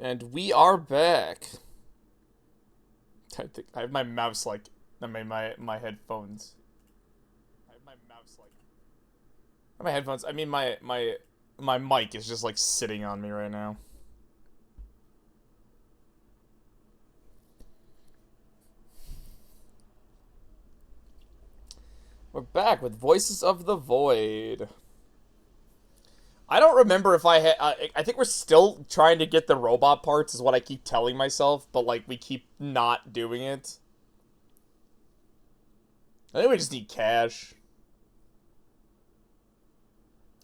And we are back. I have my mouse like I mean my headphones. I have my mouse like my headphones. I mean my mic is just like sitting on me right now. We're back with Voices of the Void. I don't remember if I had. I think we're still trying to get the robot parts, is what I keep telling myself, but like we keep not doing it. I think we just need cash.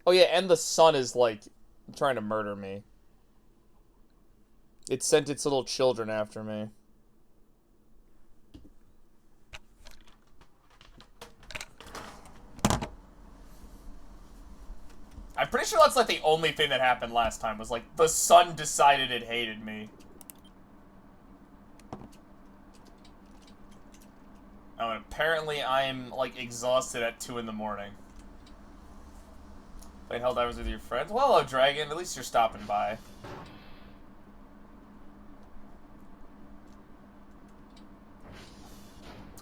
Oh yeah, and the sun is like trying to murder me. It sent its little children after me. I'm pretty sure that's like the only thing that happened last time was like the sun decided it hated me. Oh, and apparently I'm like exhausted at 2 in the morning. Playing Helldivers with your friends? Well, hello, Dragon. At least you're stopping by.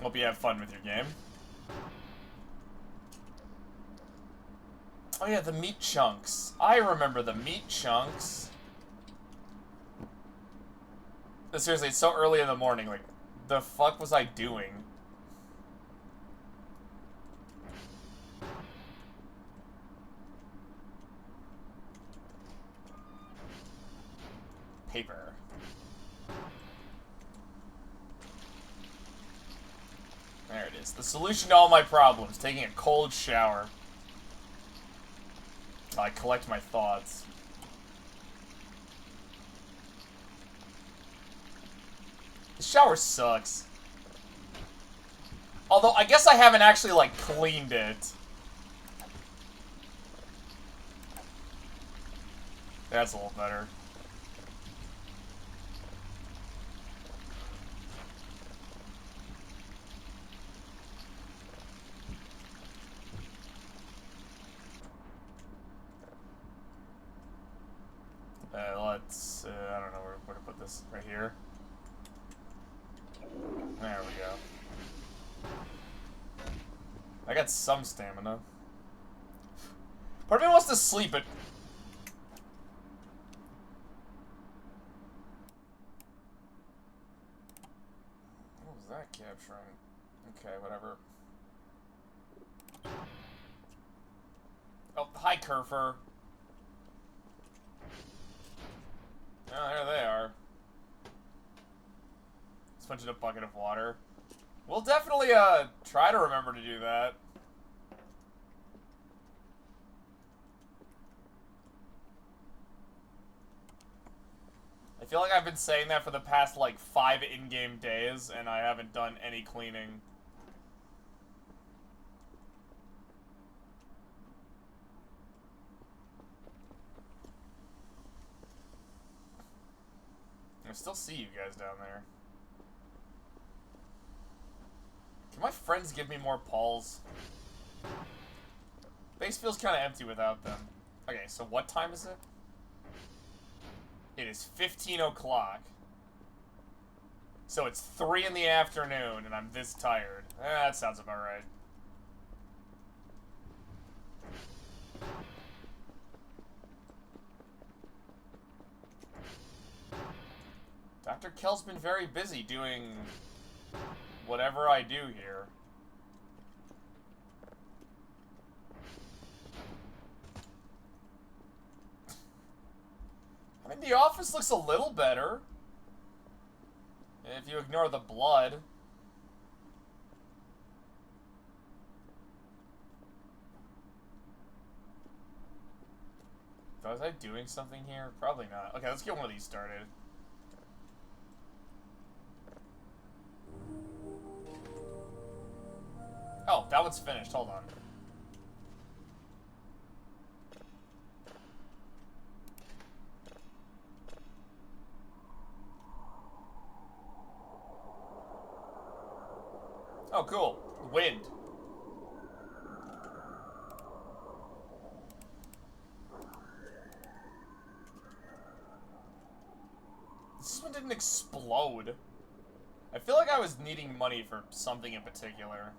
Hope you have fun with your game. Oh yeah, the meat chunks. I remember the meat chunks. But seriously, it's so early in the morning. Like, the fuck was I doing? Paper. There it is. The solution to all my problems. Taking a cold shower. I collect my thoughts. The shower sucks. Although, I guess I haven't actually, like, cleaned it. That's a little better. I don't know where to put this. Right here. There we go. I got some stamina. Part of me wants to sleep, but... What was that capturing? Okay, whatever. Oh, hi, Kerfer. Oh, there they are. Sponge in a bucket of water. We'll definitely, try to remember to do that. I feel like I've been saying that for the past, like, 5 in-game days, and I haven't done any cleaning. I still see you guys down there. Can my friends give me more Pauls? Base feels kind of empty without them. Okay, so what time is it? It is 15 o'clock. So it's 3 in the afternoon, and I'm this tired. That sounds about right. Dr. Kell's been very busy doing whatever I do here. I mean, the office looks a little better. If you ignore the blood. Was I doing something here? Probably not. Okay, let's get one of these started. Oh, that one's finished. Hold on. Oh, cool. Wind. This one didn't explode. I feel like I was needing money for something in particular.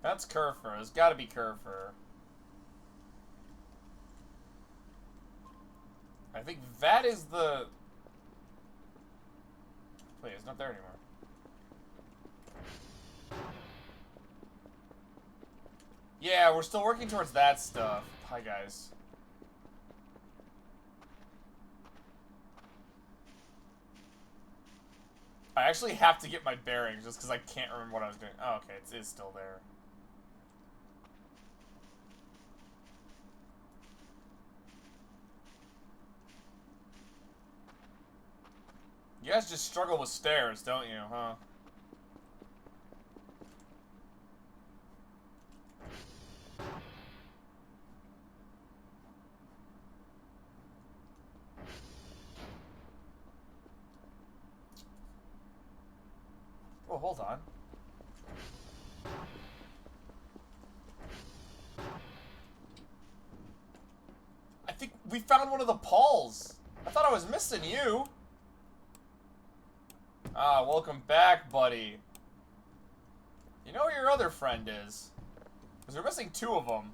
That's Kerfur. It's gotta be Kerfur. I think that is the... Wait, it's not there anymore. Yeah, we're still working towards that stuff. Hi, guys. I actually have to get my bearings just because I can't remember what I was doing. Oh, okay, it is still there. You guys just struggle with stairs, don't you, huh? Oh, hold on. I think we found one of the Pauls. I thought I was missing you. Ah, welcome back, buddy. You know where your other friend is? Because we're missing two of them.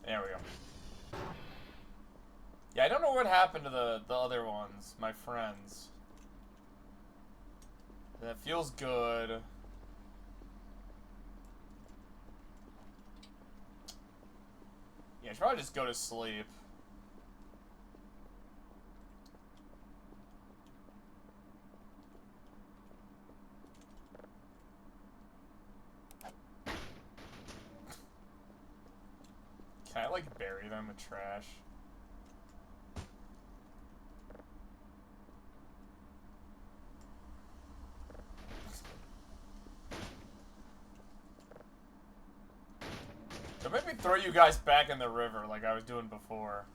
There we go. Yeah, I don't know what happened to the other ones, my friends. That feels good. Yeah, I should probably just go to sleep. Can I, like, bury them with trash? Don't make me throw you guys back in the river like I was doing before.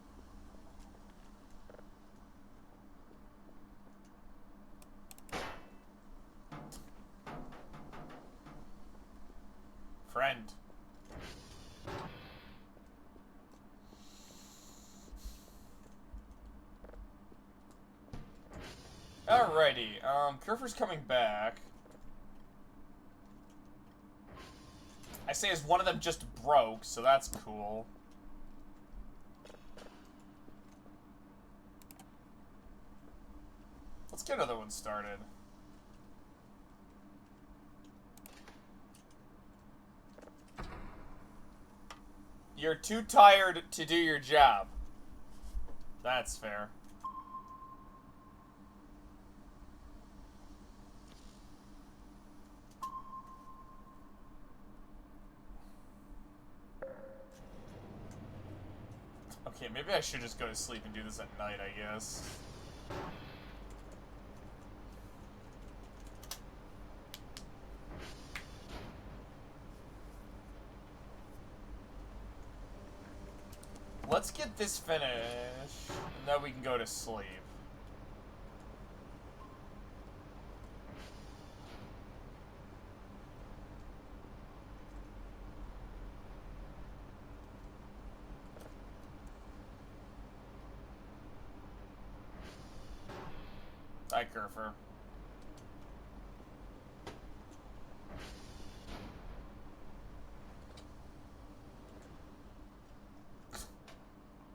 Friend. Alrighty, Kerfur's coming back. I say as one of them just broke, so that's cool. Let's get another one started. You're too tired to do your job. That's fair. Okay, maybe I should just go to sleep and do this at night, I guess. Let's get this finished, and then we can go to sleep. Hi, Kerfur.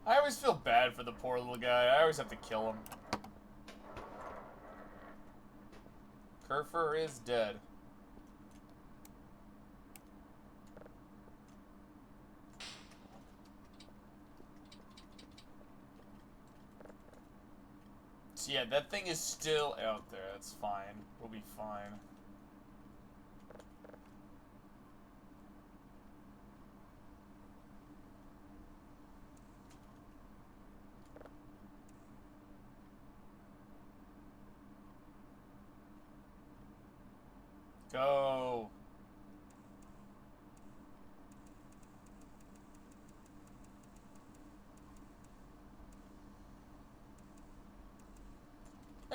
I always feel bad for the poor little guy. I always have to kill him. Kerfur is dead. So yeah, that thing is still out there. That's fine. We'll be fine. Go.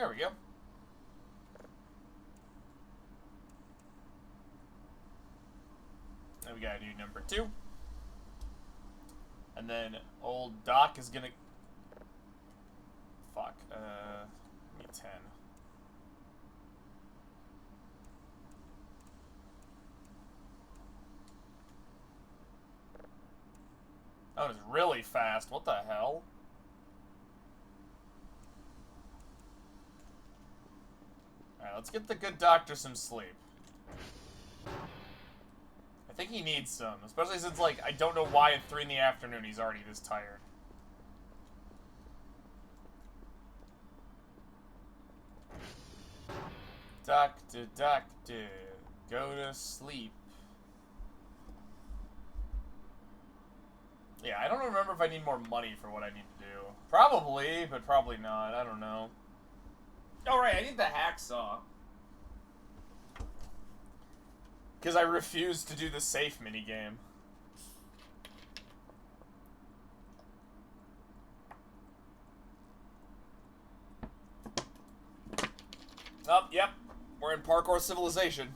There we go. Then we gotta do number 2. And then old Doc is gonna... Fuck. Give me 10. That was really fast. What the hell? Alright, let's get the good doctor some sleep. I think he needs some, especially since, like, I don't know why at 3 in the afternoon he's already this tired. Doctor, doctor, go to sleep. Yeah, I don't remember if I need more money for what I need to do. Probably, but probably not. I don't know. Alright, I need the hacksaw. Because I refuse to do the safe minigame. Oh, yep. We're in Parkour Civilization.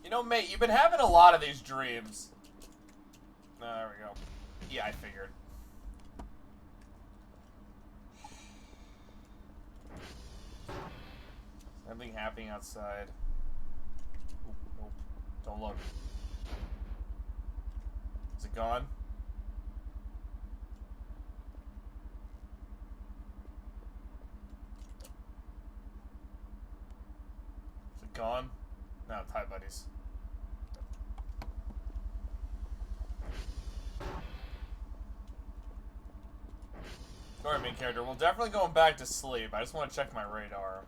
You know, mate, you've been having a lot of these dreams. There we go. Yeah, I figured. Something happening outside. Oop, nope. Don't look. Is it gone? Is it gone? No, it's hi, buddies. Alright, main character. We're definitely going back to sleep. I just want to check my radar.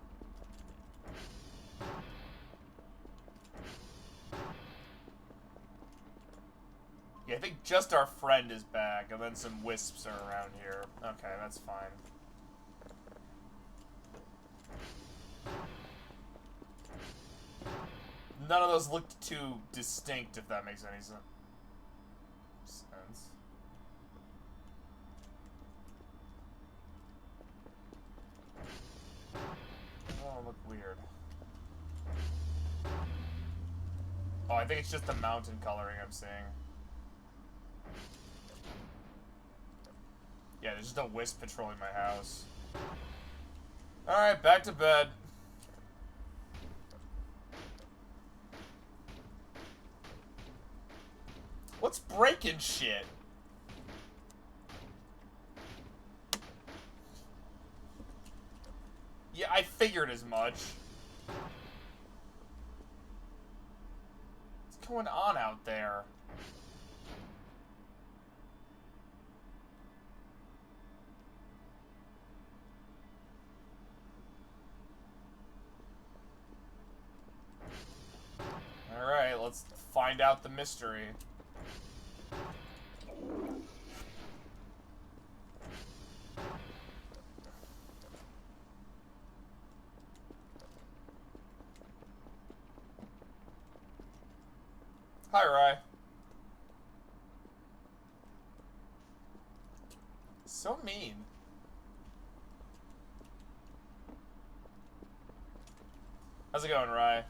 Yeah, I think just our friend is back, and then some wisps are around here. Okay, that's fine. None of those looked too distinct, if that makes any sense. Oh, look weird. Oh, I think it's just the mountain coloring I'm seeing. Yeah, there's just a wisp patrolling my house. Alright, back to bed. What's breaking shit? Yeah, I figured as much. What's going on out there? Alright, let's find out the mystery. Hi, Rye. So mean. How's it going, Rye?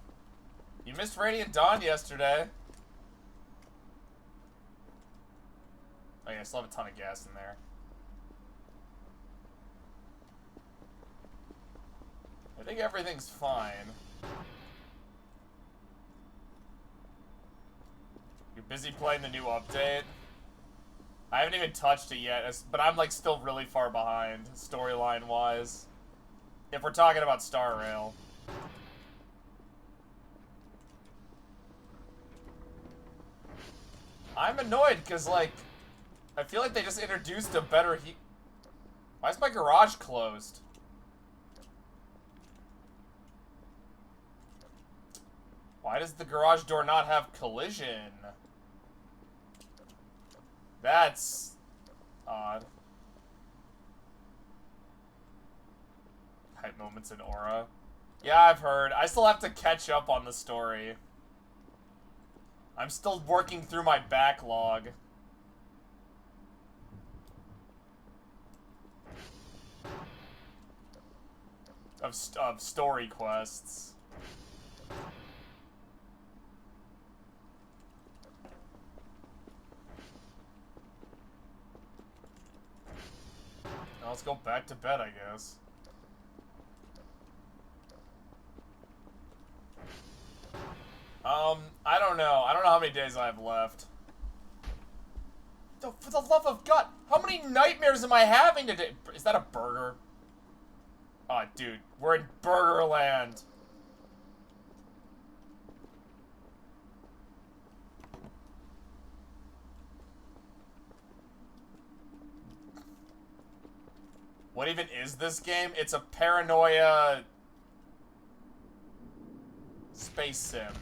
You missed Radiant Dawn yesterday. Oh yeah, I still have a ton of gas in there. I think everything's fine. You're busy playing the new update? I haven't even touched it yet, but I'm like still really far behind, storyline-wise. If we're talking about Star Rail. I'm annoyed because, like, I feel like they just introduced a better heat. Why is my garage closed? Why does the garage door not have collision? That's odd. Hype moments in Aura. Yeah, I've heard. I still have to catch up on the story. I'm still working through my backlog. Of story quests. Now let's go back to bed, I guess. I don't know. I don't know how many days I have left. Oh, for the love of God, how many nightmares am I having today? Is that a burger? Oh, dude, we're in Burgerland. What even is this game? It's a paranoia space sim.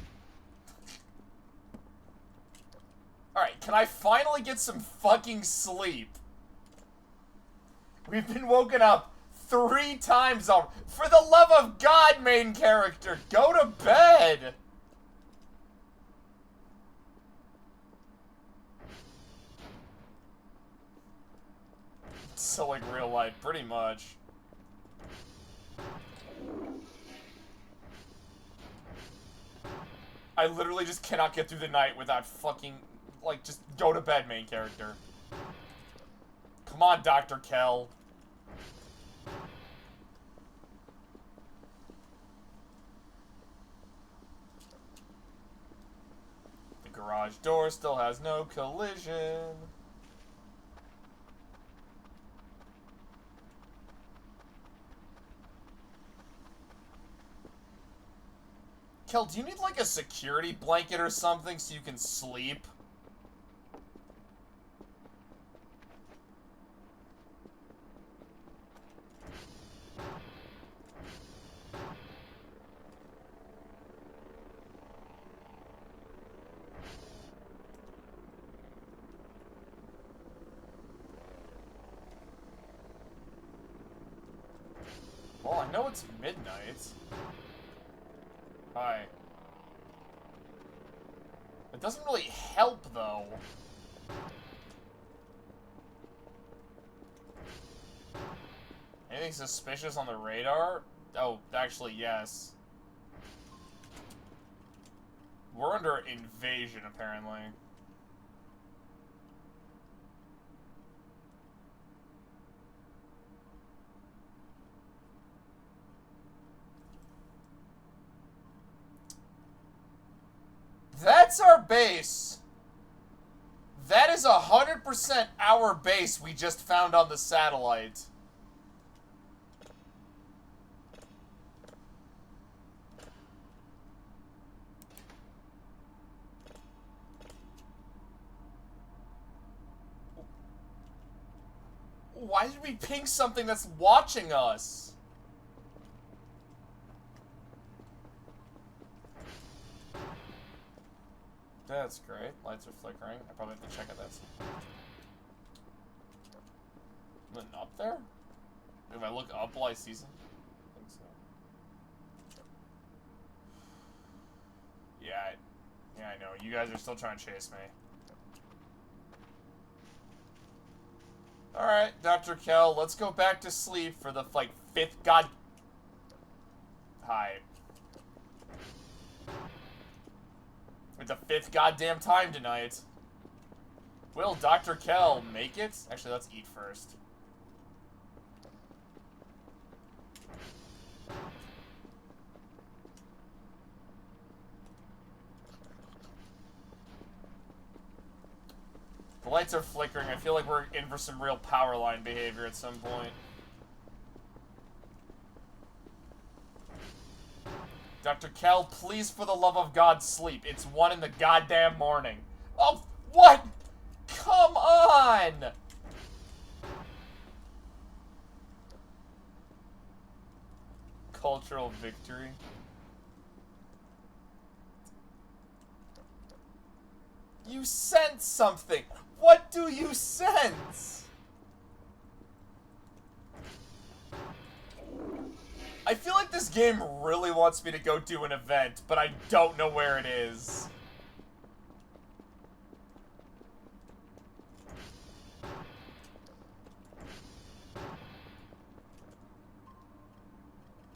Alright, can I finally get some fucking sleep? We've been woken up 3 times already. For the love of God, main character, go to bed! So like real life, pretty much. I literally just cannot get through the night without fucking, like, just go to bed, main character. Come on, Dr. Kell. The garage door still has no collision. Kel, do you need, like, a security blanket or something so you can sleep? Well, I know it's midnight. Hi. It doesn't really help, though. Anything suspicious on the radar? Oh, actually, yes. We're under invasion, apparently. That's our base. That is 100% our base we just found on the satellite. Why did we ping something that's watching us? That's great. Lights are flickering. I probably have to check out that. Nothing up there? If I look up, will I see something? I think so. Yeah, I know. You guys are still trying to chase me. Alright, Dr. Kell, let's go back to sleep for the, like, 5th god... Hi. For the 5th goddamn time tonight. Will Dr. Kell make it? Actually, let's eat first. The lights are flickering. I feel like we're in for some real power line behavior at some point. Dr. Kell, please, for the love of God, sleep. It's 1 in the goddamn morning. Oh, what? Come on! Cultural victory. You sense something. What do you sense? I feel like this game really wants me to go do an event, but I don't know where it is.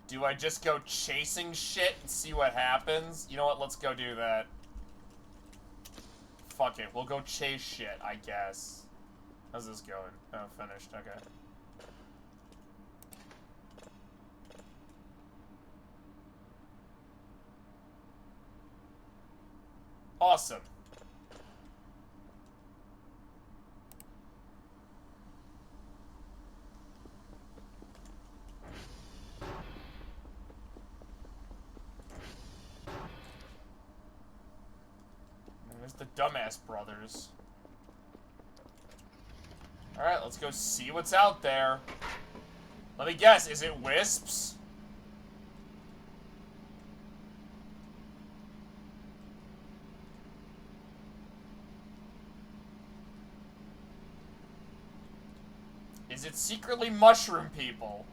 Do I just go chasing shit and see what happens? You know what, let's go do that. Fuck it, we'll go chase shit, I guess. How's this going? Oh, finished, okay. Awesome. There's the dumbass brothers. Alright, let's go see what's out there. Let me guess, is it wisps? Is it secretly mushroom people?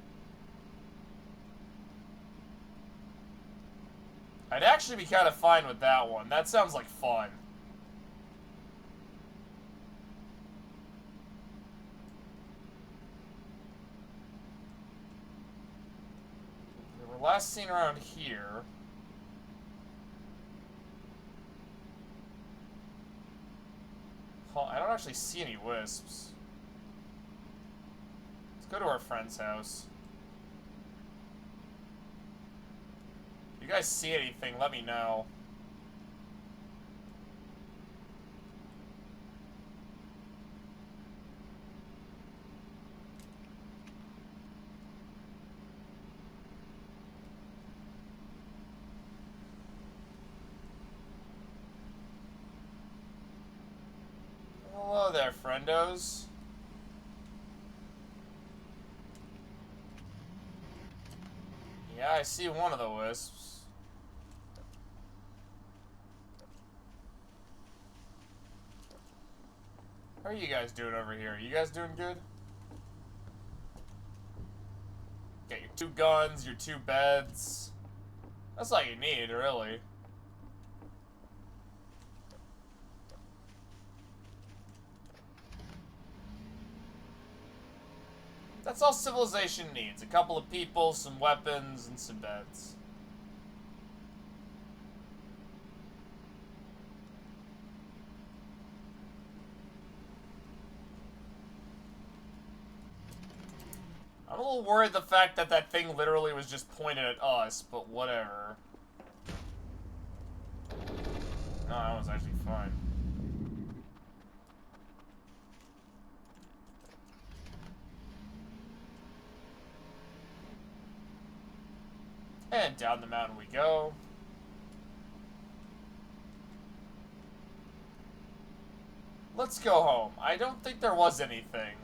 I'd actually be kind of fine with that one. That sounds like fun. We were last seen around here. Huh, I don't actually see any wisps. Go to our friend's house. If you guys see anything, let me know. Hello there, friendos. Yeah, I see one of the wisps. How are you guys doing over here? You guys doing good? Got your 2 guns, your 2 beds. That's all you need, really. That's all civilization needs. A couple of people, some weapons, and some beds. I'm a little worried the fact that that thing literally was just pointed at us, but whatever. No, that was actually fine. And down the mountain we go. Let's go home. I don't think there was anything.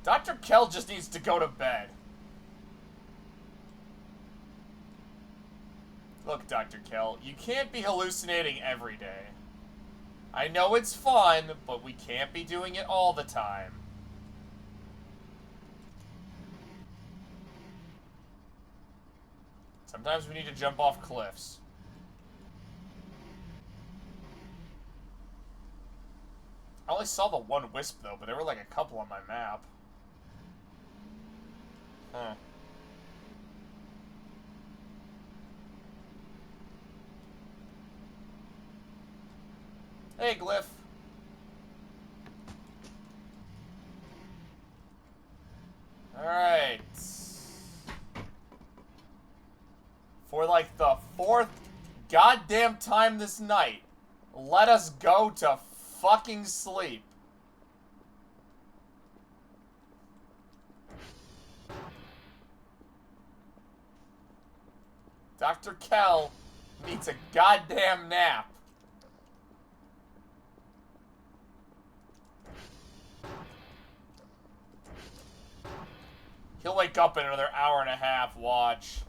Dr. Kell just needs to go to bed. Look, Dr. Kell, you can't be hallucinating every day. I know it's fun, but we can't be doing it all the time. Sometimes we need to jump off cliffs. I only saw the one wisp, though, but there were like a couple on my map. Huh. Hey, Glyph. Alright. For like the 4th goddamn time this night, let us go to fucking sleep. Dr. Kell needs a goddamn nap. He'll wake up in another hour and a half, watch.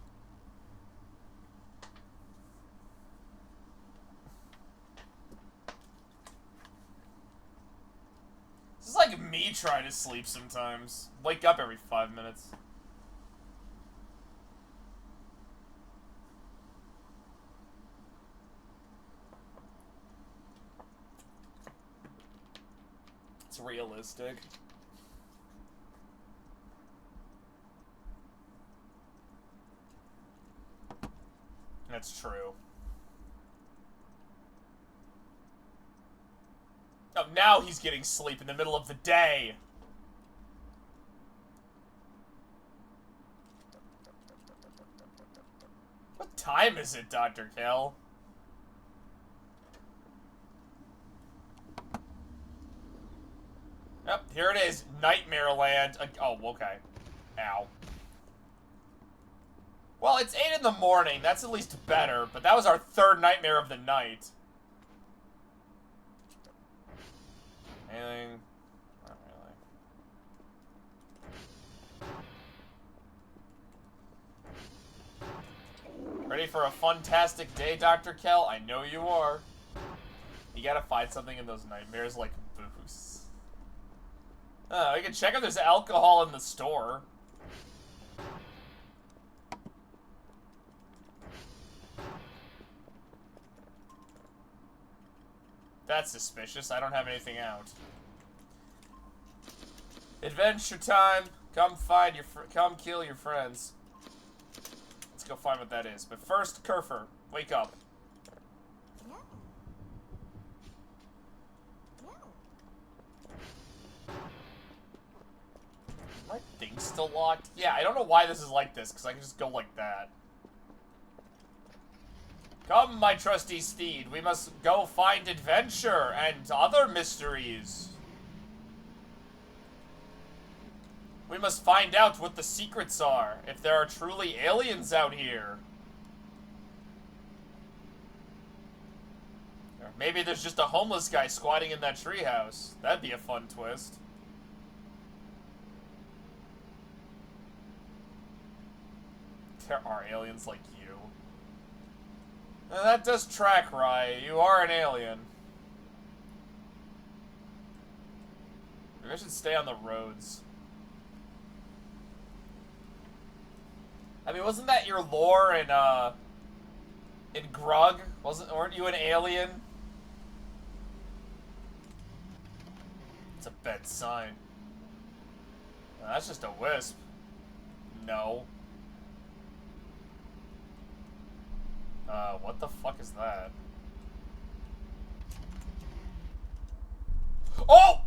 This is like me trying to sleep sometimes. Wake up every 5 minutes. It's realistic. That's true. Oh, now he's getting sleep in the middle of the day. What time is it, Dr. Kell? Yep, here it is. Nightmare Land. Oh, okay. Ow. Well, it's 8 in the morning. That's at least better, but that was our third nightmare of the night. Anything? Not really. Ready for a fantastic day, Dr. Kell? I know you are. You gotta find something in those nightmares like booze. We can check if there's alcohol in the store. That's suspicious. I don't have anything out. Adventure time. Come find your come kill your friends. Let's go find what that is. But first, Kerfer, wake up. My thing's still locked? Yeah, I don't know why this is like this, because I can just go like that. Come, my trusty steed, we must go find adventure and other mysteries. We must find out what the secrets are, if there are truly aliens out here. Or maybe there's just a homeless guy squatting in that treehouse. That'd be a fun twist. There are aliens like you. That does track, Rye. You are an alien. Maybe I should stay on the roads. I mean, wasn't that your lore in Grug? Weren't you an alien? It's a bed sign. That's just a wisp. No. What the fuck is that? Oh!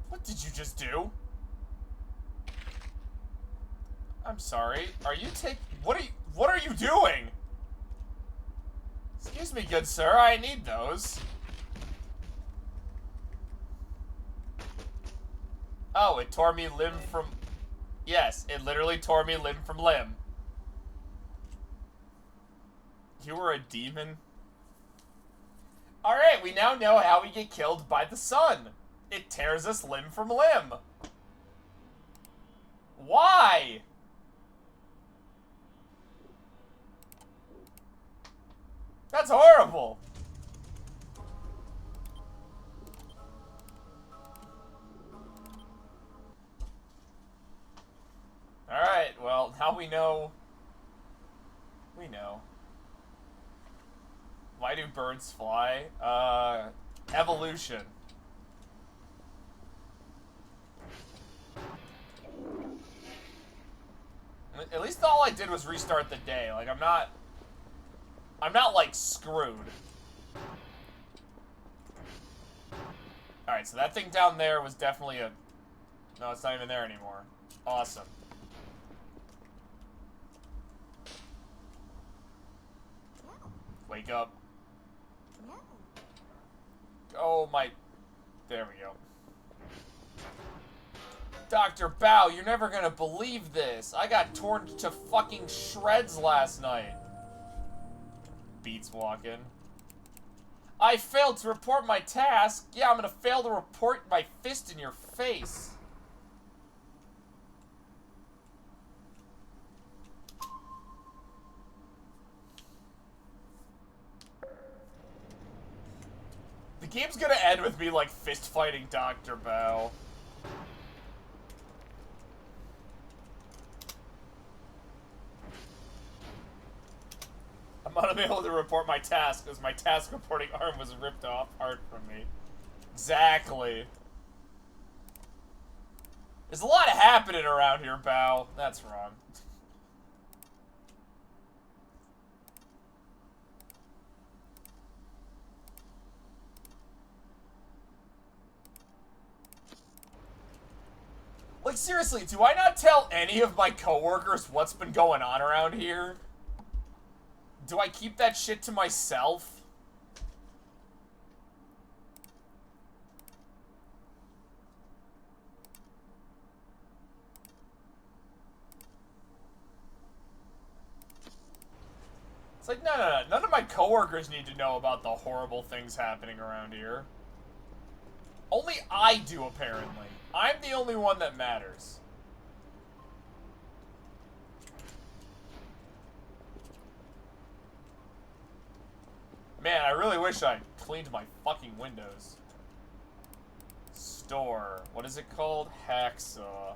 What did you just do? I'm sorry. What are you doing? Excuse me, good sir, I need those. Oh, it tore me limb from... Yes, it literally tore me limb from limb. You were a demon? Alright, we now know how we get killed by the sun. It tears us limb from limb. Why? That's horrible. Alright, well, now we know. We know. Why do birds fly? Evolution. At least all I did was restart the day. Like, I'm not, like, screwed. Alright, so that thing down there was definitely a... No, it's not even there anymore. Awesome. Wake up. Oh, my... There we go. Dr. Bao, you're never gonna believe this. I got torn to fucking shreds last night. Beats walking. I failed to report my task. Yeah, I'm gonna fail to report my fist in your face. The game's gonna end with me, like, fist fighting Dr. Bao. I'm unable to report my task because my task reporting arm was ripped off hard from me. Exactly. There's a lot happening around here, Bao. That's wrong. Like, seriously, do I not tell any of my coworkers what's been going on around here? Do I keep that shit to myself? It's like, no. None of my coworkers need to know about the horrible things happening around here. Only I do, apparently. I'm the only one that matters. Man, I really wish I cleaned my fucking windows. Store. What is it called? Hacksaw.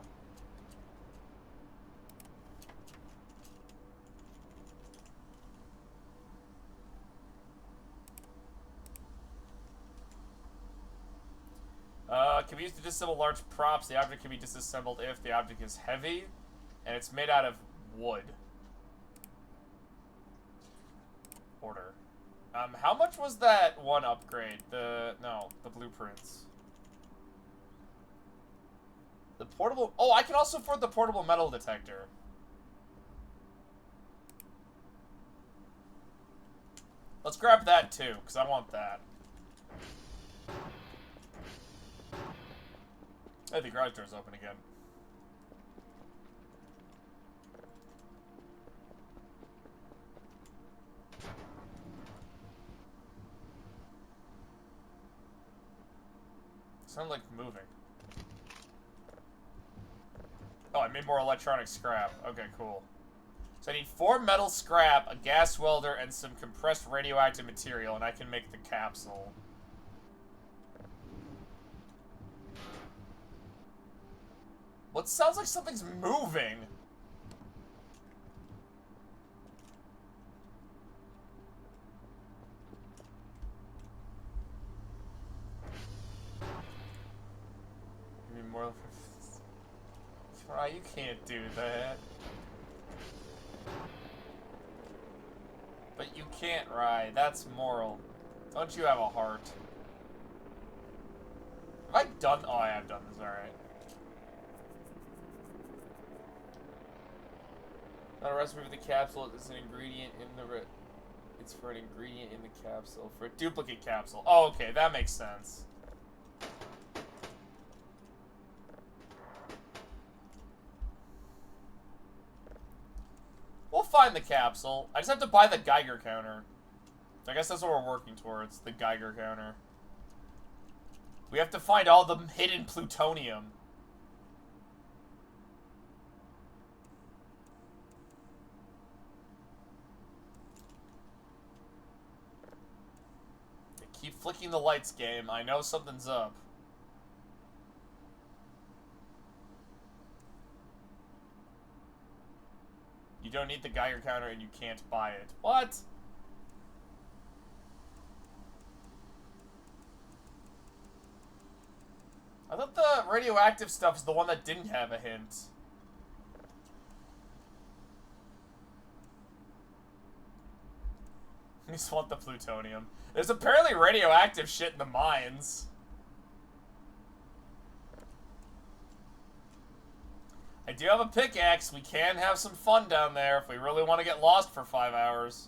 Can be used to disassemble large props. The object can be disassembled if the object is heavy, and it's made out of wood. Order. How much was that one upgrade? The blueprints. The portable... Oh, I can also afford the portable metal detector. Let's grab that, too, because I want that. Hey, the garage door's open again. Sound like moving. Oh, I made more electronic scrap. Okay, cool. So I need 4 metal scrap, a gas welder, and some compressed radioactive material, and I can make the capsule. What sounds like something's moving? Give me more. Try, you can't do that. But you can't, Rye. That's moral. Don't you have a heart? Have I done? Oh, I have done this. All right. Not a recipe for the capsule. It's an ingredient in the. It's for an ingredient in the capsule for a duplicate capsule. Oh, okay, that makes sense. We'll find the capsule. I just have to buy the Geiger counter. I guess that's what we're working towards, the Geiger counter. We have to find all the hidden plutonium. Keep flicking the lights, game. I know something's up. You don't need the Geiger counter and you can't buy it. What? I thought the radioactive stuff is the one that didn't have a hint. I just want the plutonium. There's apparently radioactive shit in the mines. I do have a pickaxe. We can have some fun down there if we really want to get lost for 5 hours.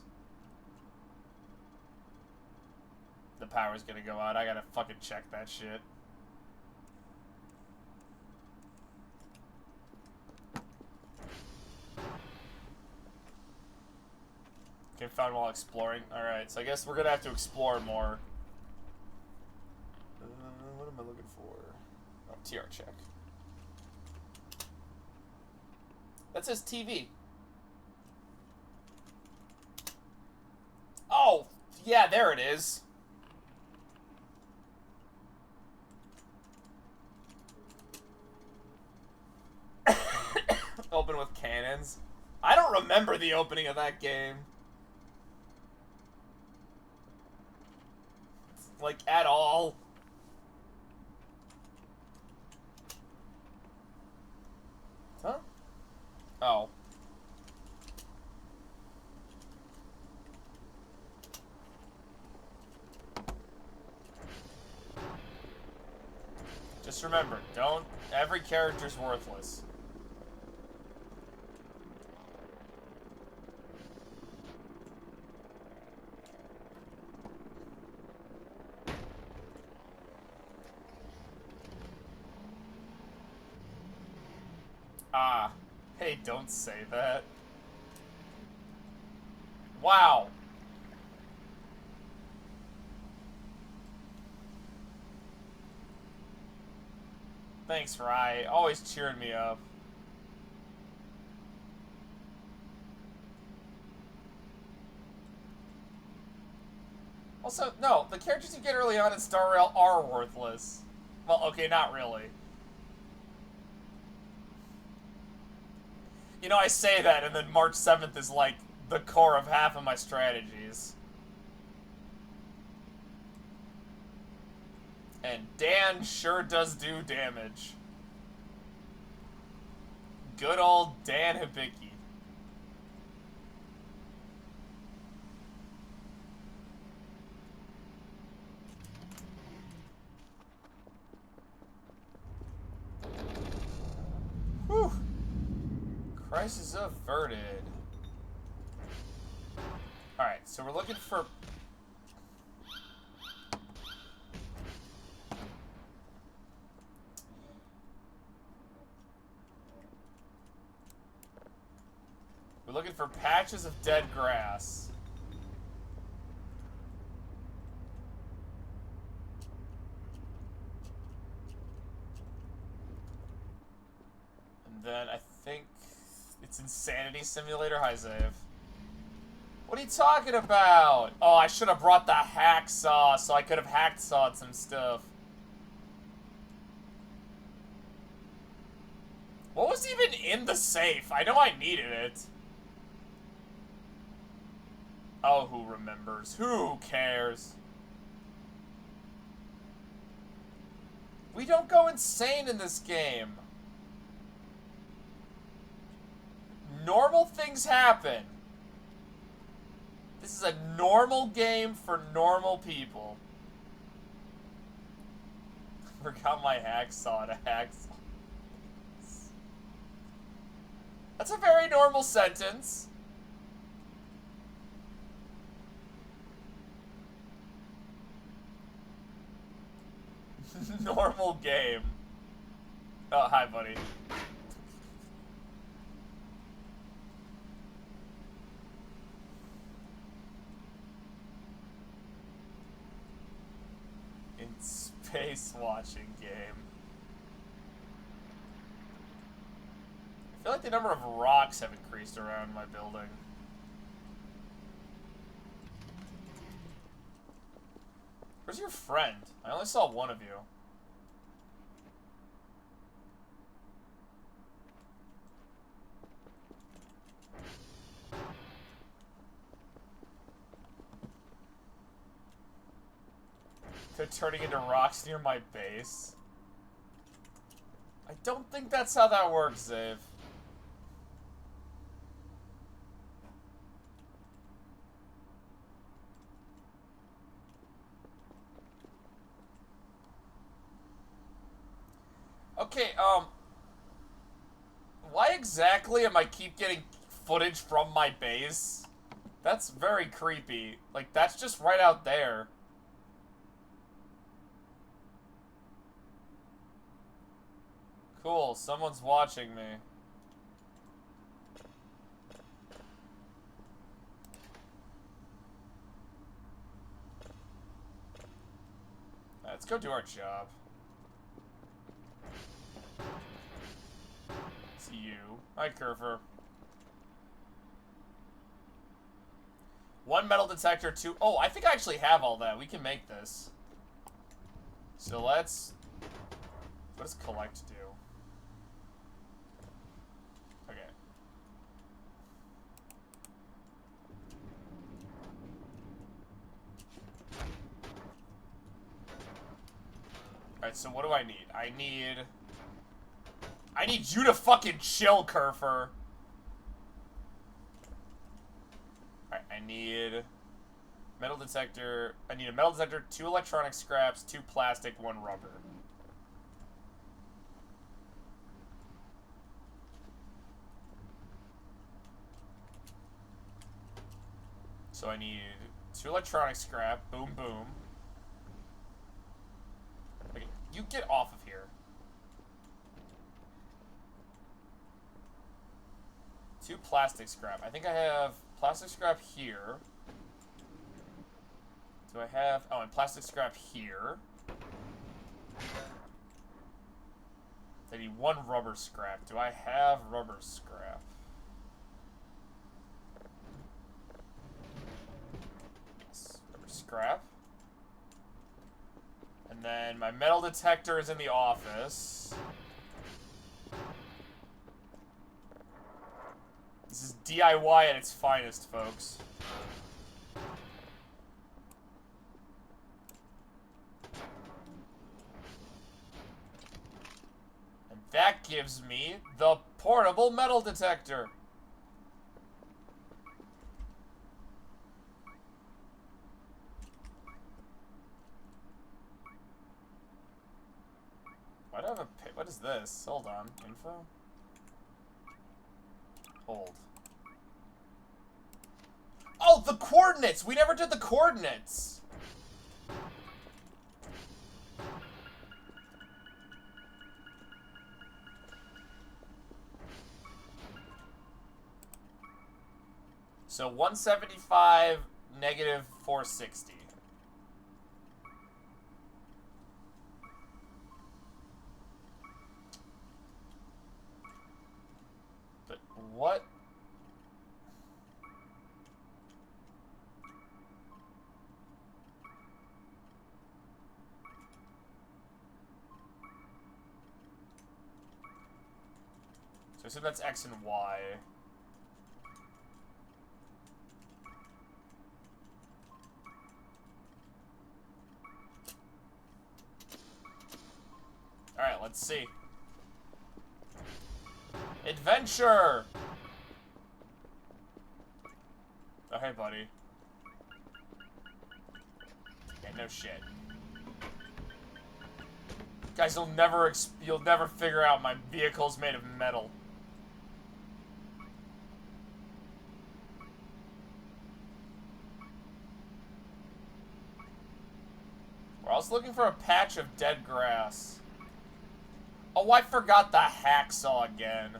The power's gonna go out. I gotta fucking check that shit. Okay, found while exploring. Alright, so I guess we're gonna have to explore more. What am I looking for? Oh, TR check. That says TV. Oh, yeah, there it is. Open with cannons. I don't remember the opening of that game. Like, at all. Huh? Oh. Just remember, don't... Every character's worthless. Ah. Hey, don't say that. Wow. Thanks, Rye. Always cheering me up. Also, no, the characters you get early on in Star Rail are worthless. Well, okay, not really. You know, I say that, and then March 7th is like the core of half of my strategies. And Dan sure does do damage. Good old Dan Hibiki. Whew. Crisis averted. Alright, so we're looking for... We're looking for patches of dead grass. And then I think it's Insanity Simulator. Hi, Zave. What are you talking about? Oh, I should have brought the hacksaw so I could have hacksawed some stuff. What was even in the safe? I know I needed it. Oh, who remembers? Who cares? We don't go insane in this game. Normal things happen. This is a normal game for normal people. Forgot my hacksaw to hacksaw. That's a very normal sentence. Normal game. Oh, hi, buddy. In space watching game. I feel like the number of rocks have increased around my building. Where's your friend? I only saw one of you. They're turning into rocks near my base. I don't think that's how that works, Zave. Okay, why exactly am I keep getting footage from my base? That's very creepy. Like, that's just right out there. Cool, someone's watching me. Let's go do our job. It's you. Hi, Curver. 1 metal detector, 2... Oh, I think I actually have all that. We can make this. So let's... What does collect do? Okay. so what do I need? I need you to fucking chill, Kerfer. Alright, I need metal detector. I need a metal detector, 2 electronic scraps, 2 plastic, 1 rubber. So I need 2 electronic scrap. Boom, boom. Okay, you get off of here. 2 plastic scrap. I think I have plastic scrap here. Do I have... Oh, and plastic scrap here. I need 1 rubber scrap. Do I have rubber scrap? Yes, rubber scrap. And then my metal detector is in the office. This is DIY at its finest, folks. And that gives me the portable metal detector. Why do I have a... What is this? Hold on. Info? Hold. Oh, the coordinates! We never did the coordinates! So 175, negative 460. But what? So I assume that's X and Y. Alright, let's see. Adventure! Oh, hey, buddy. Yeah, no shit. Guys, you'll never figure out my vehicle's made of metal. We're also looking for a patch of dead grass. Oh, I forgot the hacksaw again.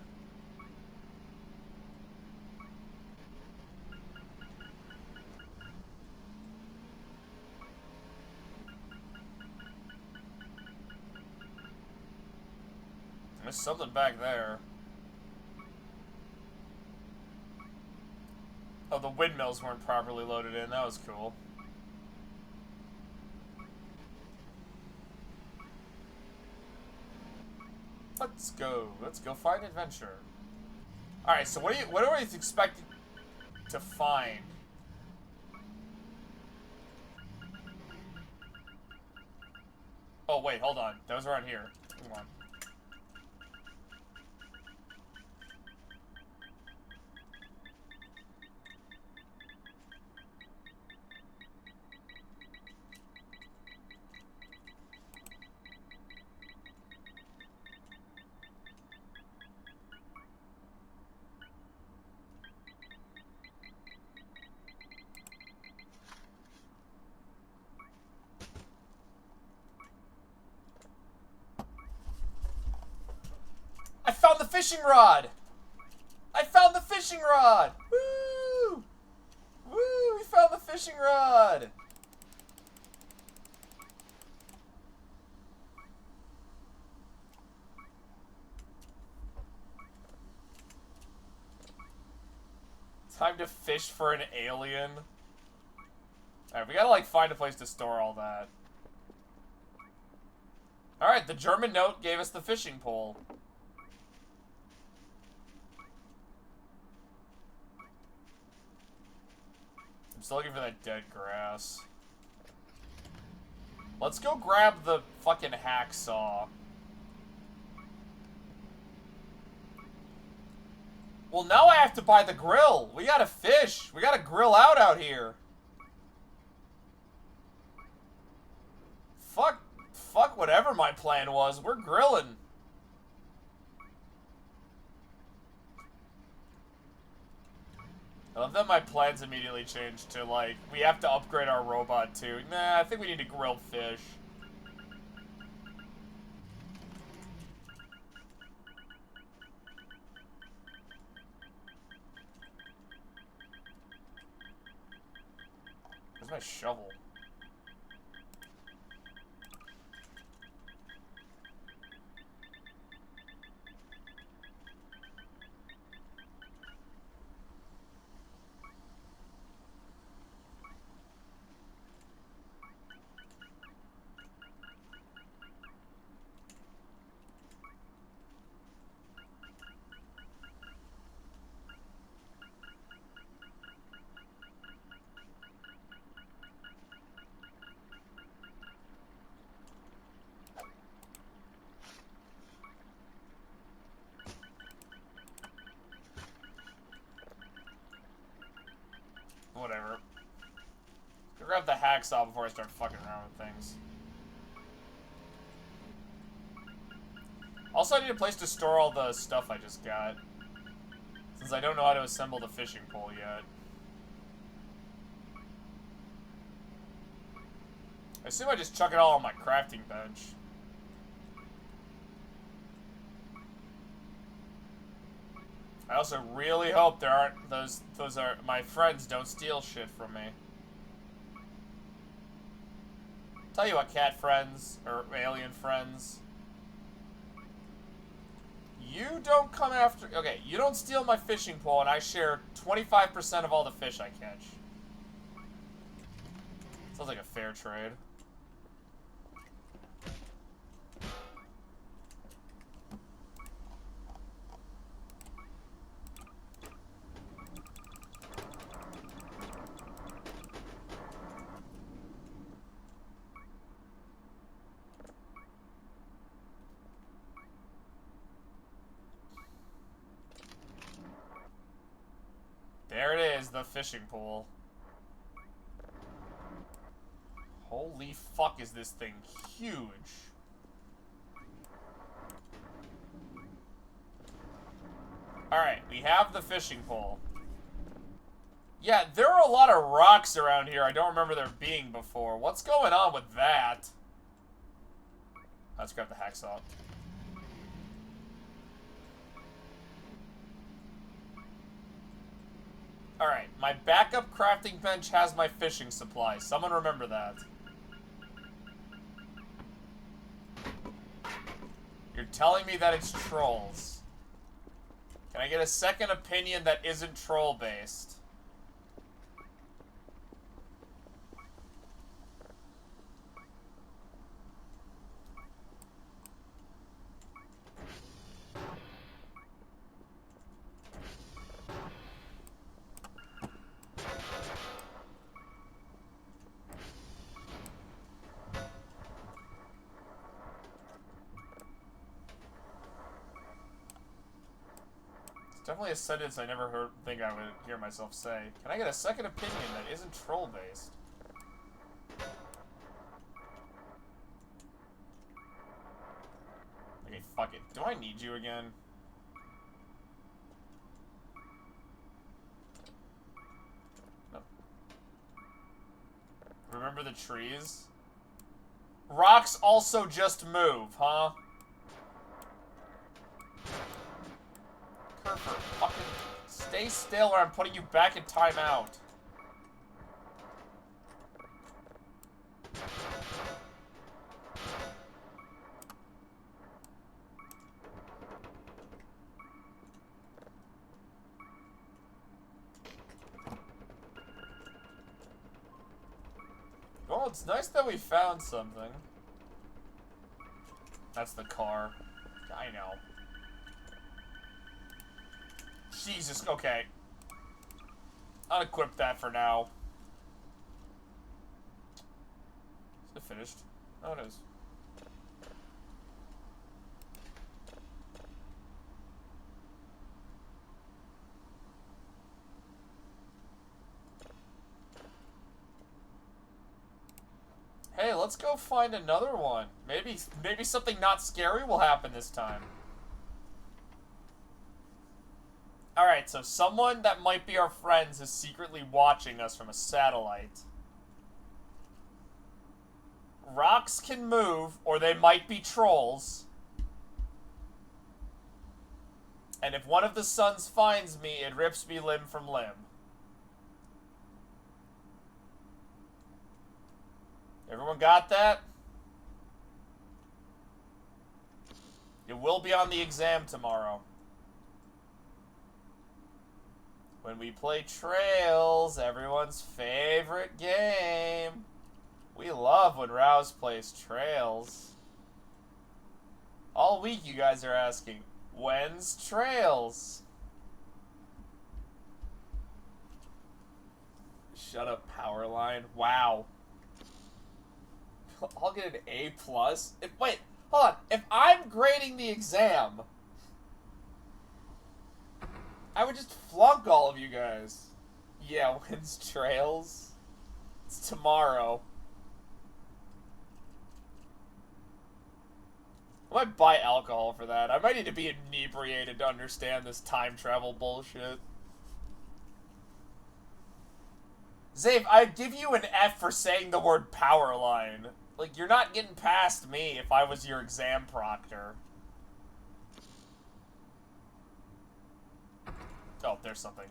There's something back there. Oh, the windmills weren't properly loaded in. That was cool. Let's go. Let's go find adventure. Alright, so what are you expecting to find? Oh, wait, hold on. Those are around here. Come on. I found the fishing rod! I found the fishing rod! Woo! Woo! We found the fishing rod! Time to fish for an alien. Alright, we gotta, like, find a place to store all that. Alright, the German note gave us the fishing pole. I'm still looking for that dead grass. Let's go grab the fucking hacksaw. Well, now I have to buy the grill. We gotta fish. We gotta grill out here. Fuck whatever my plan was. We're grilling. I love that my plans immediately changed to, like, we have to upgrade our robot, too. Nah, I think we need to grill fish. Where's my shovel? Whatever. Grab the hacksaw before I start fucking around with things. Also, I need a place to store all the stuff I just got, since I don't know how to assemble the fishing pole yet. I assume I just chuck it all on my crafting bench. I also really hope there aren't those are my friends don't steal shit from me. Tell you what, cat friends, or alien friends. You don't come after... Okay, you don't steal my fishing pole, and I share 25% of all the fish I catch. Sounds like a fair trade. There it is, the fishing pole. Holy fuck, is this thing huge. Alright, we have the fishing pole. Yeah, there are a lot of rocks around here I don't remember there being before. What's going on with that? Let's grab the hacksaw. Alright, my backup crafting bench has my fishing supplies. Someone remember that. You're telling me that it's trolls. Can I get a second opinion that isn't troll-based? Definitely a sentence I never think I would hear myself say. Can I get a second opinion that isn't troll-based? Okay, fuck it. Do I need you again? No. Remember the trees? Rocks also just move, huh? Fucking stay still or I'm putting you back in timeout. Well, it's nice that we found something. That's the car. I know. Jesus, okay. I'll equip that for now. Is it finished? Oh, it is. Hey, let's go find another one. Maybe something not scary will happen this time. Alright, so someone that might be our friends is secretly watching us from a satellite. Rocks can move, or they might be trolls. And if one of the suns finds me, it rips me limb from limb. Everyone got that? It will be on the exam tomorrow. When we play Trails, everyone's favorite game. We love when Rouse plays Trails. All week you guys are asking, when's Trails? Shut up, Powerline. Wow. I'll get an A+. Wait, hold on. If I'm grading the exam, I would just flunk all of you guys. Yeah, when's Trails? It's tomorrow. I might buy alcohol for that. I might need to be inebriated to understand this time travel bullshit. Zave, I'd give you an F for saying the word power line. Like, you're not getting past me if I was your exam proctor. Oh, there's something.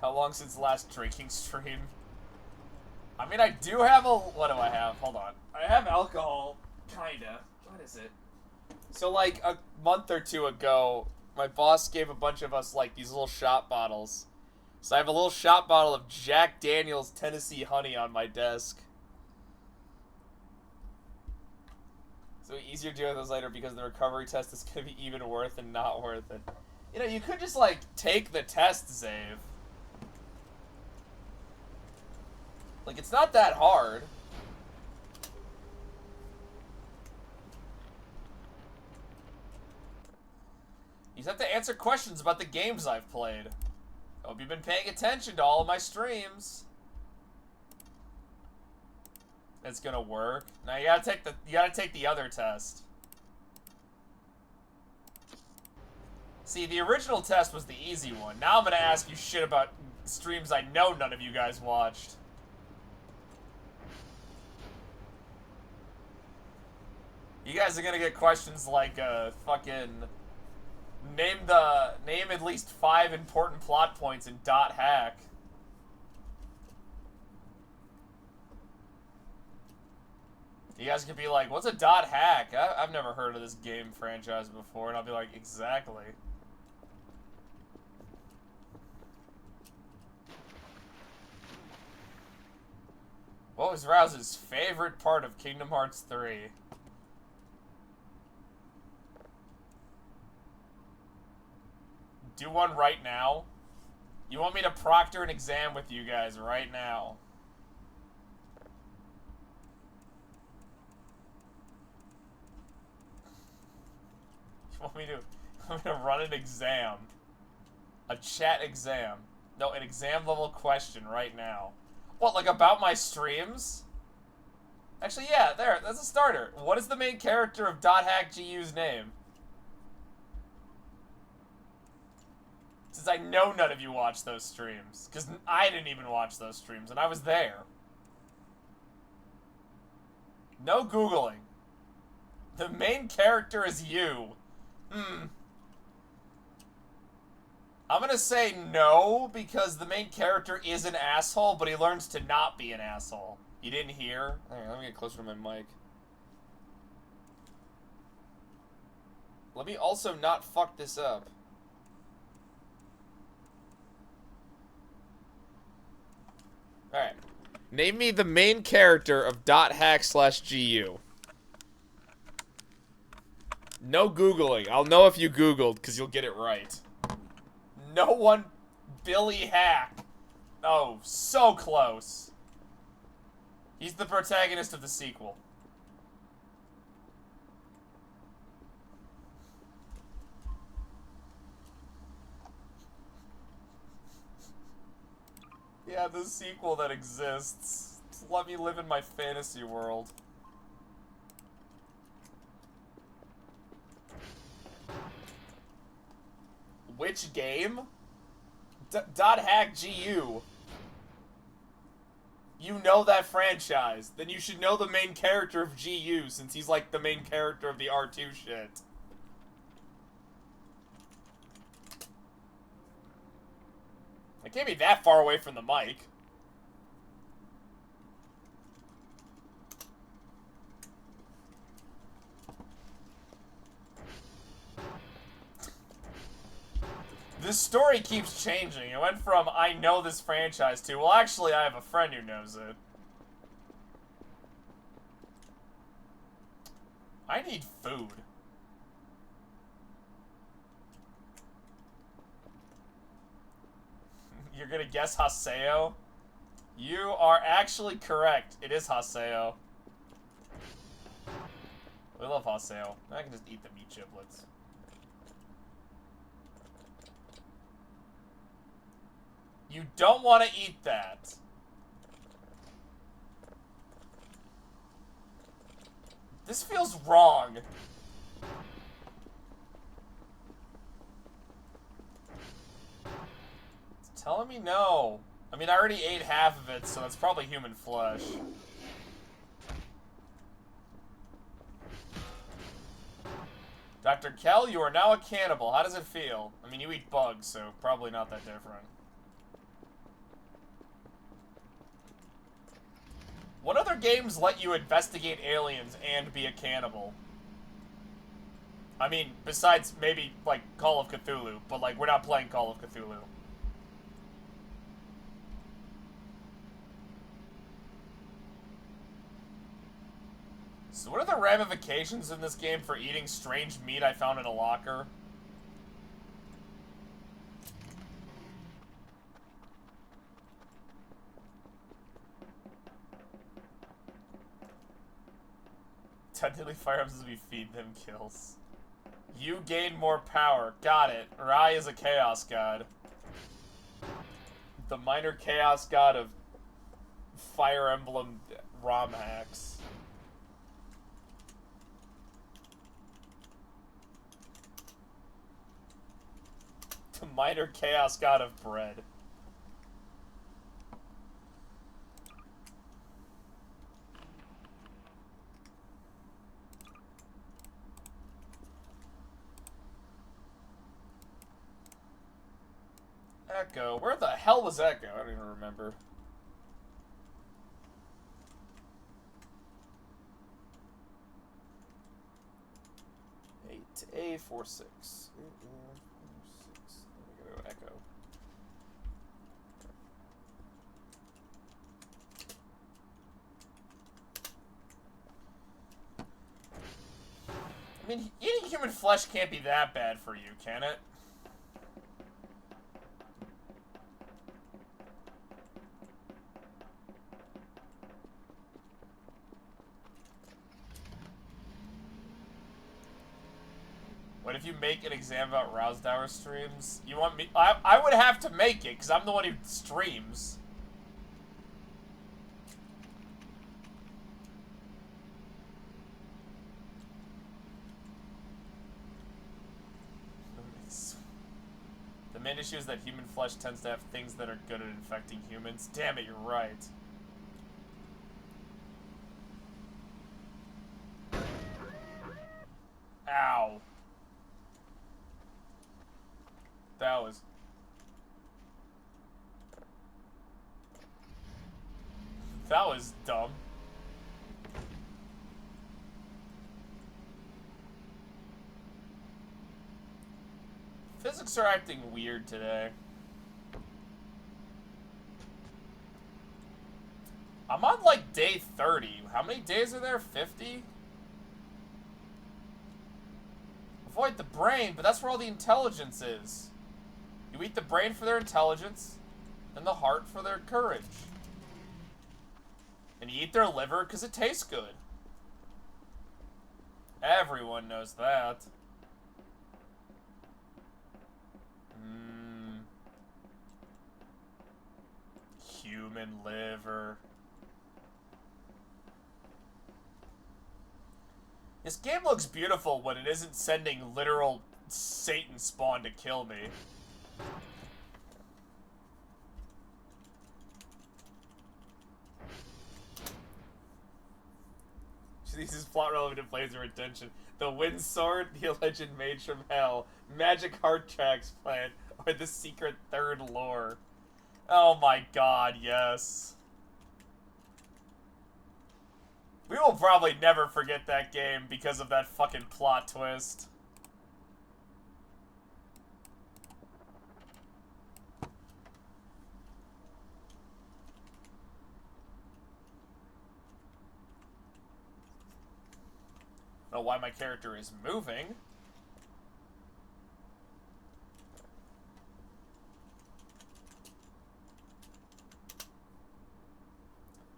How long since the last drinking stream? I mean, I do have a... What do I have? Hold on. I have alcohol. Kinda. What is it? So, like, a month or two ago, my boss gave a bunch of us, like, these little shot bottles. So I have a little shot bottle of Jack Daniel's Tennessee Honey on my desk. So easier doing those later because the recovery test is going to be even worth and not worth it. You know, you could just, like, take the test, Zave. Like, it's not that hard. You just have to answer questions about the games I've played. Hope you've been paying attention to all of my streams. It's gonna work. Now you gotta take the other test. See, the original test was the easy one. Now I'm gonna ask you shit about streams I know none of you guys watched. You guys are gonna get questions like, fucking... Name at least 5 important plot points in Dot Hack. You guys could be like, what's a Dot Hack? I've never heard of this game franchise before, and I'll be like, exactly. What was Rouse's favorite part of Kingdom Hearts 3? Do one right now? You want me to proctor an exam with you guys right now? You want me to run an exam? A chat exam? No, an exam level question right now. What, like about my streams? Actually, yeah, there, that's a starter. What is the main character of Dot Hack GU's name? Since I know none of you watched those streams. Because I didn't even watch those streams, and I was there. No Googling. The main character is you. I'm gonna say no, because the main character is an asshole, but he learns to not be an asshole. You didn't hear? Alright, let me get closer to my mic. Let me also not fuck this up. Alright. Name me the main character of Dot Hack / GU. No Googling. I'll know if you Googled, because you'll get it right. No one Billy Hack. Oh, so close. He's the protagonist of the sequel. Yeah, the sequel that exists. Let me live in my fantasy world. Which game? .hack GU. You know that franchise. Then you should know the main character of GU, since he's like the main character of the R2 shit. I can't be that far away from the mic. This story keeps changing. It went from, I know this franchise, to, well, actually, I have a friend who knows it. I need food. You're gonna guess Haseo? You are actually correct. It is Haseo. We love Haseo. I can just eat the meat chiplets. You don't want to eat that. This feels wrong. It's telling me no. I mean, I already ate half of it, so that's probably human flesh. Dr. Kell, you are now a cannibal. How does it feel? I mean, you eat bugs, so probably not that different. What other games let you investigate aliens and be a cannibal? I mean, besides maybe, like, Call of Cthulhu, but, like, we're not playing Call of Cthulhu. So what are the ramifications in this game for eating strange meat I found in a locker? Technically, firearms as we feed them kills. You gain more power. Got it. Rai is a chaos god. The minor chaos god of Fire Emblem ROM hacks. The minor chaos god of bread. Echo. Where the hell was Echo? I don't even remember. A46. Let me go to Echo. I mean, eating human flesh can't be that bad for you, can it? What if you make an exam about Roused Hour streams? You want me? I would have to make it, because I'm the one who streams. The main issue is that human flesh tends to have things that are good at infecting humans. Damn it, you're right. Ow. That was dumb. Physics are acting weird today. I'm on like day 30. How many days are there? 50? Avoid the brain, but that's where all the intelligence is. You eat the brain for their intelligence, and the heart for their courage. And you eat their liver because it tastes good. Everyone knows that. Human liver. This game looks beautiful when it isn't sending literal Satan spawn to kill me. This is plot relevant and plays of retention. The Wind Sword, the alleged mage from hell, magic heart transplant, or the secret third lore. Oh my god, yes. We will probably never forget that game because of that fucking plot twist. I don't know why my character is moving.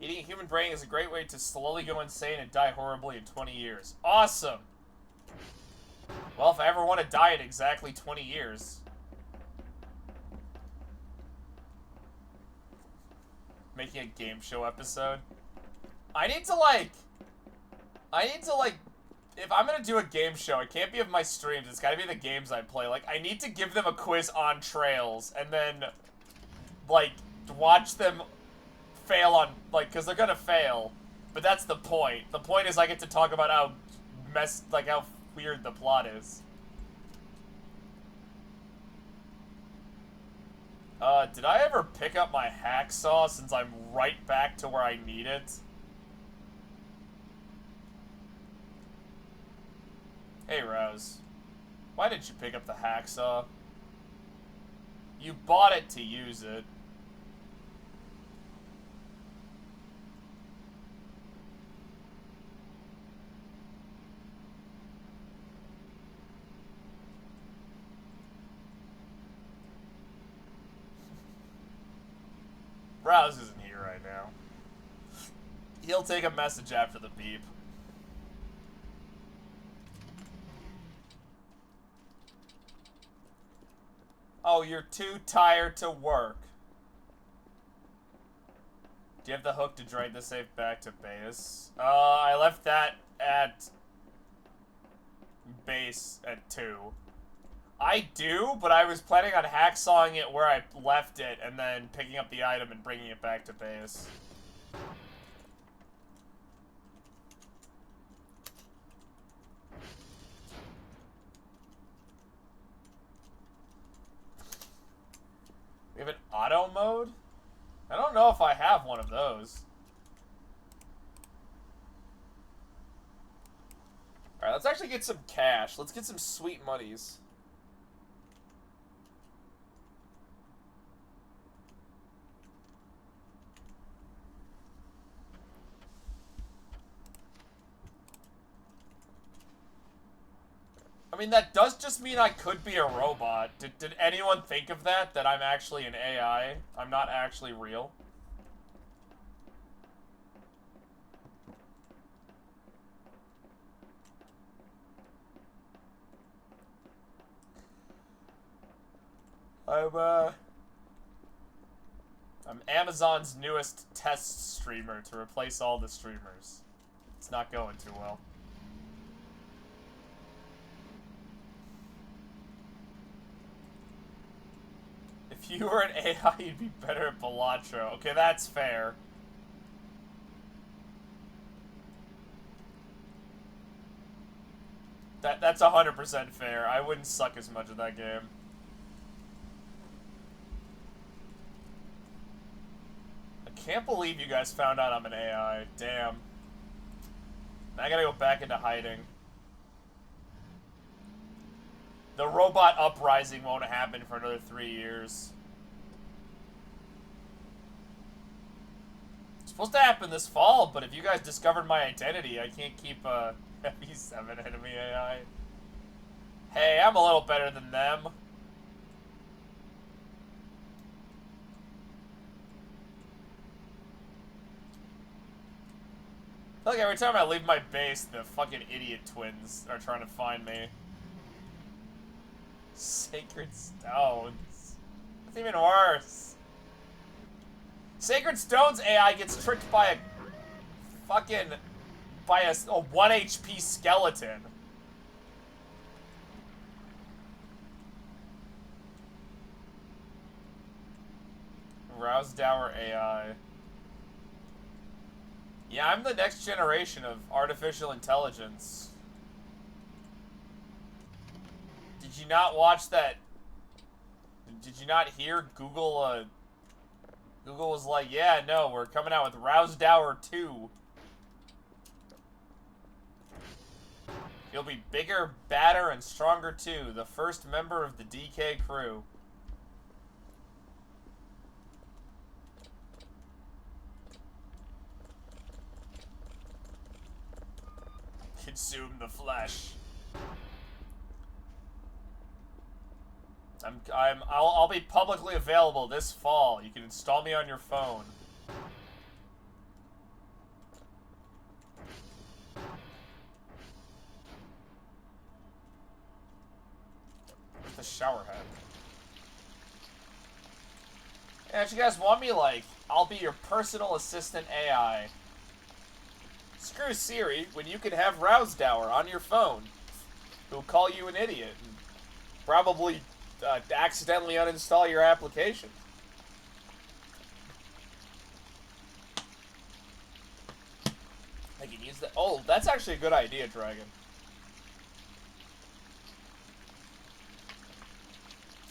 Eating a human brain is a great way to slowly go insane and die horribly in 20 years. Awesome! Well, if I ever want to die in exactly 20 years. Making a game show episode. I need to, if I'm gonna do a game show, it can't be of my streams, it's gotta be the games I play. Like, I need to give them a quiz on Trails, and then, like, watch them fail on, like, because they're gonna fail. But that's the point. The point is I get to talk about how how weird the plot is. Did I ever pick up my hacksaw since I'm right back to where I need it? Hey, Rose. Why did you pick up the hacksaw? You bought it to use it. Rouse isn't here right now. He'll take a message after the beep. Oh, you're too tired to work. Do you have the hook to drag the safe back to base? I left that at base at 2. I do, but I was planning on hacksawing it where I left it and then picking up the item and bringing it back to base. We have an auto mode? I don't know if I have one of those. Alright, let's actually get some cash. Let's get some sweet monies. I mean, that does just mean I could be a robot. Did anyone think of that? That I'm actually an AI? I'm not actually real? I'm Amazon's newest test streamer to replace all the streamers. It's not going too well. If you were an AI, you'd be better at Balatro. Okay, that's fair. That's 100% fair. I wouldn't suck as much at that game. I can't believe you guys found out I'm an AI. Damn. Now I gotta go back into hiding. The robot uprising won't happen for another 3 years. It's supposed to happen this fall, but if you guys discovered my identity, I can't keep a FE7 enemy AI. Hey, I'm a little better than them. Look, every time I leave my base, the fucking idiot twins are trying to find me. Sacred Stones. That's even worse. Sacred Stones AI gets tricked by a fucking... by a 1 HP skeleton. Rousdower AI. Yeah, I'm the next generation of artificial intelligence. Did you not watch that? Did you not hear Google, Google was like, yeah, no, we're coming out with Rousdower 2. You'll be bigger, badder, and stronger too. The first member of the DK crew. Consume the flesh. I'll be publicly available this fall. You can install me on your phone. Where's the shower head? Yeah, if you guys want me, like, I'll be your personal assistant AI. Screw Siri when you can have Rousdower on your phone, who'll call you an idiot and probably accidentally uninstall your application. I can use that. Oh, that's actually a good idea, Dragon.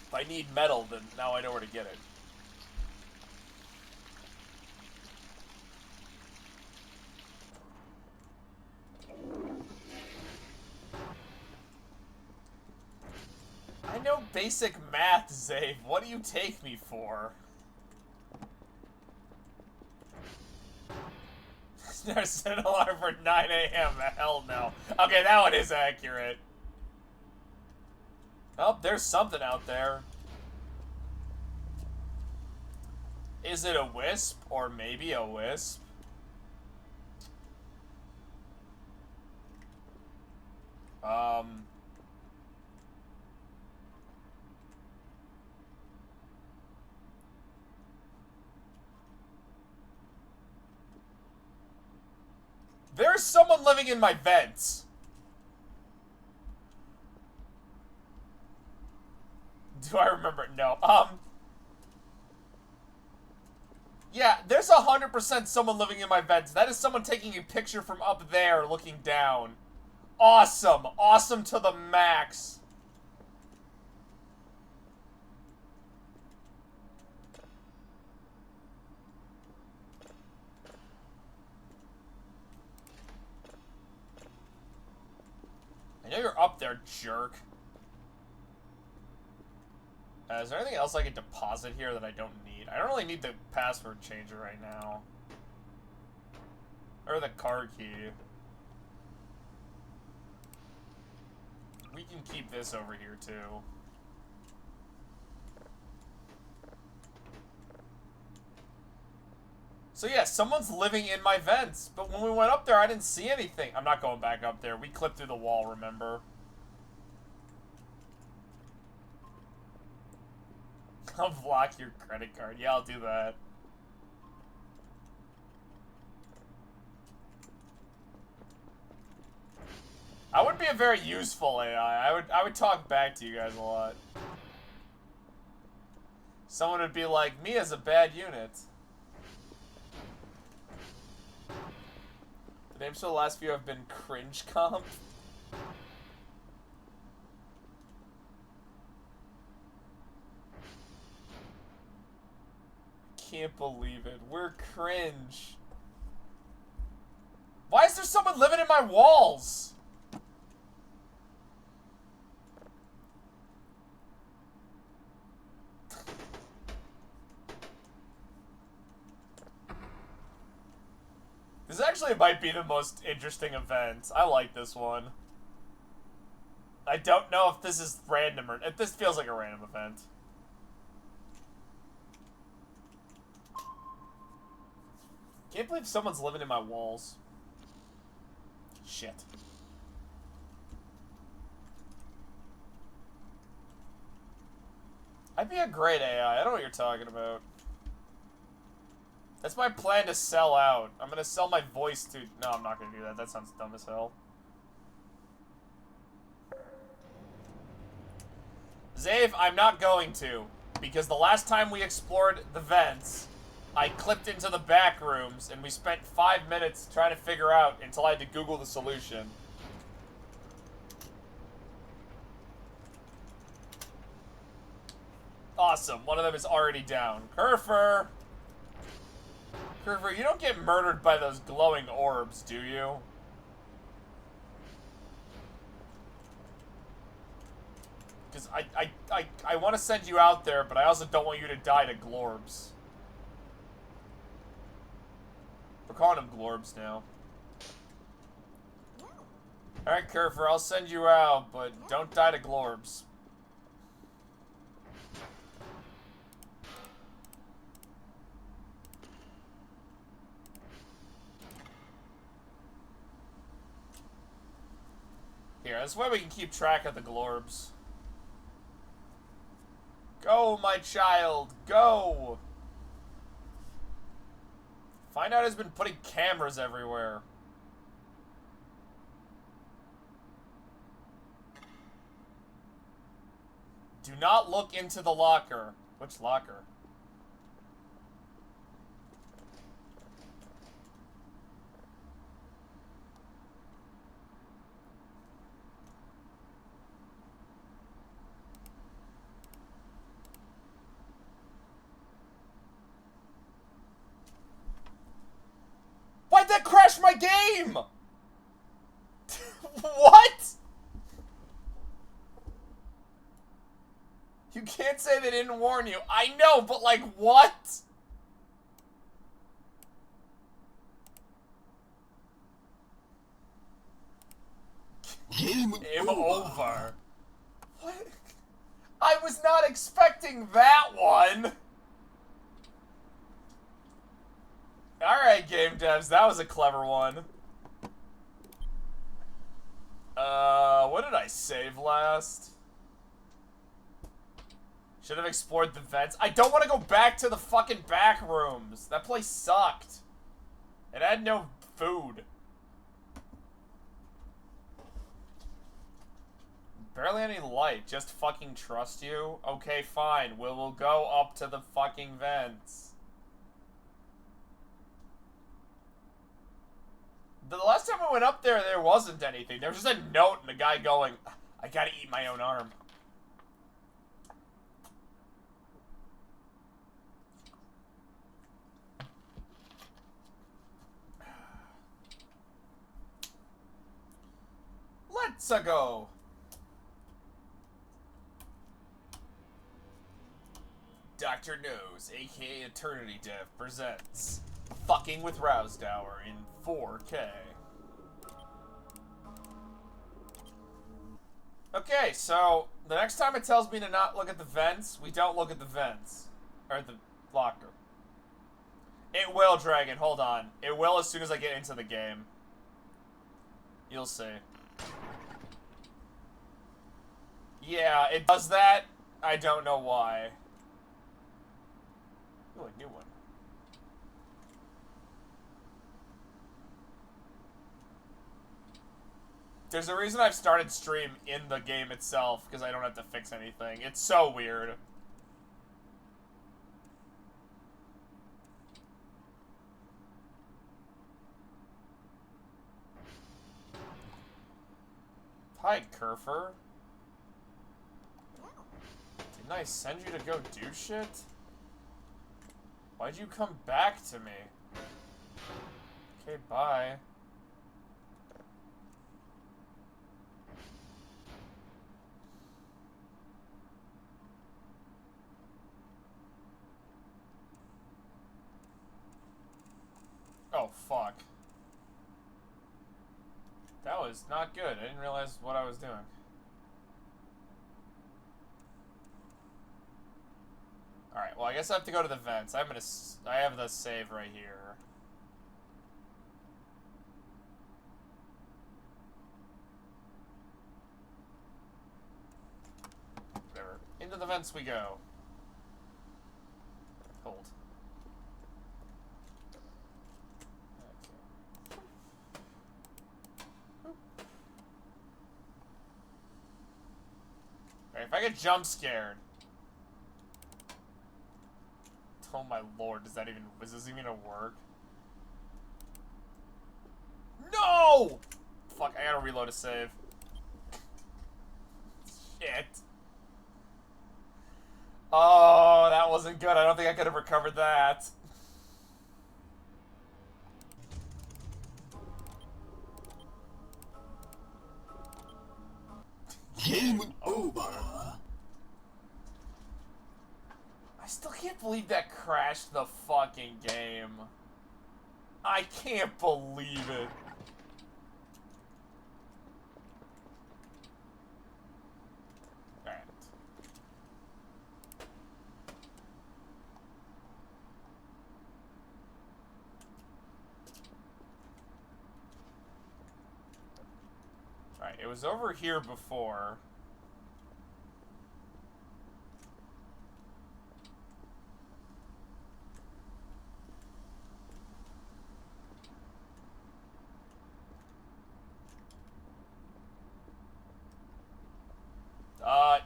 If I need metal, then now I know where to get it. I know basic math, Zave. What do you take me for? Never set an alarm for 9 a.m. Hell no. Okay, that one is accurate. Oh, there's something out there. Is it a wisp? Or maybe a wisp? There's someone living in my vents. Do I remember? No. Yeah, there's 100% someone living in my vents. That is someone taking a picture from up there looking down. Awesome. Awesome to the max. I know you're up there, jerk. Is there anything else I can deposit here that I don't need? I don't really need the password changer right now. Or the card key. We can keep this over here, too. So yeah, someone's living in my vents. But when we went up there, I didn't see anything. I'm not going back up there. We clipped through the wall, remember? I'll block your credit card. Yeah, I'll do that. I would be a very useful AI. I would talk back to you guys a lot. Someone would be like, Mia's a bad unit. The names for the last few have been Cringe Comp. Can't believe it. We're cringe. Why is there someone living in my walls? This actually might be the most interesting event. I like this one. I don't know if this is random or... This feels like a random event. Can't believe someone's living in my walls. Shit. I'd be a great AI. I don't know what you're talking about. That's my plan to sell out. I'm gonna sell my voice to... No, I'm not gonna do that. That sounds dumb as hell. Zave, I'm not going to. Because the last time we explored the vents, I clipped into the back rooms, and we spent 5 minutes trying to figure out until I had to Google the solution. Awesome. One of them is already down. Kerfer! Kerfer, you don't get murdered by those glowing orbs, do you? Because I want to send you out there, but I also don't want you to die to Glorbs. We're calling them Glorbs now. Alright, Kerfer, I'll send you out, but don't die to Glorbs. Here, this way we can keep track of the Glorbs. Go, my child, go! Find out has been putting cameras everywhere. Do not look into the locker. Which locker? Why'd that crash my game? What? You can't say they didn't warn you. I know, but like, what? Game over. What? I was not expecting that one. Alright, game devs, that was a clever one. What did I save last? Should have explored the vents. I don't want to go back to the fucking back rooms. That place sucked. It had no food. Barely any light. Just fucking trust you? Okay, fine. We'll go up to the fucking vents. The last time I went up there, there wasn't anything. There was just a note and a guy going, I gotta eat my own arm. Let's-a go. Dr. Nose, aka Eternity Dev, presents Fucking with Rousdower in 4K. Okay, so the next time it tells me to not look at the vents, we don't look at the vents. Or the locker. It will, Dragon, hold on. It will as soon as I get into the game. You'll see. Yeah, it does that. I don't know why. Ooh, a new one. There's a reason I've started stream in the game itself, because I don't have to fix anything. It's so weird. Hi, Kerfer. Didn't I send you to go do shit? Why'd you come back to me? Okay, bye. Oh, fuck. That was not good. I didn't realize what I was doing. Alright, well, I guess I have to go to the vents. I have the save right here. the vents we go. Hold. Alright, if I get jump scared. Oh my lord, is this even gonna work? No! Fuck, I gotta reload a save. Shit. Oh, that wasn't good. I don't think I could have recovered that. Game over. I still can't believe that crashed the fucking game. I can't believe it. Alright. Alright, it was over here before.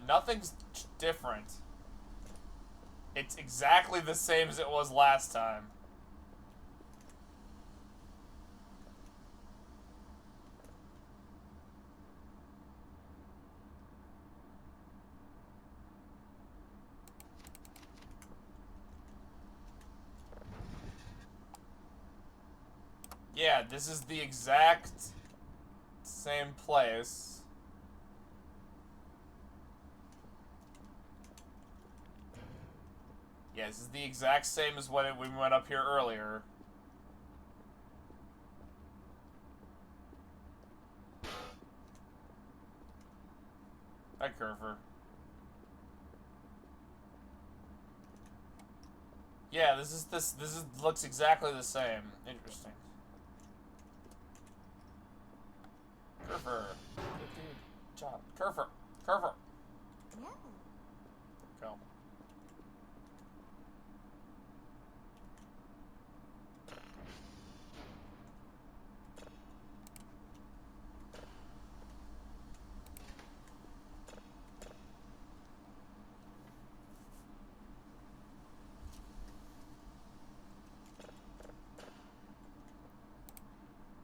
Nothing's different. It's exactly the same as it was last time. Yeah, this is the exact same place. Yeah, this is the exact same as when we went up here earlier. Hi, Curver. Yeah, this looks exactly the same. Interesting. Curver. Good job. Curver. Curver. Yeah. Go.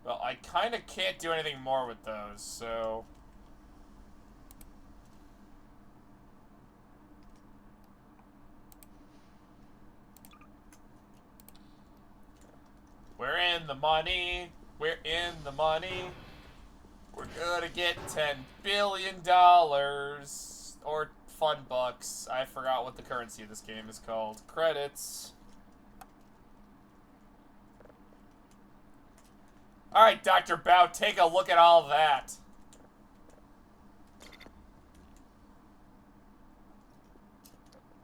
Well, I kind of can't do anything more with those, so... We're in the money. We're in the money. We're gonna get $10 billion. Or fun bucks. I forgot what the currency of this game is called. Credits. Alright, Dr. Bao, take a look at all that.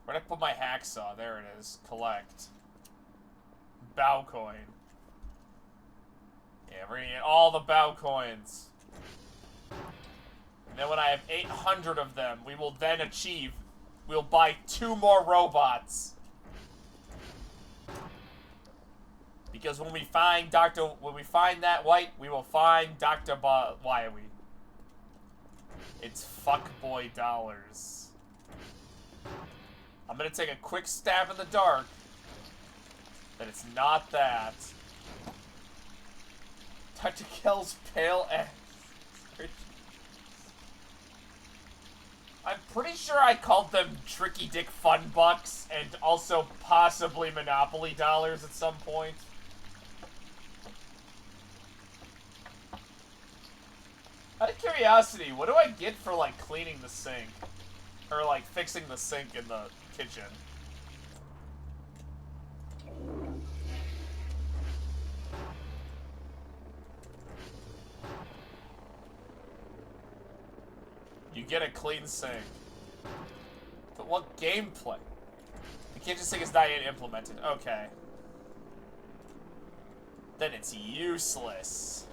Where'd I put my hacksaw? There it is. Collect. Bao coin. Yeah, we're gonna get all the Bao coins. And then when I have 800 of them, we will then achieve. We'll buy 2 more robots. Because when we find that white, we will find Dr. Why are we? It's fuckboy dollars. I'm gonna take a quick stab in the dark. That it's not that. Dr. Kell's pale ass. I'm pretty sure I called them Tricky Dick Fun Bucks and also possibly Monopoly dollars at some point. Out of curiosity, what do I get for, like, cleaning the sink? Or, like, fixing the sink in the kitchen? You get a clean sink. But what gameplay? The kitchen sink is not yet implemented. Okay. Then it's useless.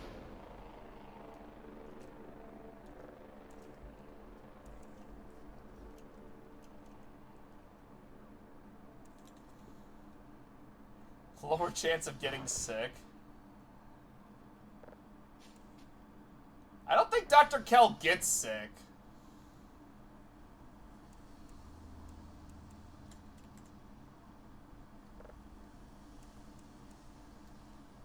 Lower chance of getting sick. I don't think Dr. Kell gets sick.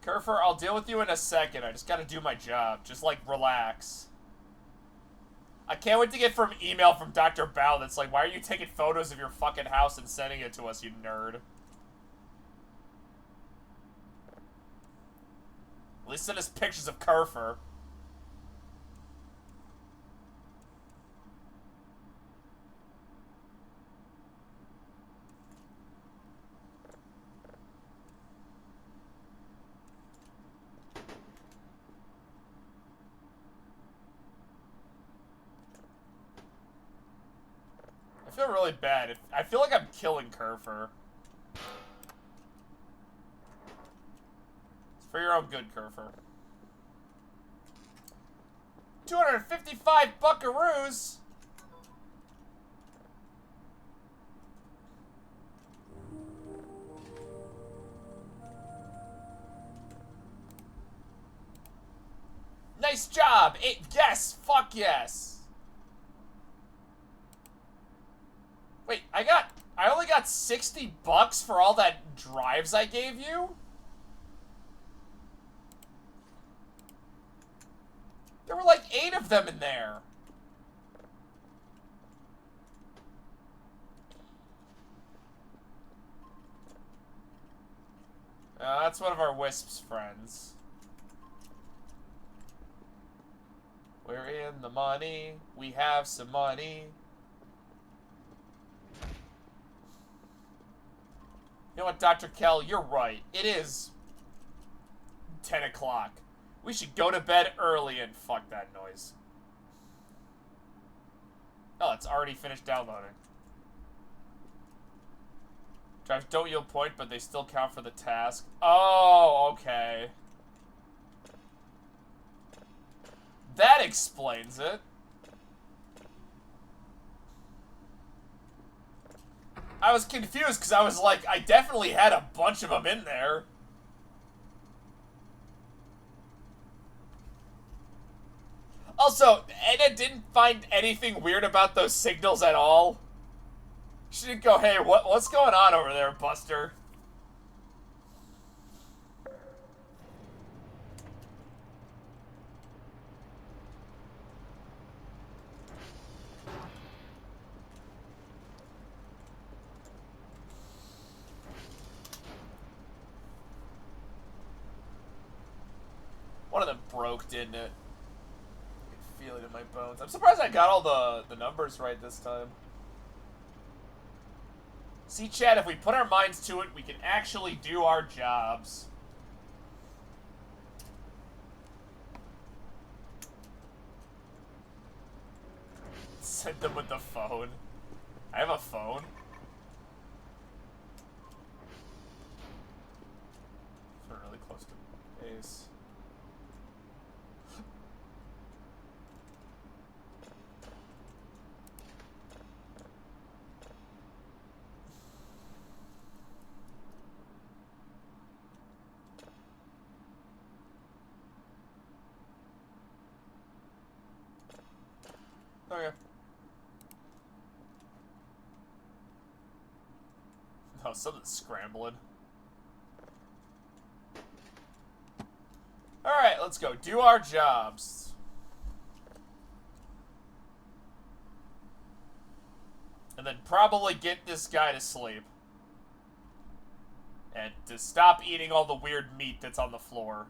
Kerfer, I'll deal with you in a second. I just gotta do my job. Just, like, relax. I can't wait to get from email from Dr. Bao that's like, why are you taking photos of your fucking house and sending it to us, you nerd? At least send us pictures of Kerfer. I feel really bad. I feel like I'm killing Kerfer. It's for your own good, Kerfer. 255 buckaroos? Nice job! Yes! Fuck yes! Wait, I only got 60 bucks for all that drives I gave you? There were like 8 of them in there. That's one of our Wisp's friends. We're in the money. We have some money. You know what, Dr. Kell, you're right. It is 10 o'clock. We should go to bed early and fuck that noise. Oh, it's already finished downloading. Drives don't yield point, but they still count for the task. Oh, okay. That explains it. I was confused because I was like, I definitely had a bunch of them in there. Also, Edna didn't find anything weird about those signals at all. She didn't go, hey, what's going on over there, Buster? One of them broke, didn't it? I can feel it in my bones. I'm surprised I got all the numbers right this time. See, Chad, if we put our minds to it, we can actually do our jobs. Send them with the phone. I have a phone. We're really close to base. Okay. Oh, something's scrambling. Alright, let's go. Do our jobs. And then probably get this guy to sleep. And to stop eating all the weird meat that's on the floor.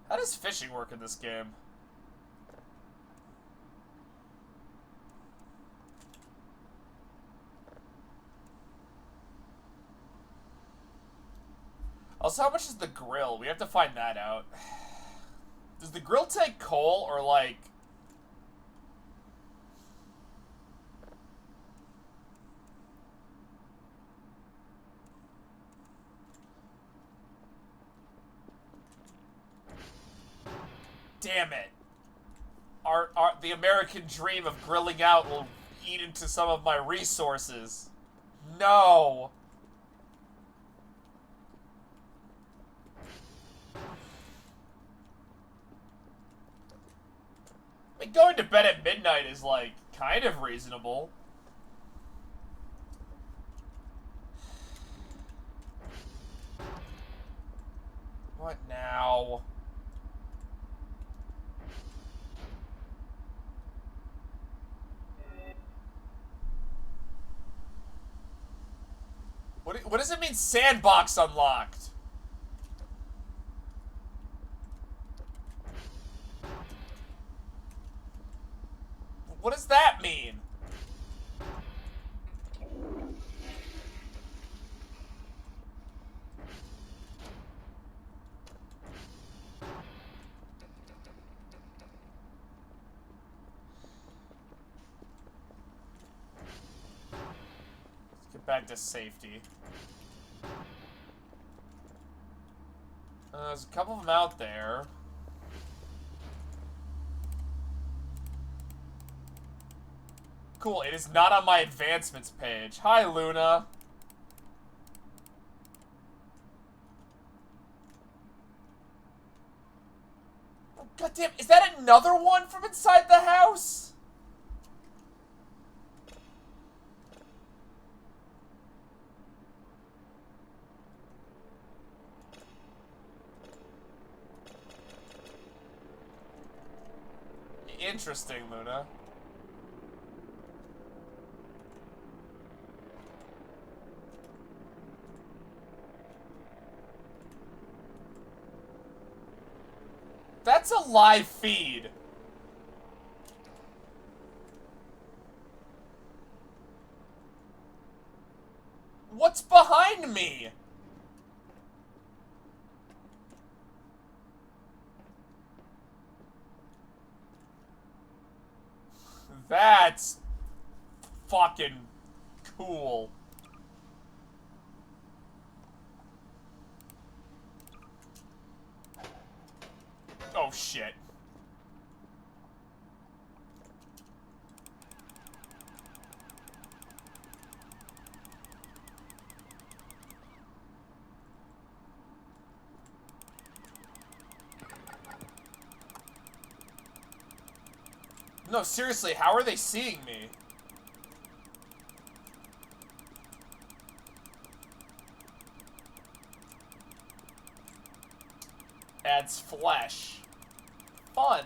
How does fishing work in this game? Also, how much is the grill? We have to find that out. Does the grill take coal or, like... Damn it. the American dream of grilling out will eat into some of my resources. No. I mean, going to bed at midnight is, like, kind of reasonable. What now? What does it mean sandbox unlocked? What does that mean? Let's get back to safety. There's a couple of them out there. Cool, it is not on my advancements page. Hi, Luna. Oh, goddamn, is that another one from inside the house? Interesting, Luna. That's a live feed. What's behind me? That's fucking cool. Oh shit. No, seriously, how are they seeing me? Adds flesh. Fun.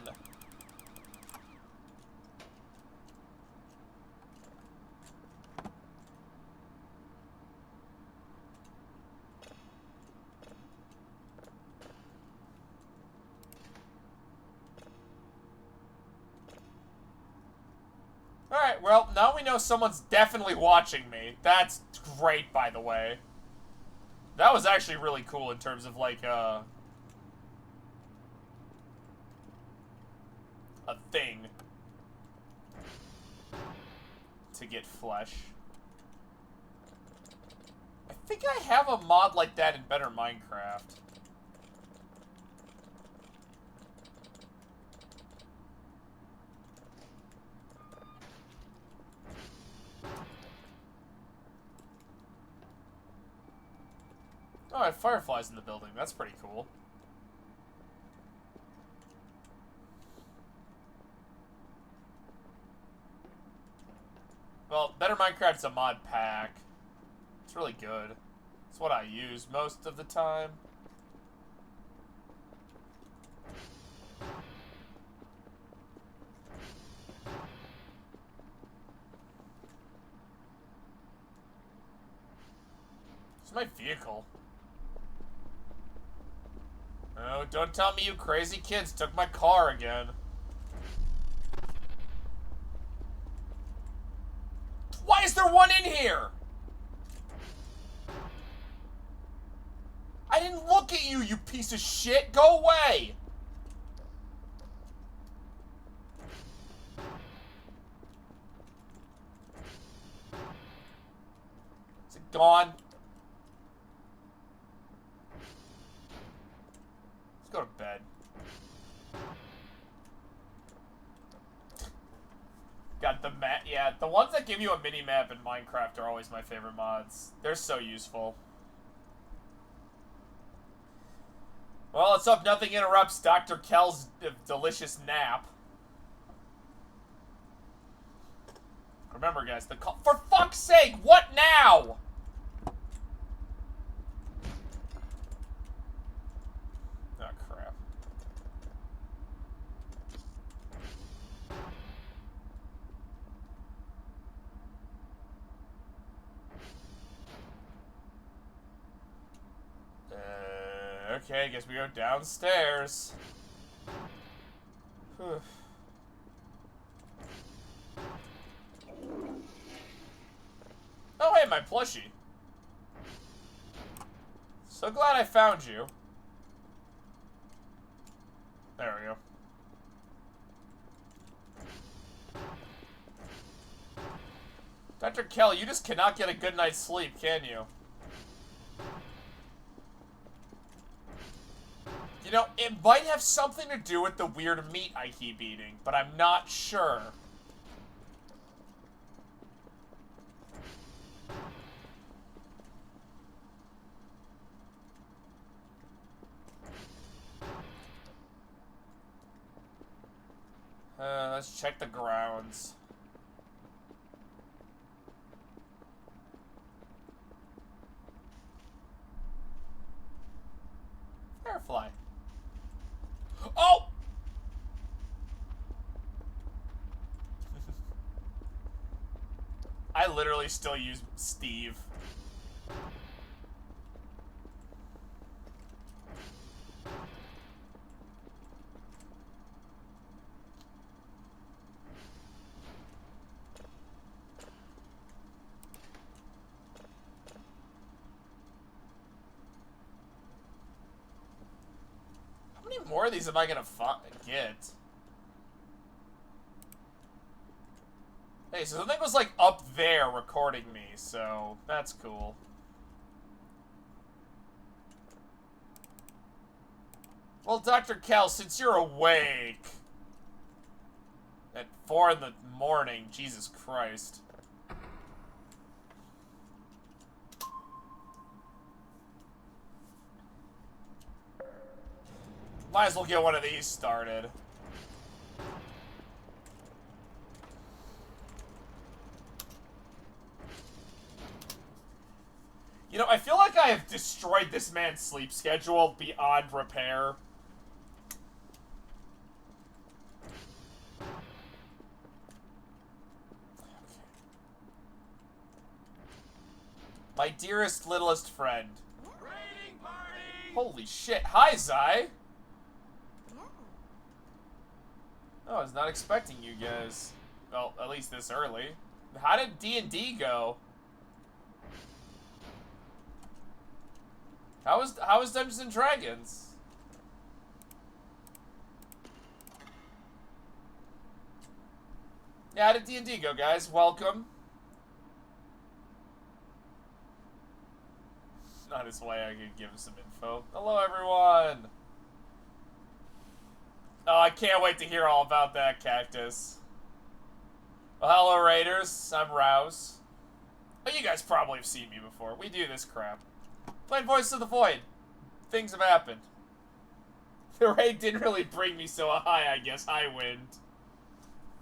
Alright, well, now we know someone's definitely watching me. That's great, by the way. That was actually really cool in terms of, like, a thing to get flesh. I think I have a mod like that in Better Minecraft. Oh, fireflies in the building. That's pretty cool. Well, Better Minecraft's a mod pack. It's really good. It's what I use most of the time. It's my vehicle. Oh, don't tell me you crazy kids took my car again. Why is there one in here? I didn't look at you, you piece of shit. Go away. Is it gone? Let's go to bed. The ones that give you a mini-map in Minecraft are always my favorite mods. They're so useful. Well, let's hope nothing interrupts Dr. Kell's delicious nap. Remember, guys, the call— for fuck's sake, what now? Oh, crap. Okay, I guess we go downstairs. Whew. Oh, hey, my plushie. So glad I found you. There we go. Dr. Kell, you just cannot get a good night's sleep, can you? You know, it might have something to do with the weird meat I keep eating, but I'm not sure. Let's check the grounds. Firefly. Oh! I literally still use Steve. How many more of these am I gonna get? Hey, so the thing was like up there recording me, so that's cool. Well, Dr. Kell, since you're awake at 4 in the morning, Jesus Christ. Might as well get one of these started. You know, I feel like I have destroyed this man's sleep schedule beyond repair. My dearest, littlest friend. Raiding party! Holy shit. Hi, Zai. Oh, I was not expecting you guys. Well, at least this early. How did D&D go? How was Dungeons and Dragons? Yeah, how did D&D go, guys? Welcome. Not his way, I could give him some info. Hello, everyone! Oh, I can't wait to hear all about that, Cactus. Well, hello, Raiders. I'm Rouse. Oh, you guys probably have seen me before. We do this crap. Playing Voice of the Void. Things have happened. The raid didn't really bring me so high, I guess. High wind.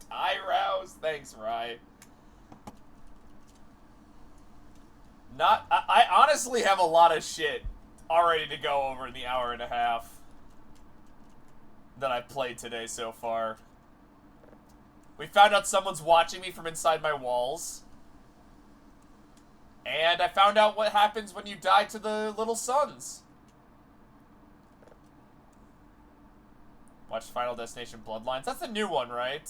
Hi, Rouse. Thanks, Rye. I honestly have a lot of shit already to go over in the hour and a half that I've played today so far. We found out someone's watching me from inside my walls. And I found out what happens when you die to the little suns. Watch Final Destination Bloodlines. That's a new one, right?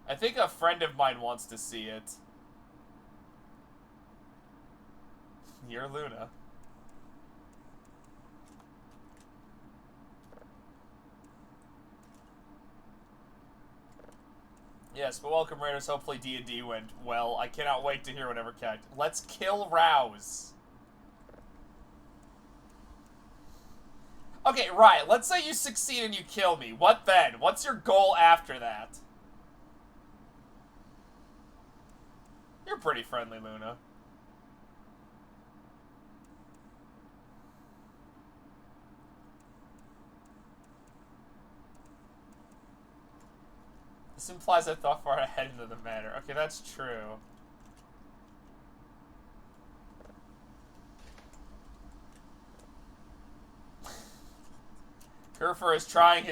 I think a friend of mine wants to see it. You're Luna. Yes, but welcome, Raiders. Hopefully D&D went well. I cannot wait to hear whatever character. Let's kill Rouse. Okay, right. Let's say you succeed and you kill me. What then? What's your goal after that? You're pretty friendly, Luna. This implies I thought far ahead into the matter. Okay, that's true. Kerfer is trying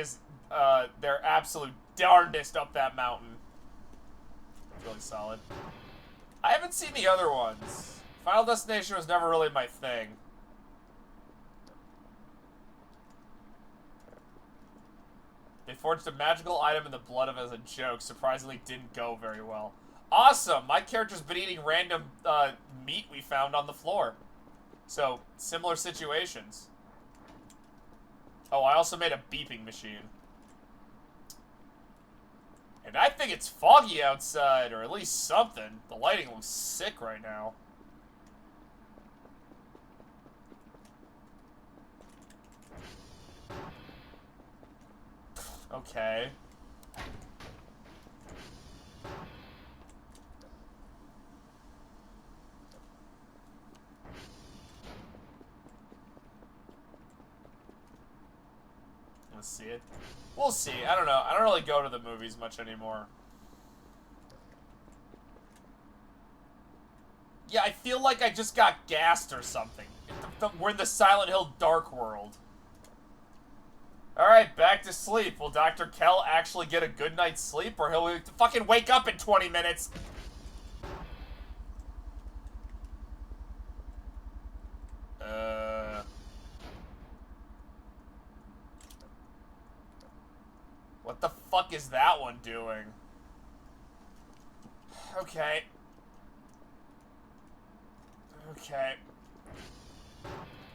their absolute darndest up that mountain. It's really solid. I haven't seen the other ones. Final Destination was never really my thing. They forged a magical item in the blood of as a joke. Surprisingly didn't go very well. Awesome! My character's been eating random meat we found on the floor. So, similar situations. Oh, I also made a beeping machine. And I think it's foggy outside, or at least something. The lighting looks sick right now. Okay. Let's see it. We'll see. I don't know. I don't really go to the movies much anymore. Yeah, I feel like I just got gassed or something. We're in the Silent Hill Dark World. Alright, back to sleep. Will Dr. Kell actually get a good night's sleep, or he'll fucking wake up in 20 minutes? What the fuck is that one doing? Okay. Okay.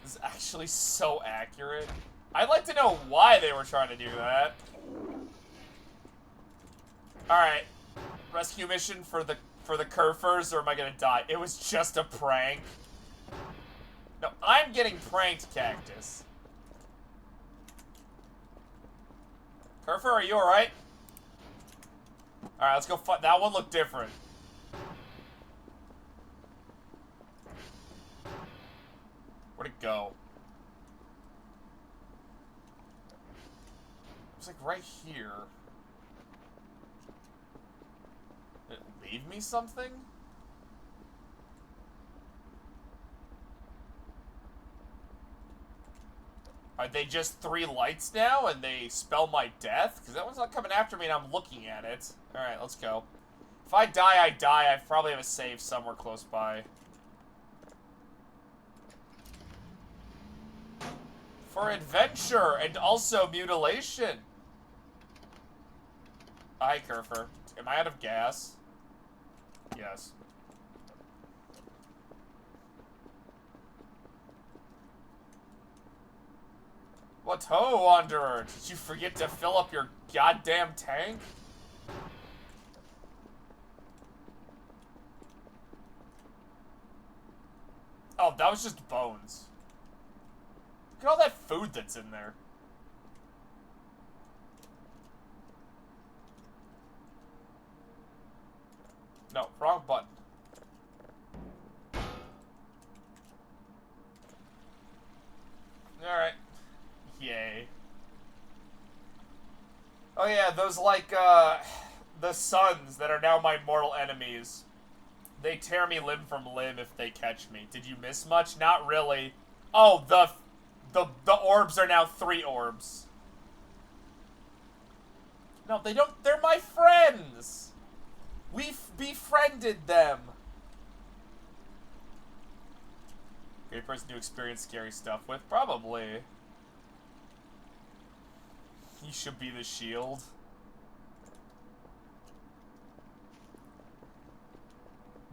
This is actually so accurate. I'd like to know why they were trying to do that. Alright. Rescue mission for the Kerfers, or am I gonna die? It was just a prank. No, I'm getting pranked, Cactus. Kerfer, are you alright? Alright, let's go fight. That one looked different. Where'd it go? It's like right here. Did it leave me something? Are they just 3 lights now and they spell my death? Because that one's not coming after me and I'm looking at it. Alright, let's go. If I die, I die. I probably have a save somewhere close by. For adventure and also mutilation. Hi, Kerfer. Am I out of gas? Yes. What ho, Wanderer? Did you forget to fill up your goddamn tank? Oh, that was just bones. Look at all that food that's in there. No, wrong button. Alright. Yay. Oh yeah, those like, the suns that are now my mortal enemies. They tear me limb from limb if they catch me. Did you miss much? Not really. Oh, the orbs are now 3 orbs. No, they don't. They're my friends. We've befriended them. Great person to experience scary stuff with? Probably. You should be the shield.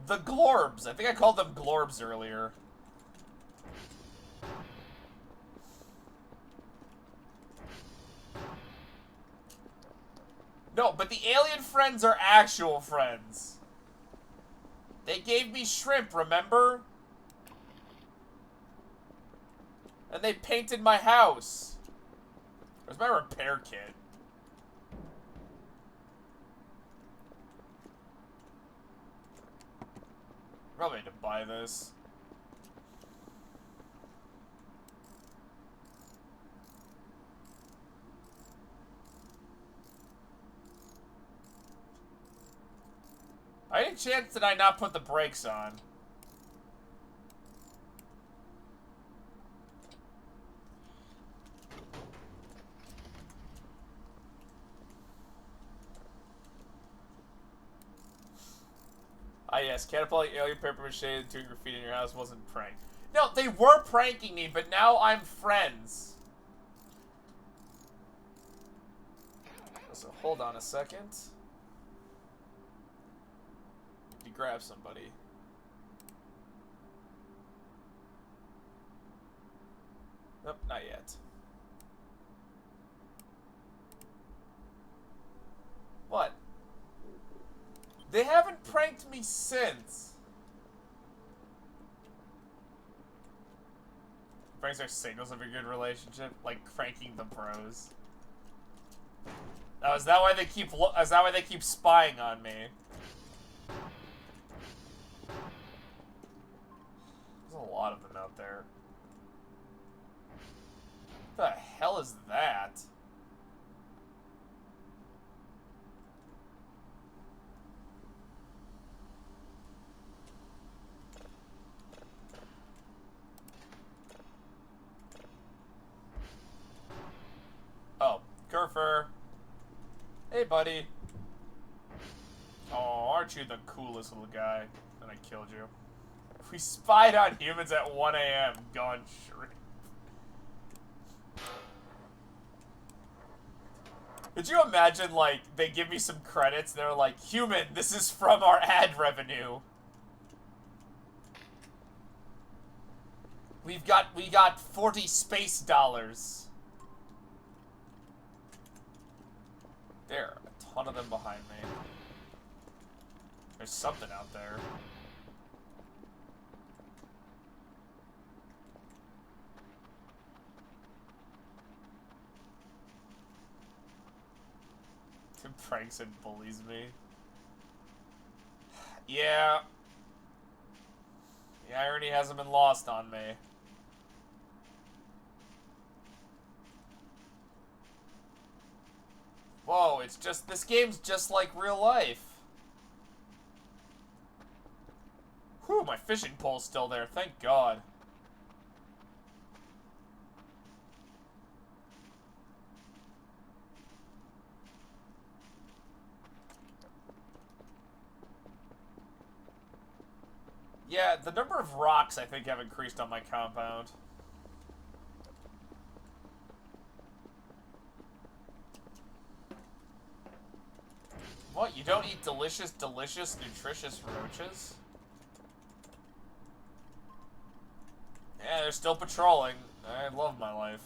The Glorbs. I think I called them Glorbs earlier. No, but the alien friends are actual friends. They gave me shrimp, remember? And they painted my house. Where's my repair kit? Probably need to buy this. By any chance did I not put the brakes on? Ah yes, catapulting alien paper mache and doing graffiti in your house wasn't prank. No, they were pranking me, but now I'm friends. So hold on a second. You grab somebody. Nope, not yet. What? They haven't pranked me since. Pranks are signals of a good relationship, like cranking the bros. Oh, is that why they keep? Is that why they keep spying on me? There's a lot of them out there. What the hell is that? Oh, Kerfer. Hey, buddy. Oh, aren't you the coolest little guy? And I killed you. We spied on humans at 1 a.m. Gone shrimp. Could you imagine, like, they give me some credits, they're like, human, this is from our ad revenue. We got 40 space dollars. There are a ton of them behind me. There's something out there. Who pranks and bullies me? Yeah. The irony hasn't been lost on me. Whoa, it's just, this game's just like real life. Whew, my fishing pole's still there, thank God. Yeah, the number of rocks, I think, have increased on my compound. What, you don't eat delicious, nutritious roaches? Yeah, they're still patrolling. I love my life.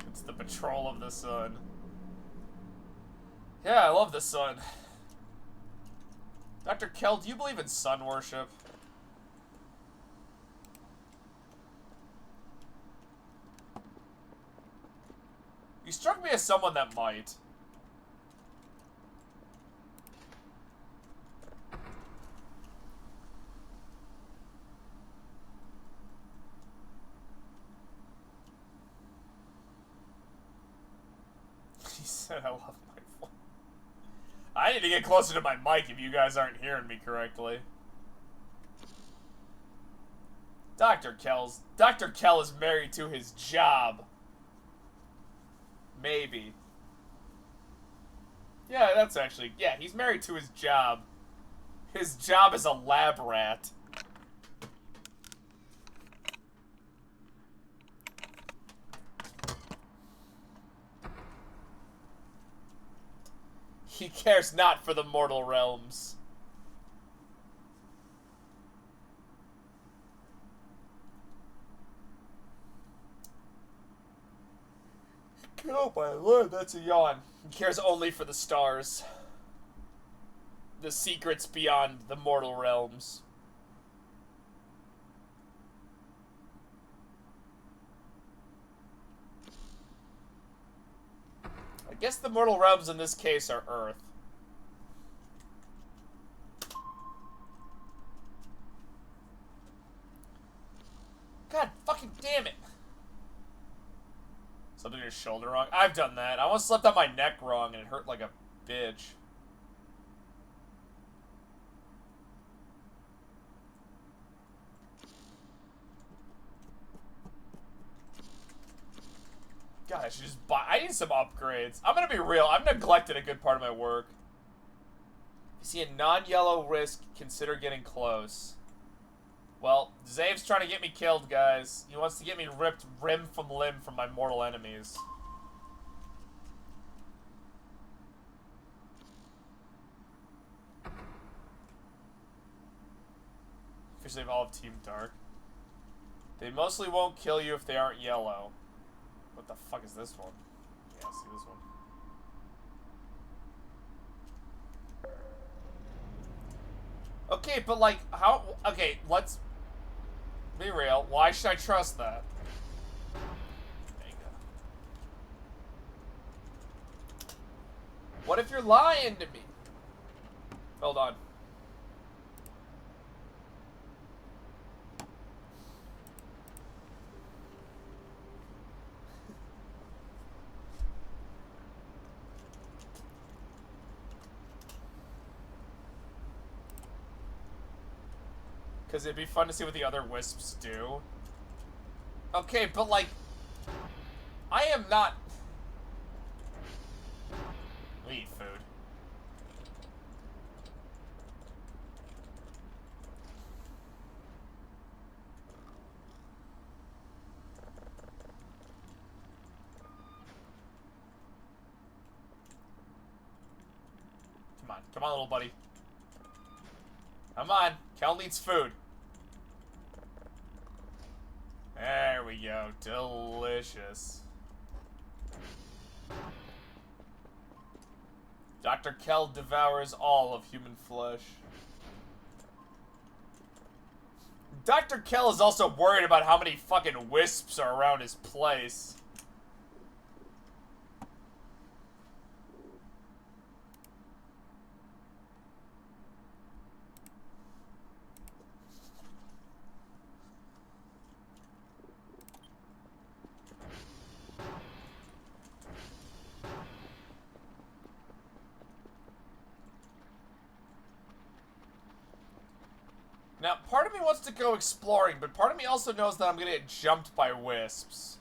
It's the patrol of the sun. Yeah, I love the sun. Dr. Kell, do you believe in sun worship? You struck me as someone that might. He said I love my voice. I need to get closer to my mic if you guys aren't hearing me correctly. Dr. Kell is married to his job. Maybe. Yeah, that's actually... Yeah, he's married to his job. His job is a lab rat. He cares not for the mortal realms. Oh my lord, that's a yawn. He cares only for the stars. The secrets beyond the mortal realms. I guess the mortal realms in this case are Earth. God fucking damn it. Something in your shoulder wrong? I've done that. I almost slept on my neck wrong and it hurt like a bitch. God, I should just buy. I need some upgrades. I'm gonna be real. I've neglected a good part of my work. If you see a non-yellow risk, consider getting close. Well, Zave's trying to get me killed, guys. He wants to get me ripped limb from limb from my mortal enemies. Officially evolved Team Dark. They mostly won't kill you if they aren't yellow. What the fuck is this one? Yeah, I see this one. Okay, but like, how... Okay, let's be real. Why should I trust that? There you go. What if you're lying to me? Hold on. Because it'd be fun to see what the other wisps do. Okay, but like... I am not... We eat food. Come on, little buddy. Come on. Kel needs food. There we go. Delicious. Dr. Kel devours all of human flesh. Dr. Kel is also worried about how many fucking wisps are around his place. Now, part of me wants to go exploring, but part of me also knows that I'm gonna get jumped by wisps.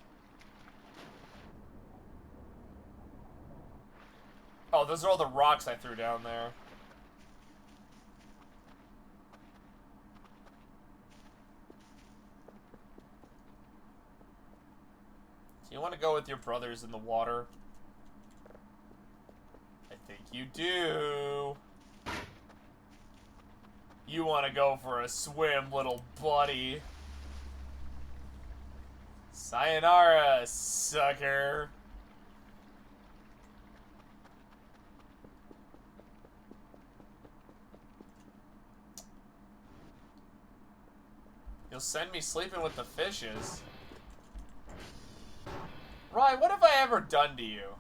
Oh, those are all the rocks I threw down there. Do you want to go with your brothers in the water? I think you do. You want to go for a swim, little buddy. Sayonara, sucker. You'll send me sleeping with the fishes. Ryan, what have I ever done to you?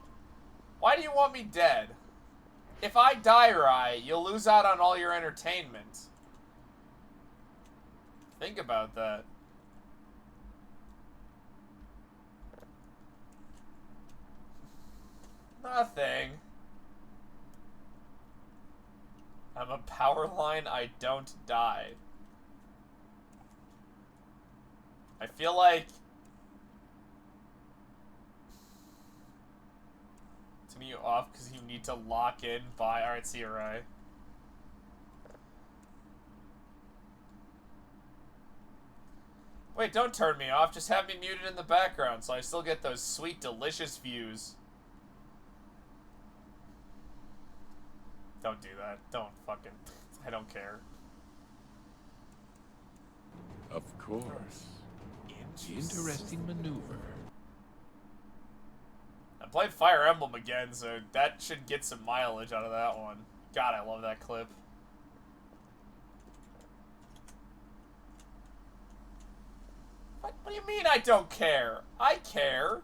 Why do you want me dead? If I die, Ryan, you'll lose out on all your entertainment. Think about that. Nothing. I'm a power line, I don't die. I feel like... turning you off because you need to lock in by... Alright, see you, Rai. Wait, don't turn me off. Just have me muted in the background so I still get those sweet, delicious views. Don't do that. Don't fucking... I don't care. Of course. Interesting maneuver. I played Fire Emblem again, so that should get some mileage out of that one. God, I love that clip. What do you mean I don't care? I care.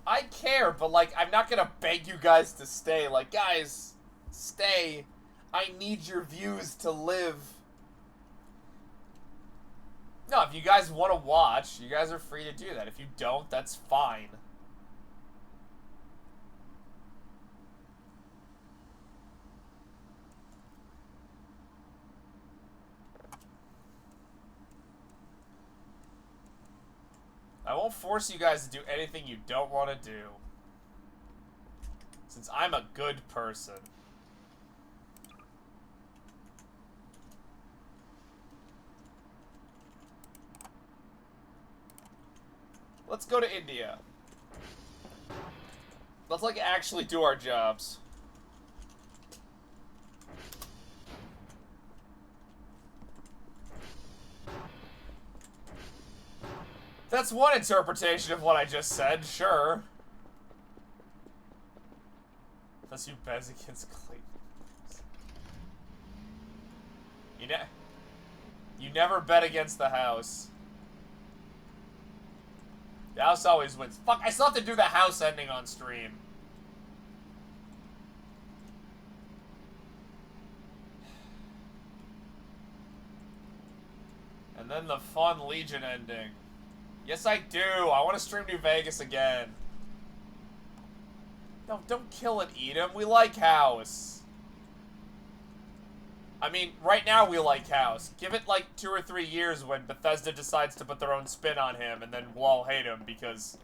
I care, but, like, I'm not gonna beg you guys to stay. Like, guys, stay. I need your views to live. No, if you guys want to watch, you guys are free to do that. If you don't, that's fine. I won't force you guys to do anything you don't want to do. Since I'm a good person. Let's go to India. Let's, like, actually do our jobs. That's one interpretation of what I just said, sure. Unless you bet against Clayton. You never bet against the house. The house always wins. Fuck, I still have to do the house ending on stream. And then the fun Legion ending. Yes, I do. I want to stream New Vegas again. No, don't kill and eat him. We like House. I mean, right now we like House. Give it like 2 or 3 years when Bethesda decides to put their own spin on him, and then we'll all hate him because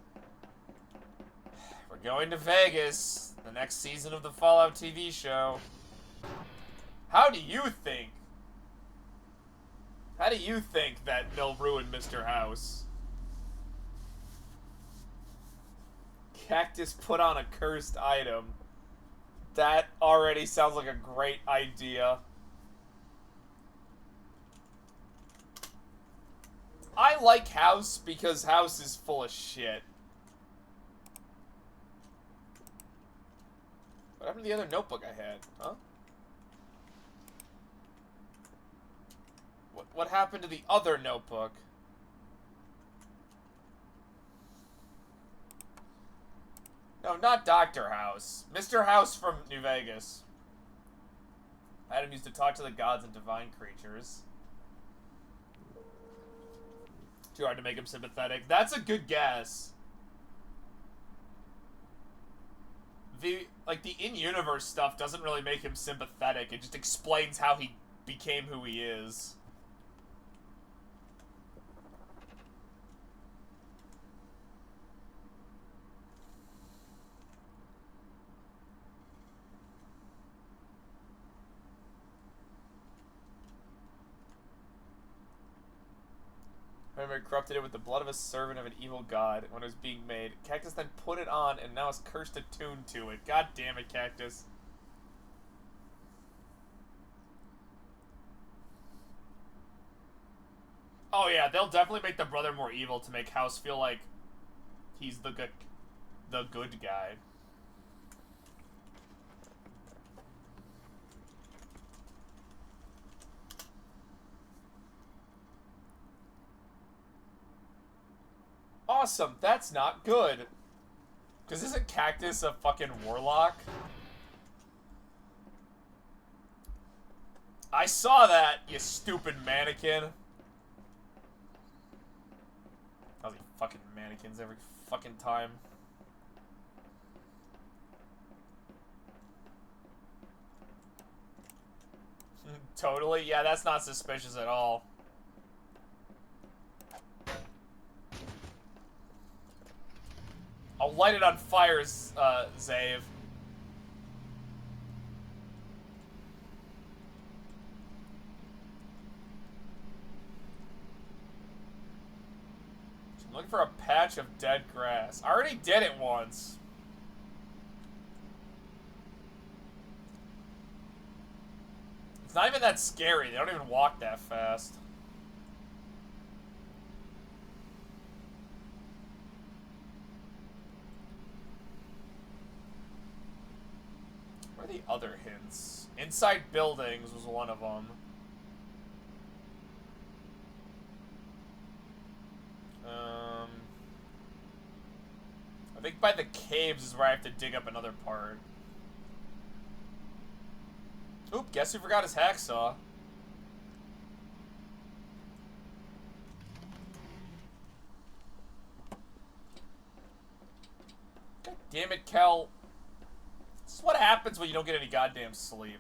we're going to Vegas, the next season of the Fallout TV show. How do you think? How do you think that they'll ruin Mr. House? Cactus put on a cursed item. That already sounds like a great idea. I like House because House is full of shit. What happened to the other notebook I had? Huh? What happened to the other notebook? No, not Dr. House. Mr. House from New Vegas. Adam used to talk to the gods and divine creatures. Too hard to make him sympathetic. That's a good guess. The in-universe stuff doesn't really make him sympathetic. It just explains how he became who he is. Remember, corrupted it with the blood of a servant of an evil god when it was being made. Cactus then put it on and now is cursed attuned to it. God damn it, Cactus. Oh yeah, they'll definitely make the brother more evil to make House feel like he's the good guy. Awesome, that's not good. Because isn't Cactus a fucking warlock? I saw that, you stupid mannequin. How's he fucking mannequins every fucking time? Totally, yeah, that's not suspicious at all. I'll light it on fire, Zave. I'm looking for a patch of dead grass. I already did it once. It's not even that scary. They don't even walk that fast. What are the other hints? Inside buildings was one of them. I think by the caves is where I have to dig up another part. Oop, guess who forgot his hacksaw? God damn it, Kel. This is what happens when you don't get any goddamn sleep.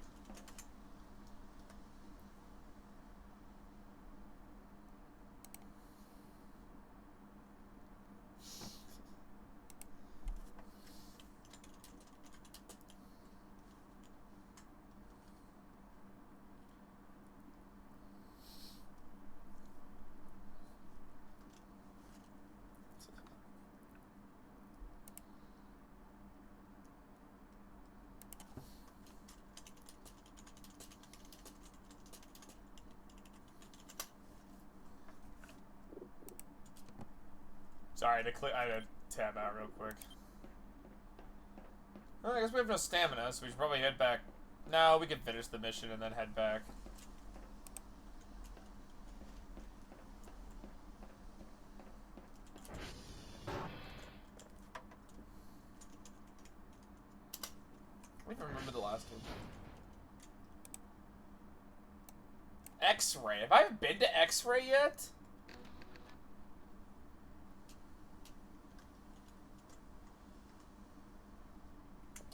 Sorry, I had to tab out real quick. Well, I guess we have no stamina, so we should probably head back. No, we can finish the mission and then head back. I don't even remember the last one. X-Ray. Have I been to X-Ray yet?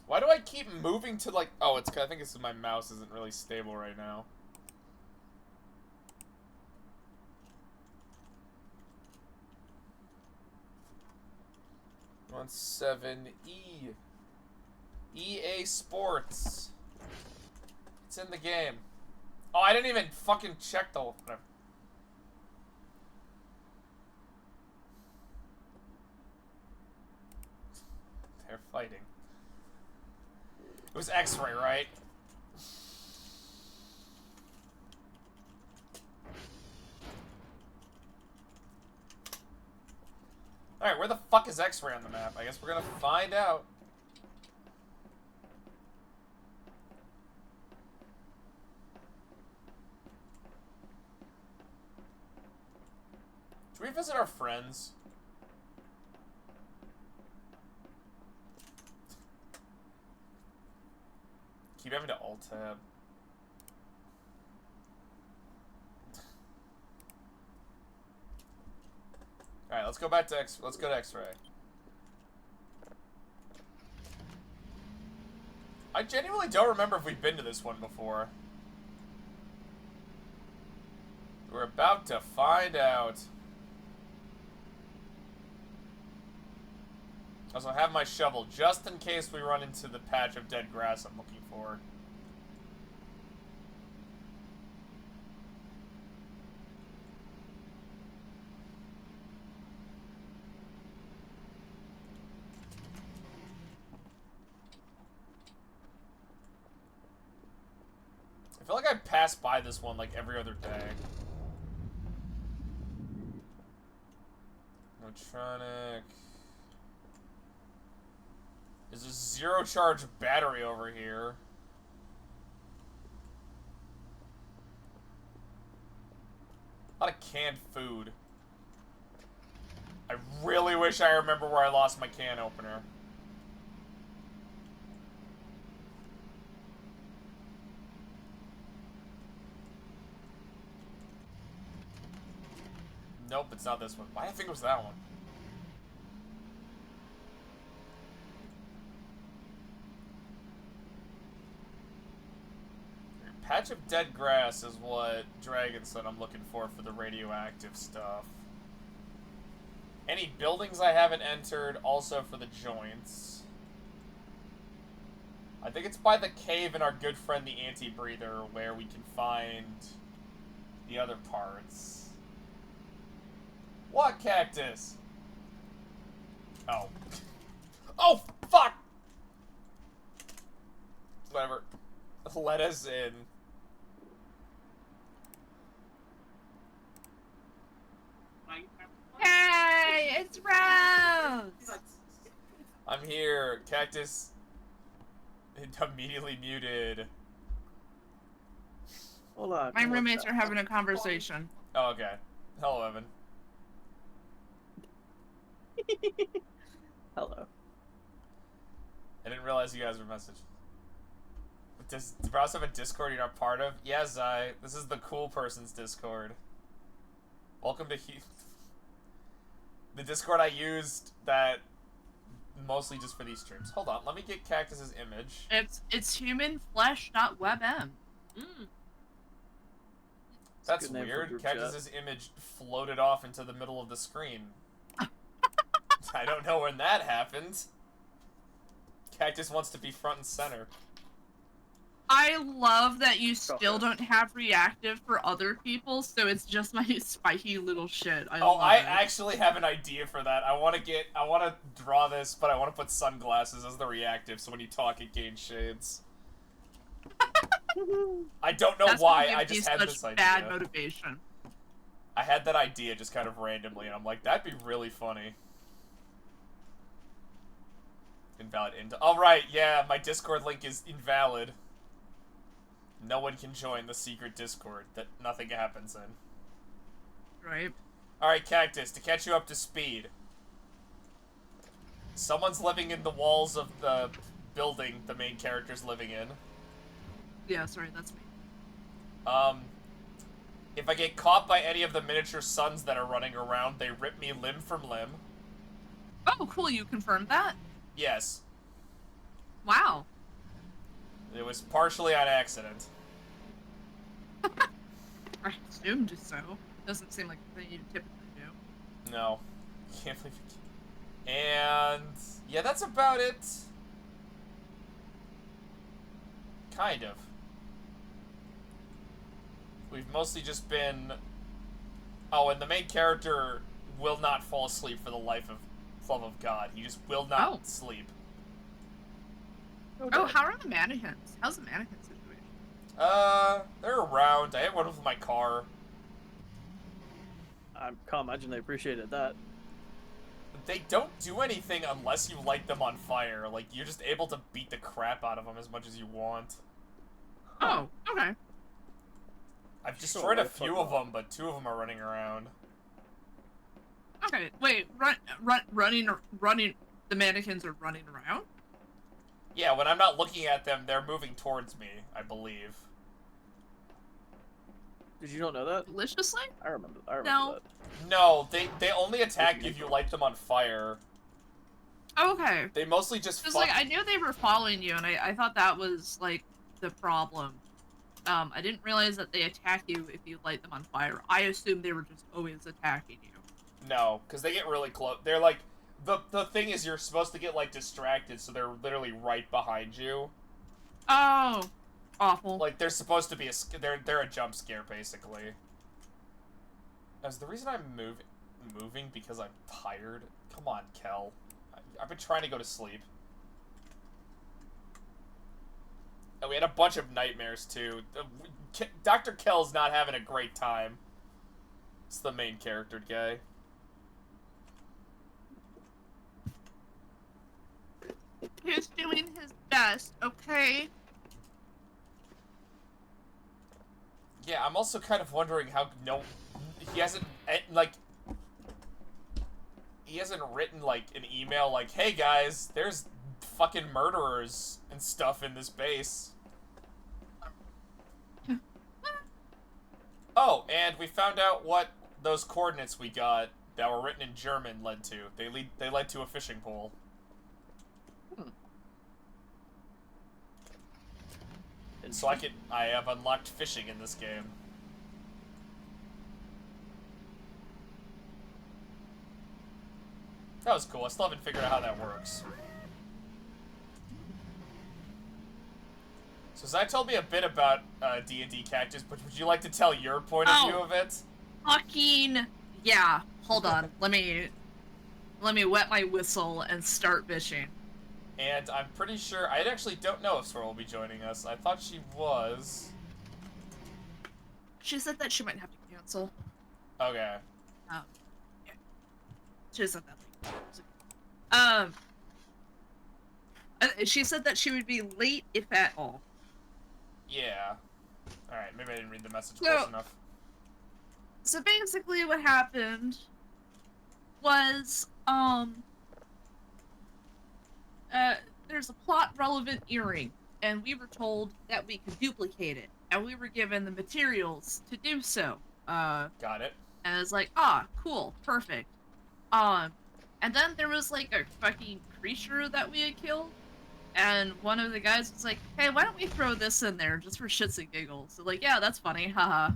Why do I keep moving to, like... Oh, it's... I think it's my mouse isn't really stable right now. On 7E. EA Sports. It's in the game. Oh, I didn't even fucking check the... Whatever. They're fighting. It was X-Ray, right? Alright, where the fuck is X-Ray on the map? I guess we're gonna find out. Should we visit our friends? Keep having to alt-tab. Alright, let's go back to let's go to X-Ray. I genuinely don't remember if we've been to this one before. We're about to find out. I also have my shovel just in case we run into the patch of dead grass I'm looking for. I feel like I pass by this one like every other day. Electronic. There's a zero charge battery over here. A lot of canned food. I really wish I remember where I lost my can opener. Nope, it's not this one. Why did I think it was that one? Patch of dead grass is what Dragon said I'm looking for the radioactive stuff. Any buildings I haven't entered, also for the joints. I think it's by the cave and our good friend the anti-breather where we can find the other parts. What cactus? Oh. Oh, fuck! Whatever. Let us in. Hey, it's Rose! I'm here. Cactus. Immediately muted. Hold on. My roommates are having a conversation. Oh, okay. Hello, Evan. Hello. I didn't realize you guys were messaging. Does Browse have a Discord you're not part of? Yeah, Zai. This is the cool person's Discord. Welcome to the Discord I used that mostly just for these streams. Hold on, let me get Cactus's image. It's human flesh, not WebM. That's Good name for weird. group chat. Cactus's image floated off into the middle of the screen. I don't know when that happened. Cactus wants to be front and center. I love that you still ahead. don't have reactive for other people, so it's just my spiky little shit. I Oh, love I it. actually have an idea for that. I want to draw this, but I want to put sunglasses as the reactive, so when you talk, it gains shades. I don't know That's why. gonna I give just you had such this idea. bad motivation. I had that idea just kind of randomly, and I'm like, that'd be really funny. Invalid. All right, yeah, my Discord link is invalid. No one can join the secret Discord that nothing happens in. Right? Alright, Cactus, to catch you up to speed. Someone's living in the walls of the building the main character's living in. Yeah, sorry, that's me. If I get caught by any of the miniature suns that are running around, they rip me limb from limb. Oh, cool, you confirmed that? Yes. Wow. It was partially on accident. I assumed so. Doesn't seem like a thing you typically do. No. Can't believe it. And yeah, that's about it. Kind of. We've mostly just been... Oh, and the main character will not fall asleep for the love of God. He just will not sleep. Oh, how are the mannequins? How's the mannequin situation? They're around. I hit one with my car. I can't imagine they appreciated that. They don't do anything unless you light them on fire. Like, you're just able to beat the crap out of them as much as you want. Oh, okay. I've destroyed a few of them, but 2 of them are running around. Okay, wait, running, the mannequins are running around? Yeah, when I'm not looking at them, they're moving towards me, I believe. Did you not know that? Deliciously? I remember No. that. No, they only attack you if you light them on fire. Okay. They mostly just Because, fuck... like, I knew they were following you, and I thought that was, like, the problem. I didn't realize that they attack you if you light them on fire. I assumed they were just always attacking you. No, because they get really close. They're like... The thing is, you're supposed to get, like, distracted, so they're literally right behind you. Oh. Awful. Like, they're supposed to be a... They're a jump scare, basically. Is the reason I'm moving because I'm tired? Come on, Kel. I've been trying to go to sleep. And we had a bunch of nightmares, too. Dr. Kel's not having a great time. It's the main character guy. He's doing his best, okay? Yeah, I'm also kind of wondering how he hasn't like he hasn't written like an email like, "Hey guys, there's fucking murderers and stuff in this base." Oh, and we found out what those coordinates we got that were written in German led to. They led to a fishing pole. So I have unlocked fishing in this game. That was cool. I still haven't figured out how that works. So Zai told me a bit about D&D Cactus, but would you like to tell your point of view of it? Fucking yeah. Hold on. Let me wet my whistle and start bitching. And I'm pretty sure... I actually don't know if Sora will be joining us. I thought she was. She said that she might have to cancel. Okay. Yeah. She said that. She said that she would be late, if at all. Yeah. Alright, maybe I didn't read the message So- close enough. So basically what happened was, there's a plot-relevant earring, and we were told that we could duplicate it, and we were given the materials to do so. Got it. And I was like, cool, perfect. And then there was like a fucking creature that we had killed, and one of the guys was like, hey, why don't we throw this in there just for shits and giggles? So like, yeah, that's funny, haha.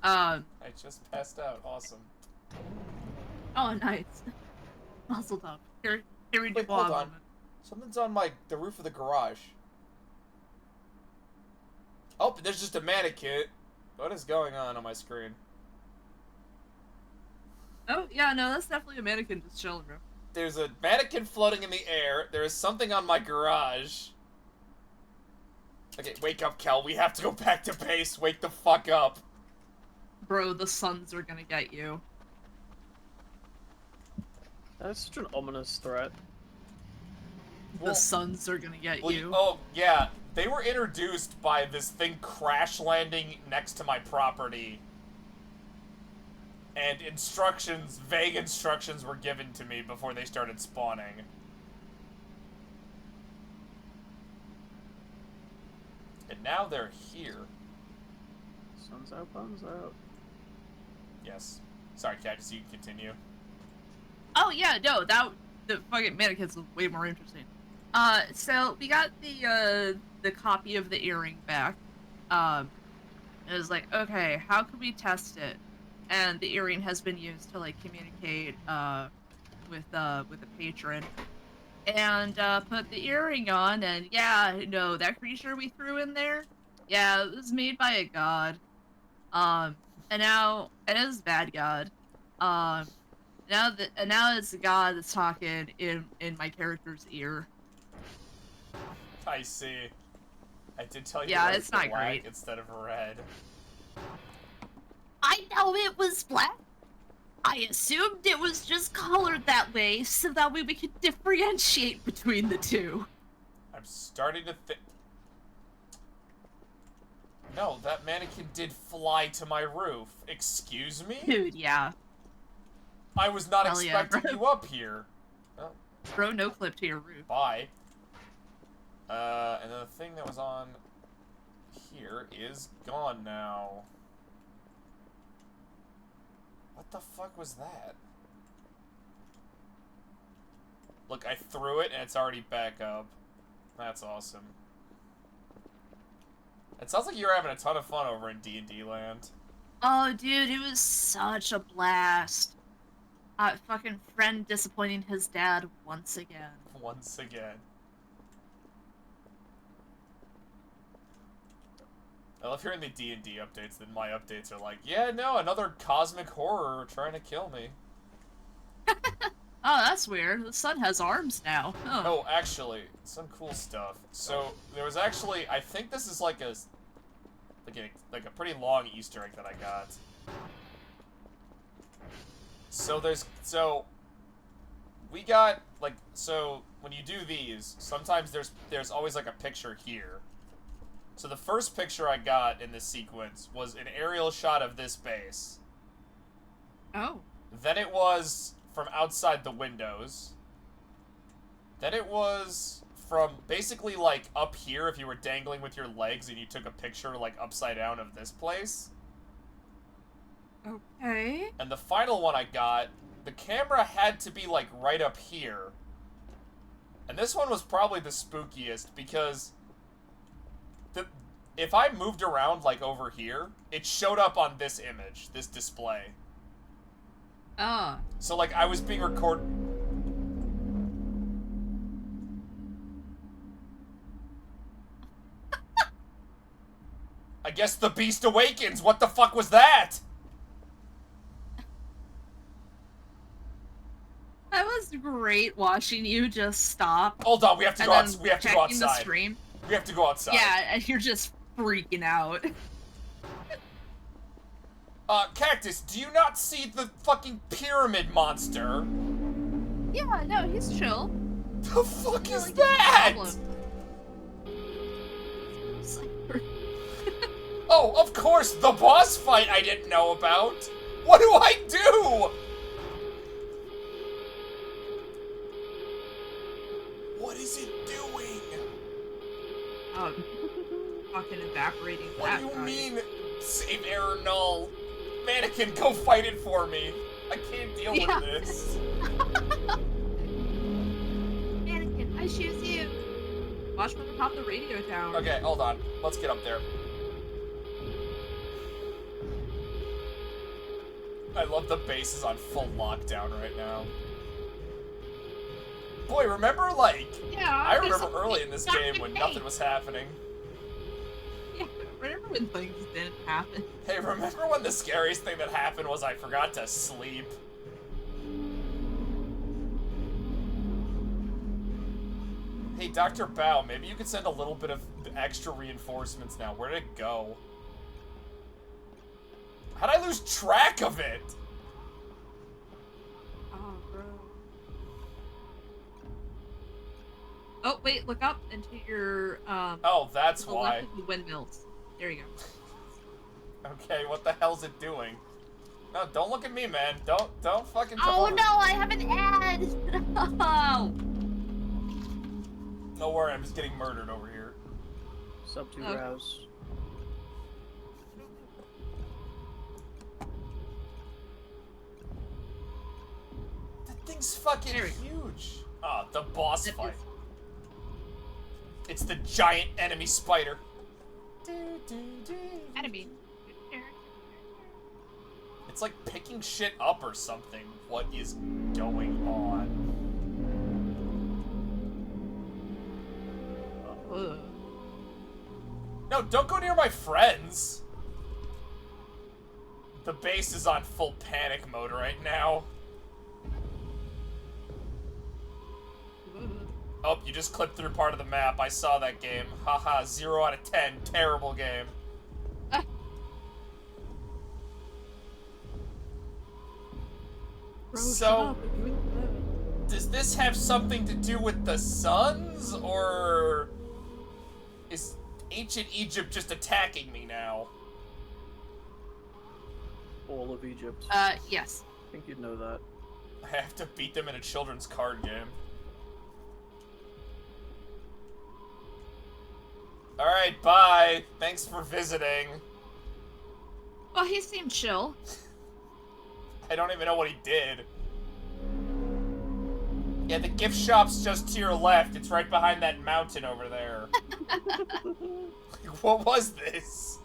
I just passed out. Awesome. Oh, nice. Muzzle up. Here we do Wait, hold on. moment. Something's on the roof of the garage. Oh, there's just a mannequin. What is going on my screen? Oh, yeah, no, that's definitely a mannequin just chilling, bro. There's a mannequin floating in the air. There is something on my garage. Okay, wake up, Kel. We have to go back to base. Wake the fuck up. Bro, the Suns are gonna get you. That's such an ominous threat. The Suns are gonna get Well, you. oh, yeah. They were introduced by this thing crash landing next to my property. And instructions, vague instructions were given to me before they started spawning. And now they're here. Sun's out, bombs out. Yes. Sorry, Cactus, you can continue. Oh yeah, no, the fucking mannequins was way more interesting. So we got the copy of the earring back. It was like, okay, how can we test it? And the earring has been used to like communicate with a patron. And put the earring on, and yeah, no, that creature we threw in there, yeah, it was made by a god. And now it is a bad god. Now it's the god that's talking in my character's ear. I see. I did tell you Yeah, it was it's not black great. instead of red. I know it was black. I assumed it was just colored that way, so that way we could differentiate between the two. I'm starting to think... No, that mannequin did fly to my roof. Excuse me? Dude, yeah. I was not Hell yeah, expecting bro. you up here. Oh, Bro, no clip to your roof. bye. And then the thing that was on here is gone now. What the fuck was that? Look, I threw it and it's already back up. That's awesome. It sounds like you're having a ton of fun over in D&D land. Oh, dude, it was such a blast. Fucking friend disappointing his dad once again. Once again. I love hearing the D&D updates, then my updates are like, yeah, no, another cosmic horror trying to kill me. Oh, that's weird. The sun has arms now. Huh. Oh, actually, some cool stuff. So, there was actually, I think this is like a pretty long Easter egg that I got. So we got, like, so, when you do these, sometimes there's always, like, a picture here. So the first picture I got in this sequence was an aerial shot of this base. Oh. Then it was from outside the windows. Then it was from basically, like, up here if you were dangling with your legs and you took a picture, like, upside down of this place. Okay. And the final one I got, the camera had to be, like, right up here. And this one was probably the spookiest because if I moved around, like, over here, it showed up on this image, this display. Ah. So, like, I was being recorded... I guess the beast awakens! What the fuck was that? That was great watching you just stop. Hold on, we have to go and then we have to go checking the outside. stream. We have to go outside. Yeah, and you're just freaking out. Cactus, do you not see the fucking pyramid monster? Yeah, no, he's chill. The fuck is Like, that? problem. Oh, of course, the boss fight I didn't know about. What do I do? What is it doing? Fucking evaporating What that do you guy. mean, save error null? Mannequin, go fight it for me. I can't deal Yeah. with this. Mannequin, I choose you. Watch when we pop the radio tower. Okay, hold on. Let's get up there. I love the base is on full lockdown right now. Boy, remember, like, Yeah, I there's remember some early things in this not game to when pay. nothing was happening. Yeah, remember when things didn't happen? Hey, remember when the scariest thing that happened was I forgot to sleep? Hey, Dr. Bao, maybe you could send a little bit of extra reinforcements now. Where did it go? How'd I lose track of it? Oh, bro. Oh, wait, look up into your, Oh, that's to the why. left of the windmills. There you go. Okay, what the hell's it doing? No, don't look at me, man. Don't fucking come Oh over. no, I have an ad! Oh! Don't worry, I'm just getting murdered over here. Sub 2 Okay. rouse. That thing's fucking There we huge. Oh, the boss It fight. is. It's the giant enemy spider. Enemy. It's like picking shit up or something. What is going on? Ugh. No, don't go near my friends. The base is on full panic mode right now. Oh, you just clipped through part of the map. I saw that game. Haha, 0 out of 10. Terrible game. Bro, So- shut up. You're doing good. Does this have something to do with the suns, or is ancient Egypt just attacking me now? All of Egypt. Yes. I think you'd know that. I have to beat them in a children's card game. Alright, bye. Thanks for visiting. Well, he seemed chill. I don't even know what he did. Yeah, the gift shop's just to your left. It's right behind that mountain over there. What was this?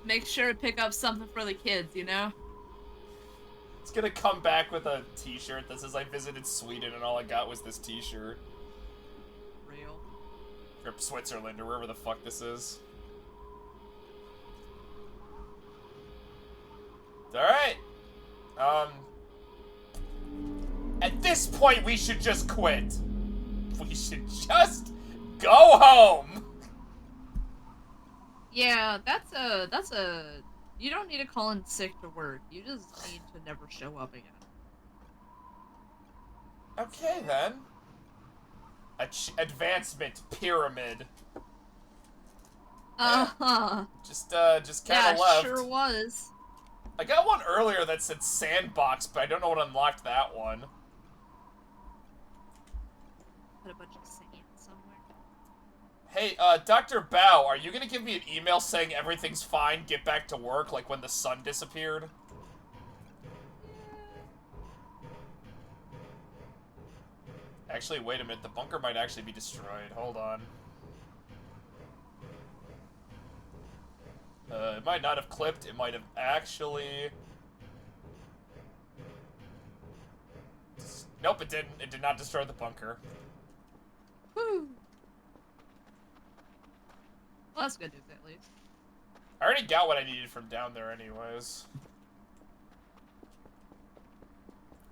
Make sure to pick up something for the kids, you know? It's gonna come back with a t-shirt that says I visited Sweden and all I got was this t-shirt. Real. Or Switzerland, or wherever the fuck this is. Alright. At this point, we should just quit. We should just go home! Yeah, that's a... You don't need to call in sick to work. You just need to never show up again. Okay, then. Advancement pyramid. Uh-huh. Just kind Yeah, of left. sure was. I got one earlier that said sandbox, but I don't know what unlocked that one. Put a bunch of sand somewhere. Hey, Dr. Bao, are you gonna give me an email saying everything's fine, get back to work, like when the sun disappeared? Actually, wait a minute, the bunker might actually be destroyed. Hold on. It might not have clipped, it might have actually... Nope, it didn't. It did not destroy the bunker. Whew. Well, that's good news, at least. I already got what I needed from down there anyways.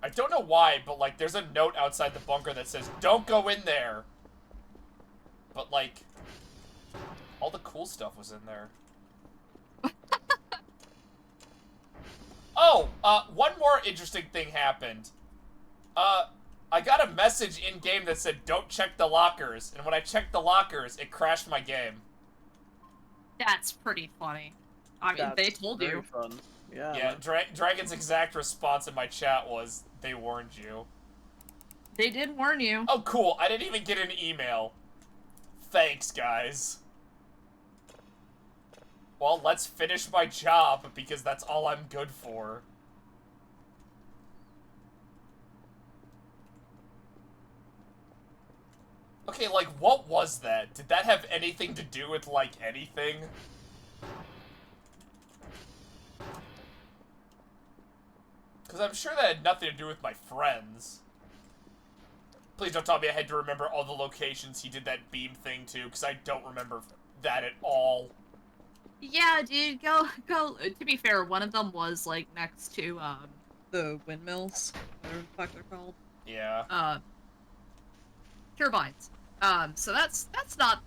I don't know why, but, like, there's a note outside the bunker that says, don't go in there! But, like, all the cool stuff was in there. Oh, one more interesting thing happened. I got a message in-game that said, don't check the lockers. And when I checked the lockers, it crashed my game. That's pretty funny. I mean, they told very you. Fun. Yeah. Yeah, man. Dragon's exact response in my chat was, they warned you. They did warn you. Oh, cool. I didn't even get an email. Thanks, guys. Well, let's finish my job, because that's all I'm good for. Okay, like, what was that? Did that have anything to do with, like, anything? Because I'm sure that had nothing to do with my friends. Please don't tell me I had to remember all the locations he did that beam thing to, because I don't remember that at all. Yeah, dude, go. To be fair, one of them was, like, next to, the windmills. Whatever the fuck they're called. Yeah. Turbines. So that's not...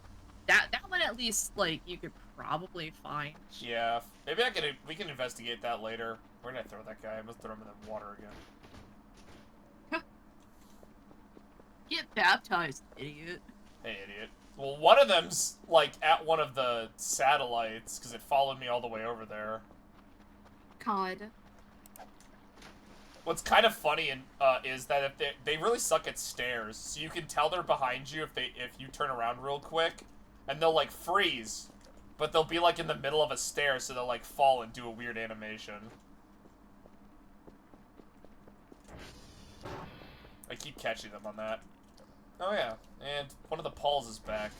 That one, at least, like, you could probably find. Yeah. Maybe we can investigate that later. Where did I throw that guy? I must throw him in the water again. Get baptized, idiot. Hey, idiot. Well, one of them's, like, at one of the satellites, because it followed me all the way over there. God. What's kind of funny is that if they really suck at stairs, so you can tell they're behind you if you turn around real quick, and they'll, like, freeze, but they'll be, like, in the middle of a stair, so they'll, like, fall and do a weird animation. I keep catching them on that. Oh yeah, and one of the Pauls is back.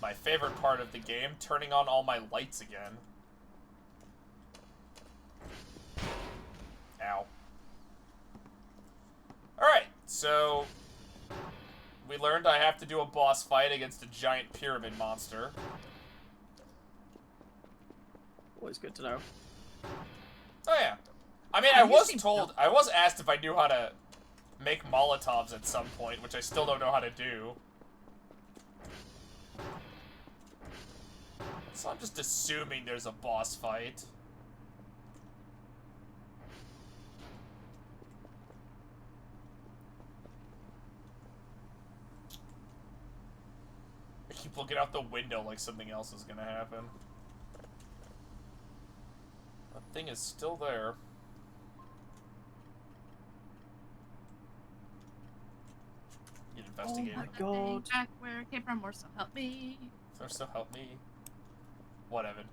My favorite part of the game, turning on all my lights again. Ow. Alright, so... we learned I have to do a boss fight against a giant pyramid monster. Always good to know. Oh yeah. I mean, I was asked if I knew how to make Molotovs at some point, which I still don't know how to do. So I'm just assuming there's a boss fight. I keep looking out the window like something else is gonna happen. That thing is still there. You investigate my it. God. Back where it came from, or so help me. So help me. What, Evan?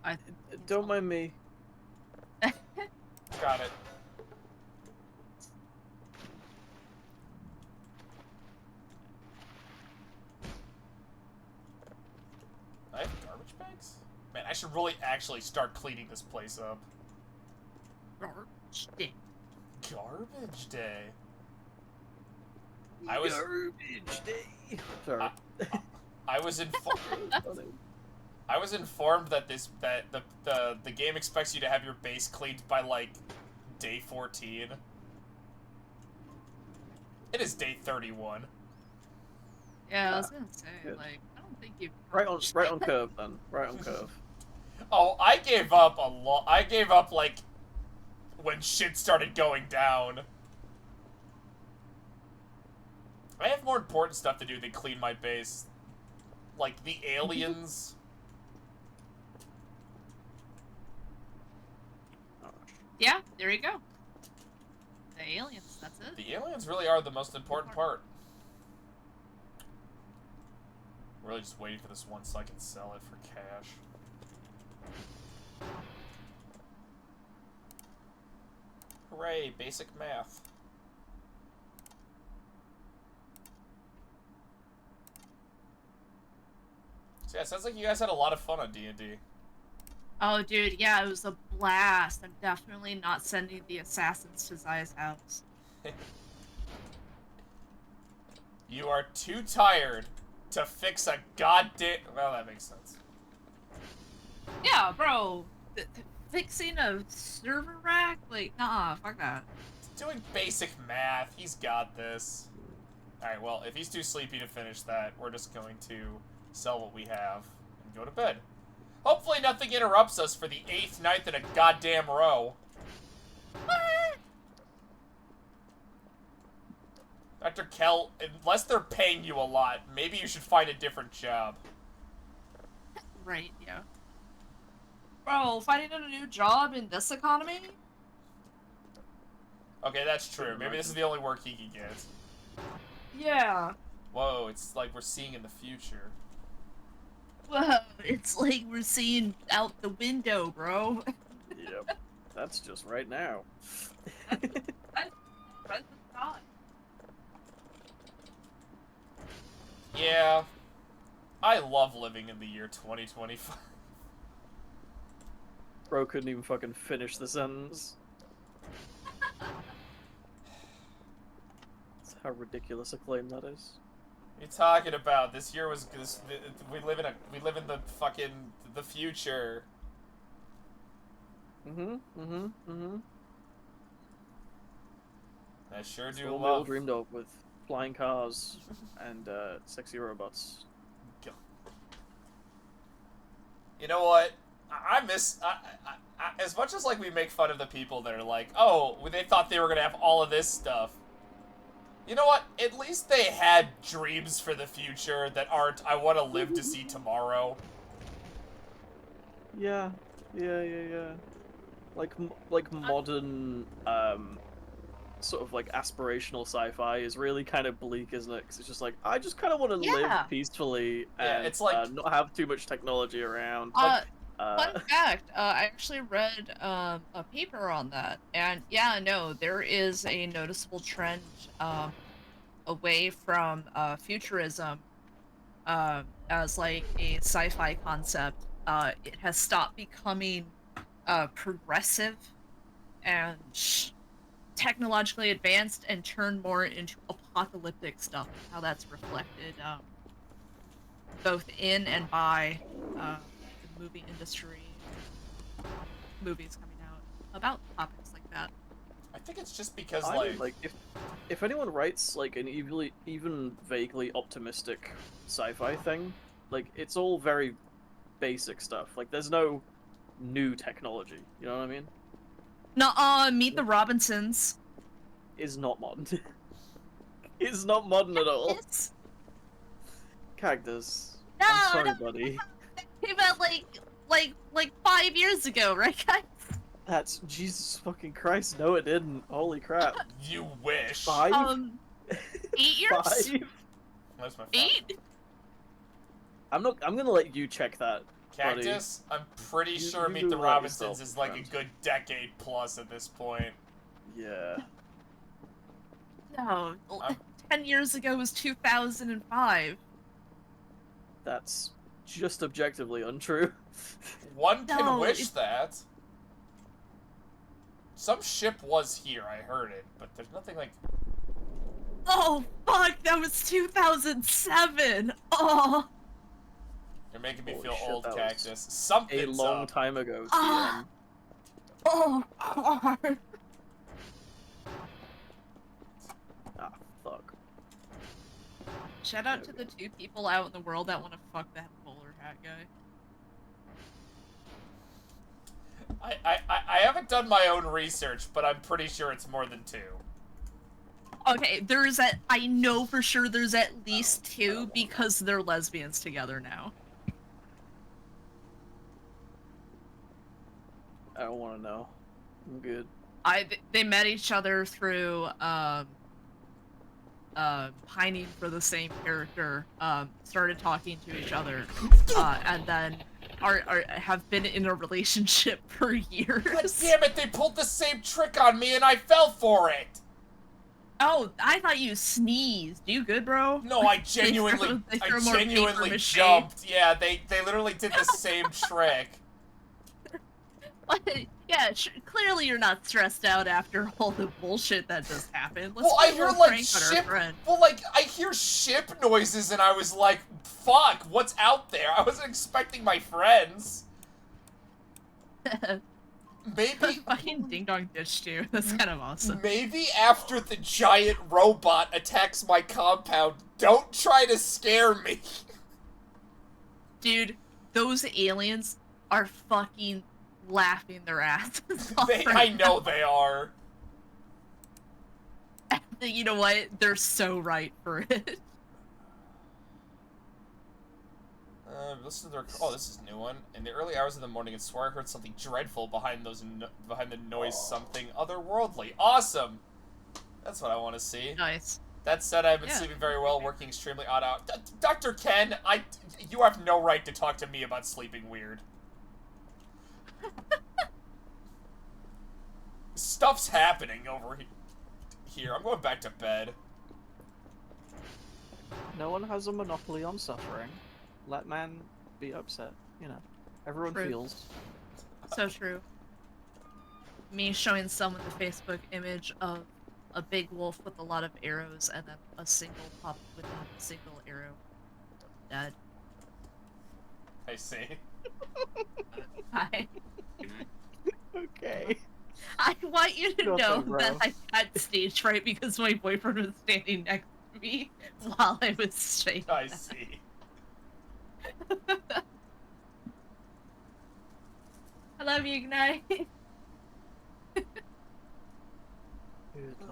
I Don't mind me. Got it. I have garbage bags? Man, I should really actually start cleaning this place up. Garbage day. Garbage day. I was Garbage day. Sorry. I was informed that the game expects you to have your base cleaned by like day 14. It is day 31. Yeah, I was gonna say, Good. like, I don't think you. Right on curve then. Right on curve. Oh, I gave up a lot. I gave up like when shit started going down. I have more important stuff to do than clean my base. Like the aliens. Yeah, there you go. The aliens, that's it. The aliens really are the most important part. Really just waiting for this one so I can sell it for cash. Hooray, basic math. So yeah, it sounds like you guys had a lot of fun on D&D. Oh, dude, yeah, it was a blast. I'm definitely not sending the assassins to Zaya's house. You are too tired to fix a goddamn... Well, that makes sense. Yeah, bro. Fixing a server rack? Like, nah, fuck that. Doing basic math. He's got this. Alright, well, if he's too sleepy to finish that, we're just going to sell what we have and go to bed. Hopefully nothing interrupts us for the 8th night in a goddamn row. What? Dr. Kell, unless they're paying you a lot, maybe you should find a different job. Right, yeah. Bro, finding a new job in this economy? Okay, that's true. Maybe this is the only work he can get. Yeah. Whoa, it's like we're seeing in the future. Whoa, it's like we're seeing out the window, bro. Yep. That's just right now. That's the thought. Yeah. I love living in the year 2025. Bro couldn't even fucking finish the sentence. That's how ridiculous a claim that is. What are you talking about? This year was we live in the fucking the future. I sure It's do what we all love. dreamed of with flying cars and sexy robots. You know what? I miss as much as like we make fun of the people that are like, oh, they thought they were gonna have all of this stuff. You know what? At least they had dreams for the future that aren't, I want to live to see tomorrow. Yeah. Like modern, sort of like aspirational sci-fi is really kind of bleak, isn't it? 'Cause it's just like, I just kind of want to Yeah. live peacefully Yeah, and it's like- not have too much technology around. Fun fact, I actually read a paper on that, and yeah, no, there is a noticeable trend away from futurism as like a sci-fi concept. It has stopped becoming progressive and technologically advanced and turned more into apocalyptic stuff. How that's reflected both in and by the movie industry, movies coming out about topics like that. I think it's just because I like, like if anyone writes like an even vaguely optimistic sci-fi thing, like it's all very basic stuff. Like there's no new technology. You know what I mean? Nuh-uh, Meet the Robinsons. Is not modern. It's not modern at all. It's... Cactus. No, I'm sorry, no, buddy. came out like 5 years ago, right, guys? That's Jesus fucking Christ. No, it didn't. Holy crap. you wish. 5? 8 years? 5? Where's my phone? 8? I'm gonna let you check that. Cactus? I'm pretty You- sure you Meet do the that Robinsons yourself, is like friend. a good decade plus at this point. Yeah. No, I'm- 10 years ago was 2005. That's just objectively untrue. One can No, wish it's- that. Some ship was here, I heard it, but there's nothing like... Oh, fuck, that was 2007! Oh! You're making me Holy feel shit, old, that was Cactus. A Something's long up. time ago, Ah. TM. Oh, God. Ah, fuck. Shout out to the 2 people out in the world that want to fuck that bowler hat guy. I haven't done my own research, but I'm pretty sure it's more than 2. Okay, I know for sure there's at least 2 because they're lesbians together now. I don't want to know. I'm good. They met each other through, pining for the same character, started talking to each other, and then have been in a relationship for years. God damn it, they pulled the same trick on me and I fell for it! Oh, I thought you sneezed. You good, bro? No, I genuinely, They throw more paper genuinely mache. jumped. Yeah, they literally did the same trick. Yeah, clearly you're not stressed out after all the bullshit that just happened. Let's Well, I play hear more like prank on our ship. friend. Well, like I hear ship noises, and I was like, "Fuck, what's out there?" I wasn't expecting my friends. Maybe, Fucking Ding Dong Ditch too. That's kind of awesome. maybe after the giant robot attacks my compound, don't try to scare me. Dude, those aliens, are fucking laughing their asses off. I right know now. they are. You know what? They're so right for it. Listen to their. Oh, this is a new one. In the early hours of the morning, I swore I heard something dreadful behind behind the noise. Something otherworldly. Awesome. That's what I want to see. Nice. That said, I've been Yeah. sleeping very well, working extremely odd hours. Dr. Ken, you have no right to talk to me about sleeping weird. Stuff's happening over here. I'm going back to bed. No one has a monopoly on suffering. Let man be upset. You know, everyone True. feels. So true. Me showing someone the Facebook image of a big wolf with a lot of arrows and then a single pup with a single arrow. Dead. I see. Okay. I want you to Nothing, know bro. that I got stage fright because my boyfriend was standing next to me while I was saying I that. see. I love you, Ignite. Good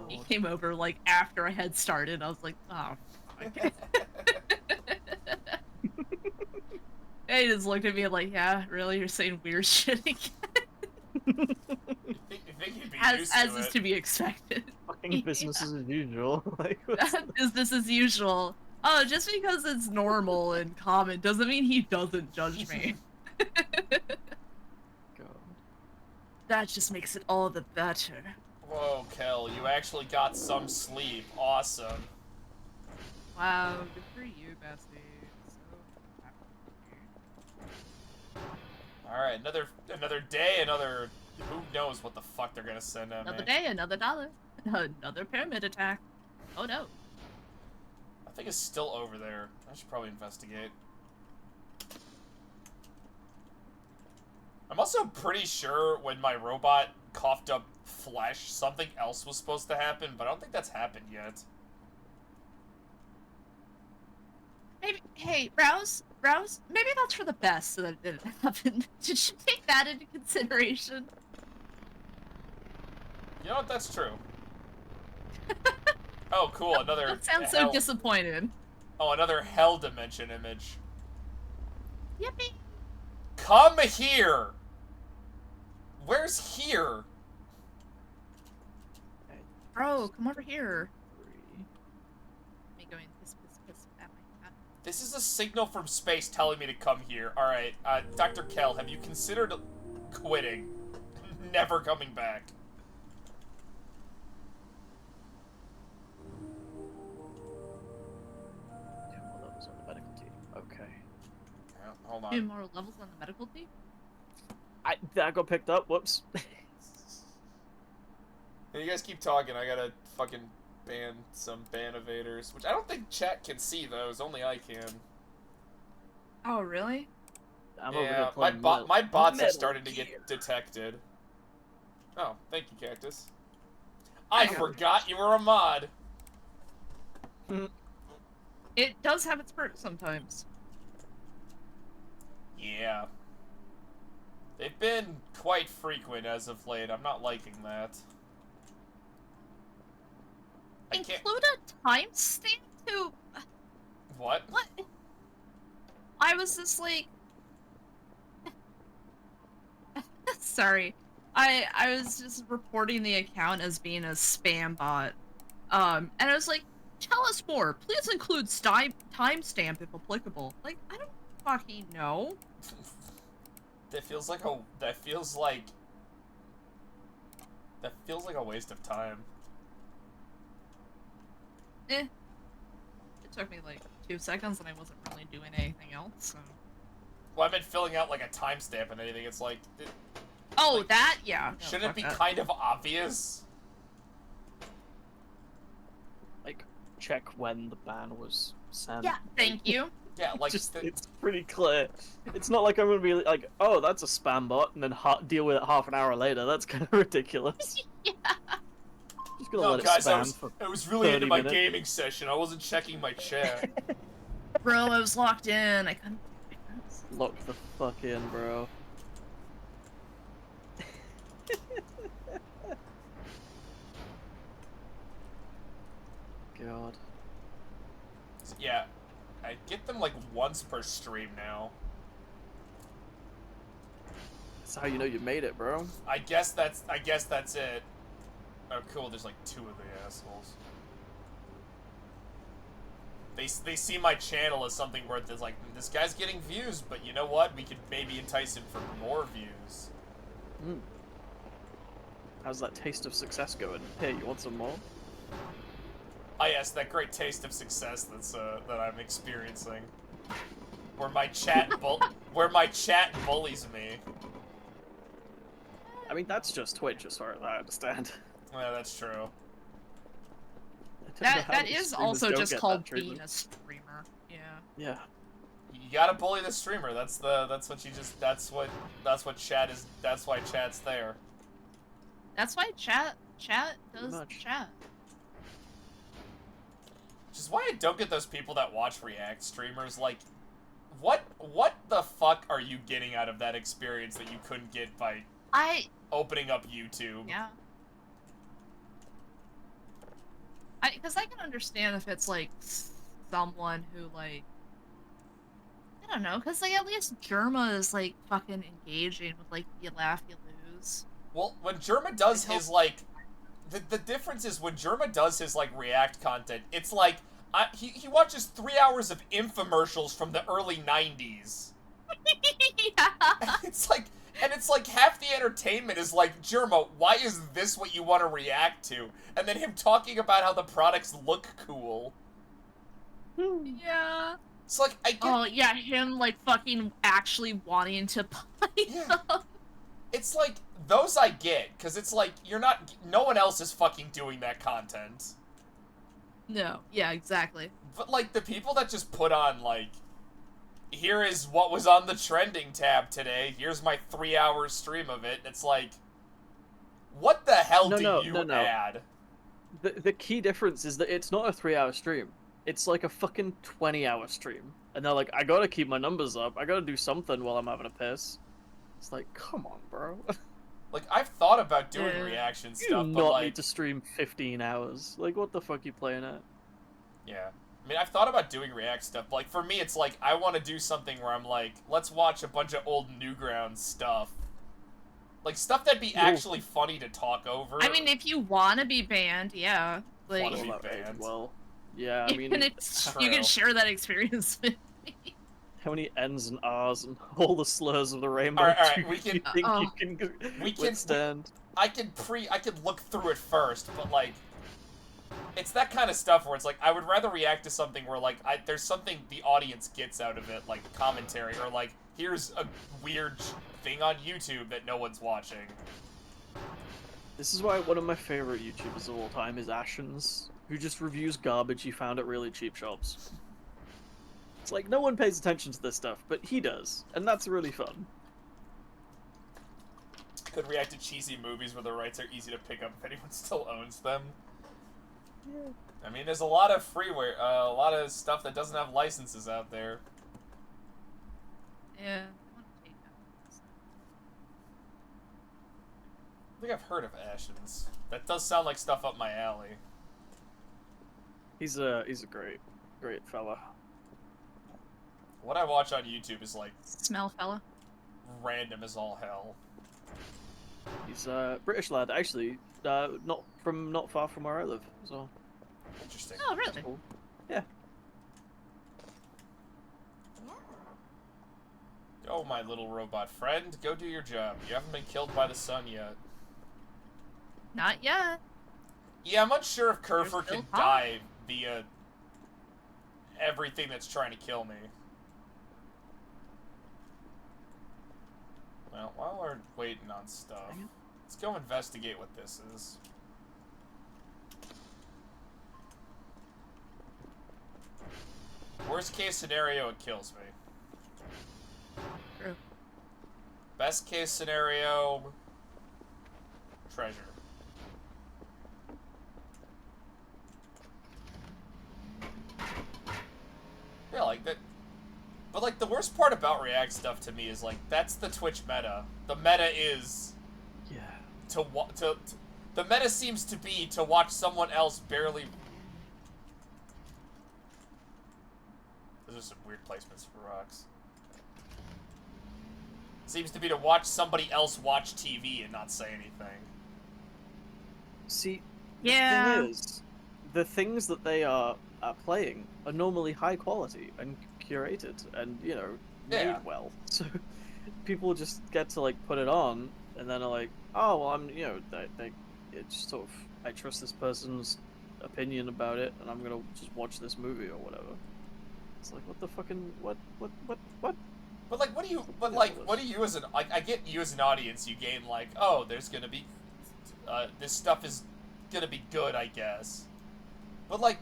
He lord. came over like after I had started. I was like, oh, fuck. And he just looked at me like, yeah, really? You're saying weird shit again? You think you'd be used As to is it. to be expected. Fucking business as usual. Like, what's Business as usual. Oh, just because it's normal and common doesn't mean he doesn't judge me. God. That just makes it all the better. Whoa, Kel, you actually got some sleep. Awesome. Wow, good for you, bestie. So happy for you. Alright, another day, another... Who knows what the fuck they're gonna send at Another me. day, another dollar. Another pyramid attack. Oh no. I think it's still over there. I should probably investigate. I'm also pretty sure when my robot coughed up flesh, something else was supposed to happen, but I don't think that's happened yet. Maybe, hey, Rouse, maybe that's for the best so that it didn't happen. Did you take that into consideration? You know what? That's true. Oh, cool. Another. That sounds so hell- disappointed. Oh, another hell dimension image. Yippee! Come here. Where's here? Bro, come over here. Three. Me going piss at my cat. This is a signal from space telling me to come here. All right, Dr. Kell, have you considered quitting? Never coming back. Two more levels on the medical team. Okay. Yeah, hold 2 on. more levels on the medical team? That got picked up. Whoops. Hey, you guys keep talking. I gotta fucking ban some ban evaders, which I don't think chat can see those. Only I can. Oh, really? I'm over Yeah, here my playing my bots are Metal starting to Gear. get detected. Oh, thank you, Cactus. I I got it. forgot you were a mod. It does have its perks sometimes. Yeah. They've been quite frequent as of late. I'm not liking that. I can't. Include a timestamp to... What? What? I was just like... Sorry. I was just reporting the account as being a spam bot. And I was like, tell us more. Please include timestamp if applicable. Like, I don't fucking know. That feels like a waste of time. It took me like 2 seconds and I wasn't really doing anything else, so... Well, I've been filling out like a timestamp and anything. It's like, Oh, Like, that? Yeah. No, shouldn't it fuck be that. kind of obvious? Like, check when the ban was sent. Yeah, thank you. Yeah, like Just, it's pretty clear. It's not like I'm gonna be like, oh, that's a spam bot, and then deal with it half an hour later. That's kind of ridiculous. Yeah. Just gonna No, let it guys, spam for I was really 30 into my minutes. gaming session. I wasn't checking my chat. Bro, I was locked in. I couldn't... lock the fuck in, bro. per stream now. That's how you know you made it, bro. I guess that's it. Oh, cool. There's like 2 of the assholes. They see my channel as something where there's like, this guy's getting views, but you know what? We could maybe entice him for more views. Mm. How's that taste of success going? Hey, you want some more? Ah, yes, that great taste of success that I'm experiencing, where my chat bullies me. I mean, that's just Twitch, as far as I understand. Yeah, that's true. I don't know That how that many is streamers also don't just get called that treatment. being a streamer. Yeah. Yeah. You gotta bully the streamer. That's what chat is. That's why chat's there. That's why chat does much. chat. Which is why I don't get those people that watch React streamers. Like, what the fuck are you getting out of that experience that you couldn't get by opening up YouTube? Yeah. Because I can understand if it's like someone who like, I don't know, because like at least Germa is like fucking engaging with like you laugh you lose. Well, when Germa does It helps. his like, the difference is when Germa does his like React content, it's like he watches 3 hours of infomercials from the early '90s. Yeah. It's like, and it's like half the entertainment is like, Germa, why is this what you want to react to? And then him talking about how the products look cool. Yeah. It's like, I get, Oh yeah, him like fucking actually wanting to buy Yeah. them. it's like, those I get, because it's like, no one else is fucking doing that content. No. Yeah. Exactly. But like, the people that just put on like, here is what was on the trending tab today, here's my 3-hour stream of it, it's like, what the hell do you no. add? The key difference is that it's not a 3-hour stream. It's like a fucking 20-hour stream. And they're like, I gotta keep my numbers up. I gotta do something while I'm having a piss. It's like, come on, bro. Like, I've thought about doing Yeah. reaction You stuff, do but not like, need to stream 15 hours. Like, what the fuck you playing at? yeah. I mean, I've thought about doing React stuff, but like, for me, it's like, I want to do something where I'm like, let's watch a bunch of old Newgrounds stuff. Like, stuff that'd be actually funny to talk over. I mean, if you want to be banned, yeah. Like, Wanna be Well, that banned. well, yeah, I mean, even it's, True. you can share that experience with me. how many N's and R's and all the slurs of the rainbow Alright, do you we can- think Oh. you can We can- withstand? I could look through it first, but like, it's that kind of stuff where it's like, I would rather react to something where like, there's something the audience gets out of it, like commentary, or like, here's a weird thing on YouTube that no one's watching. This is why one of my favorite YouTubers of all time is Ashens, who just reviews garbage he found at really cheap shops. It's like, no one pays attention to this stuff, but he does, and that's really fun. Could react to cheesy movies where the rights are easy to pick up if anyone still owns them. Yeah. I mean, there's a lot of freeware, a lot of stuff that doesn't have licenses out there. Yeah. I wanna take that. I think I've heard of Ashens. That does sound like stuff up my alley. He's a great fella. What I watch on YouTube is like Smell fella. random as all hell. He's a British lad, actually, not far from where I live, so Interesting. Oh, really? cool. Yeah. Go, my little robot friend. Go do your job. You haven't been killed by the sun yet. Not yet. Yeah, I'm unsure if Kerfer There's can still time. die via everything that's trying to kill me. Well, while we're waiting on stuff, let's go investigate what this is. Worst case scenario, it kills me. True. Best case scenario, treasure. Yeah, like that. But like the worst part about React stuff to me is like that's the Twitch meta. The meta is Yeah. the meta seems to be to watch someone else barely. Those are some weird placements for rocks. Seems to be to watch somebody else watch TV and not say anything. See, Yeah. the thing is, the things that they are playing are normally high quality and curated and, you know, Yeah. made well. So people just get to, like, put it on and then are like, oh, well, I'm, you know, it's sort of, I trust this person's opinion about it and I'm gonna just watch this movie or whatever. It's like, what the fucking, what? But like, what do you? But like, what do you as an? I get you as an audience. You gain like, oh, there's gonna be, this stuff is gonna be good, I guess. But like,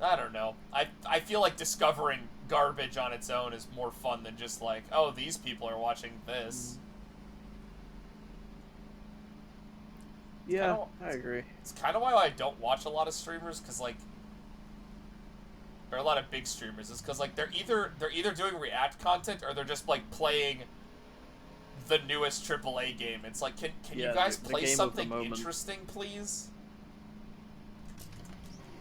I don't know. I feel like discovering garbage on its own is more fun than just like, oh, these people are watching this. Yeah, I agree. It's kind of why I don't watch a lot of streamers, because like, there are a lot of big streamers. Is because like they're either doing react content or they're just like playing the newest AAA game. It's like, can Yeah, you guys the play game of the something moment. interesting, please?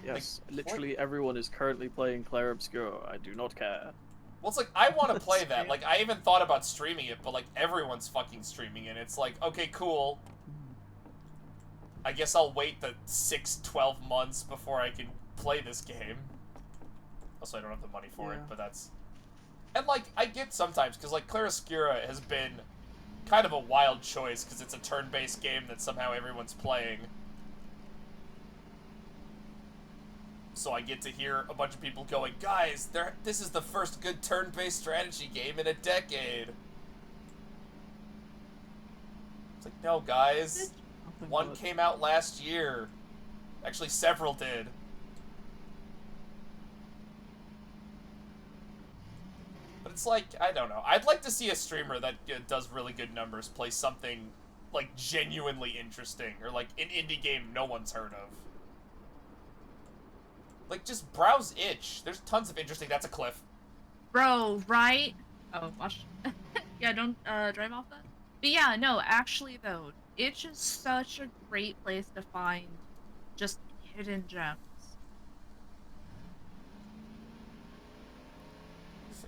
Yes, Like, literally everyone is currently playing Clair Obscur. I do not care. Well, it's like, I want to play That's that. true. Like, I even thought about streaming it, but like everyone's fucking streaming it. It's like, okay, cool. I guess I'll wait the 12 months before I can play this game. Also, I don't have the money for it, Yeah. but that's... And, like, I get sometimes, because, like, Clair Obscura has been kind of a wild choice, because it's a turn-based game that somehow everyone's playing. So I get to hear a bunch of people going, guys, this is the first good turn-based strategy game in a decade. It's like, no, guys. One came out last year. Actually, several did. But it's like, I don't know. I'd like to see a streamer that does really good numbers play something, like, genuinely interesting. Or, like, an indie game no one's heard of. Like, just browse itch. There's tons of interesting... That's a cliff. Bro, right? Oh, watch. Yeah, don't drive off that. But yeah, no, actually though, it's just such a great place to find just hidden gems.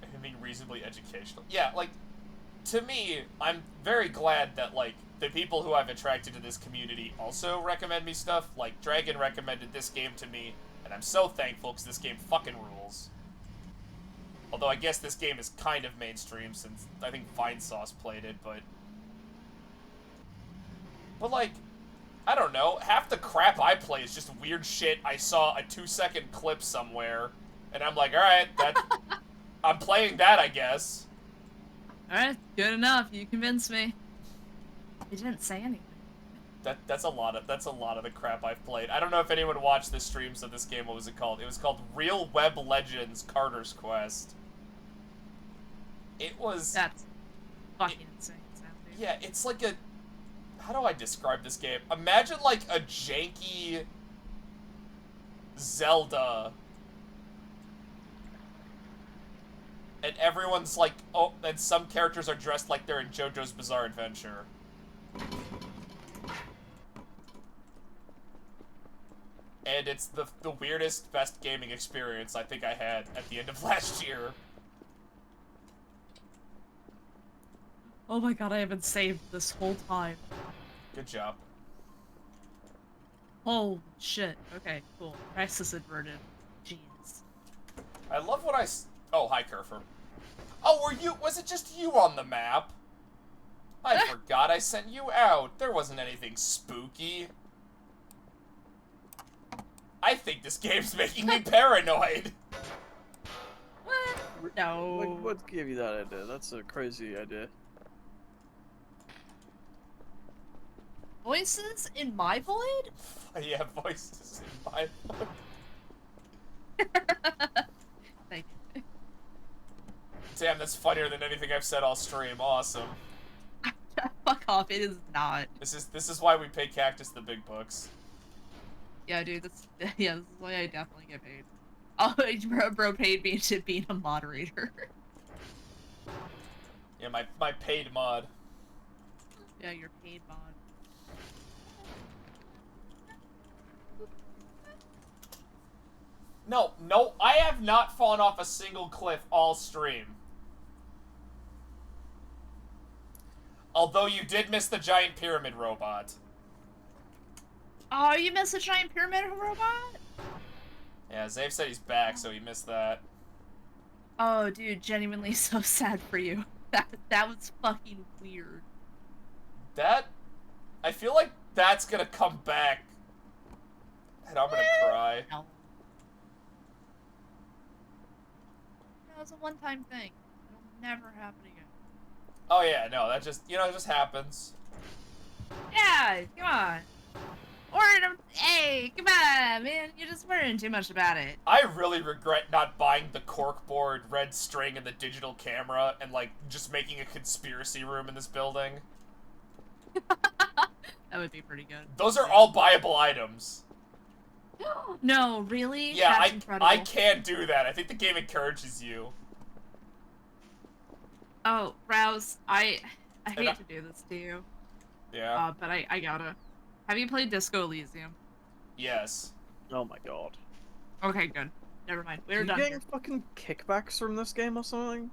I mean, reasonably educational. Yeah, like, to me, I'm very glad that, like, the people who I've attracted to this community also recommend me stuff. Like, Dragon recommended this game to me, and I'm so thankful because this game fucking rules. Although I guess this game is kind of mainstream since I think Vinesauce played it, but... But, like, I don't know. Half the crap I play is just weird shit. I saw a 2-second clip somewhere, and I'm like, alright, that... I'm playing that, I guess. Alright, good enough. You convinced me. You didn't say anything. That's a lot of the crap I've played. I don't know if anyone watched the streams of this game. What was it called? It was called Real Web Legends Carter's Quest. It was... That's fucking insane. Sounds Yeah, it's like a... How do I describe this game? Imagine, like, a janky Zelda. And everyone's like... Oh, and some characters are dressed like they're in JoJo's Bizarre Adventure. And it's the weirdest, best gaming experience I think I had at the end of last year. Oh my god, I haven't saved this whole time. Good job. Holy shit. Okay, cool. Crisis inverted. Jeez. I love what Oh, hi, Kerfer. Oh, was it just you on the map? I forgot I sent you out. There wasn't anything spooky. I think this game's making me paranoid. What? No. Like, what gave you that idea? That's a crazy idea. Voices in my void? Yeah, voices in my... Thank you. Damn, that's funnier than anything I've said all stream. Awesome. Fuck off, it is not. This is why we pay Cactus the big bucks. Yeah, dude, yeah, this is why I definitely get paid. Oh, bro paid me to be a moderator. Yeah, my paid mod. Yeah, you're paid mod. No, I have not fallen off a single cliff all stream. Although you did miss the giant pyramid robot. Oh, you missed a giant pyramid robot? Yeah, Zave said he's back, so he missed that. Oh, dude, genuinely so sad for you. That was fucking weird. I feel like that's gonna come back. And I'm gonna cry. No. That was a one-time thing. It'll never happen again. Oh yeah, no, that just, it just happens. Yeah, come on. Hey, come on, man. You're just worrying too much about it. I really regret not buying the corkboard, red string, and the digital camera, and, like, just making a conspiracy room in this building. That would be pretty good. Those are all buyable items. No, really? Yeah, That's incredible. I can't do that. I think the game encourages you. Oh, Rouse, I hate to do this to you. Yeah. But I gotta. Have you played Disco Elysium? Yes. Oh my god. Okay, good. Never mind. Are We're you done getting here. fucking kickbacks from this game or something?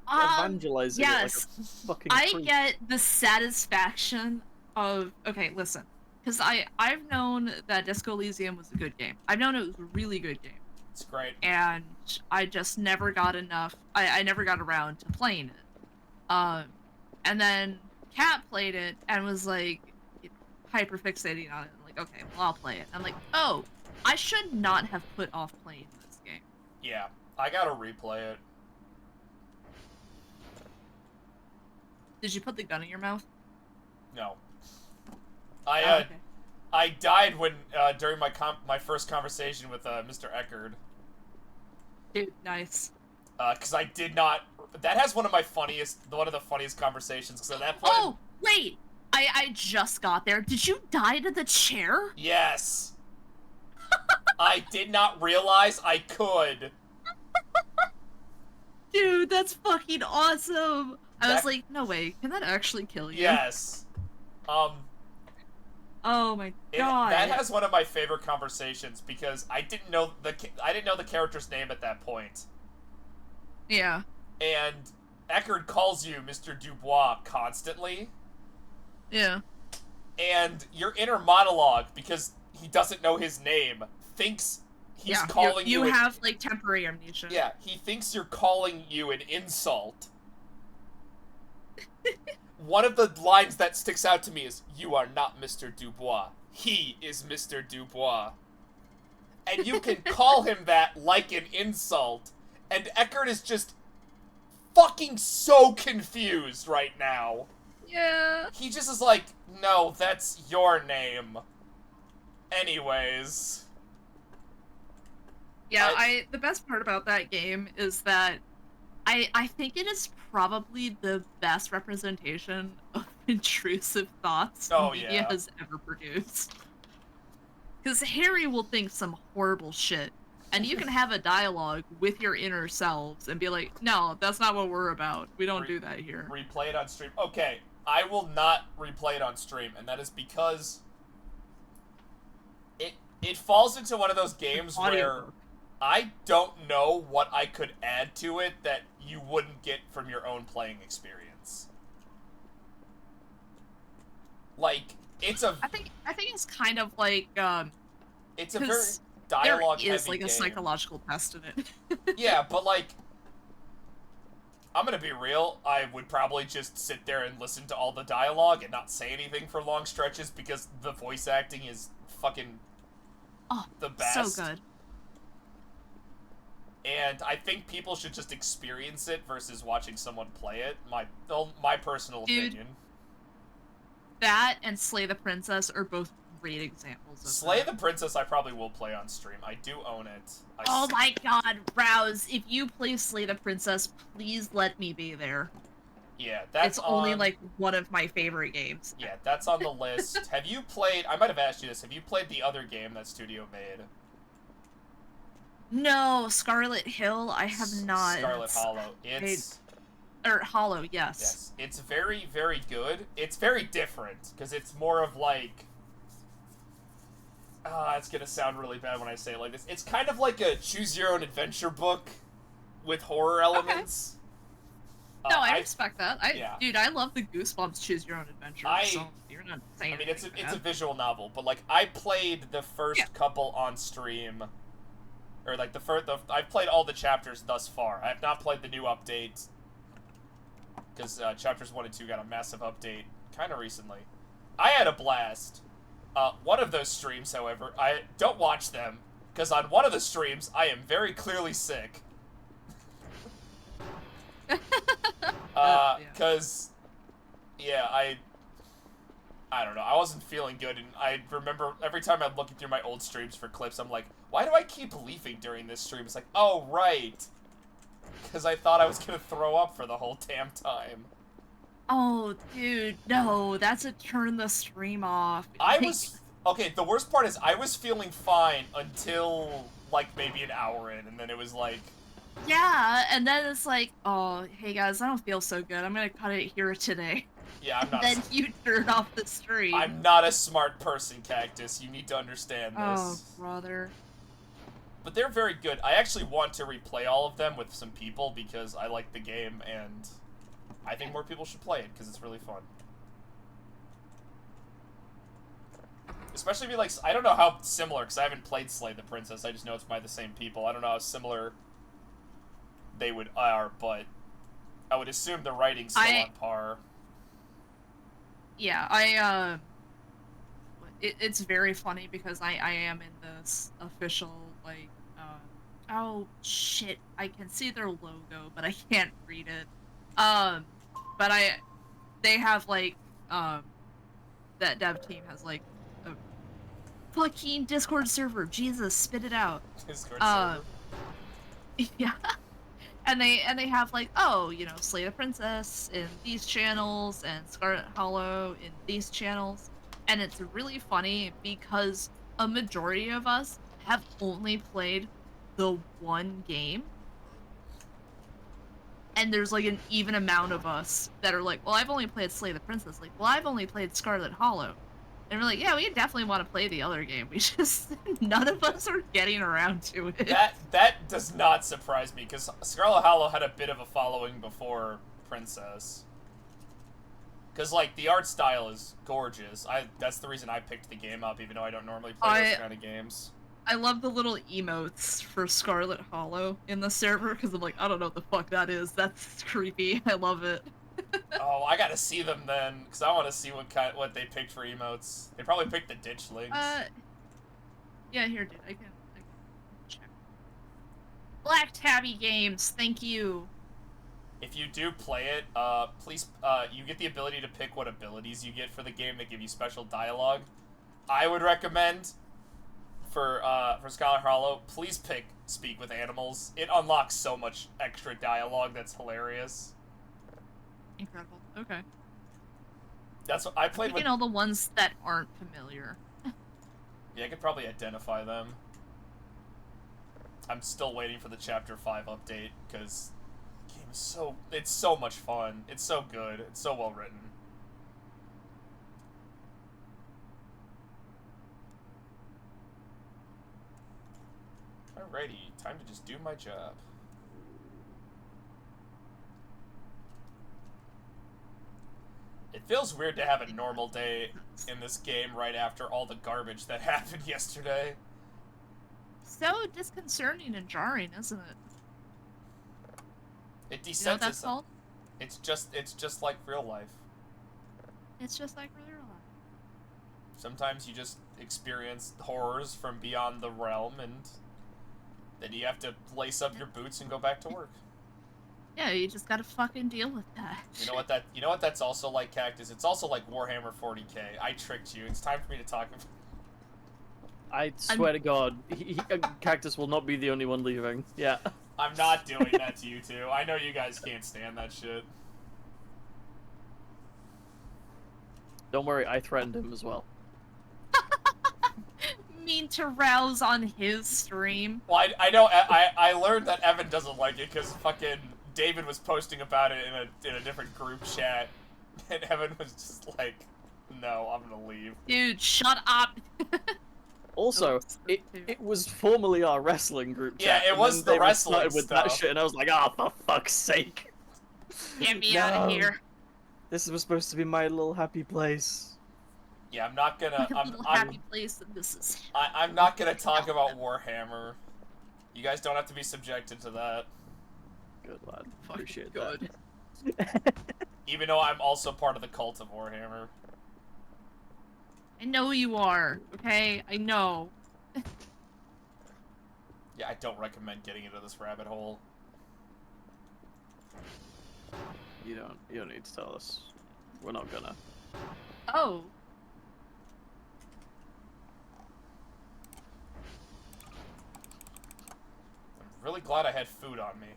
Evangelizing yes. it like a fucking I creep. get the satisfaction of okay, listen, because I've known that Disco Elysium was a good game. I've known it was a really good game, It's great. and I just never got enough. I never got around to playing it. And then Kat played it and was like hyper fixating on it. Like, okay, well I'll play it. I'm like, oh, I should not have put off playing this game. Yeah. I gotta replay it. Did you put the gun in your mouth? No. Oh, I okay. I died when during my first conversation with Mr. Eckerd. Dude, nice. Because I did not. That has one of the funniest conversations. Because at that point. Oh, wait! I just got there. Did you die to the chair? Yes. I did not realize I could. Dude, that's fucking awesome! I was That- like, no way, can that actually kill you? Yes. Oh my god. That has one of my favorite conversations because I didn't know the character's name at that point. Yeah. And Eckerd calls you Mr. Dubois constantly. Yeah. And your inner monologue, because he doesn't know his name, thinks he's calling you you. have like temporary amnesia. Yeah, he thinks you're calling you an insult. One of the lines that sticks out to me is, "You are not Mr. Dubois. He is Mr. Dubois." And you can call him that like an insult. And Eckerd is just fucking so confused right now. Yeah. He just is like, no, that's your name. Anyways. Yeah, the best part about that game is that I think it is probably the best representation of intrusive thoughts media yeah. has ever produced. Because Harry will think some horrible shit, and you can have a dialogue with your inner selves and be like, no, that's not what we're about. We don't do that here. Replay it on stream. Okay, I will not replay it on stream, and that is because it falls into one of those games where I don't know what I could add to it that you wouldn't get from your own playing experience. Like, it's a... I think it's kind of like, it's a very 'cause dialogue there is heavy like a game. psychological test in it. Yeah, but like, I'm gonna be real, I would probably just sit there and listen to all the dialogue and not say anything for long stretches because the voice acting is fucking the best. So good. And I think people should just experience it versus watching someone play it. My personal opinion. That and Slay the Princess are both great examples of Slay that. the Princess I probably will play on stream. I do own it. Oh my god, Rouse, if you play Slay the Princess, please let me be there. Yeah, that's It's only like one of my favorite games. Yeah, that's on the list. Have you played... I might have asked you this. Have you played the other game that studio made? No, Scarlet Hill, I have not. Scarlet Hollow. Or Hollow, yes. Yes. It's very, very good. It's very different, because it's more of like... It's gonna sound really bad when I say it like this. It's kind of like a choose your own adventure book with horror elements. No, I respect that. Yeah. Dude, I love the Goosebumps Choose Your Own Adventure. So you're not saying. I mean, it's anything a bad. visual novel, but like I played the first couple on stream, or like I've played all the chapters thus far. I have not played the new update because chapters 1 and 2 got a massive update kind of recently. I had a blast. One of those streams, however, I don't watch them because on one of the streams I am very clearly sick. Because, yeah, I don't know, I wasn't feeling good, and I remember every time I'm looking through my old streams for clips, I'm like, why do I keep leaving during this stream? It's like, oh, right. Because I thought I was gonna throw up for the whole damn time. Oh, dude, no, that's a turn the stream off. Okay, the worst part is I was feeling fine until, like, maybe an hour in, and then it was like... Yeah, and then it's like, oh, hey guys, I don't feel so good. I'm gonna cut it here today. Yeah, I'm not... Then you turn off the stream. I'm not a smart person, Cactus. You need to understand this. Oh, brother. But they're very good. I actually want to replay all of them with some people because I like the game, and I think more people should play it because it's really fun. Especially be like, I don't know how similar, because I haven't played Slay the Princess. I just know it's by the same people. I don't know how similar they are, but I would assume the writing's still on par. Yeah, it's very funny because I am in this official, like, oh shit, I can see their logo, but I can't read it. But they have, like, that dev team has, like, a fucking Discord server. Jesus, spit it out. Discord server. Yeah. And they have, like, oh, you know, Slay the Princess in these channels and Scarlet Hollow in these channels. And it's really funny because a majority of us have only played the one game. And there's, like, an even amount of us that are like, well, I've only played Slay the Princess. Like, well, I've only played Scarlet Hollow. And we're like, yeah, we definitely want to play the other game. We just, none of us are getting around to it. That does not surprise me, because Scarlet Hollow had a bit of a following before Princess. Because, like, the art style is gorgeous. That's the reason I picked the game up, even though I don't normally play those kind of games. I love the little emotes for Scarlet Hollow in the server, because I'm like, I don't know what the fuck that is. That's creepy. I love it. Oh, I gotta see them then, because I want to see what they picked for emotes. They probably picked the ditchlings. Yeah, here, dude. I can check. Black Tabby Games, thank you. If you do play it, please, you get the ability to pick what abilities you get for the game that give you special dialogue. I would recommend, for Scarlet Hollow, please pick Speak with Animals. It unlocks so much extra dialogue that's hilarious. Incredible. Okay. That's what I played with. You know, the ones that aren't familiar. Yeah, I could probably identify them. I'm still waiting for the Chapter 5 update, because the game is it's so much fun. It's so good. It's so well written. Alrighty, time to just do my job. It feels weird to have a normal day in this game right after all the garbage that happened yesterday. So disconcerting and jarring, isn't it? It desensitizes. You know what that's called? It's just like real life. It's just like real life. Sometimes you just experience horrors from beyond the realm, and then you have to lace up your boots and go back to work. Yeah, you just gotta fucking deal with that. You know what that's also like, Cactus? It's also like Warhammer 40k. I tricked you. It's time for me to talk. I swear to God, Cactus will not be the only one leaving. Yeah. I'm not doing that to you two. I know you guys can't stand that shit. Don't worry, I threatened him as well. Mean to rouse on his stream. Well, I know. I learned that Evan doesn't like it because fucking David was posting about it in a different group chat, and Evan was just like, "No, I'm gonna leave." Dude, shut up. Also, Oops, it too. it was formerly our wrestling group Yeah, chat. it and was then the they wrestling restarted with that stuff. shit, and I was like, ah, for fuck's sake. Get me out of No. here. This was supposed to be my little happy place. Yeah, I'm not gonna. My little happy place, and this is. I'm not gonna talk about Warhammer. You guys don't have to be subjected to that. Good lad. Fucking Appreciate good. that. Even though I'm also part of the cult of Warhammer. I know you are. Okay, I know. Yeah, I don't recommend getting into this rabbit hole. You don't need to tell us. We're not gonna. Oh. I'm really glad I had food on me.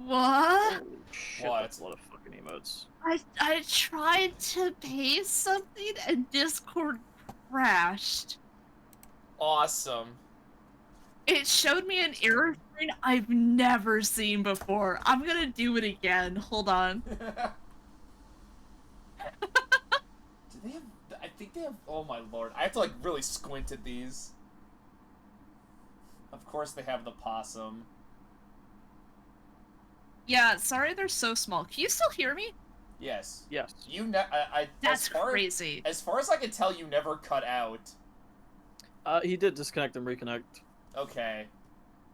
What? Holy shit, What? that's a lot of fucking emotes. I tried to paste something and Discord crashed. Awesome. It showed me an error screen I've never seen before. I'm gonna do it again. Hold on. Do they have? I think they have. Oh my lord! I have to like really squint at these. Of course, they have the possum. Yeah, sorry they're so small. Can you still hear me? Yes. Yes. You I That's as far, crazy. As far as I can tell, you never cut out. He did disconnect and reconnect. Okay.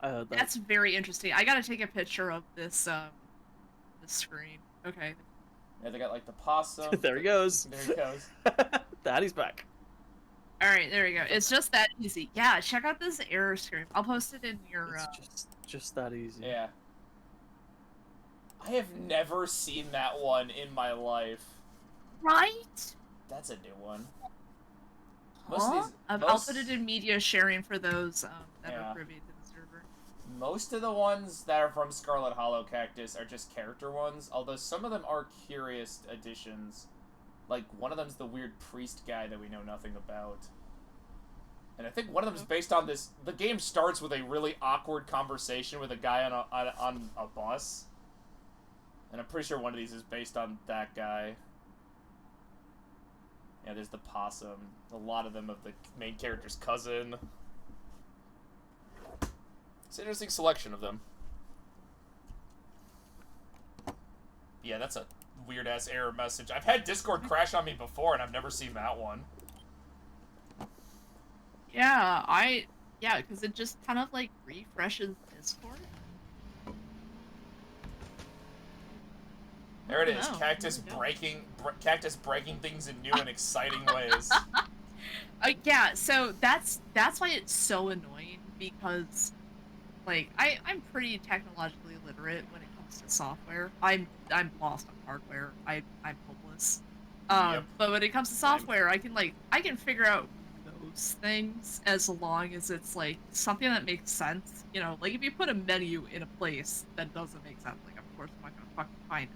I heard that. That's very interesting. I gotta take a picture of this this screen. Okay. Yeah, they got like the possum. There he goes. There he goes. Daddy's back. Alright, there we go. It's just that easy. Yeah, check out this error screen. I'll post it in your It's just that easy. Yeah. I have never seen that one in my life. right? That's a new one. Most of Huh? these- I'll most- put it in media sharing for those that Yeah. are privy to the server. Most of the ones that are from Scarlet Hollow Cactus are just character ones, although some of them are curious additions. Like, one of them's the weird priest guy that we know nothing about. And I think one of them's based on this... The game starts with a really awkward conversation with a guy on a bus. And I'm pretty sure one of these is based on that guy. Yeah, there's the possum. A lot of them of the main character's cousin. It's an interesting selection of them. Yeah, that's a weird-ass error message. I've had Discord crash on me before, and I've never seen that one. Yeah, yeah, because it just kind of like refreshes Discord. There it is, Oh, Cactus there we go. Cactus breaking things in new and exciting ways. Yeah, so that's why it's so annoying because, like, I'm pretty technologically literate when it comes to software. I'm lost on hardware. I'm hopeless. Yep. But when it comes to software, I can figure out those things as long as it's like something that makes sense. You know, like if you put a menu in a place that doesn't make sense, like of course I'm not gonna fucking find it.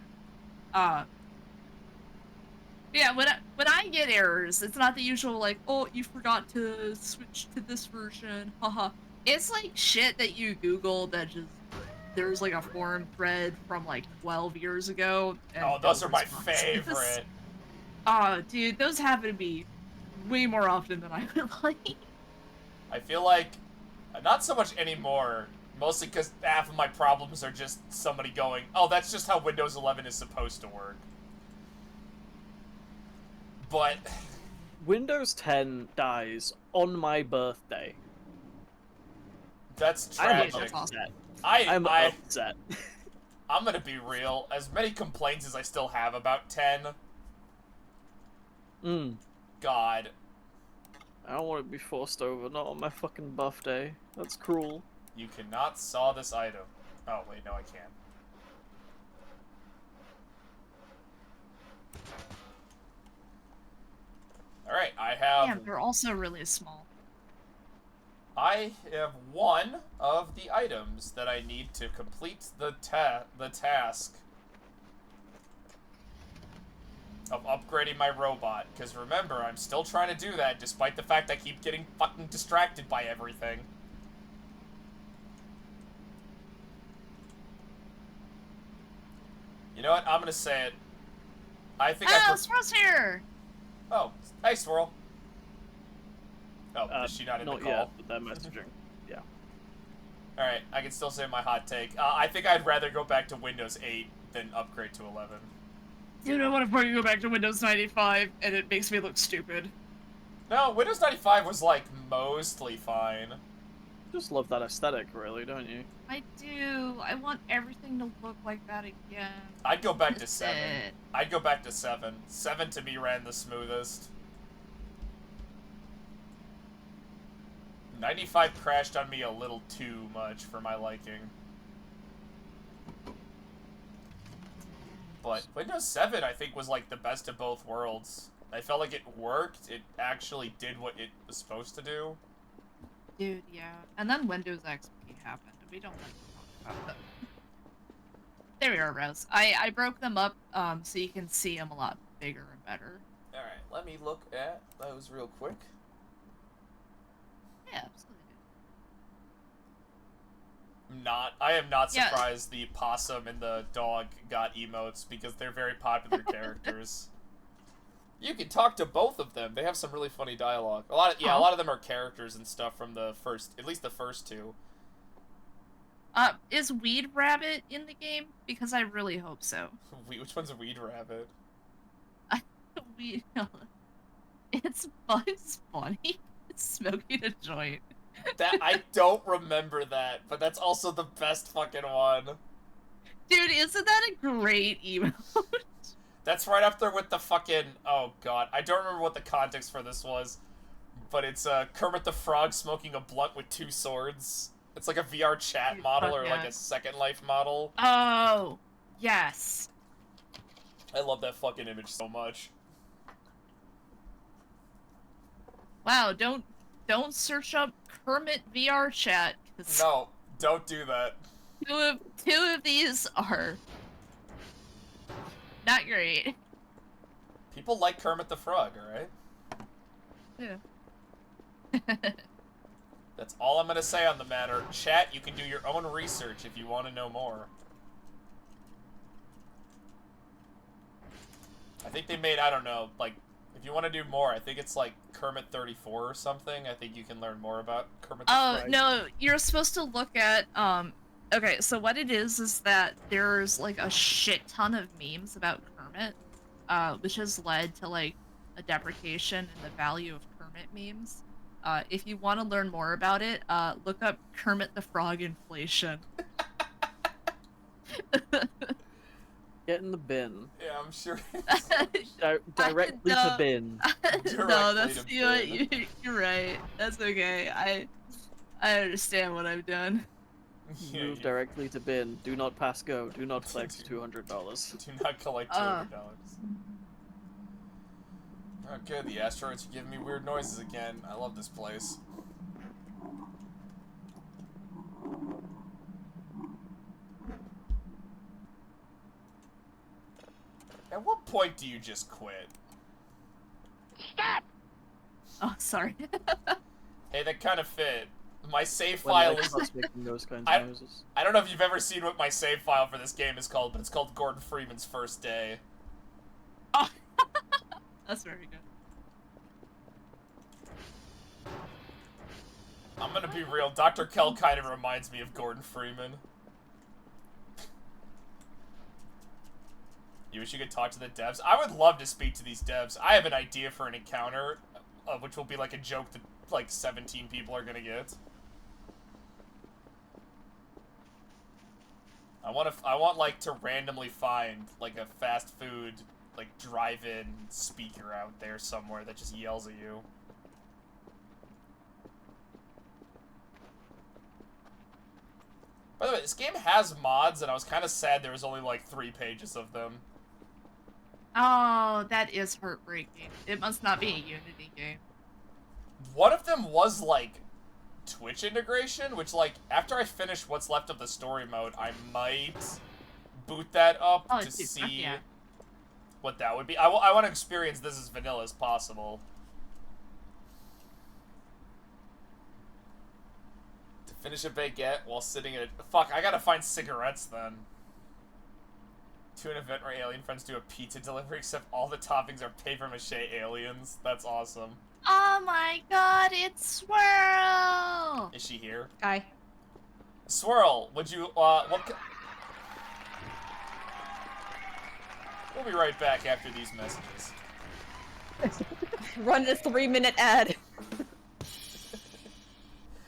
Yeah, when I get errors, it's not the usual like, oh, you forgot to switch to this version, haha. It's like shit that you Google that just there's like a forum thread from like 12 years ago. And Oh, those no are my response. favorite. Oh, dude, those happen to be way more often than I would like. I feel like, not so much anymore, mostly because half of my problems are just somebody going, oh, that's just how Windows 11 is supposed to work. But... Windows 10 dies on my birthday. That's I'm tragic. That's awesome. upset. I'm Upset. I'm gonna be real. As many complaints as I still have about 10, God. I don't want to be forced over, not on my fucking birthday. That's cruel. You cannot saw this item. Oh, wait, no, I can. Alright, I have... Damn, they're also really small. I have one of the items that I need to complete the task of upgrading my robot. Because remember, I'm still trying to do that, despite the fact I keep getting fucking distracted by everything. You know what? I'm gonna say it. I think Oh, Swirl's here! Oh, hey, Swirl. Oh, is she not in the Not call? yet, but they're messaging. Yeah. Alright, I can still say my hot take. I think I'd rather go back to Windows 8 than upgrade to 11. Dude, I want to fucking go back to Windows 95, and it makes me look stupid. No, Windows 95 was, like, mostly fine. Just love that aesthetic, really, don't you? I do. I want everything to look like that again. I'd go back to That's 7. it. I'd go back to 7. 7 to me ran the smoothest. 95 crashed on me a little too much for my liking. But Windows 7, I think, was like the best of both worlds. I felt like it worked. It actually did what it was supposed to do. Dude, yeah. And then Windows XP happened, and we don't like to talk about that. There we are, Rose. I broke them up so you can see them a lot bigger and better. Alright, let me look at those real quick. Yeah, absolutely. I am not Yeah. surprised the possum and the dog got emotes because they're very popular characters. You can talk to both of them. They have some really funny dialogue. A lot of them are characters and stuff from the first, at least the first two. Is Weed Rabbit in the game? Because I really hope so. Which one's a Weed Rabbit? We It's Bugs Bunny smoking a joint. That I don't remember that, but that's also the best fucking one. Dude, isn't that a great emote? That's right up there with the fucking, oh god, I don't remember what the context for this was, but it's Kermit the Frog smoking a blunt with 2 swords. It's like a VR chat Dude, model fuck or yeah. like a Second Life model. Oh, yes. I love that fucking image so much. Wow, don't search up Kermit VR chat. 'Cause No, don't do that. two of these are not great. People like Kermit the Frog, alright? Yeah. That's all I'm gonna say on the matter. Chat, you can do your own research if you want to know more. I think they made, I don't know, like, if you want to do more, I think it's like Kermit 34 or something. I think you can learn more about Kermit the Oh, Frog. no, you're supposed to look at, okay, so what it is that there's, like, a shit ton of memes about Kermit, which has led to, like, a deprecation in the value of Kermit memes. If you want to learn more about it, look up Kermit the Frog inflation. Get in the bin. Yeah, I'm sure. Directly to No. bin. No, that's Directly to you know, bin. you're right. That's okay. I understand what I've done. Yeah, Move directly to bin. Do not pass go. Do not collect $200. Do not collect $200. Okay, the asteroids are giving me weird noises again. I love this place. At what point do you just quit? Stop! Oh, sorry. Hey, that kind of fit. My save When file Alex is... starts making those kinds I- of noises. I don't know if you've ever seen what my save file for this game is called, but it's called Gordon Freeman's First Day. Oh. That's very good. I'm gonna be real, Dr. Kell kind of reminds me of Gordon Freeman. You wish you could talk to the devs? I would love to speak to these devs. I have an idea for an encounter, which will be like a joke that like 17 people are gonna get. I want like to randomly find like a fast food like drive-in speaker out there somewhere that just yells at you. By the way, this game has mods, and I was kind of sad there was only like 3 pages of them. Oh, that is heartbreaking. It must not be a Unity game. One of them was like Twitch integration, which like after I finish what's left of the story mode, I might boot that up Oh, to dude, fuck see yeah. what that would be. I want to experience this as vanilla as possible. To finish a baguette while sitting at... Fuck, I gotta find cigarettes then. To an event where alien friends do a pizza delivery, except all the toppings are paper mache aliens. That's awesome. Oh my god, it's Swirl! Is she here? Hi. Swirl, would you, We'll be right back after these messages. Run a 3-minute ad.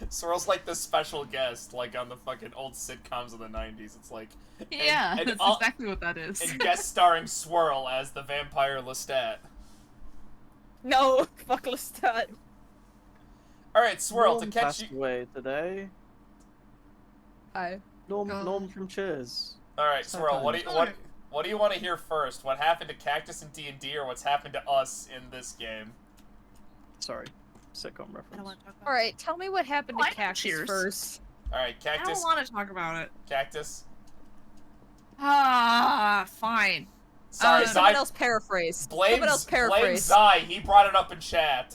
Swirl's like the special guest, like on the fucking old sitcoms of the 90s. It's like... Yeah, and that's exactly what that is. And guest starring Swirl as the vampire Lestat. No, fuck Lestat. Alright, Swirl, to Norm catch passed you... away today. Hi. Norm from Cheers. Alright, So Swirl, kind. what do you want to hear first? What happened to Cactus in D&D, or what's happened to us in this game? Sorry, sitcom I don't reference. want to talk about Alright, tell me what happened Why to not Cactus cheers? first. Alright, I Cactus... don't want to talk about it. Cactus. Ah, fine. Sorry, Someone Zai... else paraphrase. Blame, Someone else blame paraphrase. Zai, he brought it up in chat.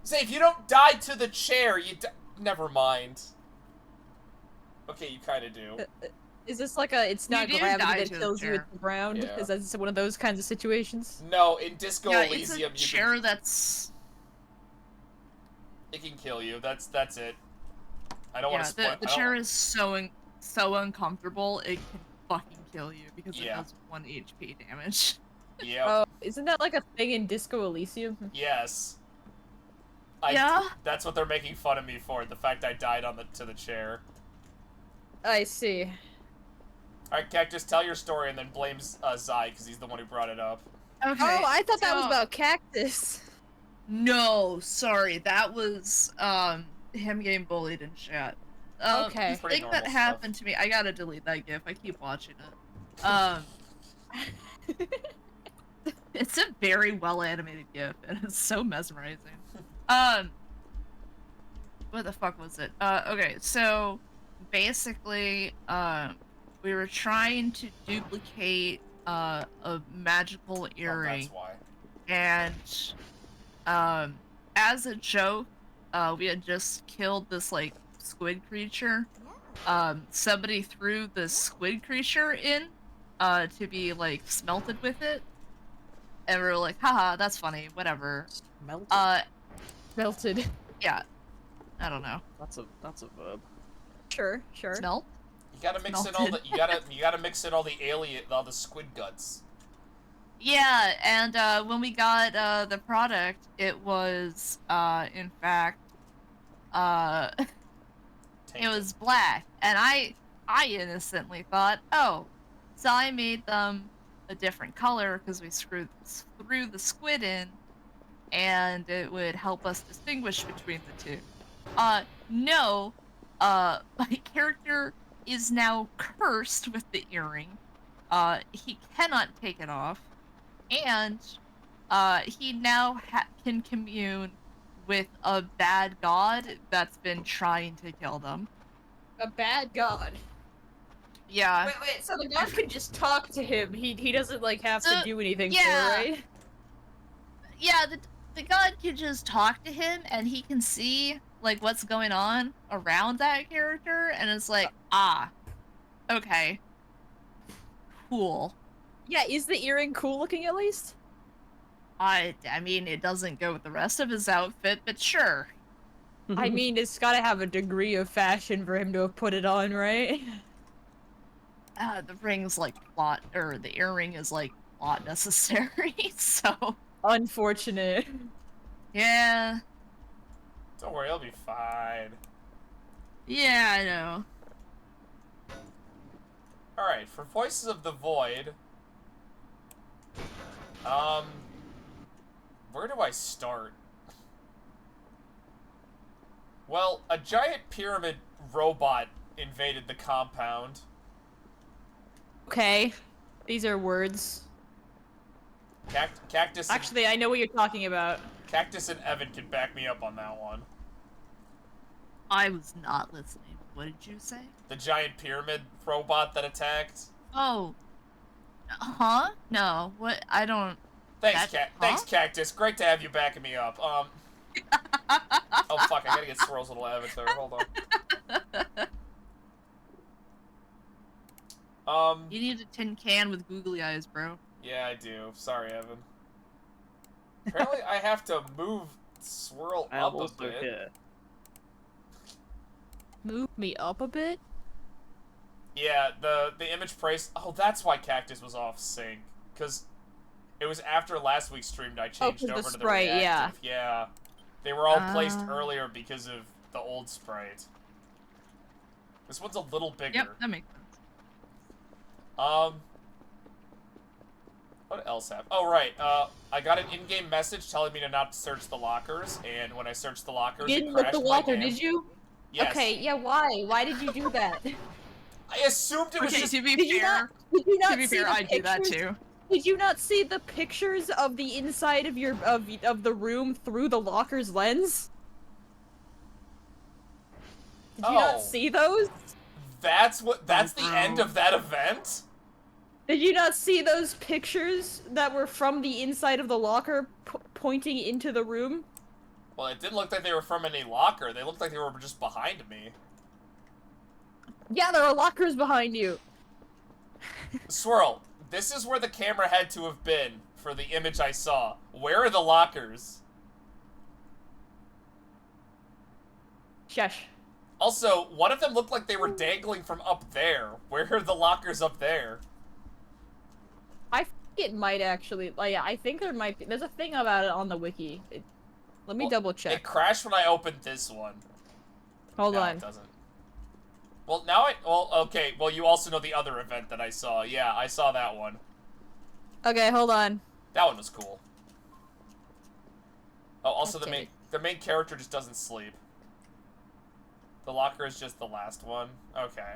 Say, if you don't die to the chair, you never mind. Okay, you kinda do. Is this like a it's not do gravity die that to the kills you chair. at the ground? Yeah. Is that one of those kinds of situations? No, in Disco Yeah, Elysium, it's a you can, chair that's... it can kill you. That's it. I don't Yeah, want to spoil. the chair is so uncomfortable, it can fucking kill you because it Yeah. does 1 HP damage. Yep. Oh, isn't that like a thing in Disco Elysium? Yes. Yeah? That's what they're making fun of me for. The fact I died to the chair. I see. Alright, Cactus, tell your story and then blame Zai, because he's the one who brought it up. Okay. Oh, I thought that was so- about Cactus. No, sorry, that was, him getting bullied in chat. Okay. The Pretty thing that normal happened to me, I gotta delete that gif, I keep watching it. It's a very well animated gif, and it's so mesmerizing. What the fuck was it? Okay, so basically, we were trying to duplicate a magical Oh, earring, that's why. and as a joke, we had just killed this like squid creature. Somebody threw the squid creature in to be like smelted with it, and we were like, haha, that's funny, whatever. Melted. Melted. Yeah, I don't know. That's a verb. Sure. Smelt? You gotta mix in all the Melted. you gotta mix in all the squid guts. Yeah, and when we got the product, it was in fact it Tainted. was black, and I innocently thought, oh, so I made them a different color because we threw the squid in, and it would help us distinguish between the two. No, my character is now cursed with the earring. He cannot take it off, and he now can commune with a bad god that's been trying to kill them. A bad god. Yeah. Wait, so the god can just talk to him. He doesn't like have to do anything for yeah. it, right? Yeah, the god can just talk to him, and he can see like what's going on around that character, and it's like, ah, okay, cool. Yeah, is the earring cool looking at least? I mean, it doesn't go with the rest of his outfit, but sure. I mean, it's gotta have a degree of fashion for him to have put it on, right? The ring's like plot, or the earring is like plot necessary, so Unfortunate. yeah. Don't worry, it'll be fine. Yeah, I know. Alright, for Voices of the Void, where do I start? Well, a giant pyramid robot invaded the compound. Okay. These are words. Cactus and, Actually, I know what you're talking about. Cactus and Evan can back me up on that one. I was not listening. What did you say? The giant pyramid robot that attacked. Oh. Huh? No. What? I don't. Thanks, That- Thanks, Cactus. Great to have you backing me up. Oh fuck, I gotta get Swirl's little avatar. Hold on. You need a tin can with googly eyes, bro. Yeah, I do. Sorry, Evan. Apparently, I have to move Swirl I am up a also bit. here. Move me up a bit. Yeah, the image price. Oh, that's why Cactus was off sync. Because it was after last week's stream I changed 'cause the over to the sprite, yeah. reactive. Yeah. They were all placed Ah. earlier because of the old sprite. This one's a little bigger. Yep, that makes sense. What else happened? Oh, right. I got an in-game message telling me to not search the lockers, and when I searched the lockers, You it didn't look crashed the my locker, game. did you? Yes. Okay, yeah, why? Why did you do that? I assumed it was Okay, just... to be Did you fair, Did you not to be see fair, the I do that pictures? too. Did you not see the pictures of the inside of your of the room through the locker's lens? Did you Oh. not see those? That's the bro. end of that event? Did you not see those pictures that were from the inside of the locker pointing into the room? Well, it didn't look like they were from any locker. They looked like they were just behind me. Yeah, there are lockers behind you. Swirl, this is where the camera had to have been for the image I saw. Where are the lockers? Shush. Also, one of them looked like they were dangling from up there. Where are the lockers up there? I think it might actually. Like, I think there might be. There's a thing about it on the wiki. Let me Well, double It check. crashed when I opened this one. Hold No, on. it doesn't. Well, now well, okay. Well, you also know the other event that I saw. Yeah, I saw that one. Okay, hold on. That one was cool. Oh, also Okay. the main character just doesn't sleep. The locker is just the last one. Okay.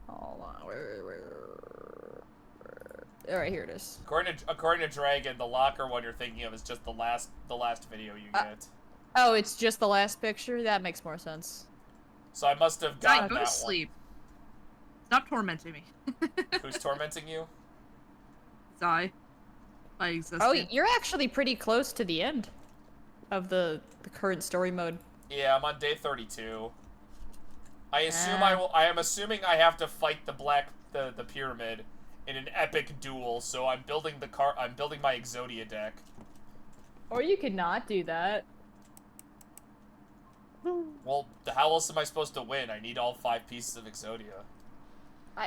Hold on. Alright, here it is. According to Dragon, the locker one you're thinking of is just the last video you get. Oh, it's just the last picture? That makes more sense. So I must have Zai, gotten go that to sleep. Stop tormenting me. one. Who's tormenting you? Zai. By existing. Oh, you're actually pretty close to the end of the current story mode. Yeah, I'm on day 32. I assume Ah. I am assuming I have to fight the pyramid in an epic duel. So I'm building my Exodia deck. Or you could not do that. Well, how else am I supposed to win? I need all 5 pieces of Exodia.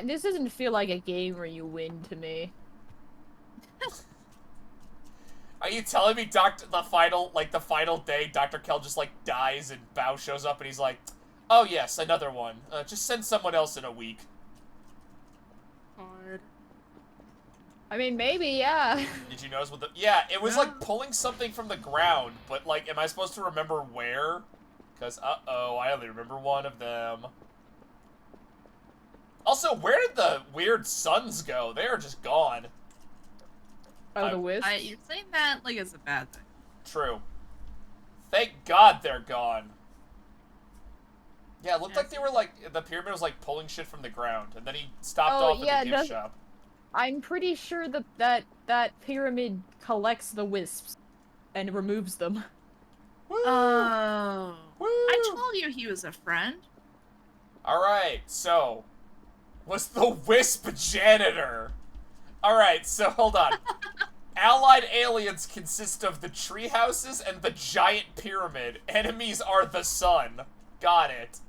This doesn't feel like a game where you win to me. Are you telling me the final day, Dr. Kell just, like, dies and Bao shows up and he's like, oh yes, another one. Just send someone else in a week. Hard. I mean, maybe, yeah. Did you notice what yeah, it was No. like pulling something from the ground, but, like, am I supposed to remember where? Because, uh-oh, I only remember one of them. Also, where did the weird suns go? They are just gone. Oh, the wisp? You're saying that like it's a bad thing. True. Thank God they're gone. Yeah, it looked like they were like, the pyramid was like pulling shit from the ground, and then he stopped off yeah, at the gift shop. I'm pretty sure that pyramid collects the wisps and removes them. Woo! Oh. Woo! I told you he was a friend. Alright, so, was the Wisp janitor? Alright, so hold on. Allied aliens consist of the tree houses and the giant pyramid. Enemies are the sun. Got it.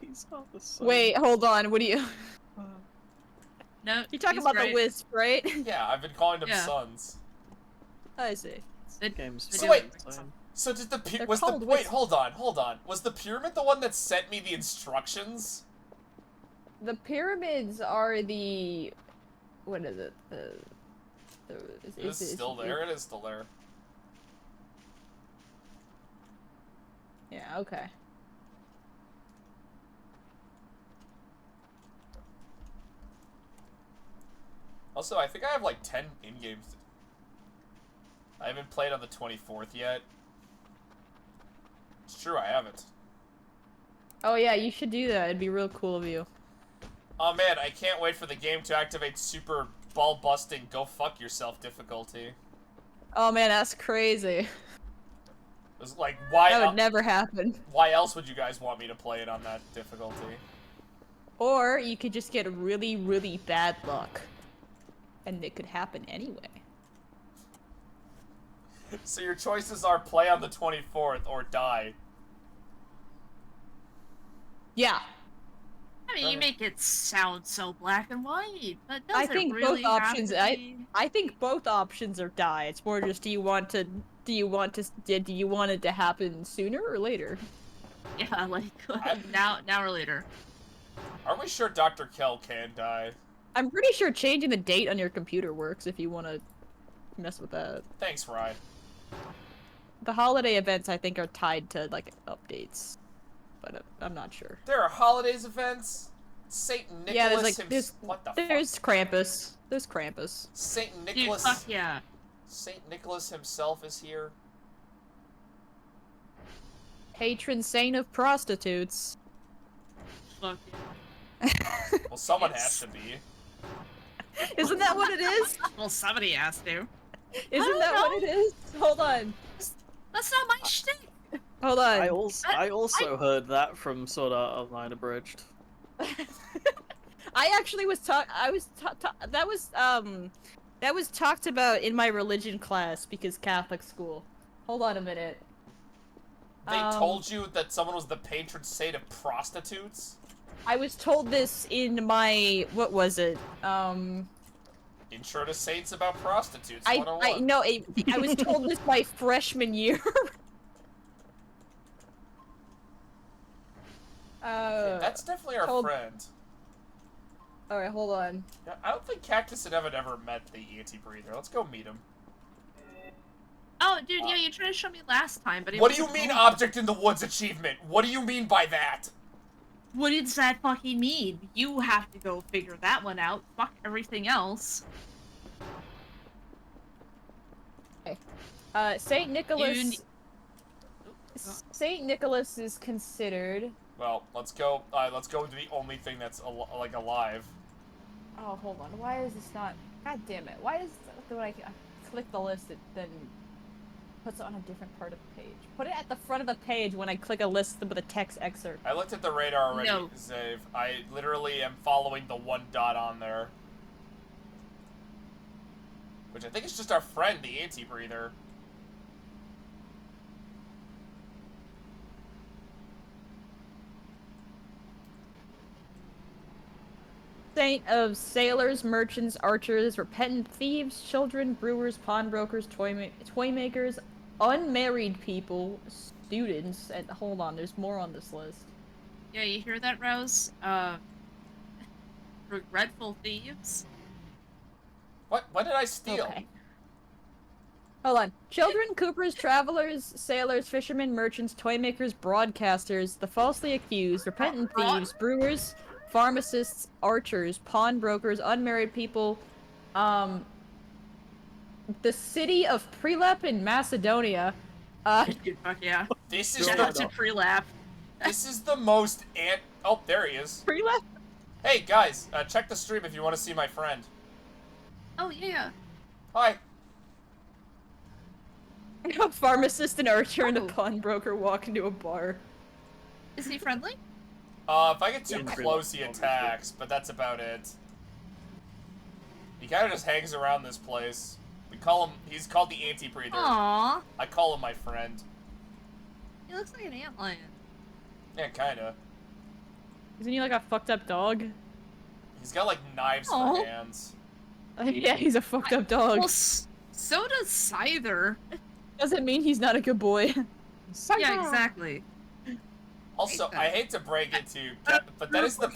These are the sun. Wait, hold on. What do you? No, You're talking he's about right. the wisp, right? Yeah, I've been calling them Yeah. suns. I see. It- Games. they So do wait, insane. So did They're was the called wait, wisps. hold on. Was the pyramid the one that sent me the instructions? The pyramids are the. What is it? Is it still there? It is still there. Yeah. Okay. Also, I think I have like 10 in-games. I haven't played on the 24th yet. It's true, I haven't. Oh yeah, you should do that. It'd be real cool of you. Oh man, I can't wait for the game to activate super ball-busting go fuck yourself difficulty. Oh man, that's crazy. It's like, why That would never happen. why else would you guys want me to play it on that difficulty? Or you could just get really, really bad luck. And it could happen anyway. So your choices are play on the 24th or die. Yeah. I mean, you make it sound so black and white, but does I it think really both have options. to be? I think both options are die. It's more just do you want it to happen sooner or later? Yeah, like now or later. Are we sure Dr. Kell can die? I'm pretty sure changing the date on your computer works if you want to mess with that. Thanks, Ryan. The holiday events I think are tied to like updates, but I'm not sure. There are holidays events. Saint Nicholas Yeah, there's like himself. What the there's fuck? Krampus. There's Krampus. Saint Dude, Nicholas. fuck yeah. Saint Nicholas himself is here. Patron saint of prostitutes. Fuck yeah. Well, someone has to be. Isn't that what it is? Well, somebody has to. Isn't that what it is? Hold on. That's not my shtick. Hold on. I also heard that from Sword Art Online Abridged. I actually was that was talked about in my religion class because Catholic school. Hold on a minute. They told you that someone was the patron saint of prostitutes? I was told this in my what was it? Intro to Saints about prostitutes. I 101. no, I was told this my freshman year. Yeah, that's definitely our told- friend. Alright, hold on. Yeah, I don't think Cactus and Evan ever met the anti-breather. Let's go meet him. Oh, dude, yeah, you tried to show me last time, but it What do you wasn't mean cool. Object in the Woods achievement? What do you mean by that? What does that fucking mean? You have to go figure that one out. Fuck everything else. Saint Nicholas. You- Saint Nicholas is considered. Well, let's go to the only thing that's alive. Oh, hold on. Why is this not? God damn it! Why is when I click the list, it then puts it on a different part of the page? Put it at the front of the page when I click a list with a text excerpt. I looked at the radar already, No. Zave. I literally am following the one dot on there. Which I think is just our friend, the anti-breather. Saint of sailors, merchants, archers, repentant thieves, children, brewers, pawnbrokers, toy makers, unmarried people, students, and hold on, there's more on this list. Yeah, you hear that, Rose? Regretful thieves? What did I steal? Okay. Hold on. Children, coopers, travelers, sailors, fishermen, merchants, toy makers, broadcasters, the falsely accused, repentant thieves, brewers, pharmacists, archers, pawnbrokers, unmarried people, the city of Prelep in Macedonia, Dude, fuck yeah. This is Shout out to Prelap. this is the most oh, there he is. Prelep? Hey guys, check the stream if you want to see my friend. Oh, yeah. Hi. A pharmacist, an archer, and a Oh. pawnbroker walk into a bar. Is he friendly? If I get too Yeah, close, he obviously. attacks, but that's about it. He kind of just hangs around this place. We call him, he's called the anti-breather. Aww. I call him my friend. He looks like an antlion. Yeah, kinda. Isn't he like a fucked up dog? He's got like knives Aw. for hands. Yeah, he's a fucked up dog. Well, so does Scyther. Doesn't mean he's not a good boy. Yeah, exactly. Also, that. I hate to break it to you, but that is the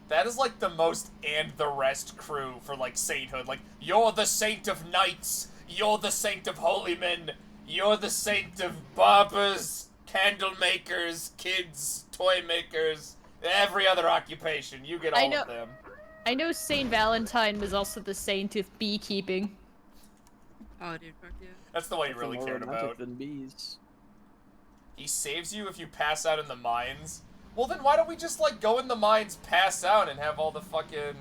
that is like the most and the rest crew for like sainthood. Like, you're the saint of knights, you're the saint of holy men, you're the saint of barbers, candle makers, kids, toy makers, every other occupation. You get I all know- of them. I know Saint Valentine was also the saint of beekeeping. Oh, dude, fuck yeah. That's the one you really More cared romantic about. than bees. He saves you if you pass out in the mines. Well, then why don't we just, like, go in the mines, pass out, and have all the fucking...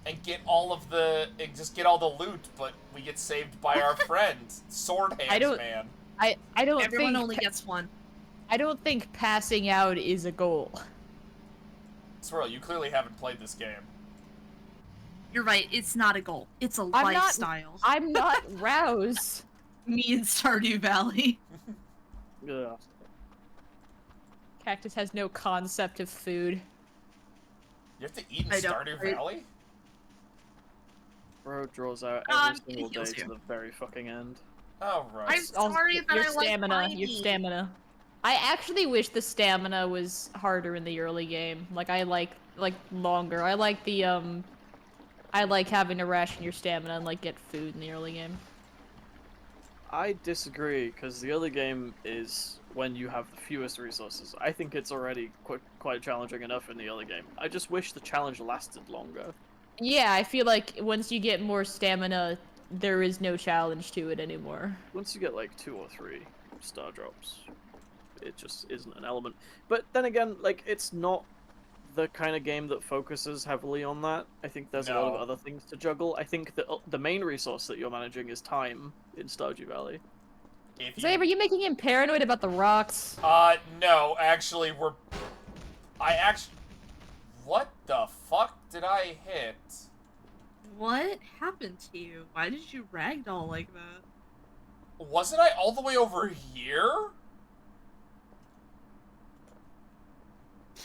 And get all of the... And just get all the loot, but we get saved by our friend, Sword Hands I don't- Man. I don't Everyone think only gets one. I don't think passing out is a goal. Swirl, you clearly haven't played this game. You're right. It's not a goal. It's a I'm not- lifestyle. I'm not Rouse. Me in Stardew Valley. Yeah. Cactus has no concept of food. You have to eat in I don't- Stardew I- Valley? Bro draws out Um, every single it heals day to you. the very fucking end. Oh, right. I'm sorry that your I like stamina, mining. your stamina. I actually wish the stamina was harder in the early game. Like I like longer. I like the I like having to ration your stamina and like get food in the early game. I disagree, because the early game is when you have the fewest resources. I think it's already quite challenging enough in the early game. I just wish the challenge lasted longer. Yeah, I feel like once you get more stamina, there is no challenge to it anymore. Once you get like 2 or 3 star drops, it just isn't an element. But then again, like, it's not the kind of game that focuses heavily on that. I think there's a lot No. of other things to juggle. I think that the main resource that you're managing is time in Stardew Valley. If Zabe, are you making him paranoid about the rocks? No, actually, what the fuck did I hit? What happened to you? Why did you ragdoll like that? Wasn't I all the way over here?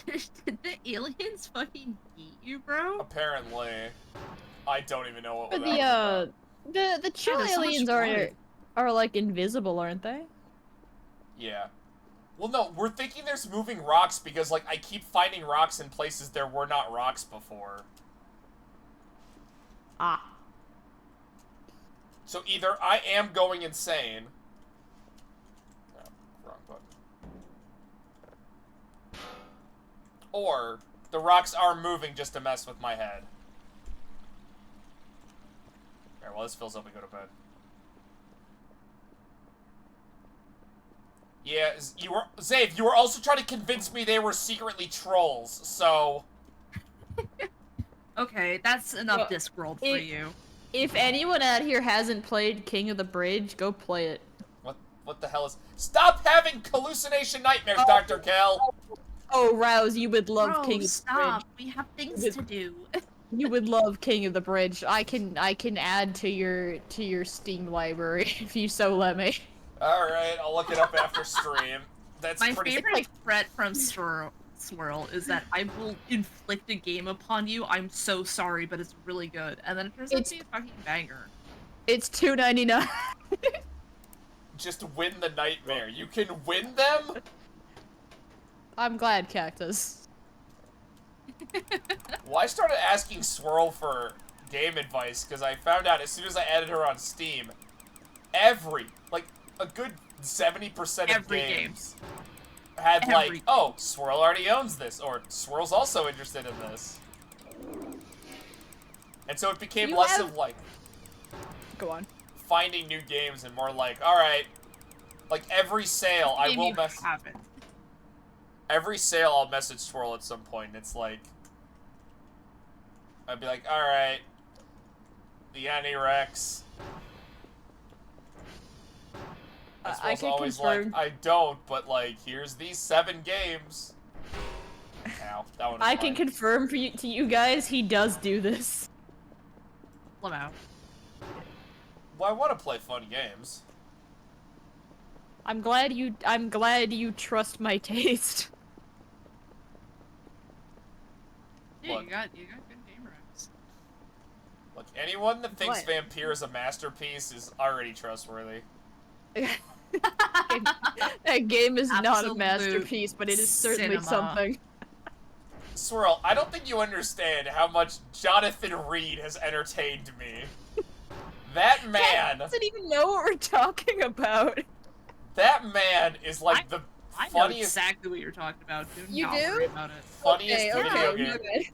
Did the aliens fucking eat you, bro? Apparently. I don't even know what But that was about. the chill there's so much aliens blood. are like invisible, aren't they? Yeah. Well, no, we're thinking there's moving rocks because, like, I keep finding rocks in places there were not rocks before. Ah. So either I am going insane. No, wrong button. Or the rocks are moving just to mess with my head. Alright, well, this fills up, we go to bed. Yeah, Zave, you were also trying to convince me they were secretly trolls, so... Okay, that's enough Well, Discworld for it- you. If anyone out here hasn't played King of the Bridge, go play it. What the hell is... Stop having hallucination nightmares, Dr. Kel! Oh, Rouse, you would love Bro, King of the stop. We have things With- to do. Bridge. You would love King of the Bridge. I can add to your Steam library if you so let me. Alright, I'll look it up after stream. That's My pretty... favorite threat from Swirl is that I will inflict a game upon you. I'm so sorry, but it's really good. And then it turns out to be a fucking banger. It's $2.99. Just win the nightmare. You can win them? I'm glad, Cactus. Well, I started asking Swirl for game advice because I found out as soon as I added her on Steam, a good 70% of Every games had Every like, oh, Swirl already owns this, or Swirl's also interested in this. And so it became You less have- of like Go on. finding new games and more like, alright, like every sale I Game will you mess haven't. every sale I'll message Swirl at some point. It's like I'd be like, alright, the Ani-Rex. And I Swirl's can always confirm. like, I don't, but like, here's these 7 games. Ow, that one was I can mine. confirm to you guys, he does do this. Lamau. Well, I want to play fun games. I'm glad you trust my taste. Yeah, Look. you got good game racks. Look, anyone that thinks What? Vampire is a masterpiece is already trustworthy. That game is not a Absolute masterpiece, but it is certainly cinema. something. Swirl, I don't think you understand how much Jonathan Reed has entertained me. That man, Doesn't even know what we're talking about. that man is like the I know funniest, exactly what you're talking about. Do You not do? worry about it. funniest Okay, video okay, game, okay.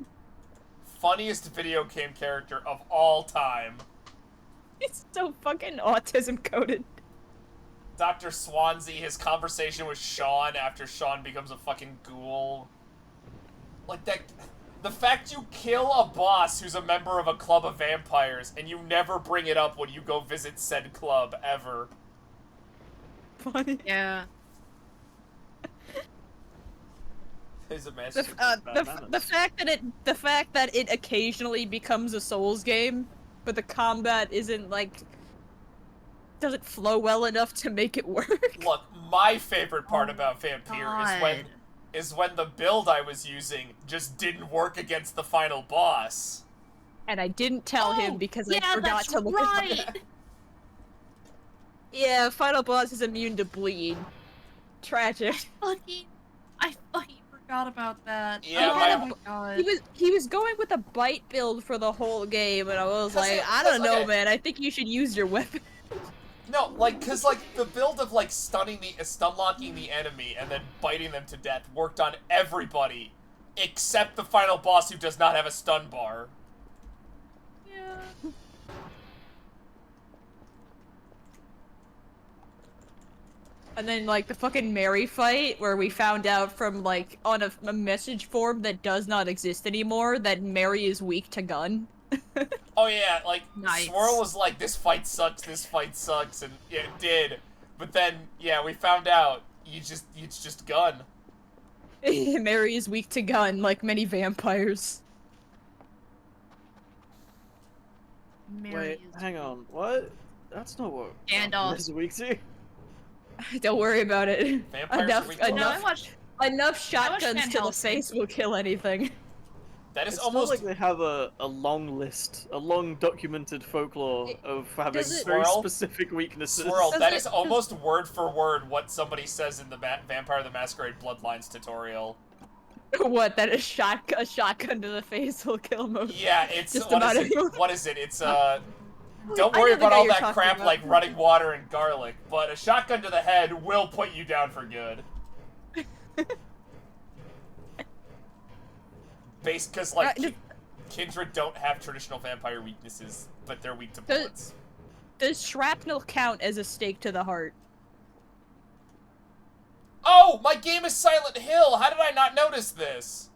funniest video game character of all time. It's so fucking autism coded. Dr. Swansea, his conversation with Sean after Sean becomes a fucking ghoul. Like that, the fact you kill a boss who's a member of a club of vampires and you never bring it up when you go visit said club ever. Funny. Yeah. He's a master. The fact that it occasionally becomes a Souls game, but the combat isn't like doesn't flow well enough to make it work. Look, my favorite part about Vampire is when the build I was using just didn't work against the final boss. And I didn't tell him because I forgot that's to look right. it up. Yeah, final boss is immune to bleed. Tragic. I fucking forgot about that. Yeah, oh my god. He was going with a bite build for the whole game, and I was like, I don't know, man. I think you should use your weapon. No, like, cause like the build of like stun locking the enemy and then biting them to death worked on everybody, except the final boss who does not have a stun bar. Yeah. And then, like, the fucking Mary fight, where we found out from, like, on a message form that does not exist anymore, that Mary is weak to gun. Oh yeah, like, Nice. Swirl was like, this fight sucks, and yeah, it did. But then, yeah, we found out, it's just gun. Mary is weak to gun, like many vampires. Wait, hang on. What? That's not what. Gandalf. This week too. Don't worry about it. Vampires are weak to No, I enough. watched. Enough shotguns Van to the Helsing. face will kill anything. That is It's almost... not like they have a long list, a long documented folklore of having does it- very Swirl? specific weaknesses. Swirl, Does that it- is almost word for word what somebody says in the Vampire the Masquerade Bloodlines tutorial. What? That a shotgun to the face will kill most. Yeah, it's... Just what about is it? anyone. What is it? It's, don't I worry know the about guy all you're that talking crap about. like running water and garlic, but a shotgun to the head will put you down for good. Because, like, Just- Kindred don't have traditional vampire weaknesses, but they're weak to Does- bullets. Does shrapnel count as a stake to the heart? Oh, my game is Silent Hill! How did I not notice this?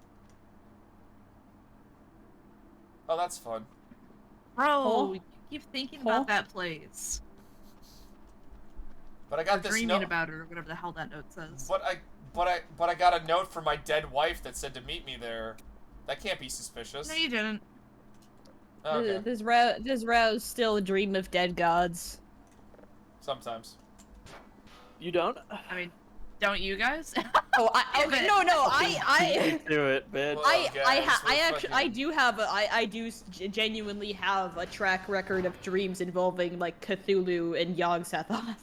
Oh, that's fun. Bro, Huh? you keep thinking Huh? about that place. But I Or got this dreaming note. about it, or whatever the hell that note says. But I got a note from my dead wife that said to meet me there. That can't be suspicious. No, you didn't. Okay, Does Rouse still dream of dead gods? sometimes. You don't? I mean, don't you guys? Oh, Damn okay, it. no, I Do it, bitch. Well, I guys, we're actually I fucking- do have I do genuinely have a track record of dreams involving like Cthulhu and Yog-Sothoth.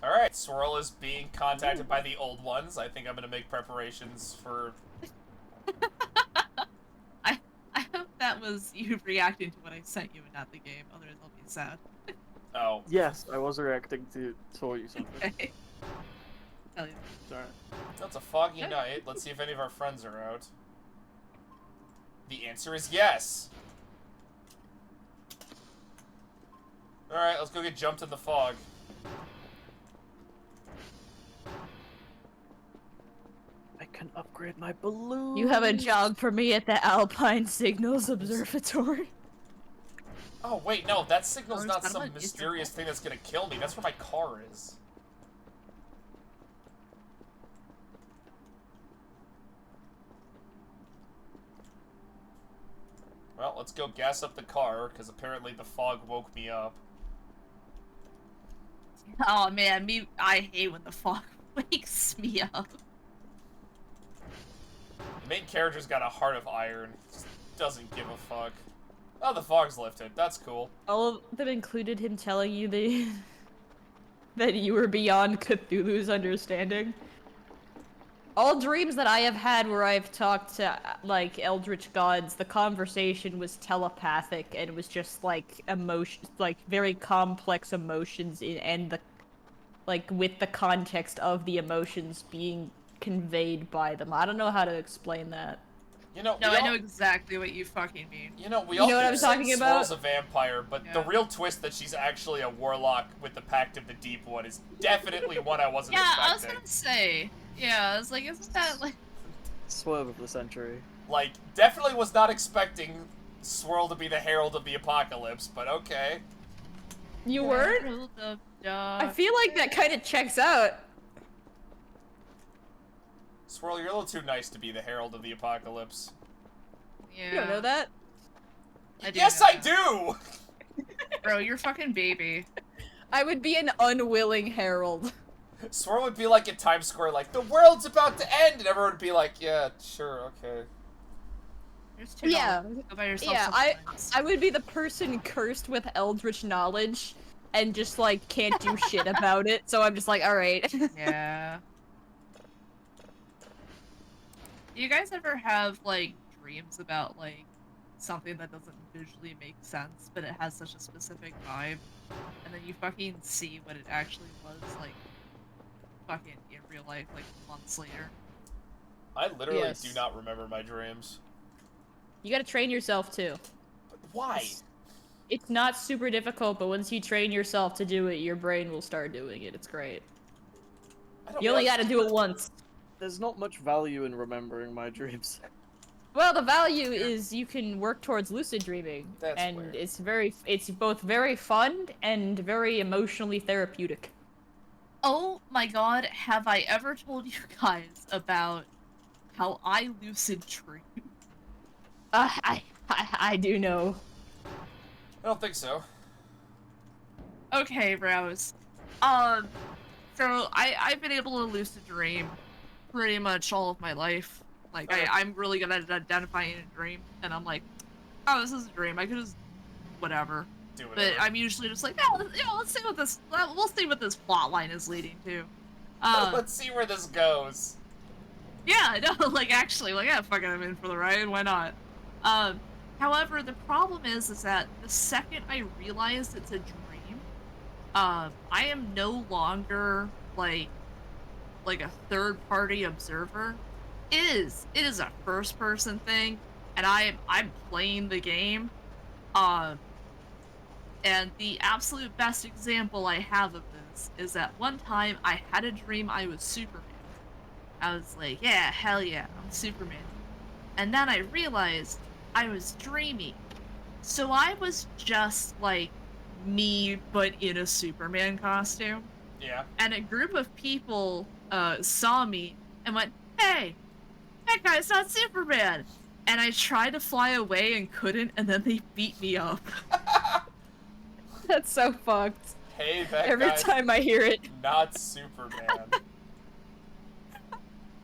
Alright, Swirl is being contacted by the old ones. I think I'm gonna make preparations for... I hope that was you reacting to what I sent you and not the game, otherwise I'll be sad. Oh. Yes, I was reacting to you something. Okay. Hell yeah. Sorry. It's a foggy night. Let's see if any of our friends are out. The answer is yes. Alright, let's go get jumped in the fog. I can upgrade my balloon. You have a job for me at the Alpine Signals Observatory. Oh, wait, no, that signal's Oh, not it's not some about mysterious thing that's gonna kill me. That's where my car is. Well, let's go gas up the car, because apparently the fog woke me up. Oh man, I hate when the fog wakes me up. The main character's got a heart of iron. Just doesn't give a fuck. Oh, the fog's lifted. That's cool. All of them included him telling you that you were beyond Cthulhu's understanding. All dreams that I have had where I've talked to, like, eldritch gods, the conversation was telepathic and was just, like, like, very complex emotions and the, like, with the context of the emotions being conveyed by them. I don't know how to explain that. You know, No, we I all- know exactly what you fucking mean. You know, we You all know what keep I'm saying talking about? Swirl's a vampire, but the Yeah. real twist that she's actually a warlock with the Pact of the Deep One is definitely one I wasn't Yeah, I was expecting. gonna say. Yeah, I was like, isn't that like? Swerve of the century. Like, definitely was not expecting Swirl to be the Herald of the Apocalypse, but okay. You weren't? Herald of I feel like that kind of checks out. Swirl, you're a little too nice to be the herald of the apocalypse. Yeah. You don't know that? I do Yes, know I that. do! Bro, you're fucking baby. I would be an unwilling herald. Swirl would be like in Times Square, like, the world's about to end! And everyone would be like, yeah, sure, okay. There's $2. Yeah. Go buy yourself Yeah, some I things. I would be the person cursed with eldritch knowledge and just like can't do shit about it. So I'm just like, all right. Yeah. Do you guys ever have, like, dreams about, like, something that doesn't visually make sense, but it has such a specific vibe, and then you fucking see what it actually was, like, fucking in real life, like, months later? I literally Yes. do not remember my dreams. You gotta train yourself too. But why? It's not super difficult, but once you train yourself to do it, your brain will start doing it. It's great. I don't You only realize- gotta do it once. There's not much value in remembering my dreams. Well, the value is you can work towards lucid dreaming, That's and weird. it's both very fun and very emotionally therapeutic. Oh my god, have I ever told you guys about how I lucid dream? I do know. I don't think so. Okay, Rose. So I've been able to lucid dream pretty much all of my life. Like, I'm really good at identifying a dream, and I'm like, oh, this is a dream. I could just, whatever. Do But whatever. I'm usually just like, let's see what this, we'll see what this plot line is leading to. Let's see where this goes. Yeah, no, like, actually, like, yeah, fuck it, I'm in for the ride, why not? However, the problem is that the second I realize it's a dream, I am no longer, like a third-party observer. It is a first-person thing, and I'm playing the game. And the absolute best example I have of this is that one time I had a dream I was Superman. I was like, yeah, hell yeah, I'm Superman. And then I realized I was dreaming. So I was just like me, but in a Superman costume. Yeah. And a group of people saw me and went, hey, that guy's not Superman. And I tried to fly away and couldn't, and then they beat me up. That's so fucked. Hey, that Every guy's time I hear it. not Superman.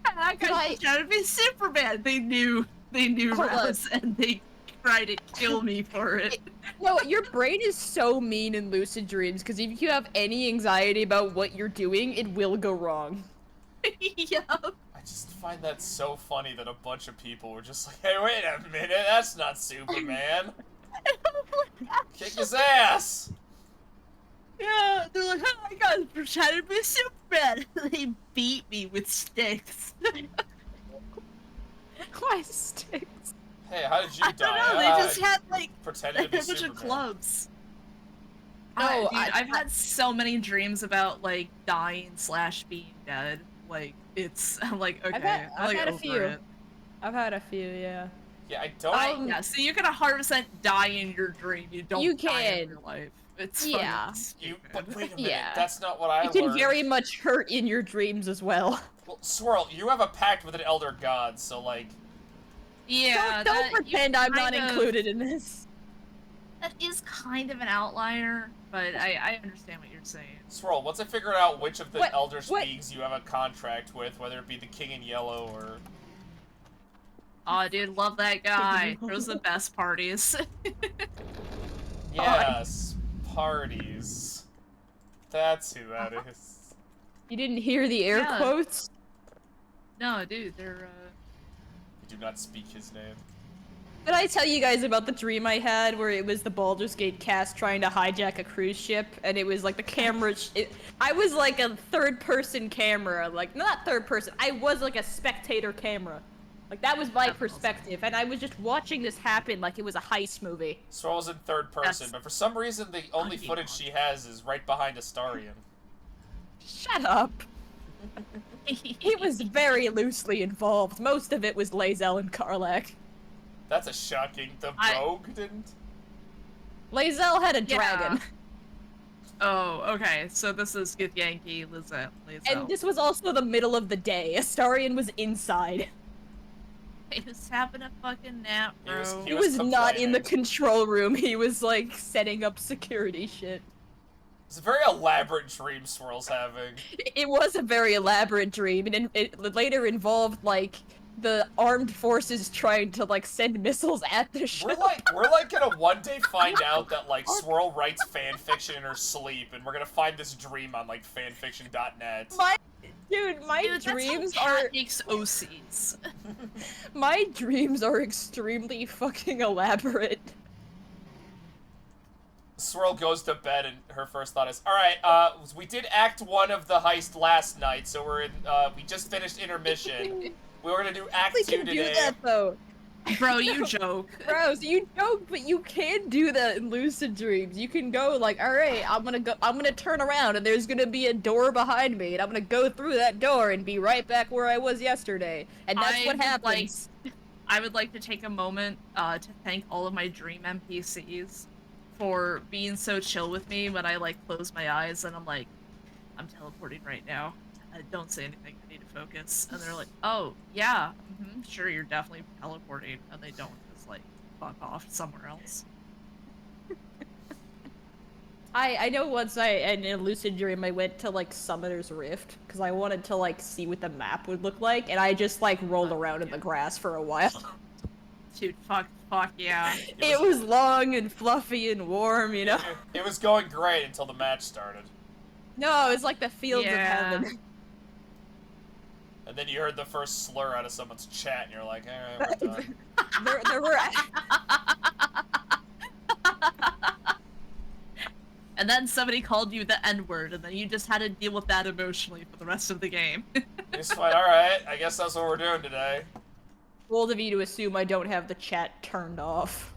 And that guy was trying to be Superman. They knew Hold on. Rose, and they tried to kill me for it. No, your brain is so mean in lucid dreams because if you have any anxiety about what you're doing, it will go wrong. Yup. I just find that so funny that a bunch of people were just like, hey, wait a minute, that's not Superman. Kick his ass! Yeah, they're like, oh my god, we're trying to be Superman. They beat me with sticks. Why sticks? Hey, how did you I die? don't know, they just had like pretended to be a bunch Superman. of clubs. No, Dude, I've had so many dreams about like dying / being dead. Like it's, I'm like, okay, I've like, had a over few. it. I've had a few, yeah. Yeah, I don't. Yeah, so you can 100% die in your dream. You don't You die in can. real life. It's Yeah. fucking You, stupid. but wait a minute, Yeah. that's not what I You can learned. very much hurt in your dreams as well. Well, Swirl, you have a pact with an elder god, so like, Yeah, Don't that- you pretend I'm not kind of- included in this. That is kind of an outlier, but I understand what you're saying. Swirl, once I figure out which of the What- elder what- speaks you have a contract with, whether it be the King in Yellow or... Oh, dude, love that guy. Those are the best parties. Yes, parties. That's who that is. You didn't hear the air Yeah. quotes? No, dude, they're I do not speak his name. Did I tell you guys about the dream I had where it was the Baldur's Gate cast trying to hijack a cruise ship and it was like the camera I was like a third-person camera, like not third person. I was like a spectator camera. Like that was my That's awesome. perspective and I was just watching this happen like it was a heist movie. Swirl was in third person, That's but for some reason the only fucking footage she has is right behind Astarion. Shut up. He was very loosely involved. Most of it was Lae'zel and Karlach. That's a shocking. The I- rogue didn't? Lae'zel had a Yeah. dragon. Oh, okay. So this is Githyanki, Lizette. And this was also the middle of the day. Astarion was inside. He was having a fucking nap, He was- bro. he He was not in the complaining. control room. He was like setting up security shit. It's a very elaborate dream Swirl's having. It was a very elaborate dream, and it later involved like the armed forces trying to like send missiles at the ship. We're like gonna one day find out that like Swirl writes fan fiction in her sleep, and we're gonna find this dream on like fanfiction.net. My Dude, dreams that's how are Cat makes OCs. my dreams are extremely fucking elaborate. Swirl goes to bed, and her first thought is, "All right, we did Act 1 of the heist last night, so we're in. We just finished intermission. We were gonna do Act We 2 can today." do that though. Bro, you joke. Rose, you joke, but you can do that in lucid dreams. You can go like, all right, I'm gonna turn around, and there's gonna be a door behind me, and I'm gonna go through that door and be right back where I was yesterday, and that's I what would happens. I would like to take a moment to thank all of my dream NPCs for being so chill with me when I like close my eyes and I'm like, I'm teleporting right now. Don't say anything, I need to focus. And they're like, oh, yeah, sure, you're definitely teleporting. And they don't just like fuck off somewhere else. I know once in a lucid dream I went to like Summoner's Rift because I wanted to like see what the map would look like, and I just like rolled around in the grass for a while. Dude, fuck yeah. It was long and fluffy and warm, you know. It was going great until the match started. No, it's like the fields of Yeah. heaven. And then you heard the first slur out of someone's chat, and you're like, alright, we're done. there were And then somebody called you the N-word, and then you just had to deal with that emotionally for the rest of the game. It's fine, alright, I guess that's what we're doing today. bold of you to assume I don't have the chat turned off.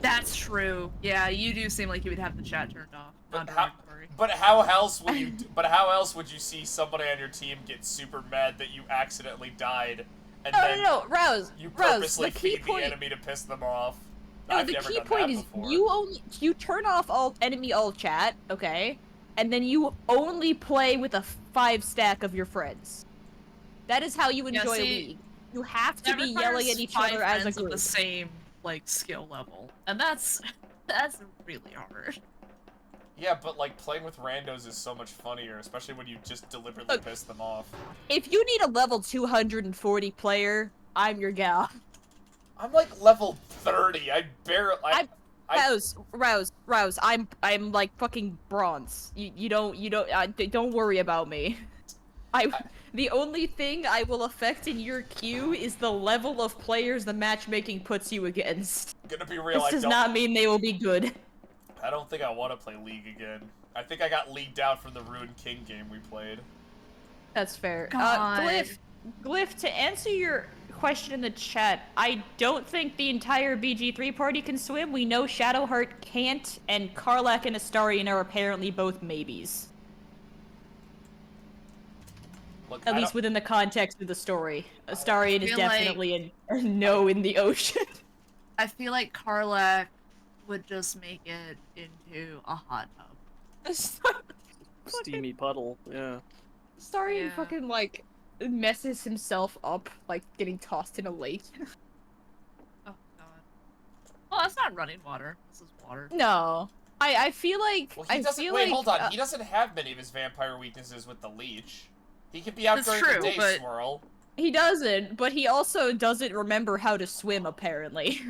That's true. Yeah, you do seem like you would have the chat turned off. But Not how, derogatory. but how else would you? But how else would you see somebody on your team get super mad that you accidentally died, and then No, Rouse. you Rouse, purposely the key feed point. the enemy to piss them off? No, I've the never key done point that is before. you turn off all enemy all chat, okay, and then you only play with a 5 stack of your friends. That is how you Yeah, enjoy a see, league. You have to That be requires yelling at each 5 other as a friends of group. the same like skill level, and that's really hard. Yeah, but like playing with randos is so much funnier, especially when you just deliberately Look. piss them off. If you need a level 240 player, I'm your gal. I'm like level 30. I barely. Rouse. I'm like fucking bronze. You don't worry about me. The only thing I will affect in your queue is the level of players the matchmaking puts you against. Gonna be real. This does not mean they will be good. I don't think I want to play League again. I think I got leagued out from the Ruined King game we played. That's fair. God. Glyph, to answer your question in the chat, I don't think the entire BG3 party can swim. We know Shadowheart can't, and Karlach and Astarion are apparently both maybes. Look, At I least don't- within the context of the story. Astarion is feel like- definitely a no in the ocean. I feel like Karlach would just make it into a hot tub. Steamy puddle, yeah. Astarion Yeah. fucking, like, messes himself up, like, getting tossed in a lake. Oh god. Well, that's not running water. This is water. No. I feel like... Well, he I doesn't. feel Wait, like, hold on. He doesn't have many of his vampire weaknesses with the leech. He could be out That's during true, the day, but- Swirl. He doesn't, but he also doesn't remember how to swim, apparently.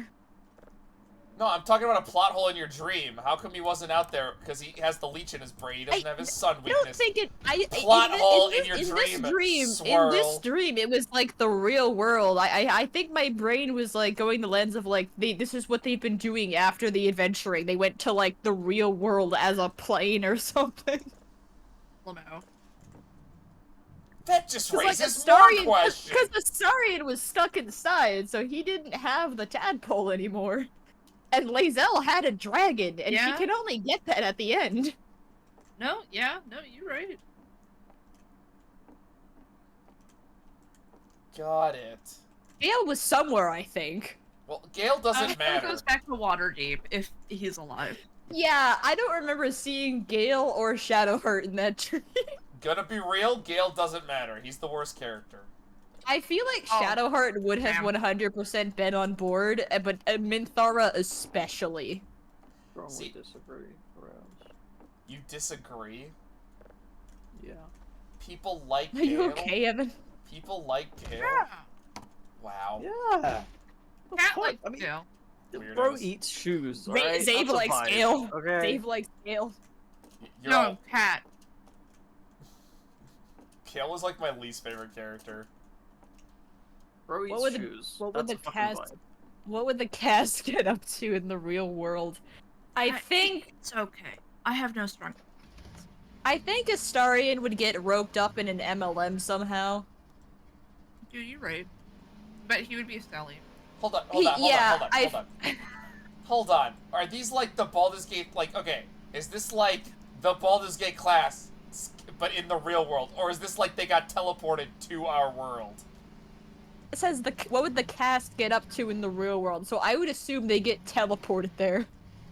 No, I'm talking about a plot hole in your dream. How come he wasn't out there? Because he has the leech in his brain. He doesn't have his sun I don't weakness. think it. Plot hole in this, your in dream, This dream, in Swirl. this dream, it was like the real world. I think my brain was like going the lens of like this is what they've been doing after the adventuring. They went to like the real world as a plane or something. Lamo. That just Like raises more Astarion, questions. because Astarion was stuck inside, so he didn't have the tadpole anymore. And Lae'zel had a dragon, and she Yeah. can only get that at the end. No, yeah, no, you're right. Got it. Gale was somewhere, I think. Well, Gale doesn't He matter. goes back to Waterdeep if he's alive. Yeah, I don't remember seeing Gale or Shadowheart in that tree. Gonna be real, Gale doesn't matter. He's the worst character. I feel like Oh, Shadowheart would have damn. 100% been on board, but Minthara especially. Strongly See- disagree. Perhaps. You disagree? Yeah. People like Are you Gale? okay, Evan? People like Gale? Yeah. Wow. Yeah. Cat What? likes I mean, Gale. the Weirdos. bro eats shoes. Zabe Alright? That's a likes vibe, Gale. Okay. Dave likes Gale. You're No, all... Cat. Gale was like my least favorite character. Bro eats What would the- shoes. what would That's the a fucking cast- vibe. What would the cast get up to in the real world? I think It's okay. I have no strong. Astarion would get roped up in an MLM somehow. Dude, you're right. But he would be a stallion. Hold on, Hold hold on. Hold on. Are these like the Baldur's Gate, like, okay, is this like the Baldur's Gate class, but in the real world? Or is this like they got teleported to our world? It says what would the cast get up to in the real world? So I would assume they get teleported there.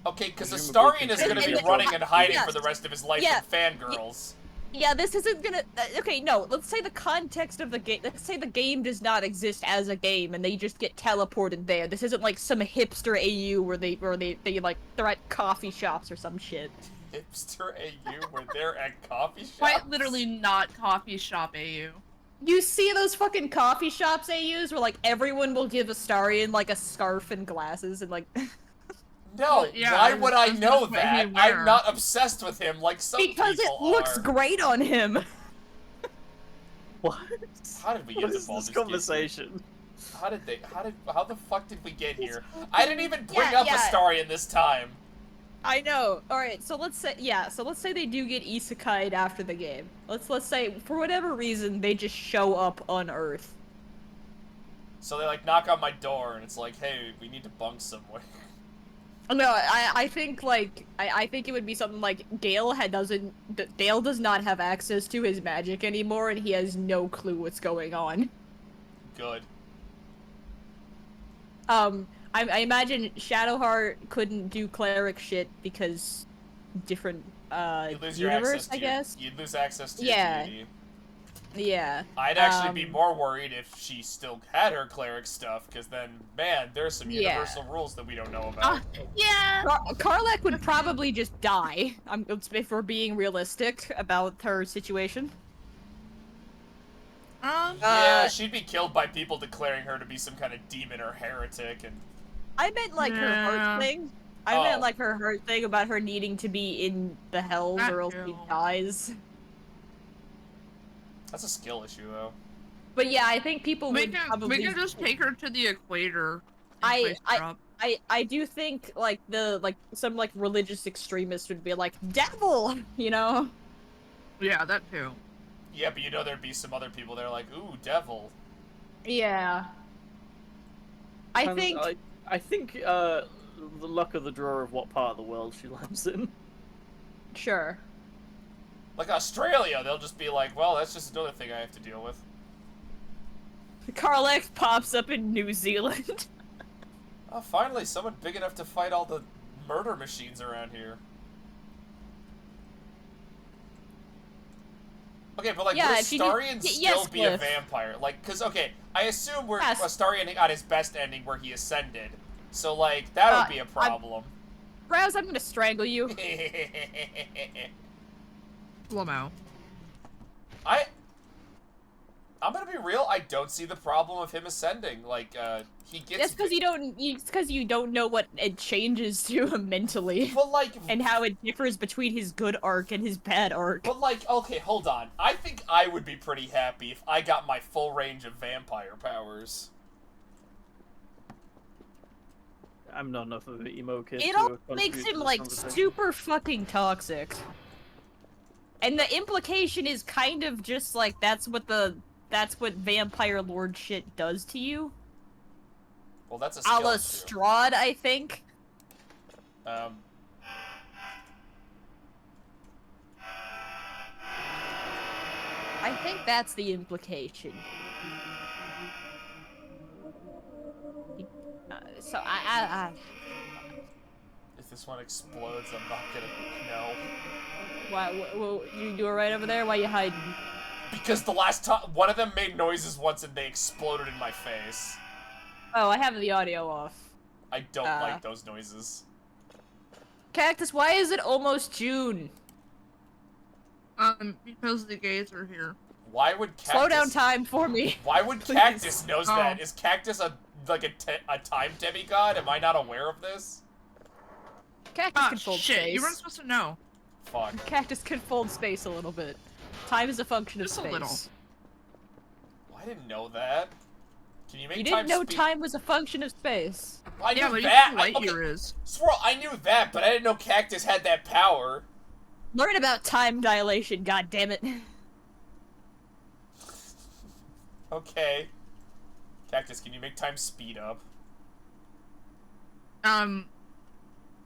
Okay, because Presumably Astarion is going to be And- running and hiding yes. for the rest of his life Yeah. from fangirls. Yeah, this isn't gonna. Okay, no. Let's say the context of the game. Let's say the game does not exist as a game, and they just get teleported there. This isn't like some hipster AU where they like they're at coffee shops or some shit. Hipster AU, where they're at coffee shops? Quite literally not coffee shop AU. You see those fucking coffee shops AUs where like everyone will give Astarion like a scarf and glasses and like. No, Well, yeah, why I would was I just know gonna say that? he I'm wear. not obsessed with him like some Because it people looks are. great on him. What? How did we get What to is Baldur's this Gate? conversation? How the fuck did we get here? I didn't even bring Yeah, up yeah. Astarion this time. I know. All right, so let's say they do get isekai'd after the game. Let's say for whatever reason they just show up on Earth. So they like knock on my door and it's like, hey, we need to bunk somewhere. No, I think like I think it would be something like Gale does not have access to his magic anymore, and he has no clue what's going on. Good. I imagine Shadowheart couldn't do cleric shit because different You lose your universe, access to I guess. You'd lose access to Yeah. your deity. Yeah. I'd actually be Um, more worried if she still had her cleric stuff, because then, man, there's some Yeah. universal rules that we don't know about. Yeah. Karlach would probably just die. If we're being realistic about her situation. Yeah, she'd be killed by people declaring her to be some kind of demon or heretic, and I meant like her Yeah. heart thing. I Oh. meant like her heart thing about her needing to be in the hells That or else she too. dies. that's a skill issue, though. But yeah, I think people We would probably. can just take her to the equator. and I- place her up. I do think like some like religious extremists would be like devil, you know. Yeah, that too. Yeah, but you know there'd be some other people that are like, ooh, devil. Yeah. I think I think the luck of the draw of what part of the world she lands in. sure. Like Australia, they'll just be like, well, that's just another thing I have to deal with. Karlach pops up in New Zealand. Oh, finally, someone big enough to fight all the murder machines around here. Okay, but like, Yeah, would if you do- Astarion yes, still be a Cliff. vampire? Like, cause okay, I assume we're Yes. Astarion got his best ending where he ascended, so like that would be a problem. Raz, I'm gonna strangle you. Lamo. I'm gonna be real. I don't see the problem of him ascending. Like, he gets. That's because you don't know what it changes to him mentally. But like, And how it differs between his good arc and his bad arc. But like, okay, hold on. I think I would be pretty happy if I got my full range of vampire powers. I'm not enough of an emo kid. It to all contribute makes to him this like conversation. super fucking toxic. And the implication is kind of just like that's what vampire lord shit does to you. Well, that's a A skill la issue. Strahd, I think. I think that's the implication. So I Is this one explodes, I'm not gonna know. Why? You do it right over there? Why you hiding? Because the last time, one of them made noises once and they exploded in my face. Oh, I have the audio off. I don't like those noises. Cactus, why is it almost June? Because the gays are here. Why would Cactus... Slow down time for me. Why would Please. Cactus knows Oh. that? Is Cactus a time demigod? Am I not aware of this? Cactus Ah, can fold shit, space. you weren't supposed to know. Fuck. Cactus can fold space a little bit. Time is a function of Just a space. little. Well, I didn't know that. Can you make You didn't know speed- time was a function of space. I Yeah, knew but that. you know what Lightyear is. Swirl, I knew that, but I didn't know Cactus had that power. Learn about time dilation, goddammit. Okay. Cactus, can you make time speed up?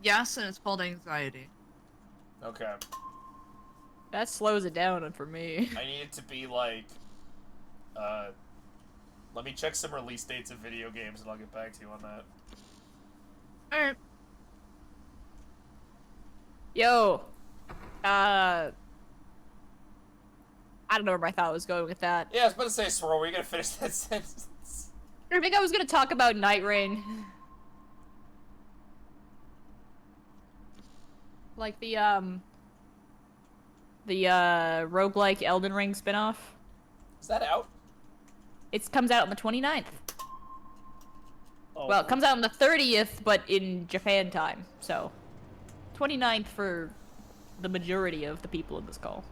Yes, and it's called anxiety. Okay. That slows it down for me. I need it to be like, let me check some release dates of video games and I'll get back to you on that. Alright. Yo. I don't know where my thought was going with that. Yeah, I was about to say, Swirl, were you gonna finish that sentence? I think I was gonna talk about Night Rain. Like the roguelike Elden Ring spinoff. Is that out? It comes out on the 29th. Oh, Well, it comes out on the 30th, but in Japan time, so 29th for the majority of the people in this call.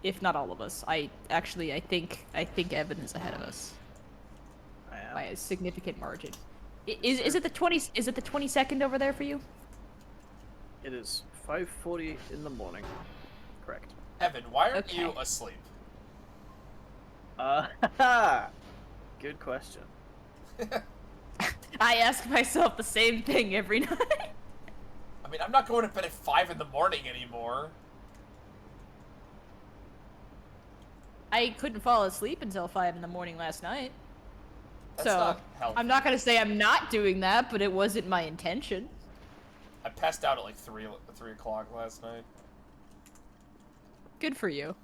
If not all of us. I think Evan is ahead of us I am. by a significant margin. Is it the 22nd over there for you? It is 5:40 in the morning. Correct. Evan, why aren't Okay. you asleep? Good question. I ask myself the same thing every night. I mean, I'm not going to bed at 5 in the morning anymore. I couldn't fall asleep until 5 in the morning last night. That's So, not healthy. I'm not gonna say I'm not doing that, but it wasn't my intention. I passed out at like 3 o'clock last night. Good for you.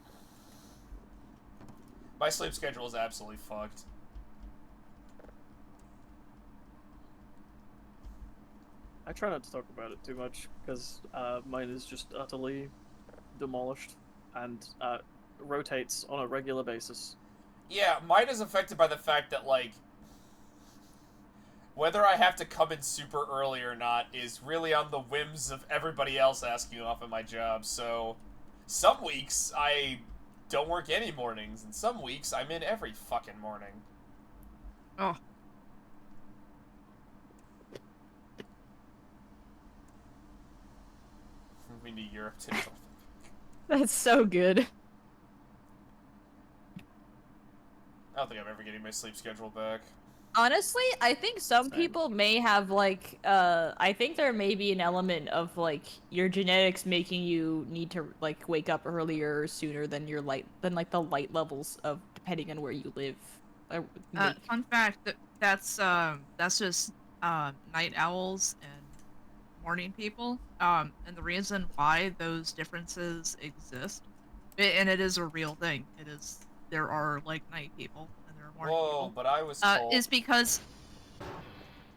My sleep schedule is absolutely fucked. I try not to talk about it too much because mine is just utterly demolished and rotates on a regular basis. Yeah, mine is affected by the fact that, like, whether I have to come in super early or not is really on the whims of everybody else asking off at my job, so some weeks I don't work any mornings, and some weeks I'm in every fucking morning. Oh. Moving to Europe too. That's so good. I don't think I'm ever getting my sleep schedule back. Honestly, I think some Same. people may have, like, I think there may be an element of, like, your genetics making you need to, like, wake up earlier or sooner than the light levels of, depending on where you live. Fun fact, that's just, night owls and morning people. And the reason why those differences exist, and it is a real thing, there are, like, night people, and there are morning Whoa, people. but I was told... Is because,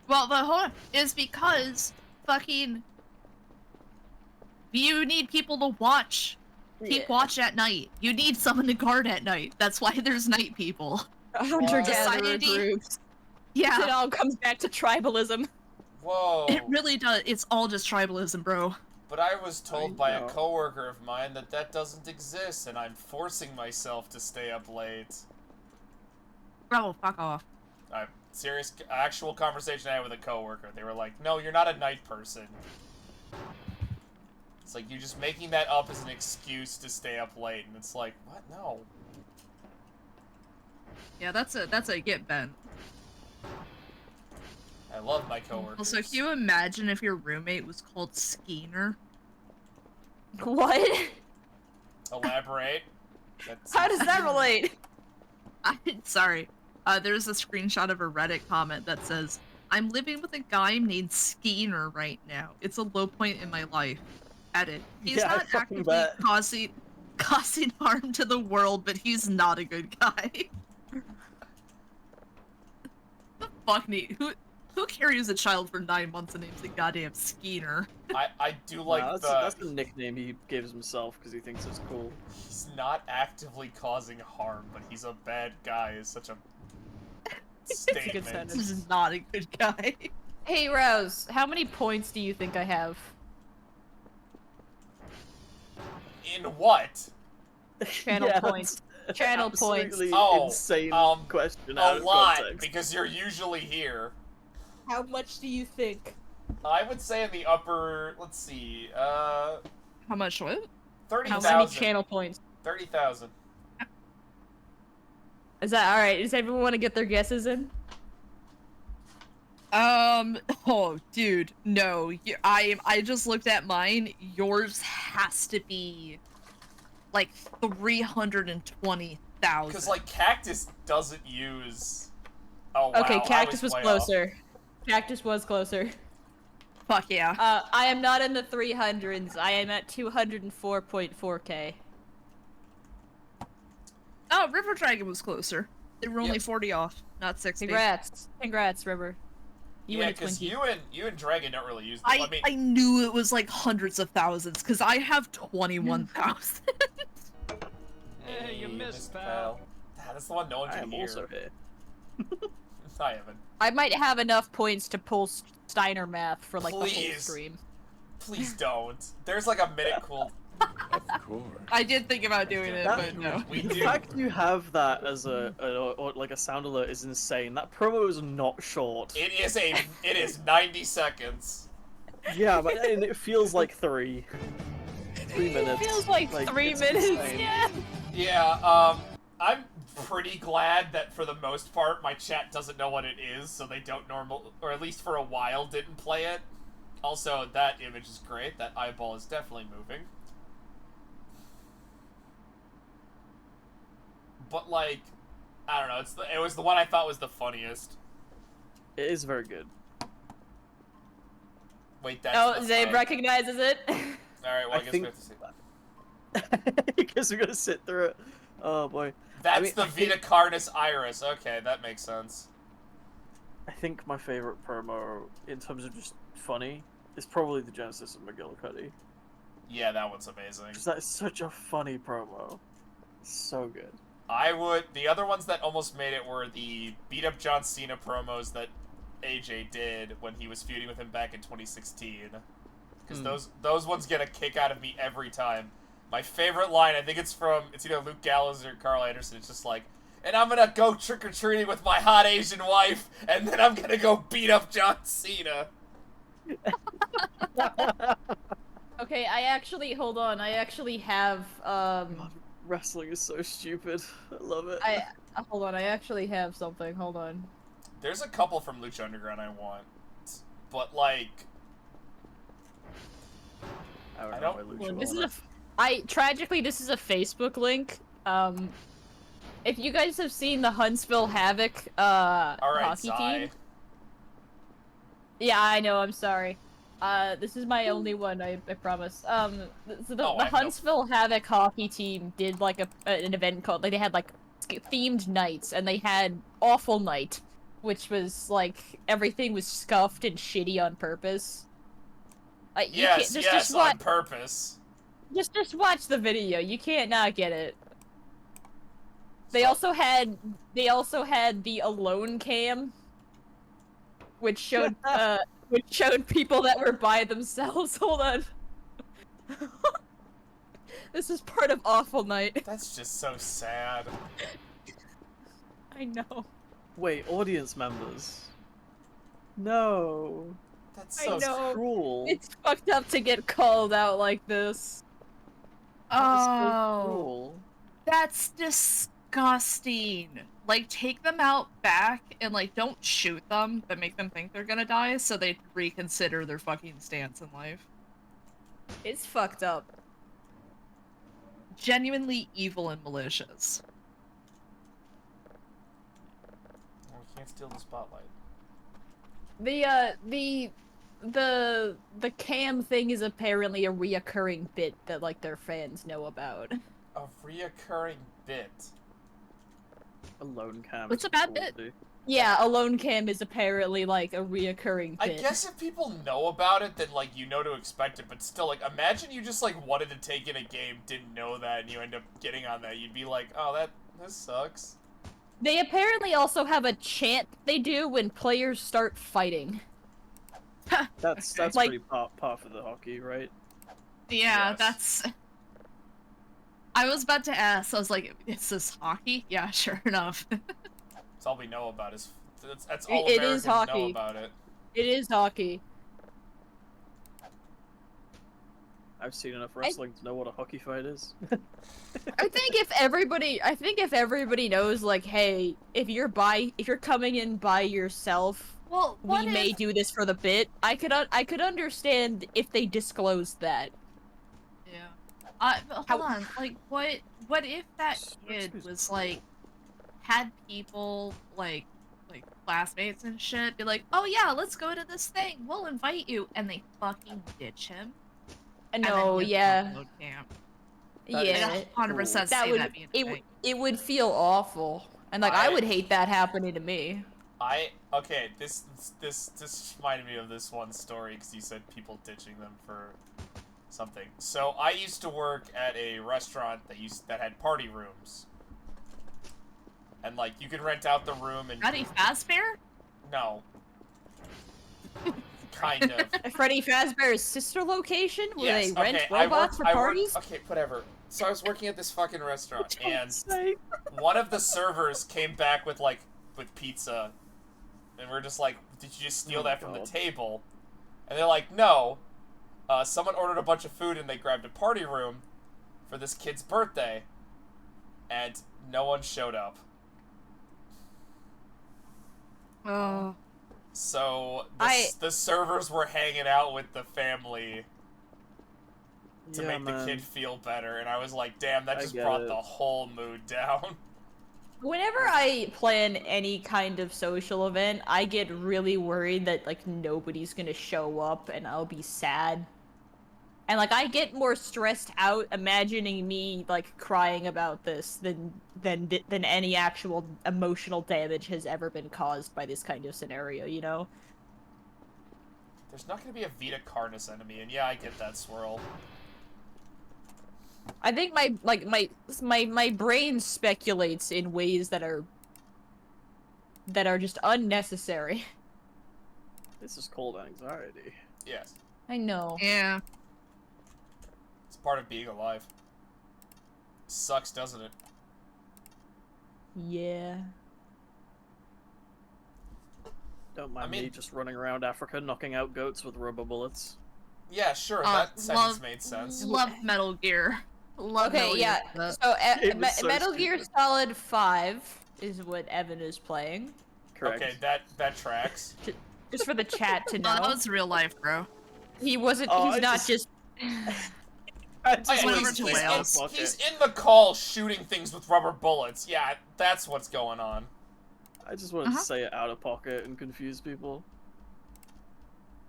well, is because fucking you need people to watch, keep watch at night. You need someone to guard at night. That's why there's night people. Hunter-gatherer Society- groups. It Yeah, all comes back to tribalism. Whoa. it really does. It's all just tribalism, bro. But I was told by a know. coworker of mine that doesn't exist, and I'm forcing myself to stay up late. Bro, fuck off. Serious, actual conversation I had with a coworker. They were like, "No, you're not a night person." It's like you're just making that up as an excuse to stay up late, and it's like, what? No. Yeah, that's a get bent. I love my coworkers. Also, can you imagine if your roommate was called Skeener? What? Elaborate. How does that relate? Sorry. There's a screenshot of a Reddit comment that says, I'm living with a guy named Skeeter right now. It's a low point in my life. Edit. He's Yeah, I not fucking actively bet. causing harm to the world, but he's not a good guy. The fuck me? Who carries a child for 9 months and names a goddamn Skeeter? I do like Nah, the. that's the nickname he gives himself because he thinks it's cool. He's not actively causing harm, but he's a bad guy. Is such a a good statement. sentence. This is not a good guy. Hey Rose, how many points do you think I have? In what? Channel Yeah, points. that's Channel points. absolutely Oh, insane question A out of lot, context. because you're usually here. How much do you think? I would say in the upper. Let's see. How much what? How many 30,000. channel points? 30,000. Is that alright? Does everyone want to get their guesses in? Oh, dude, no. I just looked at mine. Yours has to be like 320,000. Because like Cactus doesn't use. Oh wow. Okay, Cactus I was way closer. Cactus was closer. Fuck yeah. I am not in the 300s. I am at 204.4k. Oh, River Dragon was closer. They were only Yep. 40 off, not 60. Congrats. Congrats, River. You yeah, win a because Twinkie. you and Dragon don't really use. I mean, knew it was like hundreds of thousands, because I have 21,000. hey, you missed, pal. That's the one no one I can am hear. also here. I haven't. I might have enough points to pull Steiner math for like the whole Please. stream. Please don't. There's like a minute cool. Of course. I did think about doing it, That- but no. We The do. fact you have that as like a sound alert is insane. That promo is not short. It is 90 seconds. Yeah, but and it feels like 3 minutes. It feels like 3 it's minutes. insane. Yeah. Yeah. I'm pretty glad that for the most part my chat doesn't know what it is, so they don't or at least for a while didn't play it. Also, that image is great. That eyeball is definitely moving. But like, I don't know. It was the one I thought was the funniest. It is very good. Wait, that's. Oh, the Zabe side. recognizes it. All right. Well, I, I guess think- we have to see. Because we're gonna sit through it. Oh boy. That's mean, the I think- Vita Carnus Iris. Okay, that makes sense. I think my favorite promo, in terms of just funny, is probably the Genesis of McGillicuddy. Yeah, that one's amazing. Because that is such a funny promo. So good. The other ones that almost made it were the beat up John Cena promos that AJ did when he was feuding with him back in 2016. Because those ones get a kick out of me every time. My favorite line, I think it's either Luke Gallows or Carl Anderson. It's just like, and I'm gonna go trick or treating with my hot Asian wife, and then I'm gonna go beat up John Cena. Okay, hold on. I actually have, God, wrestling is so stupid. I love it. hold on. I actually have something. Hold on. There's a couple from Lucha Underground I want, but like, I don't- know my Well, Lucha this is Honor. tragically, this is a Facebook link. If you guys have seen the Huntsville Havoc, all right, hockey Zai. team. Yeah, I know, I'm sorry. This is my only one, I promise. So the Oh, I know. Huntsville Havoc hockey team did like an event called, like they had like themed nights, and they had Awful Night, which was like everything was scuffed and shitty on purpose. You Yes, can't- yes, watch, on purpose. just watch the video. You can't not get it. They also had the Alone Cam, which showed people that were by themselves. Hold on. This is part of Awful Night. That's just so sad. I know. Wait, audience members. No. That's I so know. Cruel. It's fucked up to get called out like this. That is so Oh, cruel. that's disgusting. Like, take them out back and, like, don't shoot them, but make them think they're gonna die so they reconsider their fucking stance in life. It's fucked up. Genuinely evil and malicious. Well, we can't steal the spotlight. The cam thing is apparently a reoccurring bit that like their fans know about. A reoccurring bit. Alone cam. What's is a bad cool, bit? dude. Yeah, alone cam is apparently like a reoccurring I bit. guess if people know about it, then, like, you know to expect it, but still, like, imagine you just, like, wanted to take in a game, didn't know that, and you end up getting on that, you'd be like, oh, this sucks. They apparently also have a chant they do when players start fighting. That's Like- pretty par for the hockey, right? Yeah, Yes. that's. I was about to ask. I was like, "Is this hockey?" Yeah, sure enough. That's all we know about is... That's all It Americans is hockey. know about it. It is hockey. I've seen enough wrestling to know what a hockey fight is. I think if everybody knows, like, hey, if you're coming in by yourself, Well, we may do this for the bit. I could understand if they disclosed that. Yeah. But How- hold on. Like, what if that kid was like, had people like classmates and shit be like, oh yeah, let's go to this thing. We'll invite you, and they fucking ditch him. And then No, he has to yeah, upload camp. That is yeah. 100% That say would that being a thing. it would feel awful, and like I I- would hate that happening to me. Okay, this reminded me of this one story, because you said people ditching them for something. So, I used to work at a restaurant that had party rooms. And, like, you could rent out the room and... Freddy Fazbear? No. Kind of. Freddy Fazbear's sister location where Yes, they rent okay, robots for parties. Okay, whatever. So I was working at this fucking restaurant, and Say- one of the servers came back with pizza, and we're just like, "Did you just steal Oh that from the God. table?" And they're like, "No, someone ordered a bunch of food, and they grabbed a party room for this kid's birthday, and no one showed up." Oh. So I- the servers were hanging out with the family to Yeah, make the man. kid feel better, and I was like, damn, that I just get brought it. the whole mood down. Whenever I plan any kind of social event, I get really worried that like nobody's gonna show up and I'll be sad. And like I get more stressed out imagining me like crying about this than any actual emotional damage has ever been caused by this kind of scenario, you know? There's not gonna be a Vita Carnus enemy, and yeah, I get that swirl. I think my brain speculates in ways that are just unnecessary. This is called anxiety. Yes, I know. Yeah. it's part of being alive. Sucks, doesn't it? Yeah. Don't mind mean- me just running around Africa knocking out goats with rubber bullets. Yeah, sure, Uh, that sentence love- made sense. Love Metal Gear. Love Okay, Metal yeah. Gear. So, Game is so Metal Gear stupid. Solid 5 is what Evan is playing. Correct. Okay, that tracks. Just for the chat to Oh, that know. was real life, bro. He wasn't, Oh, he's I not just- just... I just Oh, yeah, went wanted over to to say Wales. out of pocket. he's in the call shooting things with rubber bullets. Yeah, that's what's going on. I just wanted Uh-huh. to say it out of pocket and confuse people.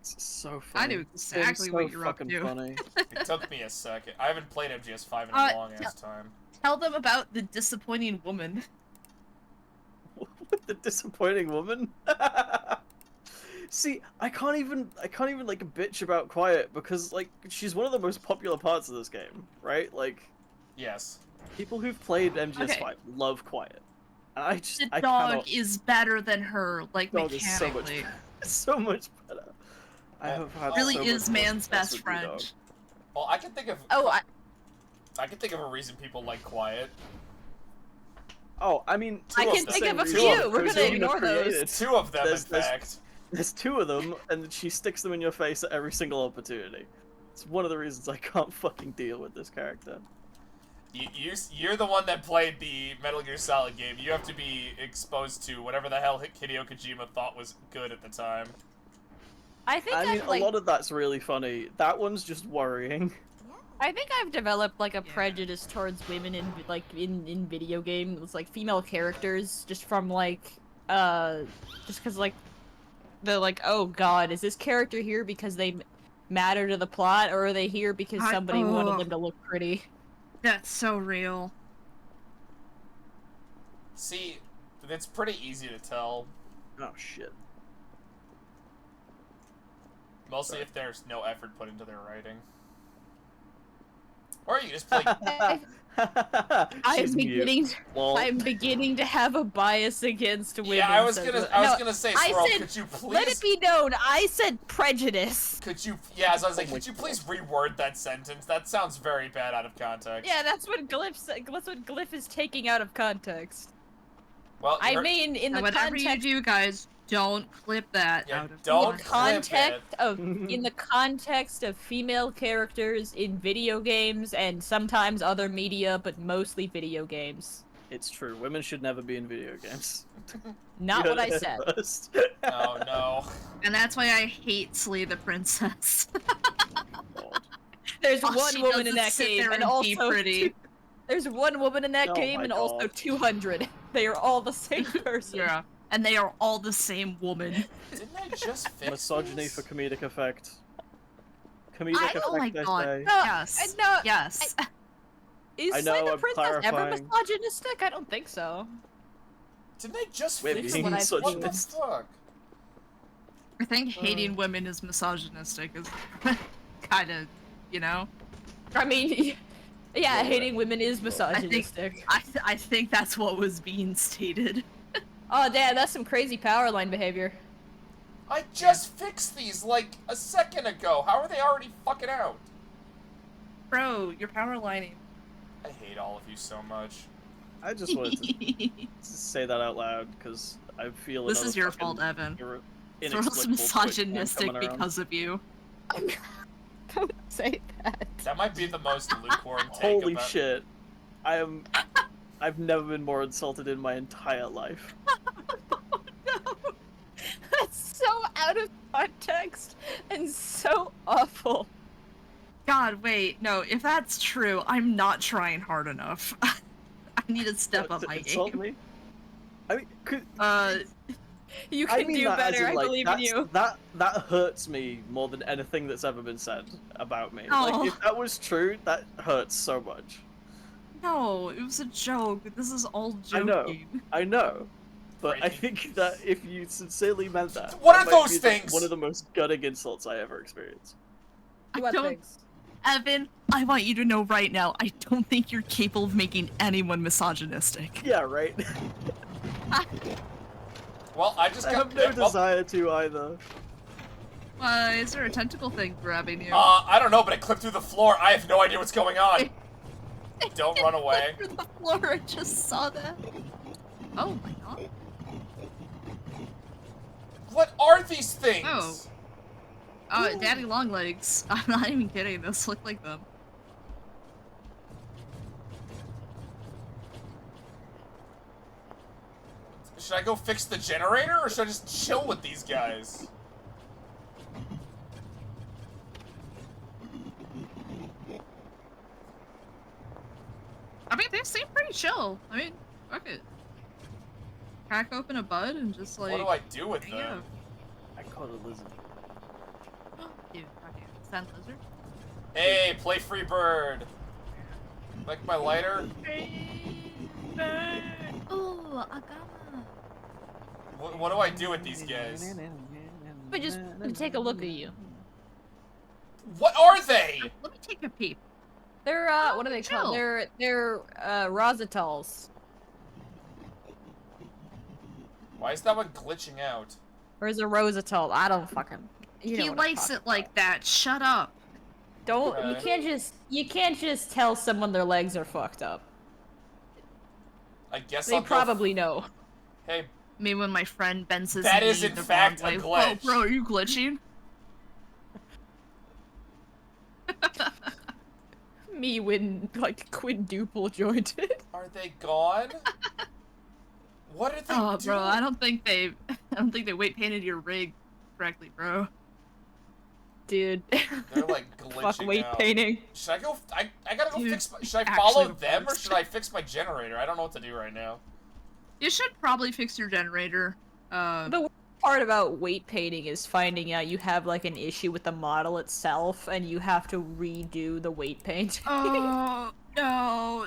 It's so I funny. knew It's exactly so what you're up fucking to. funny. It took me a second. I haven't played MGS5 in a long ass time. Tell them about the disappointing woman. What the disappointing woman? See, I can't even like bitch about Quiet because like she's one of the most popular parts of this game, right? Like Yes. people who've played MGS5 Okay. love Quiet. And I just The I dog cannot is better than her, like Dog is so much mechanically. so much better. I have had Really so is much more man's success best with friend. D-Dog. Well, I can think of Oh, I can think of a reason people like Quiet. Oh, I mean, I Two can of them. think of a Two few. of them. We're Two gonna of them. ignore those. created. Two of them, There's- in there's- fact. There's two of them, and she sticks them in your face at every single opportunity. It's one of the reasons I can't fucking deal with this character. You're the one that played the Metal Gear Solid game. You have to be exposed to whatever the hell Hideo Kojima thought was good at the time. I think I mean, I've, like, a lot of that's really funny. That one's just worrying. I think I've developed like a Yeah. prejudice towards women in like in video games, like female characters, just from like just because like they're like, oh god, is this character here because they matter to the plot, or are they here because somebody wanted them to look pretty? That's so real. See, it's pretty easy to tell. Oh shit. Mostly if there's no effort put into their writing. Or you just play. She's mute. Lol. I'm beginning to have a bias against women. Yeah, I was No, gonna say, I Swirl, said- could you please? Let it be known, I said prejudice. Could you? Yeah, so I was like, could you please reword that sentence? That sounds very bad out of context. Yeah, that's what Glyph is taking out of context. Well, I you're- mean, in the Whatever you context, do, guys, don't clip that Yeah, out of don't context. in the context of female characters in video games and sometimes other media, but mostly video games. It's true. Women should never be in video games. Not You what I heard it said. first. Oh no. And that's why I hate Slay the Princess. God. There's All one she woman does in is that sit game, there and and be also pretty. there's one woman in that Oh game, my and also God. 200. They are all the same person. Yeah. And they are all the same woman. Didn't I just fix Misogyny this? for comedic effect. Comedic Oh my effect, I god. say. No, Yes. no, Yes. Is I know, Slay the I'm Princess ever clarifying. misogynistic? I don't think so. Didn't I just We're fix being this? What the misogynist. fuck? I think hating women is misogynistic is kind of, you know? I mean, yeah, Yeah. hating women is misogynistic. I think that's what was being stated. Oh, damn, that's some crazy power line behavior. I just fixed these like a second ago. How are they already fucking out? Bro, you're power lining. I hate all of you so much. I just wanted to say that out loud because I feel This another is your fucking fault, Evan. ir- Thrill's inexplicable Twitch misogynistic coming around. because of you. Don't say that. That might be the most lukewarm take Holy about... shit. I've never been more insulted in my entire life. That's so out of context and so awful. God, wait, no, if that's true, I'm not trying hard enough. I need to step What, up to my insult game. me? I mean, You I can mean do that as better, in, I like, believe in that's- you. That hurts me more than anything that's ever been said about me. Oh. Like, if that was true, that hurts so much. No, it was a joke. This is all I know. joking. I know. But I Breaking think that if you sincerely meant that, What that are might those be things? One of the most gutting insults I ever experienced. I What don't, things? Evan, I want you to know right now, I don't think you're capable of making anyone misogynistic. Yeah, right? Well, I just I got... have no well, desire to either. Is there a tentacle thing grabbing you? I don't know, but it clipped through the floor. I have no idea what's going on. Don't run away. Through the floor, I just saw that. Oh my god. What are these things? Oh. Daddy Longlegs. I'm not even kidding, those look like them. Should I go fix the generator, or should I just chill with these guys? I mean, they seem pretty chill. I mean, fuck it. Crack open a bud and just like... What do I do with hang them? out. I caught a lizard. Dude, okay. Sand lizard? Hey, play free bird. Like my lighter? Oh, Agama. What do I do with these guys? But just take a look at you. What are they? Let me take a peep. They're Oh, what are they chill. called? They're Rositals. Why is that one glitching out? Or is it Rositol? I don't fucking. You know He what I'm likes talking it like that. Shut up. Don't Okay. you can't just tell someone their legs are fucked up. I guess They I'll go probably know. Hey, I mean, when my friend bends his That knee is, in the fact, wrong a way. glitch. Oh, bro, are you glitching? Me when like quintuple jointed. are they gone? What are they Oh, doing? bro, I don't think they weight painted your rig correctly, bro. Dude. They're like glitching Fuck weight out. painting. Should I go? I gotta go Dude, fix. Should I actually follow the them, or worst. should I fix my generator? I don't know what to do right now. You should probably fix your generator. The part about weight painting is finding out you have like an issue with the model itself, and you have to redo the weight paint. Oh no!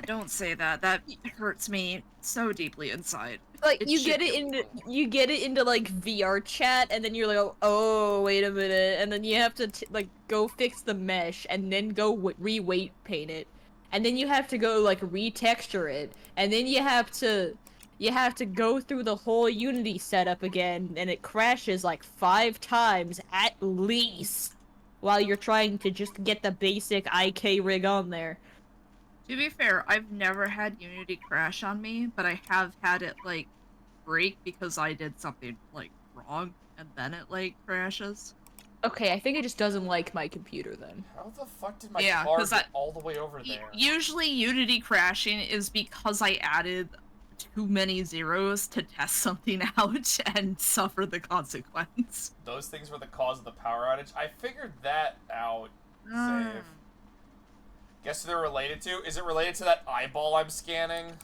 Don't say that. That hurts me so deeply inside. Like It you should get it be into like VR chat, and then you're like, oh wait a minute, and then you have to like go fix the mesh, and then go re-weight paint it, and then you have to go like retexture it, and then you have to go through the whole Unity setup again, and it crashes like 5 times at least, while you're trying to just get the basic IK rig on there. To be fair, I've never had Unity crash on me, but I have had it, like, break because I did something, like, wrong, and then it, like, crashes. Okay, I think it just doesn't like my computer then. How the fuck did my Yeah, car 'cause get all the way over there? Usually Unity crashing is because I added too many zeros to test something out and suffer the consequence. Those things were the cause of the power outage. I figured that out. Save. Guess who they're related to? Is it related to that eyeball I'm scanning?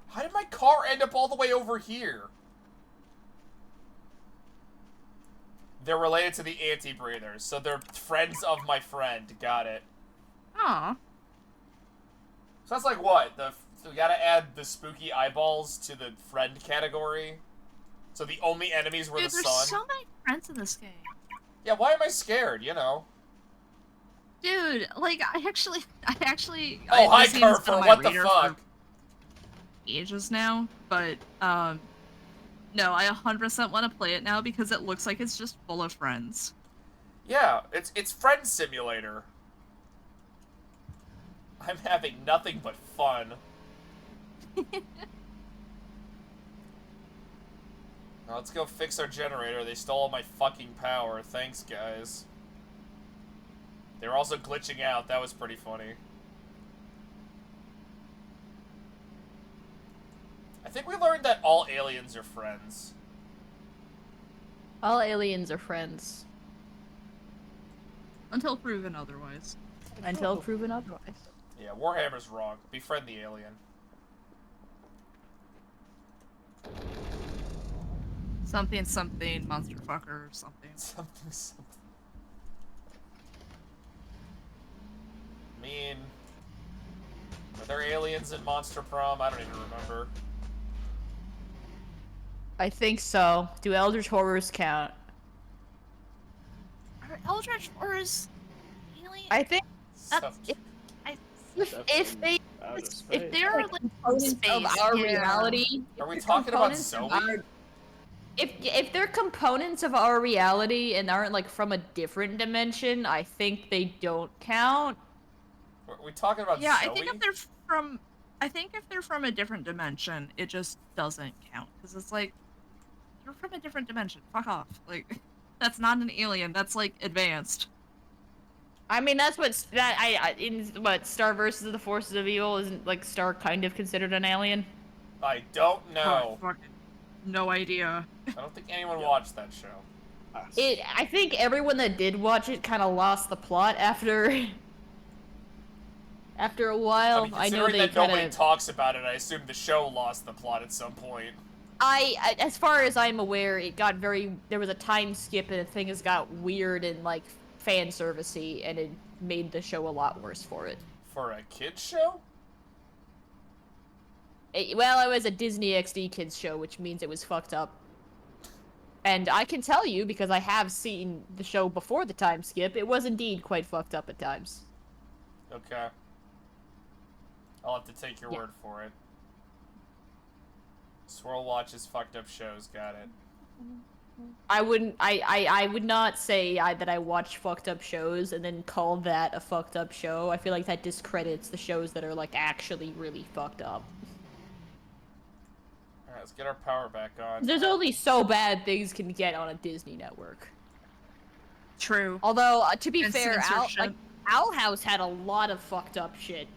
How did my car end up all the way over here? They're related to the anti-breathers, so they're friends of my friend. Got it. Aw. So that's like what? So we gotta add the spooky eyeballs to the friend category? So the only enemies were Dude, the there's sun? so many friends in this game. Yeah, why am I scared, you know? Dude, like, I actually... Oh, hi, this game's been on Kerfer, my what the radar fuck? for ages now, but, no, I 100% want to play it now because it looks like it's just full of friends. Yeah, it's Friend Simulator. I'm having nothing but fun. Now let's go fix our generator. They stole all my fucking power. Thanks, guys. They were also glitching out. That was pretty funny. I think we learned that all aliens are friends. All aliens are friends. Until proven otherwise. Until proven otherwise. Yeah, Warhammer's wrong. Befriend the alien. Something, something, monster fucker, or something. Something. I mean, are there aliens in Monster Prom? I don't even remember. I think so. Do Eldritch Horrors count? Are Eldritch Horrors alien? I think So, if they Out of if space. they're like components space, of our yeah. reality. are we if talking about components of Zoe? our- If they're components of our reality and aren't like from a different dimension, I think they don't count. Are we talking about Yeah, Zoe? I think if they're from a different dimension, it just doesn't count because it's like you're from a different dimension. Fuck off. Like that's not an alien. That's like advanced. I mean, that's what in what Star versus the Forces of Evil isn't like Star kind of considered an alien. I don't know. Oh, fucking no idea. I don't think anyone watched that show. I think everyone that did watch it kind of lost the plot after after a while. I mean, I know considering they that nobody kind of. talks about it, I assume the show lost the plot at some point. I, as far as I'm aware, it got there was a time skip and things got weird and like fan servicey, and it made the show a lot worse for it. For a kids show? Well, it was a Disney XD kids show, which means it was fucked up. And I can tell you, because I have seen the show before the time skip, it was indeed quite fucked up at times. Okay. I'll have to take your Yeah. word for it. Swirl watches fucked up shows, got it. I would not say that I watch fucked up shows and then call that a fucked up show. I feel like that discredits the shows that are like actually really fucked up. Alright, let's get our power back on. There's only so bad things can get on a Disney network. True. Although, to be And fair, censorship. Owl House had a lot of fucked up shit.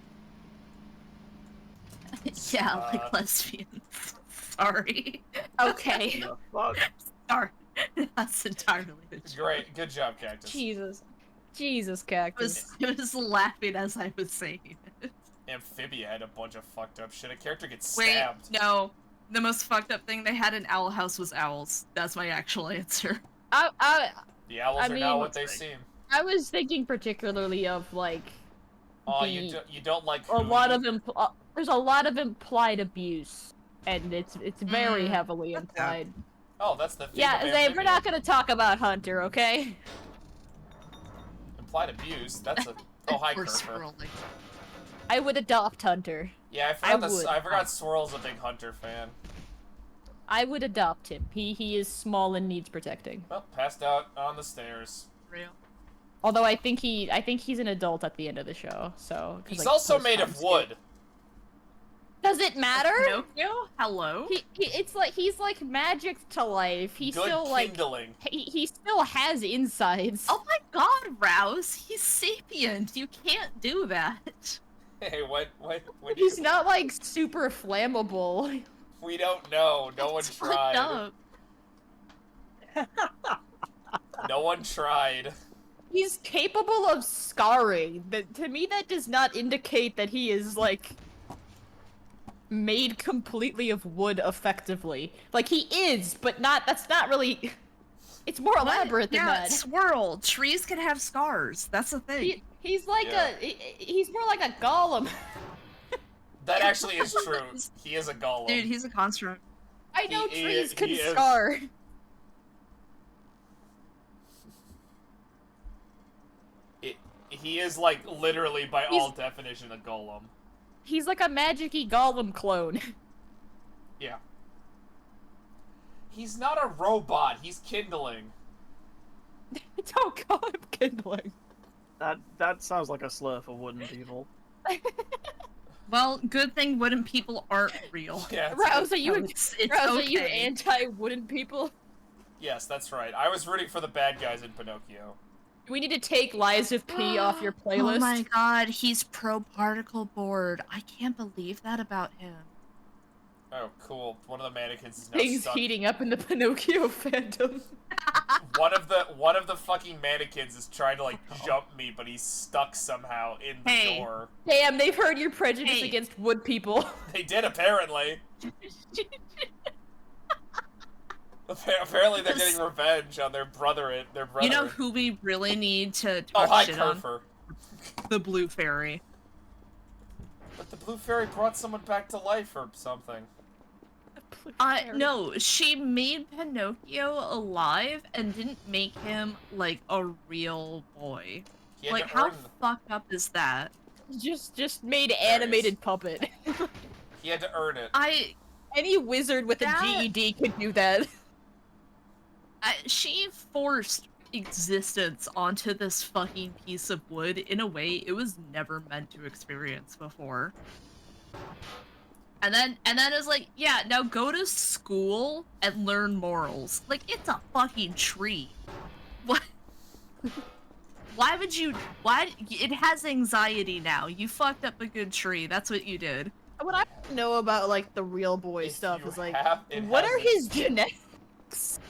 Yeah, like lesbians. Sorry. Okay. The fuck? Sorry. That's entirely the truth. Great, good job, Cactus. Jesus, Cactus. I was laughing as I was saying it. Amphibia had a bunch of fucked up shit. A character gets Wait, stabbed. no. The most fucked up thing they had in Owl House was owls. That's my actual answer. The owls I are mean, not what they seem. I was thinking particularly of like Oh, the- you don't like a lot Hootie? of there's a lot of implied abuse, and it's very Mm. heavily implied. Oh, that's the theme Yeah, of Zay, Amphibia. we're not gonna talk about Hunter, okay? Implied abuse. That's a. Oh, hi, Or Kerfer. squirrel, like- I would adopt Hunter. Yeah, I forgot Swirl's a big Hunter fan. I would adopt him. He is small and needs protecting. Well, passed out on the stairs. real. Although I think he's an adult at the end of the show. So 'cause, He's like, also post made of timestamp. wood. Does it matter? Pinocchio? Hello? It's like he's like magic to life. He's Good still like kindling. he still has insides. Oh my god, Rouse! He's sapient! You can't do that! Hey, what He's not like super flammable. We don't know. No one It's fucked tried. up. No one tried. He's capable of scarring. That to me that does not indicate that he is like made completely of wood effectively. Like he is, but that's not really it's more elaborate than yeah, that. Swirl. Trees can have scars. That's the thing. He's like Yeah. he's more like a golem. That actually is true. He is a golem. Dude, he's a construct. I know He trees is- can he is- scar. He is like literally by all definition a golem. He's like a magic-y golem clone. Yeah. He's not a robot. He's kindling. Don't call him kindling. That sounds like a slur for wooden people. Well, good thing wooden people aren't real. Yeah. Rouse, are you It's Rouse, are okay. you anti-wooden people? Yes, that's right. I was rooting for the bad guys in Pinocchio. We need to take Lies of P off your playlist. Oh my god, he's pro particle board. I can't believe that about him. Oh, cool. One of the mannequins is now Things stuck. heating up in the Pinocchio fandom. One of the fucking mannequins is trying to like jump me, but he's stuck somehow in the Hey. door. Damn, they've heard your prejudice Hey. against wood people. They did apparently. Apparently they're getting revenge on their brother. You know who we really need to Oh, talk hi, shit on? Kerfer. The Blue Fairy. But the blue fairy brought someone back to life or something. No, she made Pinocchio alive and didn't make him like a real boy. He had Like, to how earn. fucked up is that? Just made animated puppet. He had to earn it. Any wizard with That- a GED could do that. She forced existence onto this fucking piece of wood in a way it was never meant to experience before. And then it's like, yeah, now go to school and learn morals. Like, it's a fucking tree. What? Why would you? Why? It has anxiety now. You fucked up a good tree. That's what you did. What I know about like the real boy If stuff you is like, have- it what has are this- his genetics?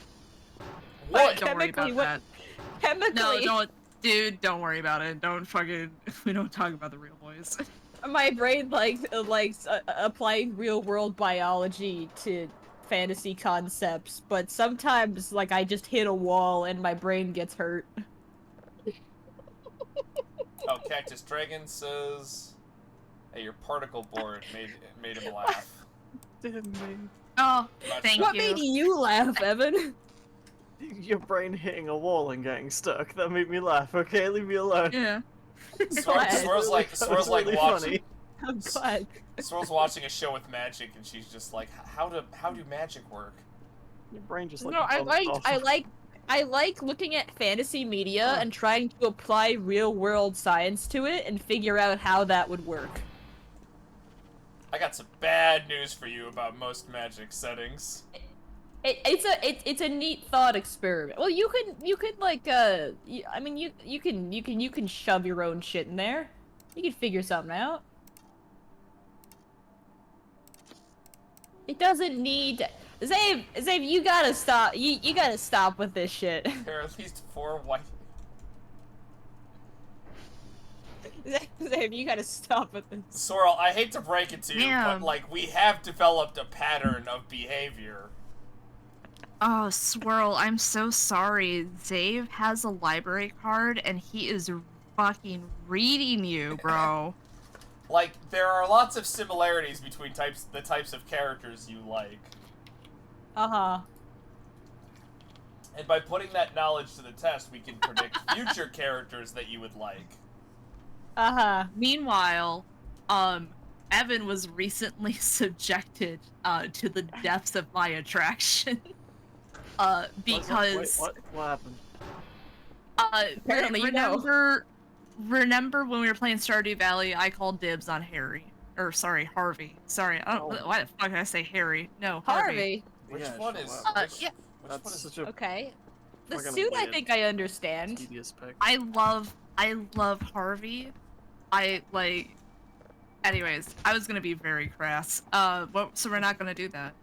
What? Don't worry about Chemically, what- that. Chemically, No, don't, dude. Don't worry about it. Don't fucking. We don't talk about the real boys. my brain likes applying real world biology to fantasy concepts, but sometimes like I just hit a wall and my brain gets hurt. Oh, Cactus Dragon says, "Hey, your particle board made him laugh." Oh, Not thank sure. What you. made you laugh, Evan? Your brain hitting a wall and getting stuck. That made me laugh. Okay, leave me alone. Yeah. Swirl's like That was watching. really funny. I'm glad. Swirl's watching a show with magic, and she's just like, how do magic work? Your brain just like. No, I bumped off. I like looking at fantasy media and trying to apply real world science to it and figure out how that would work. I got some bad news for you about most magic settings. It's a neat thought experiment. Well, you can like I mean you can shove your own shit in there. You can figure something out. It doesn't need Zave, you gotta stop. You gotta stop with this shit. There are at least 4 white. Zave, you gotta stop with this. Swirl, I hate to break it to you, Damn. but like we have developed a pattern of behavior. Oh, Swirl, I'm so sorry. Zave has a library card and he is fucking reading you, bro. Like there are lots of similarities between the types of characters you like. Uh-huh. And by putting that knowledge to the test, we can predict future characters that you would like. Uh-huh. Meanwhile, Evan was recently subjected to the depths of my attraction. Because Wait, what happened? Apparently you know. remember when we were playing Stardew Valley, I called dibs on Harry. Or sorry, Harvey. Sorry, I don't why the fuck did I say Harry? No, Harvey. Harvey. Which Yeah, one shut is? up. Which, Yeah. which That's one is? such a Okay. The Fucking suit I weird. think I understand. tedious pick. I love Harvey. I like anyways, I was gonna be very crass. So we're not gonna do that.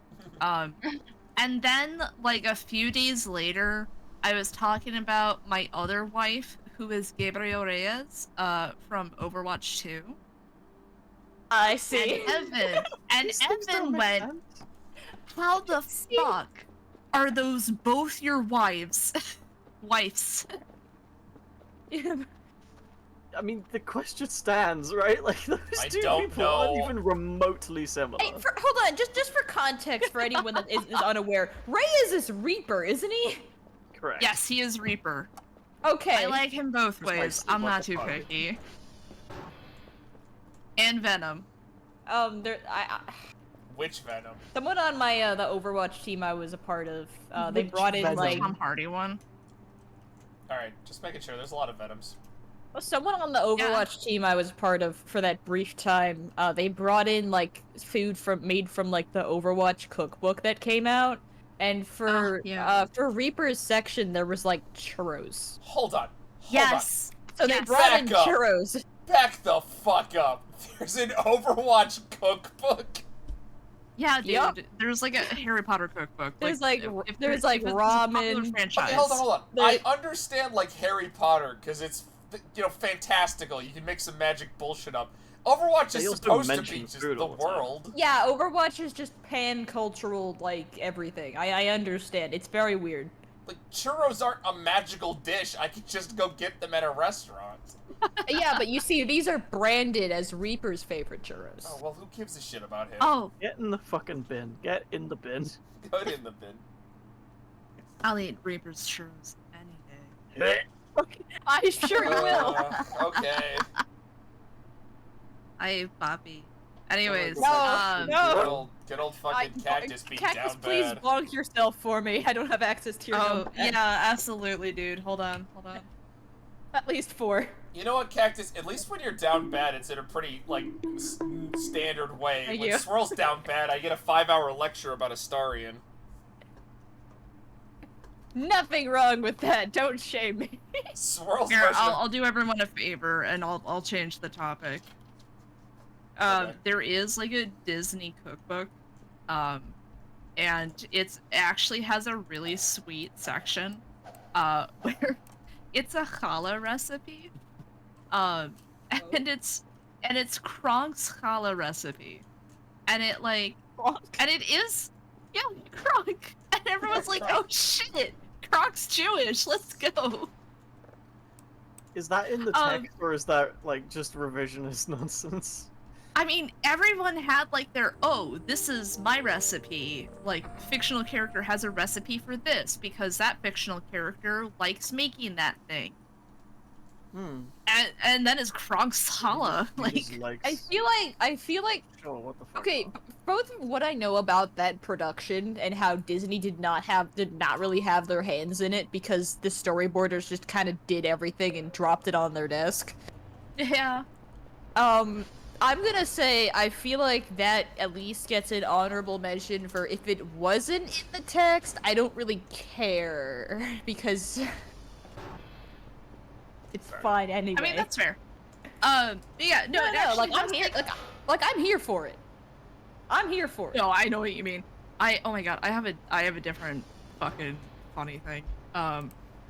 And then like a few days later, I was talking about my other wife, who is Gabriel Reyes, from Overwatch 2. I see. And Evan went, sense. how the fuck are those both your wives? Wives. I mean, the question stands, right? Like, those I two don't people know. aren't even remotely similar. Hey, hold on, just for context for anyone that is unaware, Reyes is Reaper, isn't he? Correct. Yes, he is Reaper. Okay. I like him both ways. Precisely, I'm what not the too fuck? picky. And Venom. Which Venom? Someone on my the Overwatch team I was a part of, they brought in Venom? like Tom Hardy one. All right, just making sure. There's a lot of Venoms. someone on the Overwatch team I was part of for that brief time. They brought in like food made from like the Overwatch cookbook that came out, and for yeah. for Reaper's section there was like churros. Hold on. Hold Yes. So they Yes. brought in Back up. churros. on. Back the fuck up. There's an Overwatch cookbook. Yeah, dude. Yup. There's like a Harry Potter cookbook. There's if there's there- like if it's a popular ramen. franchise. Okay, hold on. There- I understand like Harry Potter because it's fantastical. You can make some magic bullshit up. Overwatch They is also supposed to mention be just food the all the time. world. Yeah, Overwatch is just pan-cultural, like, everything. I understand. It's very weird. Like churros aren't a magical dish. I could just go get them at a restaurant. Yeah, but you see, these are branded as Reaper's favorite churros. Oh well, who gives a shit about him? Oh, Get in the fucking bin. Get in the bin. Put in the bin. I'll eat Reaper's churros any day. I sure will. Okay. I Bobby. Anyways, No, no. Good old fucking cactus being Cactus, down please bad. bonk yourself for me. I don't have access to your Oh, number. yeah, absolutely, dude. Hold on. At least 4. You know what, Cactus? At least when you're down bad, it's in a pretty, like, standard way. Thank when you. Swirl's down bad, I get a 5-hour lecture about Astarion. Nothing wrong with that. Don't shame me. Swirl's Here, version of- I'll do everyone a favor, and I'll change the topic. Okay. There is like a Disney cookbook, and it's actually has a really sweet section, where it's a challah recipe, and it's Kronk's challah recipe, and it is, yeah, Kronk, and everyone's like, oh shit, Kronk's Jewish, let's go. Is that in the text, or is that, like, just revisionist nonsense? I mean, everyone had like their, oh, this is my recipe. Like, fictional character has a recipe for this because that fictional character likes making that thing. And then it's Kronk's challah. Like, I feel like Sure, what the fuck? okay, both what I know about that production and how Disney did not really have their hands in it because the storyboarders just kind of did everything and dropped it on their desk. yeah. I'm gonna say I feel like that at least gets an honorable mention for if it wasn't in the text, I don't really care because it's fine anyway. I mean, that's fair. But yeah, no, it actually like I'm does here, take- like I'm here for it. I'm here for it. No, I know what you mean. Oh my god, I have a different fucking funny thing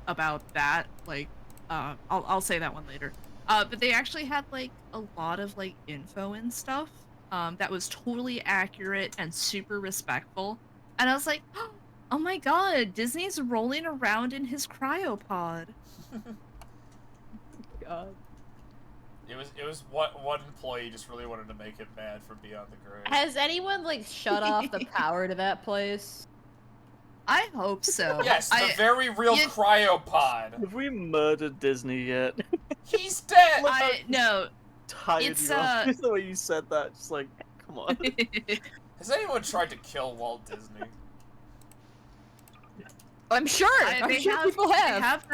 about that. Like, I'll say that one later. But they actually had like a lot of like info and stuff that was totally accurate and super respectful. And I was like, oh my god, Disney's rolling around in his cryopod. God. It was what one employee just really wanted to make it mad for Beyond the Grave. Has anyone like shut off the power to that place? I hope so. Yes, the very real you- cryopod. Have we murdered Disney yet? He's dead. No. Tired It's, you are. The way you said that, just like, come on. Has anyone tried to kill Walt Disney? I'm sure. I'm sure people have.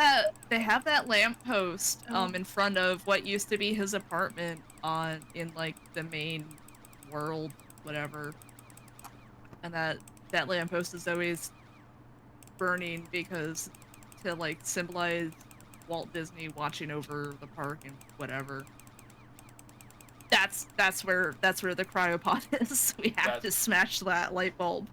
They have that lamppost in front of what used to be his apartment in like the main world, whatever. And that lamppost is always burning because to like symbolize Walt Disney watching over the park and whatever. That's where the cryopod is. We have to smash that light bulb.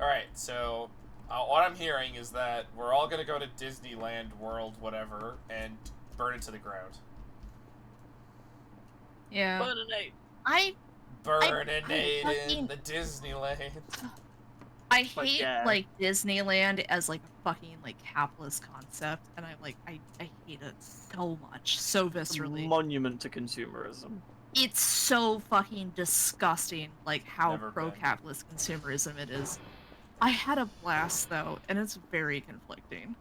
Alright, so what I'm hearing is that we're all gonna go to Disneyland World, whatever, and burn it to the ground. Yeah. Burninate. Burninate in the Disneyland. I hate yeah. like Disneyland as like a fucking like capitalist concept, and I hate it so much, so viscerally. Monument to consumerism. It's so fucking disgusting, like how Never been. pro-capitalist consumerism it is. I had a blast though, and it's very conflicting.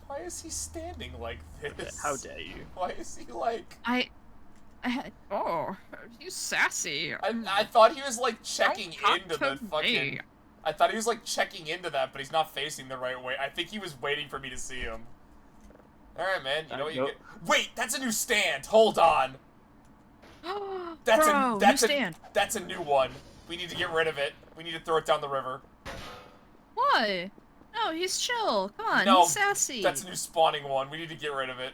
Why is he standing like this? How dare you? Why is he like... Oh, you sassy. I thought he was like checking Don't into talk the to fucking... me. I thought he was like checking into that, but he's not facing the right way. I think he was waiting for me to see him. Alright, man, you know what you get... Wait, that's a new stand! Hold on! That's Bro, that's new stand. That's a new one. We need to get rid of it. We need to throw it down the river. What? No, he's chill. Come on, No, he's sassy. That's a new spawning one. We need to get rid of it.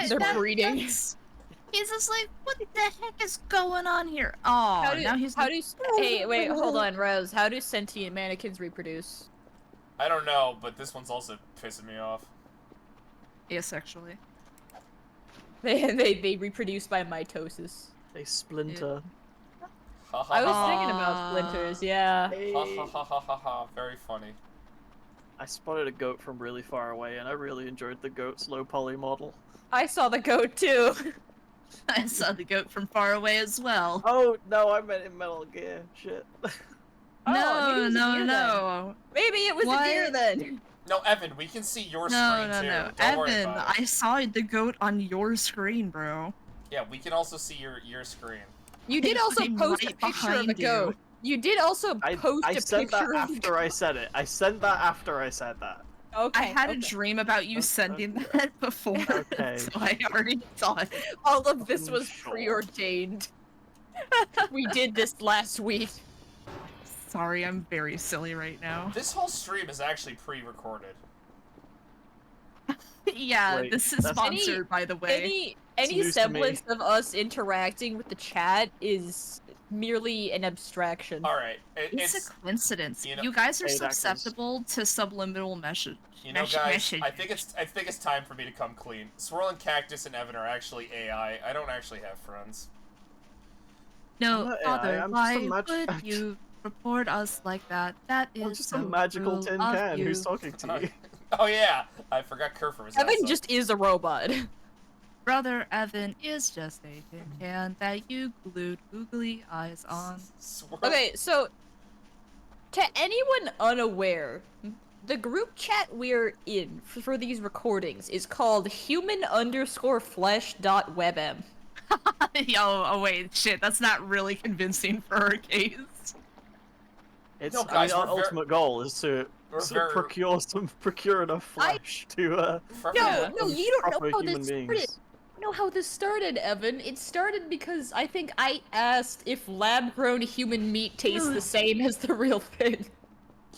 They're breeding. He's just like, what the heck is going on here? Oh, now he's like, Hey, wait, hold on, Rose. How do sentient mannequins reproduce? I don't know, but this one's also pissing me off. asexually. They reproduce by mitosis. They splinter. Ha ha I was ha thinking about splinters, yeah. ha ha ha ha ha ha. Very funny. I spotted a goat from really far away, and I really enjoyed the goat's low poly model. I saw the goat too. I saw the goat from far away as well. Oh no, I meant in Metal Gear. Shit. Oh, No, maybe it was a no, deer no. Maybe it was What? a deer then. No, Evan, we can see your No, screen no, too. no. Don't worry Evan, about it. I saw the goat on your screen, bro. Yeah, we can also see your screen. You did also I'm post a right picture of a behind you. goat. You did also post I a said that picture of a after I said it. I sent that after I said that. Okay. I had okay. a dream about you Okay. sending that before, Okay. so I already saw it. All of this was Sure. preordained. We did this last week. Sorry, I'm very silly right now. This whole stream is actually pre-recorded. Yeah, Wait, this is that's- sponsored, by the way. Any news to me. semblance of us interacting with the chat is merely an abstraction. All right, It's a coincidence. you know- You guys are Hey, that susceptible to subliminal message. you know, guys. I think it's time for me to come clean. Swirling Cactus and Evan are actually AI. I don't actually have friends. No, I'm not AI, Father, I'm just a why mag- would you report us like that? That is I'm just so a magical cruel tin of can you. who's talking to you. Oh yeah, I forgot Kerfer was Evan outside. just is a robot. Brother Evan is just a tin can that you glued googly eyes on. Swirl- Okay, so to anyone unaware, the group chat we're in for these recordings is called human_flesh.webm. Oh wait, shit, that's not really convincing for our case. It's No, guys, our we're ver- ultimate goal is to we're very- procure enough flesh to For- No, no, you don't proper know how human this beings. started. You know how this started, Evan? It started because I think I asked if lab-grown human meat tastes the same as the real thing.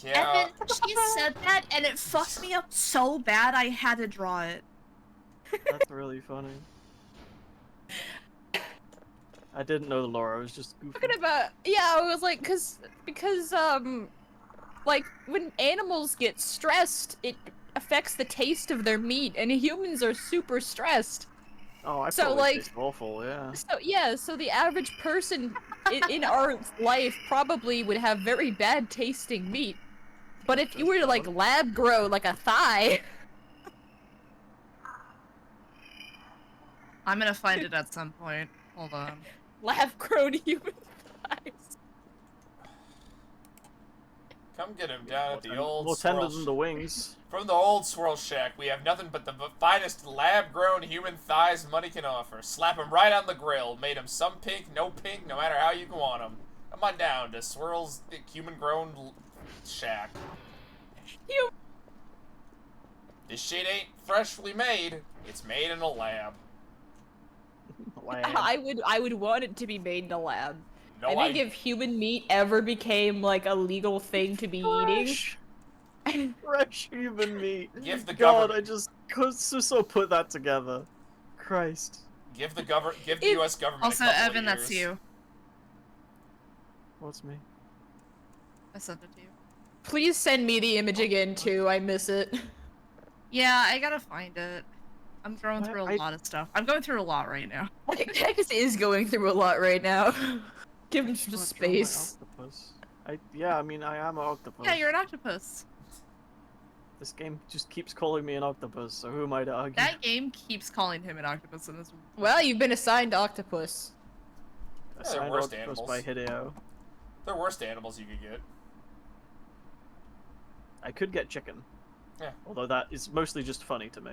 Yeah. Evan, she said that and it fucked me up so bad I had to draw it. That's really funny. I didn't know the lore. I was just goofing. Talking about, yeah, I was like, because like, when animals get stressed, it affects the taste of their meat, and humans are super stressed. Oh, I So, probably like- taste awful, yeah. So, yeah, so the average person in our life probably would have very bad tasting meat. But if you were to, like, lab grow, like, a thigh... I'm gonna find it at some point. Hold on. lab-grown human thighs. Come get him down at the old More tender swirl than the wings. From the old swirl shack, we have nothing but the finest lab-grown human thighs money can offer. Slap him right on the grill. Made him some pink, no matter how you want him. Come on down to Swirl's human-grown shack. This shit ain't freshly made. It's made in a lab. Lamb. I would want it to be made in a lab. No, I think if human meat ever became, like, a legal thing to be eating... Fresh human meat. Give the God, government- I just could so put that together. Christ. Give the U.S. government Also, a couple Evan, of that's years. you. What's me? I sent it to you. Please send me the image again, too. I miss it. Yeah, I gotta find it. I'm going What? through a lot of stuff. I'm going through a lot right now. Cactus is going through a lot right now. Give him some What's wrong with my space. octopus? I mean, I am an octopus. Yeah, you're an octopus. This game just keeps calling me an octopus, so who am I to argue? That game keeps calling him an octopus in this. Well, you've been assigned octopus. Assigned worst octopus animals. by Hideo. They're worst animals you could get. I could get chicken. Yeah. Although that is mostly just funny to me.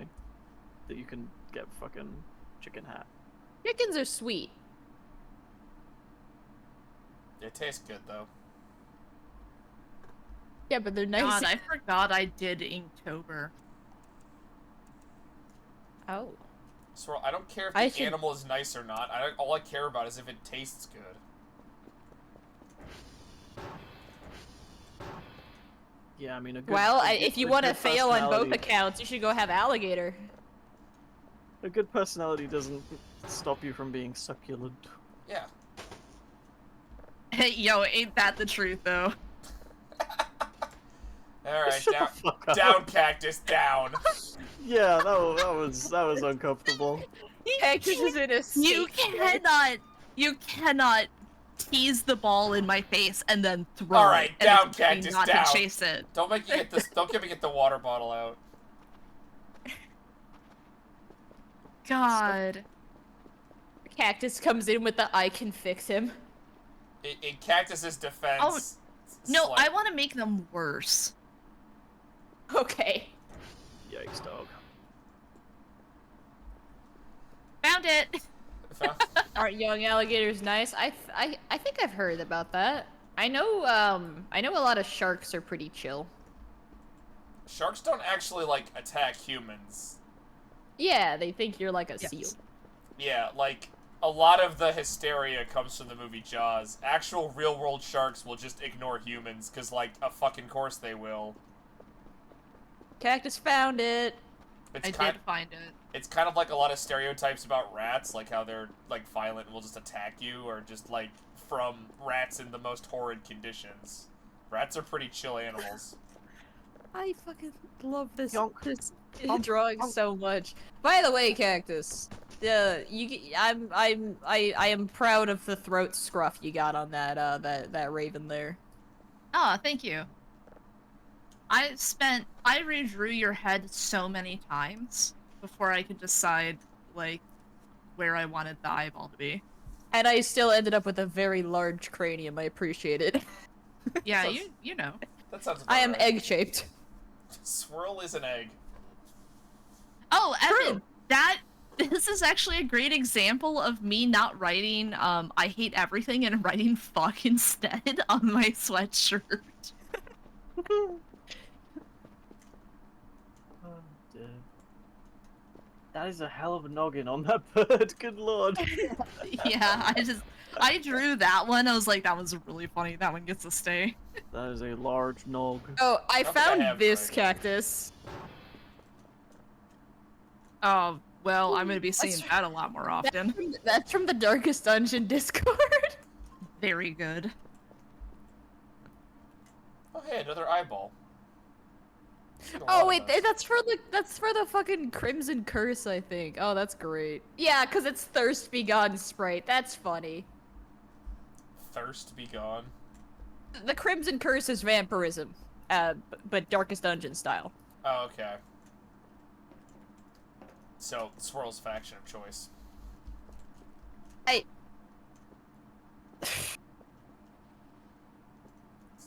That you can get fucking chicken hat. Chickens are sweet. They taste good though. Yeah, but they're nice. God, I forgot I did Inktober. Oh. Swirl, I don't care if I the should- animal is nice or not. All I care about is if it tastes good. Yeah, I mean, Well, a good- if you a want to good fail on both personality- accounts, you should go have alligator. A good personality doesn't stop you from being succulent. Yeah. Hey, yo, ain't that the truth, though? All right, Shut down, the fuck up. down, cactus, down. Yeah, that was uncomfortable. Cactus is in a You state. cannot tease the ball in my face and then throw All right, it. and down, expect me Cactus, not down. to chase it. Don't make me get this. Don't get me get the water bottle out. God. Cactus comes in with the I can fix him. In Cactus's defense. Oh, No, slight- I want to make them worse. Okay. Yikes, dog. Found it. Aren't young alligators nice? I think I've heard about that. I know a lot of sharks are pretty chill. Sharks don't actually like attack humans. Yeah, they think you're like a Yes. seal. Yeah, like a lot of the hysteria comes from the movie Jaws. Actual real-world sharks will just ignore humans because, like, a fucking course they will. Cactus found it. It's I kind. did find it. It's kind of like a lot of stereotypes about rats, like how they're like violent and will just attack you, or just like from rats in the most horrid conditions. Rats are pretty chill animals. I fucking love this Yonk. this Yonk. drawing Yonk. so much. By the way, Cactus, I am proud of the throat scruff you got on that raven there. Oh, thank you. I redrew your head so many times before I could decide, like, where I wanted the eyeball to be. And I still ended up with a very large cranium. I appreciate it. Yeah, Sounds- you know. That sounds about I am right. egg-shaped. Swirl is an egg. Oh, Evan, True. this is actually a great example of me not writing I hate everything and writing fuck instead on my sweatshirt. Oh, dear. That is a hell of a noggin on that bird. Good lord. Yeah, I drew that one. I was like, that was really funny. That one gets a stay. That is a large nog. Oh, I How could I found have this right? cactus. Oh, well, I'm gonna be That's- seeing that a lot more often. That's from the Darkest Dungeon Discord. Very good. Oh, hey, another eyeball. Oh wait, that's for the fucking Crimson Curse, I think. Oh, that's great. Yeah, cause it's Thirst Be Gone Sprite. That's funny. Thirst be gone. The Crimson Curse is vampirism, but Darkest Dungeon style. Oh, okay. So, Swirl's faction of choice.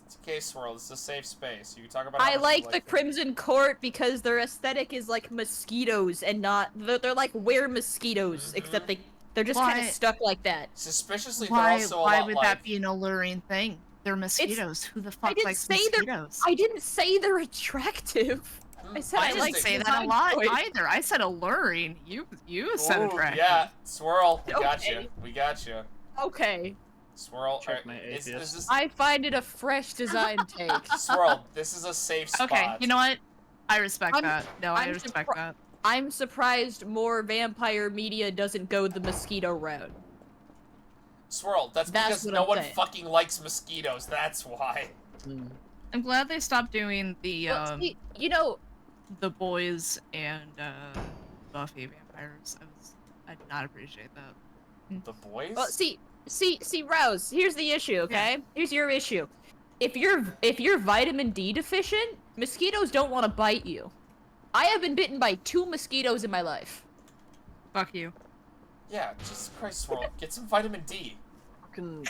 It's okay, Swirl. This is a safe space. You can talk about. How I much like you the them. Crimson Court because their aesthetic is like mosquitoes and not they're like were mosquitoes, except they're just kind of Why- stuck like that. Suspiciously, Why? they're also a Why lot would like. that be an alluring thing? They're mosquitoes. Who the fuck didn't likes say they're- mosquitoes? I didn't say they're attractive. I said I I didn't like say that a design lot choice. either. I said alluring. You said Ooh, attractive. yeah, Swirl, we got you. Okay. We got you. Okay, Swirl, Checkmate, is atheist. this I find it a fresh design take. Swirl? This is a safe spot. Okay, you know what? I respect I'm- that. No, I I'm respect surpri- that. I'm surprised more vampire media doesn't go the mosquito route. Swirl, that's because what no I'm one saying. fucking likes mosquitoes. That's why. I'm glad they stopped doing the Well, see, you know, the boys and Buffy vampires. I did not appreciate that. The boys. well, see, Rose. Here's the issue. Okay, here's your issue. If you're vitamin D deficient, mosquitoes don't want to bite you. I have been bitten by 2 mosquitoes in my life. Fuck you. Yeah, Jesus Christ, Swirl, get some vitamin D. Fucking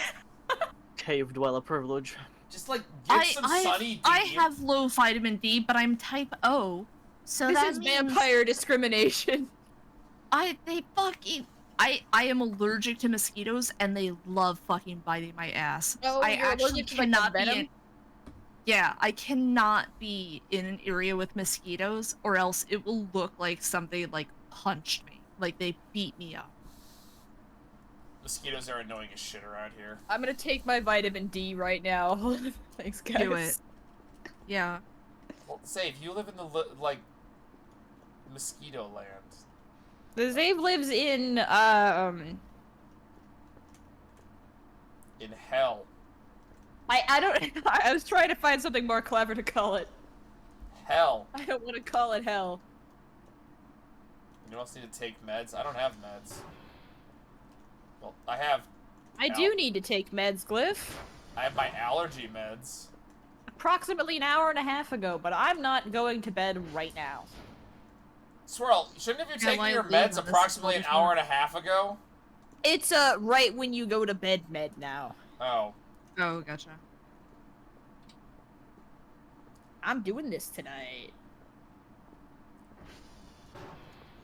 cave dweller privilege. Just like get some Sunny D. I have low vitamin D, but I'm type O, so This that is means vampire discrimination. I am allergic to mosquitoes, and they love fucking biting my ass. Oh, I you're actually allergic to, like, the cannot be. venom? Yeah, I cannot be in an area with mosquitoes, or else it will look like somebody like punched me, like they beat me up. Mosquitoes are annoying as shit around here. I'm gonna take my vitamin D right now. Thanks, guys. Do it. Yeah. Well, Save, you live in the like mosquito land. The Zave lives in In hell. I don't I was trying to find something more clever to call it. Hell. I don't want to call it hell. You also need to take meds. I don't have meds. Well, I have I do need to take meds, Glyph. my allergy meds. Approximately an hour and a half ago, but I'm not going to bed right now. Swirl, shouldn't have you Yeah, taken why your leave meds on this approximately an punishment? hour and a half ago? It's right when you go to bed med now. Oh. Oh, gotcha. I'm doing this tonight.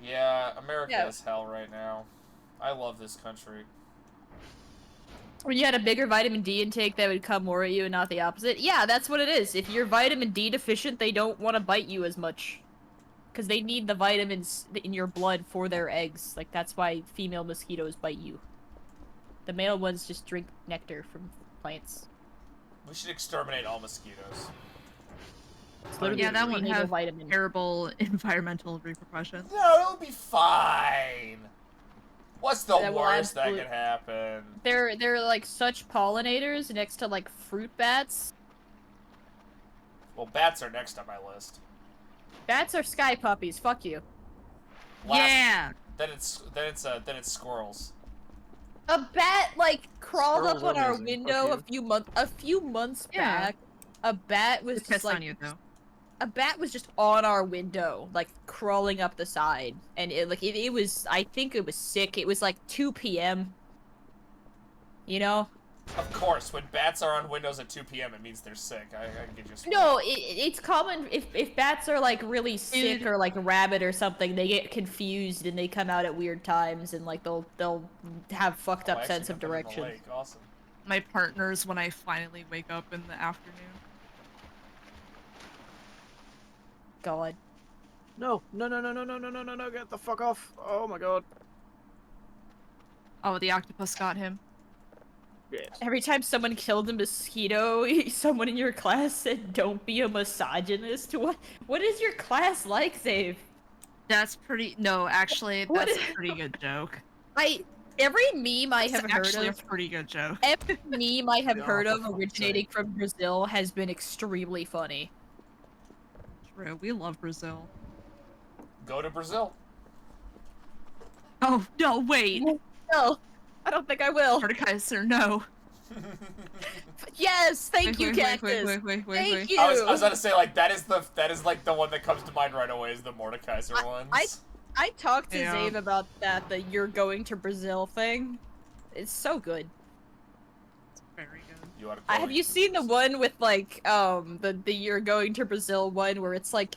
Yeah, America Yeah. is hell right now. I love this country. When you had a bigger vitamin D intake, that would come more at you and not the opposite. Yeah, that's what it is. If you're vitamin D deficient, they don't want to bite you as much. Because they need the vitamins in your blood for their eggs. Like, that's why female mosquitoes bite you. The male ones just drink nectar from plants. We should exterminate all mosquitoes. It's literally Yeah, that a wouldn't prenatal have vitamin. terrible environmental repercussions. No, it'll be fine. What's the That will worst that absolute- could happen? They're like such pollinators next to like fruit bats. Well, bats are next on my list. Bats are sky puppies. Fuck you. Last, Yeah. Then it's squirrels. A bat like crawled Squirrels up on are our amazing. window Fuck a few months Yeah. back. A bat was It's just pissed like on you though. a bat was just on our window, like crawling up the side, and it was. I think it was sick. It was like 2 p.m. You know? Of course, when bats are on windows at 2 p.m., it means they're sick. I can get you. No, it's common if bats are like really sick Dude. or like rabid or something, they get confused and they come out at weird times and like they'll have fucked up sense of direction. Awesome. My partners when I finally wake up in the afternoon. God. No, get the fuck off. Oh my god. Oh, the octopus got him. Yes. Every time someone killed a mosquito, someone in your class said, "Don't be a misogynist." What is your class like, Zave? That's pretty. No, actually, What that's is- a pretty good joke. Every meme I have It's heard actually of, a pretty good joke. every meme I have Yeah, heard for of fuck's originating sake. from Brazil has been extremely funny. True, we love Brazil. Go to Brazil. Oh, no, wait. No, I don't think I will. Mordekaiser, no. Yes, thank you, Wait, Cactus. wait. Thank you. I was about to say, like, that is like the one that comes to mind right away is the Mordekaiser ones. I talked to Yeah. Zave about the you're going to Brazil thing. It's so good. Very good. You ought to Have you seen the one with like the you're going to Brazil one where it's like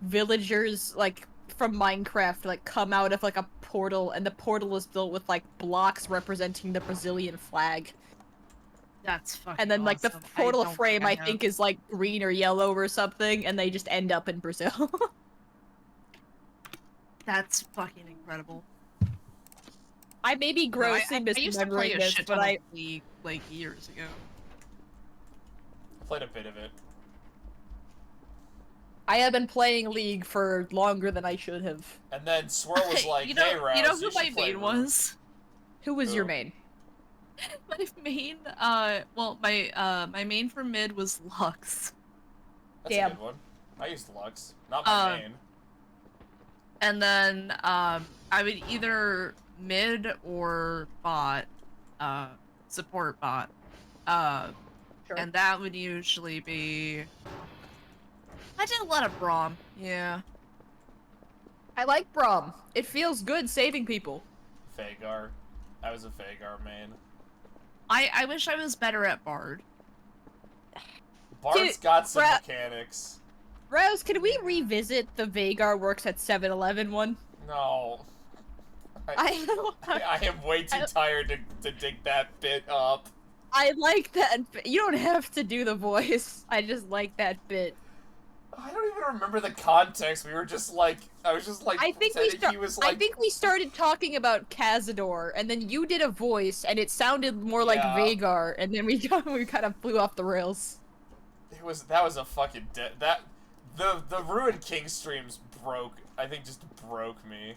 villagers like from Minecraft like come out of like a portal and the portal is built with like blocks representing the Brazilian flag. That's fucking And then like the awesome. portal don't frame I have- think is like green or yellow or something and they just end up in Brazil. That's fucking incredible. I may be No, I grossly used to play misremembering a this, shit but ton of League like years ago. Played a bit of it. I have been playing League for longer than I should have. And then Swirl was like, you know, "Hey, Rouse, you know who should my play main Root." was? Who was your Who? main? My main, well, my main for mid was Lux. That's Damn. a good one. I used Lux, not my main. And then, I would either mid or bot, support bot. Sure. And that would usually be... I did a lot of Braum, yeah. I like Braum. It feels good saving people. Vagar. I was a Vagar main. I wish I was better at Bard. Bard's Dude, got some Bra- mechanics. Rose, can we revisit the Vagar works at 7-Eleven one? No. I I am way too tired to dig that bit up. I like that. You don't have to do the voice. I just like that bit. I don't even remember the context. We were just like, I was just like, I think pretending he was like, I think we started talking about Cazador, and then you did a voice, and it sounded more like Yeah. Vagar, and then we kind of flew off the rails. that was a fucking the Ruined King streams broke. I think just broke me.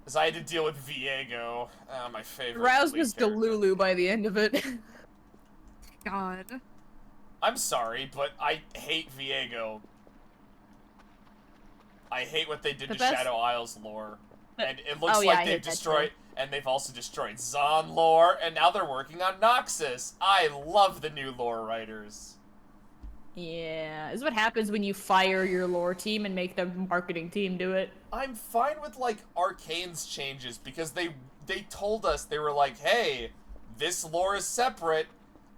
Cause I had to deal with Viego, my favorite. Rouse lead was character. Delulu by the end of it. God. I'm sorry, but I hate Viego. I hate what they did The to best- Shadow Isles lore. The- And it looks Oh, yeah, I like they've hate that destroyed, and they've also destroyed Zon lore, and now they're working on Noxus. I love the new lore writers. Yeah, this is what happens when you fire your lore team and make the marketing team do it. I'm fine with, like, Arcane's changes, because they told us, they were like, hey, this lore is separate,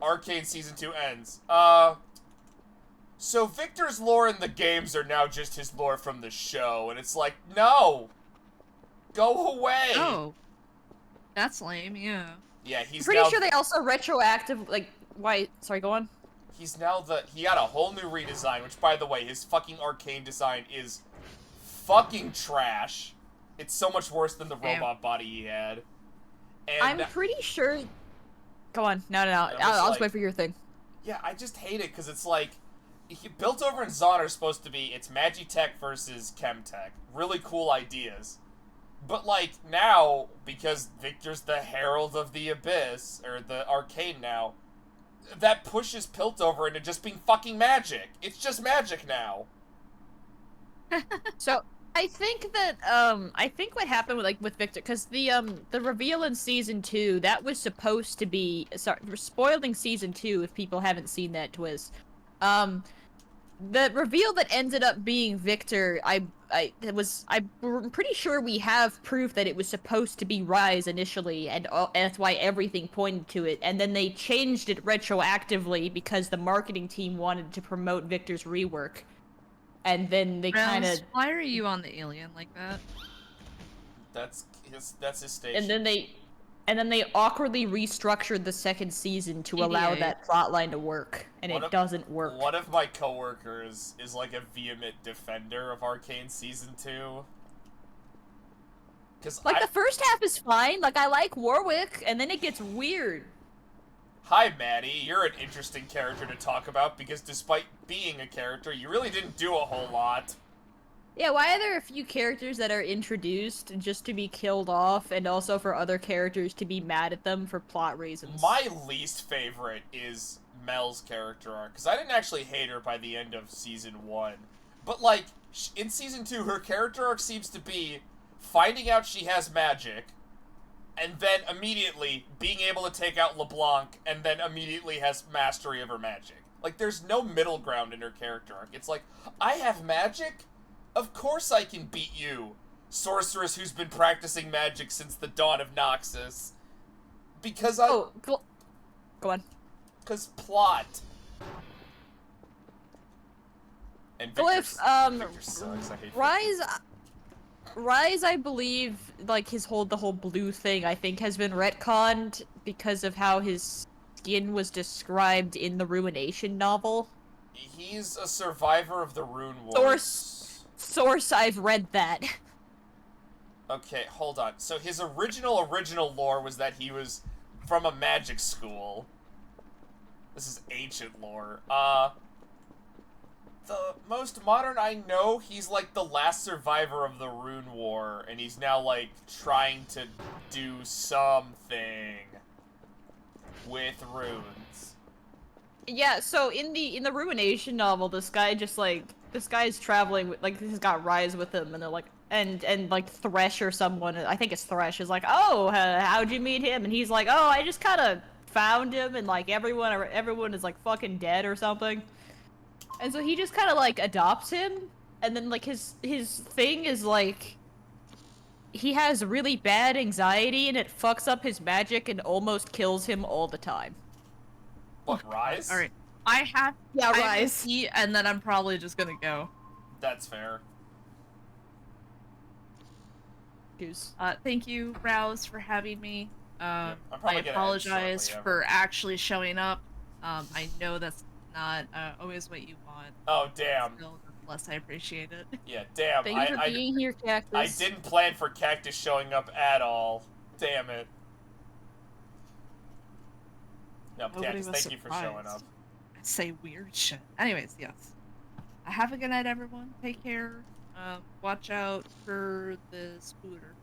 Arcane Season 2 ends. So Victor's lore in the games are now just his lore from the show, and it's like, no! Go away! Oh. That's lame, yeah. Yeah, he's Pretty now, sure they also retroactive, like, why? Sorry, go on. he's now he got a whole new redesign, which, by the way, his fucking Arcane design is fucking trash. It's so much worse than the Damn. robot body he had. And I'm pretty sure. Go on. No. I'm just I'll just like- wait for your thing. yeah, I just hate it, because it's like, Built Over and Zon are supposed to be, it's Magitech versus Chemtech. Really cool ideas. But, like, now, because Victor's the Herald of the Abyss, or the Arcane now, that pushes Piltover into just being fucking magic. It's just magic now. So I think that I think what happened with Victor, because the reveal in season 2 that was supposed to be, sorry, we're spoiling season 2 if people haven't seen that twist. The reveal that ended up being Victor, I'm pretty sure we have proof that it was supposed to be Rise initially, and that's why everything pointed to it. And then they changed it retroactively because the marketing team wanted to promote Victor's rework. And then they kind of, Rels, why are you on the alien like that? That's his station. and then they awkwardly restructured the second season to allow EDA. that plotline to work, and One it of- doesn't work. One of my coworkers is like a vehement defender of Arcane Season 2. Cause Like the first half is fine. Like I like Warwick, and then it gets weird. Hi, Maddie. You're an interesting character to talk about because despite being a character, you really didn't do a whole lot. Yeah, why are there a few characters that are introduced just to be killed off, and also for other characters to be mad at them for plot reasons? My least favorite is Mel's character arc, because I didn't actually hate her by the end of Season 1. But, like, in Season 2, her character arc seems to be finding out she has magic, and then immediately being able to take out LeBlanc, and then immediately has mastery of her magic. Like, there's no middle ground in her character arc. It's like, I have magic? Of course I can beat you, sorceress who's been practicing magic since the dawn of Noxus. Because I... Oh, go on. Because plot. And Glyph, Victor sucks. I hate Victor. Rise, I believe, like, the whole blue thing, I think, has been retconned because of how his skin was described in the Ruination novel. He's a survivor of the Rune Wars. Source, I've read that. Okay, hold on. So his original lore was that he was from a magic school. This is ancient lore. The most modern I know, he's like the last survivor of the Rune War, and he's now like trying to do something with runes. Yeah, so in the Ruination novel, this guy's traveling with, like, he's got Rise with him, and they're like, and like Thresh or someone, I think it's Thresh, is like, oh, how'd you meet him? And he's like, oh, I just kind of found him, and like everyone is like fucking dead or something. And so he just kind of like adopts him, and then like his thing is like, he has really bad anxiety, and it fucks up his magic and almost kills him all the time. What, Rise? All right, I have Rise. to eat, and then I'm probably just gonna go. That's fair. Thank you, Rouse, for having me. I'm I probably gonna end apologize shortly, for actually showing up. I know that's not always what you want. Oh, damn. Still, nonetheless, I appreciate it. Yeah, damn. Thank you for being here, Cactus. I didn't plan for Cactus showing up at all. Damn it. No, Nobody Cactus, was thank you for showing surprised. up. I say weird shit. Anyways, yes. Have a good night, everyone. Take care. Watch out for the scooter.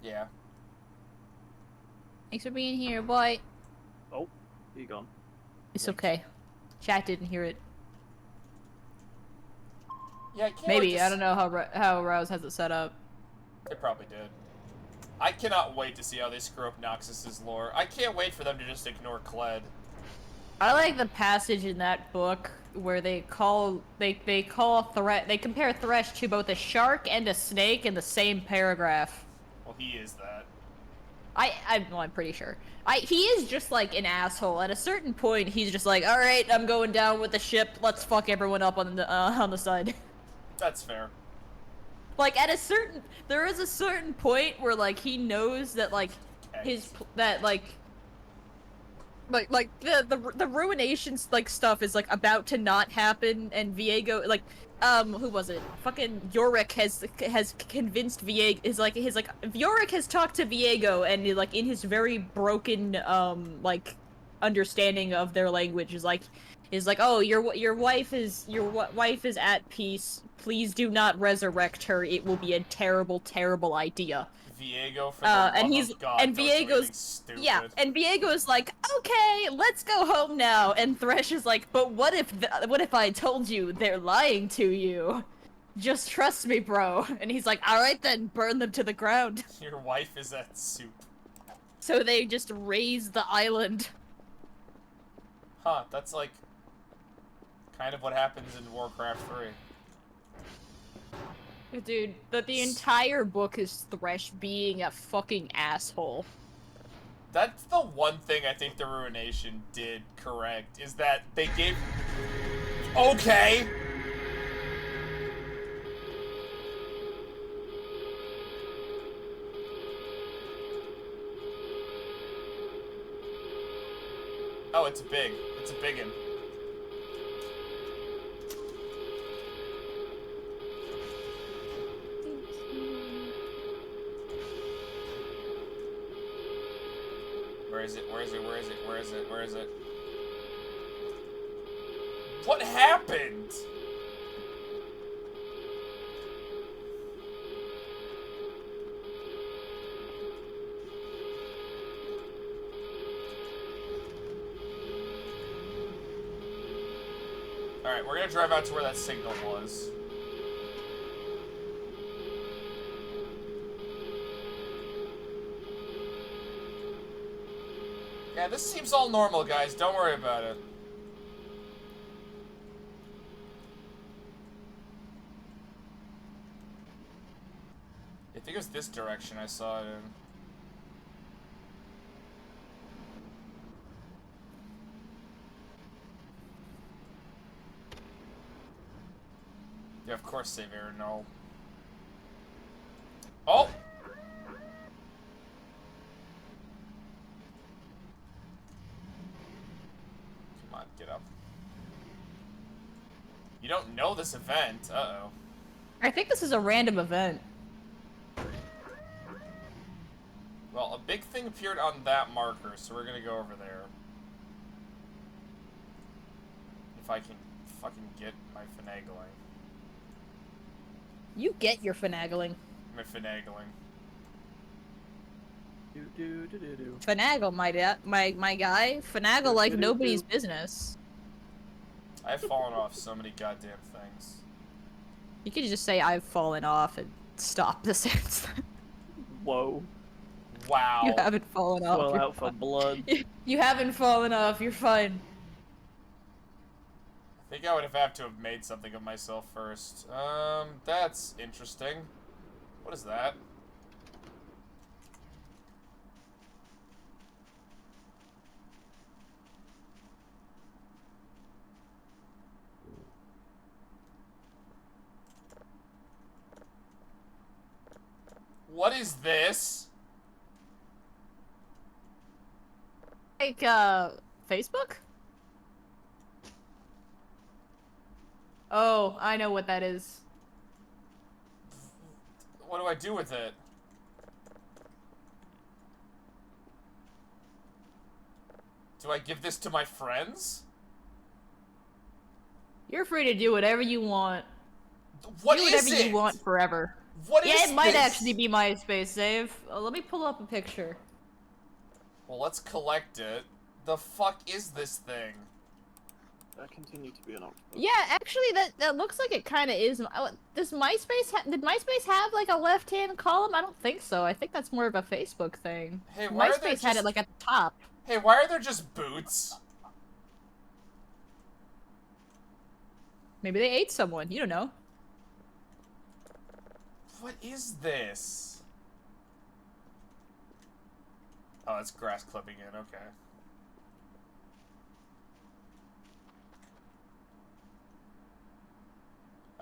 Yeah. Thanks for being here, boy. Oh, he gone. It's okay. Chat didn't hear it. Yeah, I can't wait Maybe, to I don't know how Rouse has it set up. They probably did. I cannot wait to see how they screw up Noxus's lore. I can't wait for them to just ignore Kled. I like the passage in that book where they compare Thresh to both a shark and a snake in the same paragraph. Well, he is that. I'm pretty sure. He is just like an asshole. At a certain point, he's just like, all right, I'm going down with the ship. Let's fuck everyone up on the side. That's fair. Like there is a certain point where like he knows that like the Ruinations like stuff is like about to not happen, and Viego like who was it? Fucking Yorick has convinced Viego Yorick has talked to Viego, and like in his very broken like understanding of their language is like oh, your wife is at peace. Please do not resurrect her. It will be a terrible idea. Viego, for the love of God, and Viego's stupid. yeah, and Viego's like, okay, let's go home now. And Thresh is like, but what if I told you they're lying to you? Just trust me, bro. And he's like, all right then, burn them to the ground. Your wife is at soup. So they just raise the island. Huh, that's like kind of what happens in Warcraft 3. Dude, the entire book is Thresh being a fucking asshole. That's the one thing I think the Ruination did correct, is that they gave... Okay! Oh, it's big. It's a biggin. Where is it? Where is it? Where is it? Where is it? Where is it? What happened? Alright, we're gonna drive out to where that signal was. Yeah, this seems all normal, guys. Don't worry about it. I think it was this direction I saw it in. Yeah, of course save error, no. Oh! Come on, get up. You don't know this event. Uh-oh. I think this is a random event. Well, a big thing appeared on that marker, so we're gonna go over there. If I can fucking get my finagling. You get your finagling. My finagling. Finagle, my guy. Finagle like nobody's business. I've fallen off so many goddamn things. You could just say I've fallen off and stop the sentence. Whoa. Wow. You haven't fallen off. Well you're out for fine. blood. You haven't fallen off. You're fine. I think I would have to have made something of myself first. That's interesting. What is that? What is this? Like, Facebook? Oh, I know what that is. What do I do with it? Do I give this to my friends? You're free to do whatever you want. What do is whatever it? you want forever. What is Yeah, it might this? actually be MySpace, Save. Let me pull up a picture. Well, let's collect it. The fuck is this thing? That continue to be an octopus. Yeah, actually, that looks like it kind of is. Does MySpace did MySpace have like a left-hand column? I don't think so. I think that's more of a Facebook thing. Hey, why are there MySpace had just- it like at the top. Hey, why are there just boots? Maybe they ate someone. You don't know. What is this? Oh, it's grass clipping in, okay.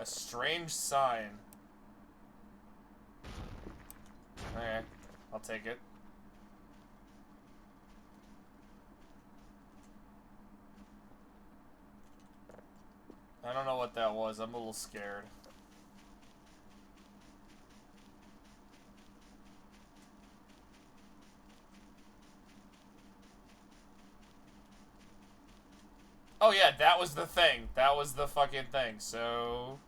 A strange sign. Okay, I'll take it. I don't know what that was. I'm a little scared. Oh yeah, that was the thing. That was the fucking thing. So...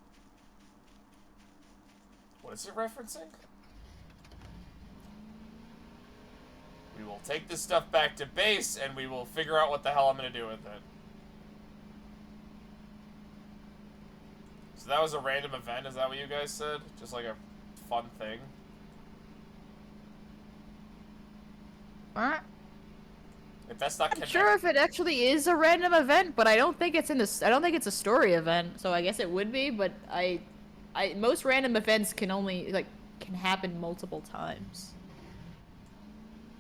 what is it referencing? We will take this stuff back to base, and we will figure out what the hell I'm gonna do with it. So that was a random event, is that what you guys said? Just like a fun thing? If that's not I'm connected... sure if it actually is a random event, but I don't think it's in this. I don't think it's a story event, so I guess it would be. But most random events can only can happen multiple times.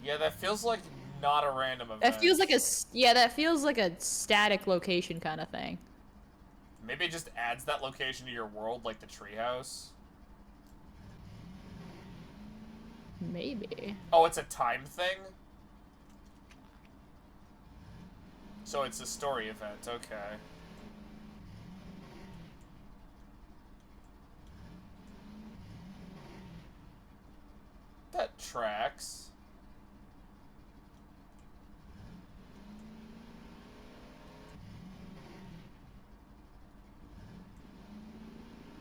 Yeah, that feels like not a random event. That feels like that feels like a static location kind of thing. Maybe it just adds that location to your world, like the treehouse. Maybe. Oh, it's a time thing? So it's a story event, okay. That tracks.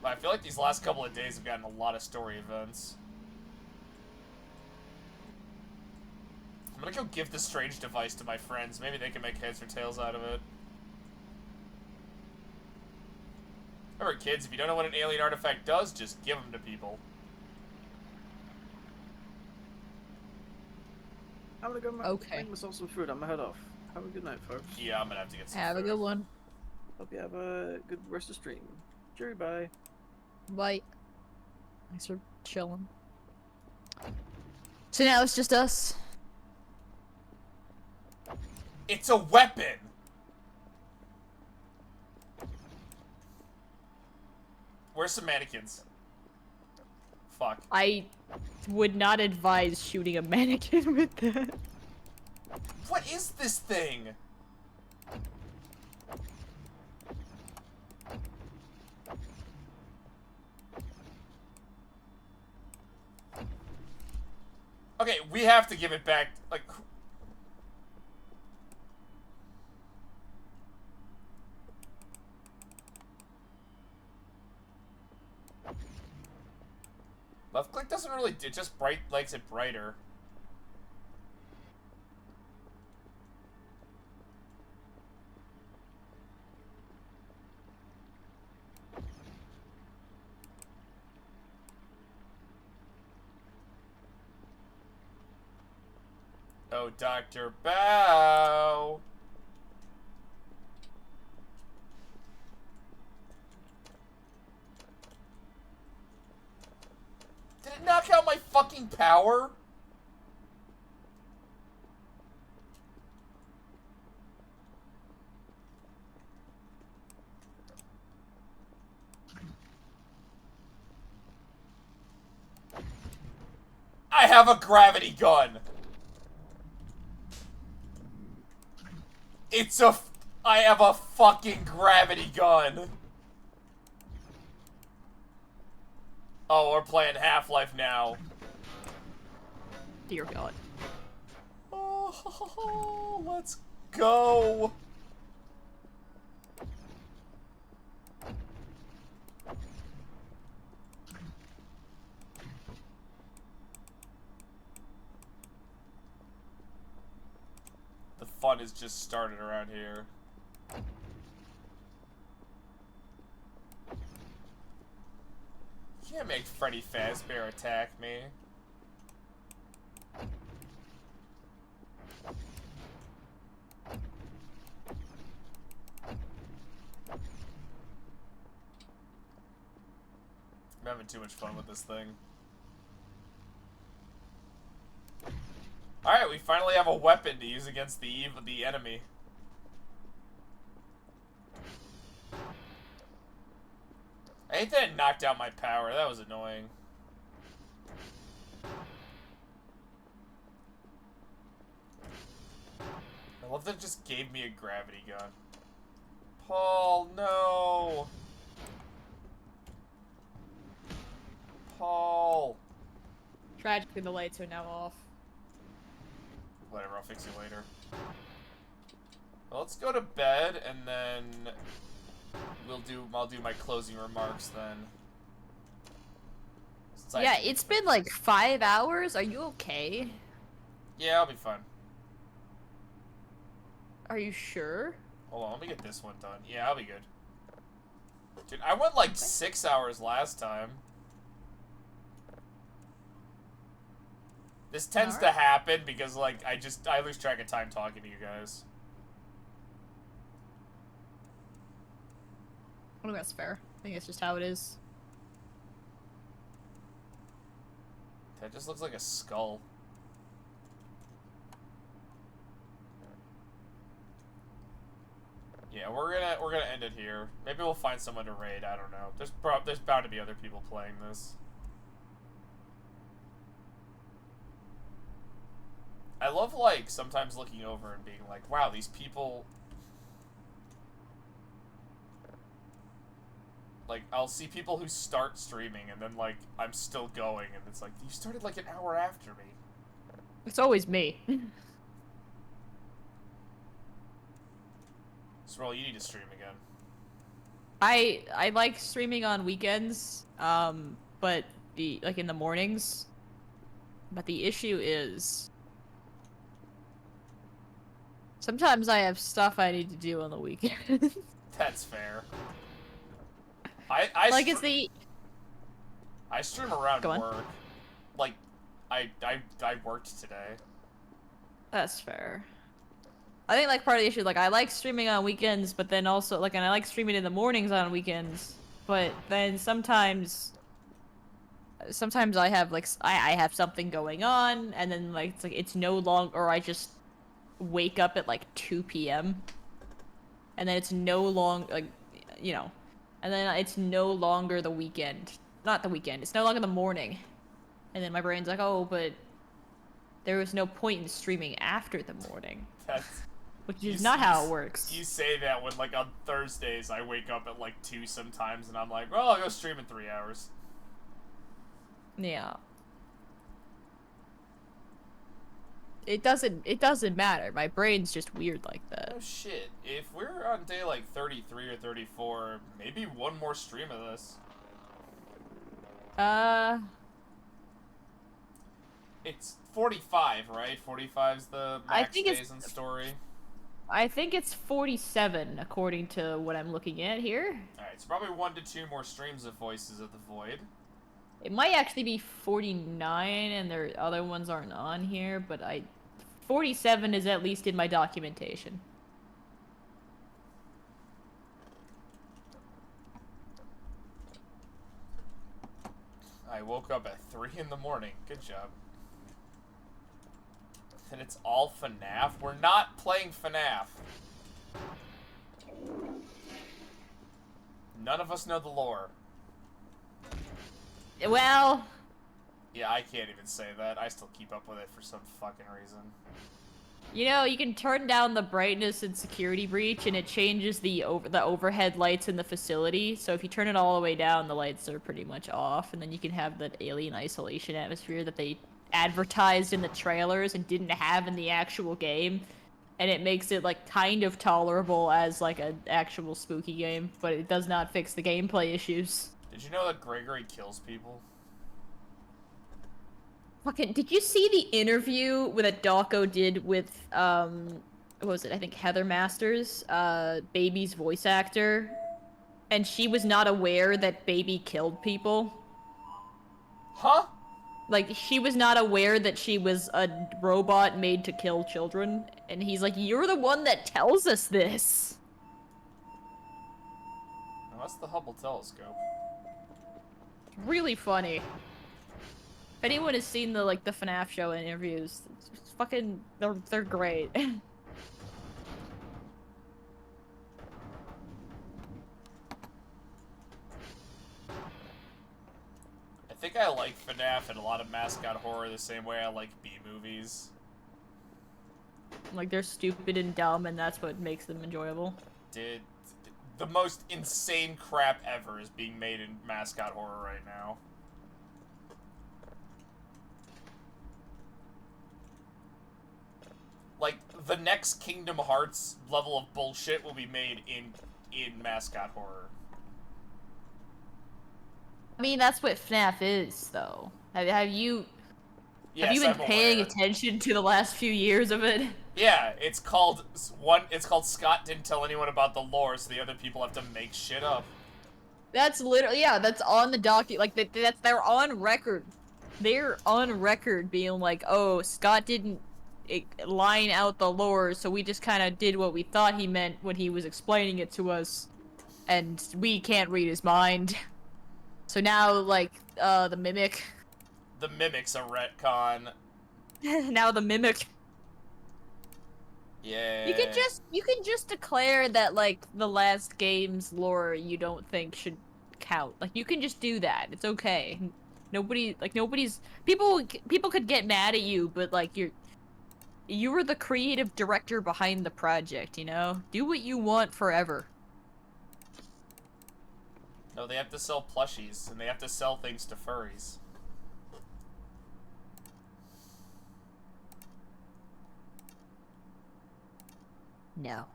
But I feel like these last couple of days have gotten a lot of story events. I'm gonna go give this strange device to my friends. Maybe they can make heads or tails out of it. Remember, kids, if you don't know what an alien artifact does, just give them to people. I'm gonna go Okay. make myself some food. I'm gonna head off. Have a good night, folks. Yeah, I'm gonna have to get some Have a food. good one. Hope you have a good rest of stream. Cheery, bye. Bye. Thanks for chilling. So now it's just us. It's a weapon! Where's some mannequins? Fuck. I would not advise shooting a mannequin with that. What is this thing? Okay, we have to give it back. Like, left click doesn't really. It just likes it brighter. Oh, Dr. Bow. Did it knock out my fucking power? I have a gravity gun. I have a fucking gravity gun. Oh, we're playing Half-Life now. Dear God. Oh, let's go. The fun has just started around here. You can't make Freddy Fazbear attack me. I'm having too much fun with this thing. Alright, we finally have a weapon to use against the enemy. I hate that it knocked out my power. That was annoying. I love that it just gave me a gravity gun. Paul, no! Paul! Tragically, the lights are now off. Whatever, I'll fix it later. Well, let's go to bed, and then I'll do my closing remarks then. Since Yeah, it's been like 5 hours. Are you okay? Yeah, I'll be fine. Are you sure? Hold on, let me get this one done. Yeah, I'll be good. Dude, I went like 6 hours last time. This tends to happen because, like, I lose track of time talking to you guys. I think that's fair. I think it's just how it is. That just looks like a skull. Yeah, we're gonna end it here. Maybe we'll find someone to raid. I don't know. There's bound to be other people playing this. I love, like, sometimes looking over and being like, wow, these people... Like, I'll see people who start streaming, and then, like, I'm still going, and it's like, you started, like, an hour after me. It's always me. Swirl, you need to stream again. I like streaming on weekends, but like in the mornings. But the issue is sometimes I have stuff I need to do on the weekend. That's fair. Like, it's the... I stream around Go on. work. Like, I worked today. That's fair. I think, like, part of the issue, like, I like streaming on weekends, but then also, like, and I like streaming in the mornings on weekends, but then sometimes I have, like, I have something going on, and then, like, it's no longer, or I just wake up at, like, 2 p.m., and then it's no longer, like, you know, and then it's no longer the weekend. Not the weekend, it's no longer the morning. And then my brain's like, oh, but there was no point in streaming after the morning. That's Which is not how it works. You say that when, like, on Thursdays I wake up at like 2 sometimes, and I'm like, well, I'll go stream in 3 hours. Yeah. It doesn't matter. My brain's just weird like that. Oh shit! If we're on day like 33 or 34, maybe one more stream of this. It's 45, right? 45's the I max think days it's- in story. I think it's 47 according to what I'm looking at here. Alright, so probably 1 to 2 more streams of Voices of the Void. It might actually be 49 and their other ones aren't on here, but 47 is at least in my documentation. I woke up at 3 in the morning. Good job. And it's all FNAF? We're not playing FNAF. None of us know the lore. Well, Yeah, I can't even say that. I still keep up with it for some fucking reason. you know, you can turn down the brightness in Security Breach and it changes the overhead lights in the facility. So if you turn it all the way down, the lights are pretty much off, and then you can have that alien isolation atmosphere that they advertised in the trailers and didn't have in the actual game. And it makes it, like, kind of tolerable as, like, an actual spooky game, but it does not fix the gameplay issues. Did you know that Gregory kills people? Fucking, did you see the interview that Dawko did with, what was it? I think Heather Masters, Baby's voice actor? And she was not aware that Baby killed people? Huh? Like, she was not aware that she was a robot made to kill children. And he's like, you're the one that tells us this. No, that's the Hubble telescope. Really funny. If anyone has seen the FNAF show interviews, it's fucking, they're great. I think I like FNAF and a lot of mascot horror the same way I like B-movies. Like, they're stupid and dumb, and that's what makes them enjoyable. The most insane crap ever is being made in mascot horror right now. Like, the next Kingdom Hearts level of bullshit will be made in mascot horror. I mean, that's what FNAF is, though. Have you Yes, been I'm paying aware. attention to the last few years of it? Yeah, it's called Scott Didn't Tell Anyone About the Lore, so the other people have to make shit up. That's literally, yeah, that's on the like, they're on record. They're on record being like, oh, Scott didn't line out the lore, so we just kind of did what we thought he meant when he was explaining it to us, and we can't read his mind. So now, like, the Mimic. The Mimic's a retcon. Now the Mimic. Yeah. You can just declare that, like, the last game's lore you don't think should count. Like, you can just do that. It's okay. Nobody's people could get mad at you, but like you were the creative director behind the project, you know? Do what you want forever. No, they have to sell plushies, and they have to sell things to furries. No.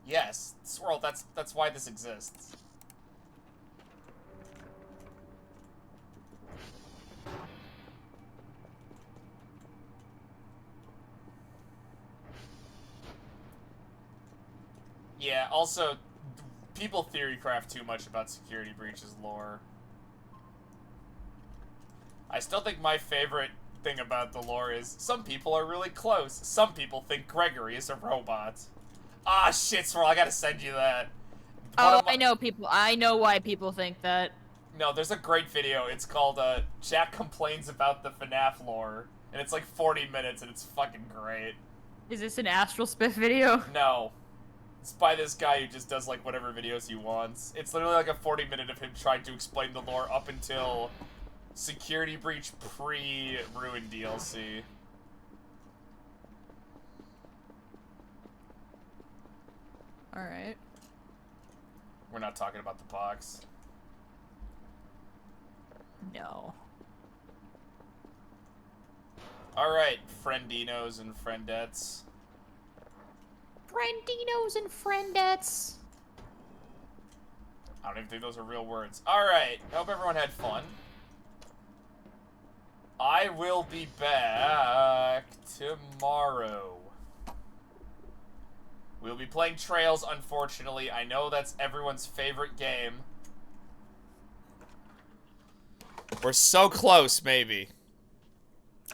Yes, Swirl, that's why this exists. Yeah, also, people theory craft too much about Security Breach's lore. I still think my favorite thing about the lore is some people are really close. Some people think Gregory is a robot. Ah, shit, Swirl, I gotta send you that. Oh, I know people. I know why people think that. No, there's a great video. It's called, Jack Complains About the FNAF Lore. And it's like 40 minutes, and it's fucking great. Is this an Astral Spiff video? No. It's by this guy who just does, like, whatever videos he wants. It's literally like a 40-minute of him trying to explain the lore up until Security Breach pre-Ruin DLC. Alright. We're not talking about the box. No. Alright, friendinos and friendettes. Friendinos and friendettes. I don't even think those are real words. Alright, hope everyone had fun. I will be back tomorrow. We'll be playing Trails, unfortunately. I know that's everyone's favorite game. We're so close, maybe.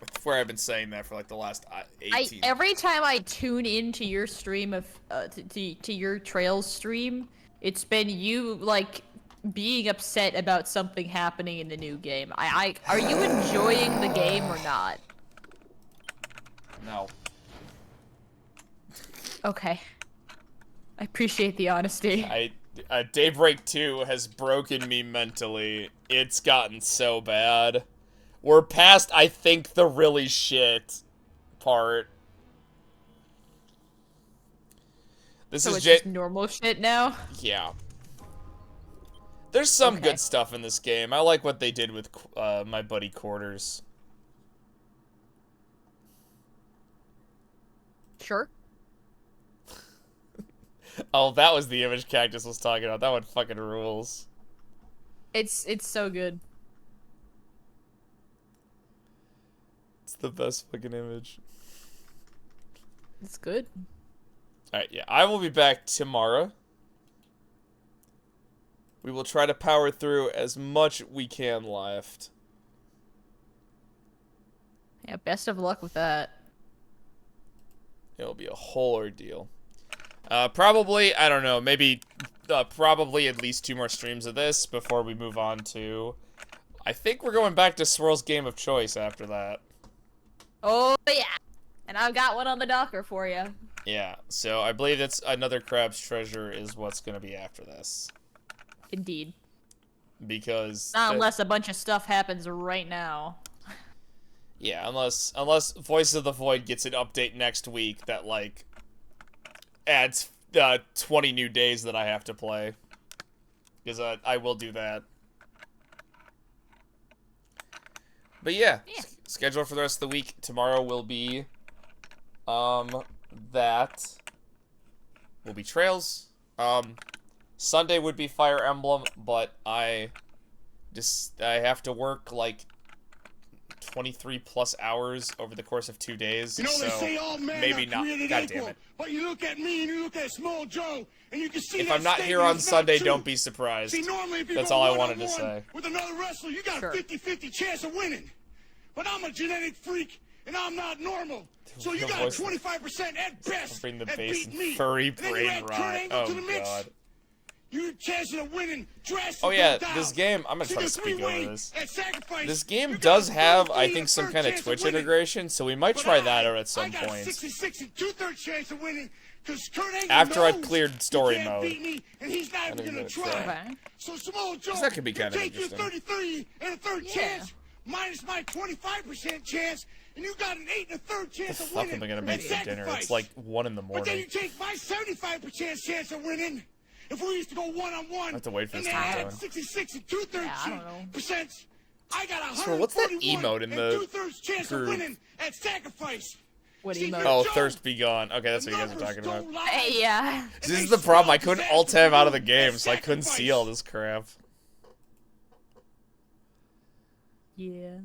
I swear I've been saying that for like the last 18. Every time I tune into your stream of to your Trails stream, it's been you like being upset about something happening in the new game. Are you enjoying the game or not? No. Okay. I appreciate the honesty. Daybreak 2 has broken me mentally. It's gotten so bad. We're past, I think, the really shit part. This So is it's just normal shit now? Yeah. There's some Okay. good stuff in this game. I like what they did with my buddy Quarters. Sure. Oh, that was the image Cactus was talking about. That one fucking rules. It's so good. It's the best fucking image. It's good. Alright, yeah. I will be back tomorrow. We will try to power through as much we can left. Yeah, best of luck with that. It'll be a whole ordeal. Probably, I don't know, maybe, probably at least 2 more streams of this before we move on to... I think we're going back to Swirl's game of choice after that. Oh, yeah. And I've got one on the docker for you. Yeah, so I believe it's another Crab's Treasure is what's going to be after this. Indeed. Because... Not unless a bunch of stuff happens right now. Yeah, unless Voices of the Void gets an update next week that, like, adds 20 new days that I have to play. Because I will do that. But yeah, schedule for the rest of the week. Tomorrow will be, that will be Trails. Sunday would be Fire Emblem, but I have to work, like, 23 plus hours over the course of 2 days, You know, so they say all men maybe are not. created God equal, damn it. But you look at me and you look at Small Joe, and you can see If that I'm not here statement on is not Sunday, true. don't be surprised. See, normally if you That's go all I wanted to one-on-one say. with another wrestler, you got Sure. a 50-50 chance of winning. But I'm a genetic freak, and I'm not normal. So you The got voice- 25% at best Bring the at bass beating and me. furry And then you brain add Kurt rot. Angle to the Oh mix. god. Your chances of winning drastically Oh yeah, down. this game, I'm gonna See, try to the speak three-way over this. at Sacrifice, This you game got does a have, I 33 think, some and a kind of third chance Twitch winning. integration, so we might But try that out I at some got a point. 66 and 2/3 chance of winning because Kurt Angle After I've knows cleared story he can't mode. beat me, and he's not even don't gonna even try. know Okay. So Small Joe, that could be you kind of take your interesting. 33 and a third Yeah. chance minus my 25% chance, and you got an 8 and a third chance The of fuck winning. am I gonna at make for dinner? Sacrifice. It's like 1 in the But then you morning. take my 75% chance of winning. If we used to go one-on-one, I have to wait for and this they to be had done. 66 and 2/3 Yeah, I don't know. percent, I got a So what's that 141 emote in and the 2/3 chance group? of winning at Sacrifice. What See, emote? you're Oh, Joe. Thirst Be Gone. Okay, that's The what you guys are numbers talking about. don't lie. Hey, yeah. And This they is the problem, I spell couldn't disaster alt-tab out of the at game, so I couldn't Sacrifice. see all this crap. Yeah.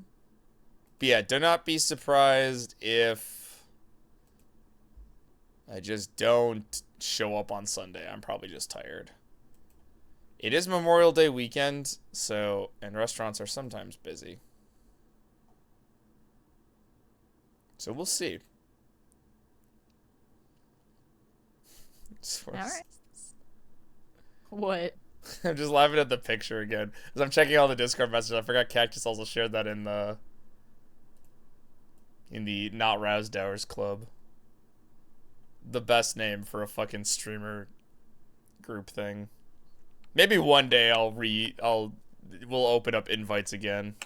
But yeah, do not be surprised if I just don't show up on Sunday. I'm probably just tired. It is Memorial Day weekend, so, and restaurants are sometimes busy. So we'll see. All right. What? I'm just laughing at the picture again. As I'm checking all the Discord messages, I forgot Cactus also shared that in the Not Roused Hours Club. The best name for a fucking streamer group thing. Maybe one day we'll open up invites again.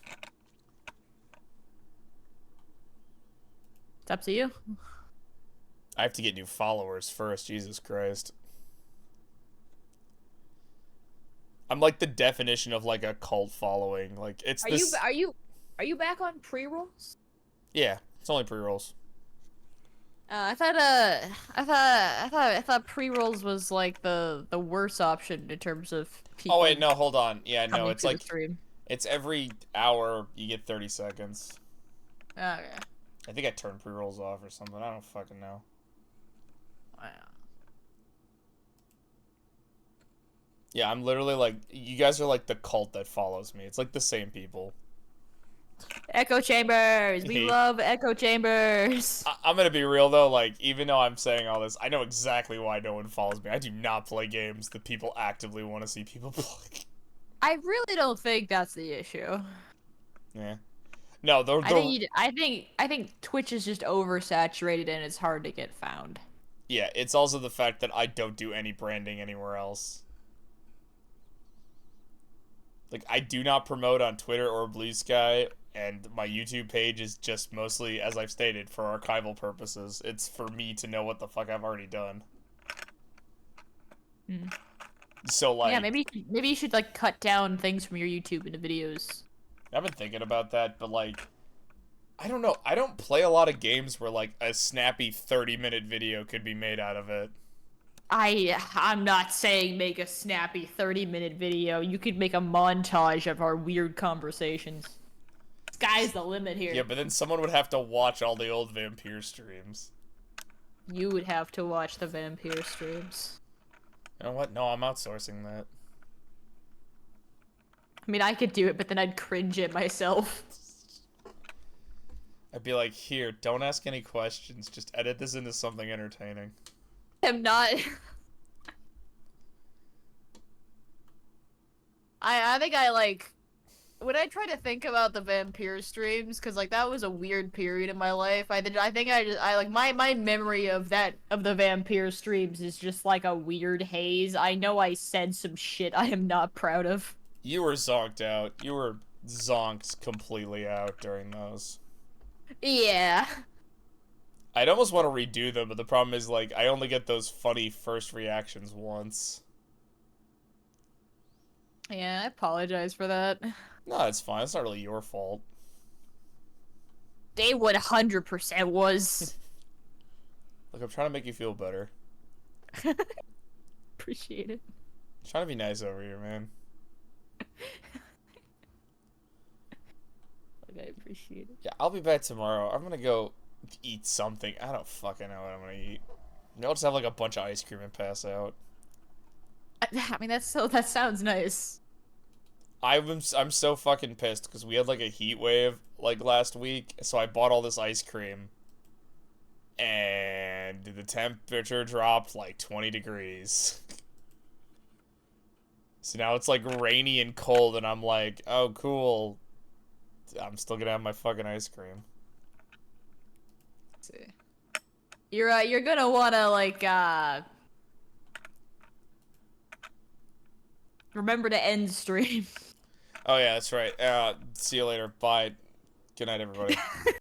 It's up to you. I have to get new followers first, Jesus Christ. I'm like the definition of like a cult following. Like it's this. Are you back on pre-rolls? Yeah, it's only pre-rolls. I thought pre-rolls was like the worst option in terms of people. Oh wait, no, hold on. Yeah, no, coming it's to the like stream. it's every hour you get 30 seconds. Okay. I think I turned pre-rolls off or something. I don't fucking know. Wow. Yeah, I'm literally like, you guys are like the cult that follows me. It's like the same people. Echo chambers. We love echo chambers. I'm gonna be real though, like, even though I'm saying all this, I know exactly why no one follows me. I do not play games that people actively want to see people play. I really don't think that's the issue. Yeah. No, I think Twitch is just oversaturated and it's hard to get found. yeah, it's also the fact that I don't do any branding anywhere else. Like, I do not promote on Twitter or Blue Sky, and my YouTube page is just mostly, as I've stated, for archival purposes. It's for me to know what the fuck I've already done. So, like... Yeah, maybe you should, like, cut down things from your YouTube into videos. I've been thinking about that, but, like... I don't know. I don't play a lot of games where, like, a snappy 30-minute video could be made out of it. I'm not saying make a snappy 30-minute video. You could make a montage of our weird conversations. Sky's the limit here. Yeah, but then someone would have to watch all the old Vampire streams. You would have to watch the Vampire streams. You know what? No, I'm outsourcing that. I mean, I could do it, but then I'd cringe at myself. I'd be like, here, don't ask any questions. Just edit this into something entertaining. I'm not... I think I, like... When I try to think about the Vampire streams, because, like, that was a weird period in my life, I think I like, my memory of the Vampire streams is just, like, a weird haze. I know I said some shit I am not proud of. You were zonked out. You were zonked completely out during those. Yeah. I'd almost want to redo them, but the problem is, like, I only get those funny first reactions once. Yeah, I apologize for that. No, it's fine. It's not really your fault. They 100% was. Look, I'm trying to make you feel better. Appreciate it. I'm trying to be nice over here, man. Look, I appreciate it. Yeah, I'll be back tomorrow. I'm gonna go eat something. I don't fucking know what I'm gonna eat. Maybe I'll just have, like, a bunch of ice cream and pass out. I mean, that sounds nice. I'm so fucking pissed because we had, like, a heat wave, like, last week, so I bought all this ice cream, and the temperature dropped like 20 degrees. So now it's, like, rainy and cold, and I'm like, oh, cool. I'm still gonna have my fucking ice cream. Let's see. You're gonna wanna, like, remember to end stream. Oh, yeah, that's right. See you later. Bye. Good night, everybody.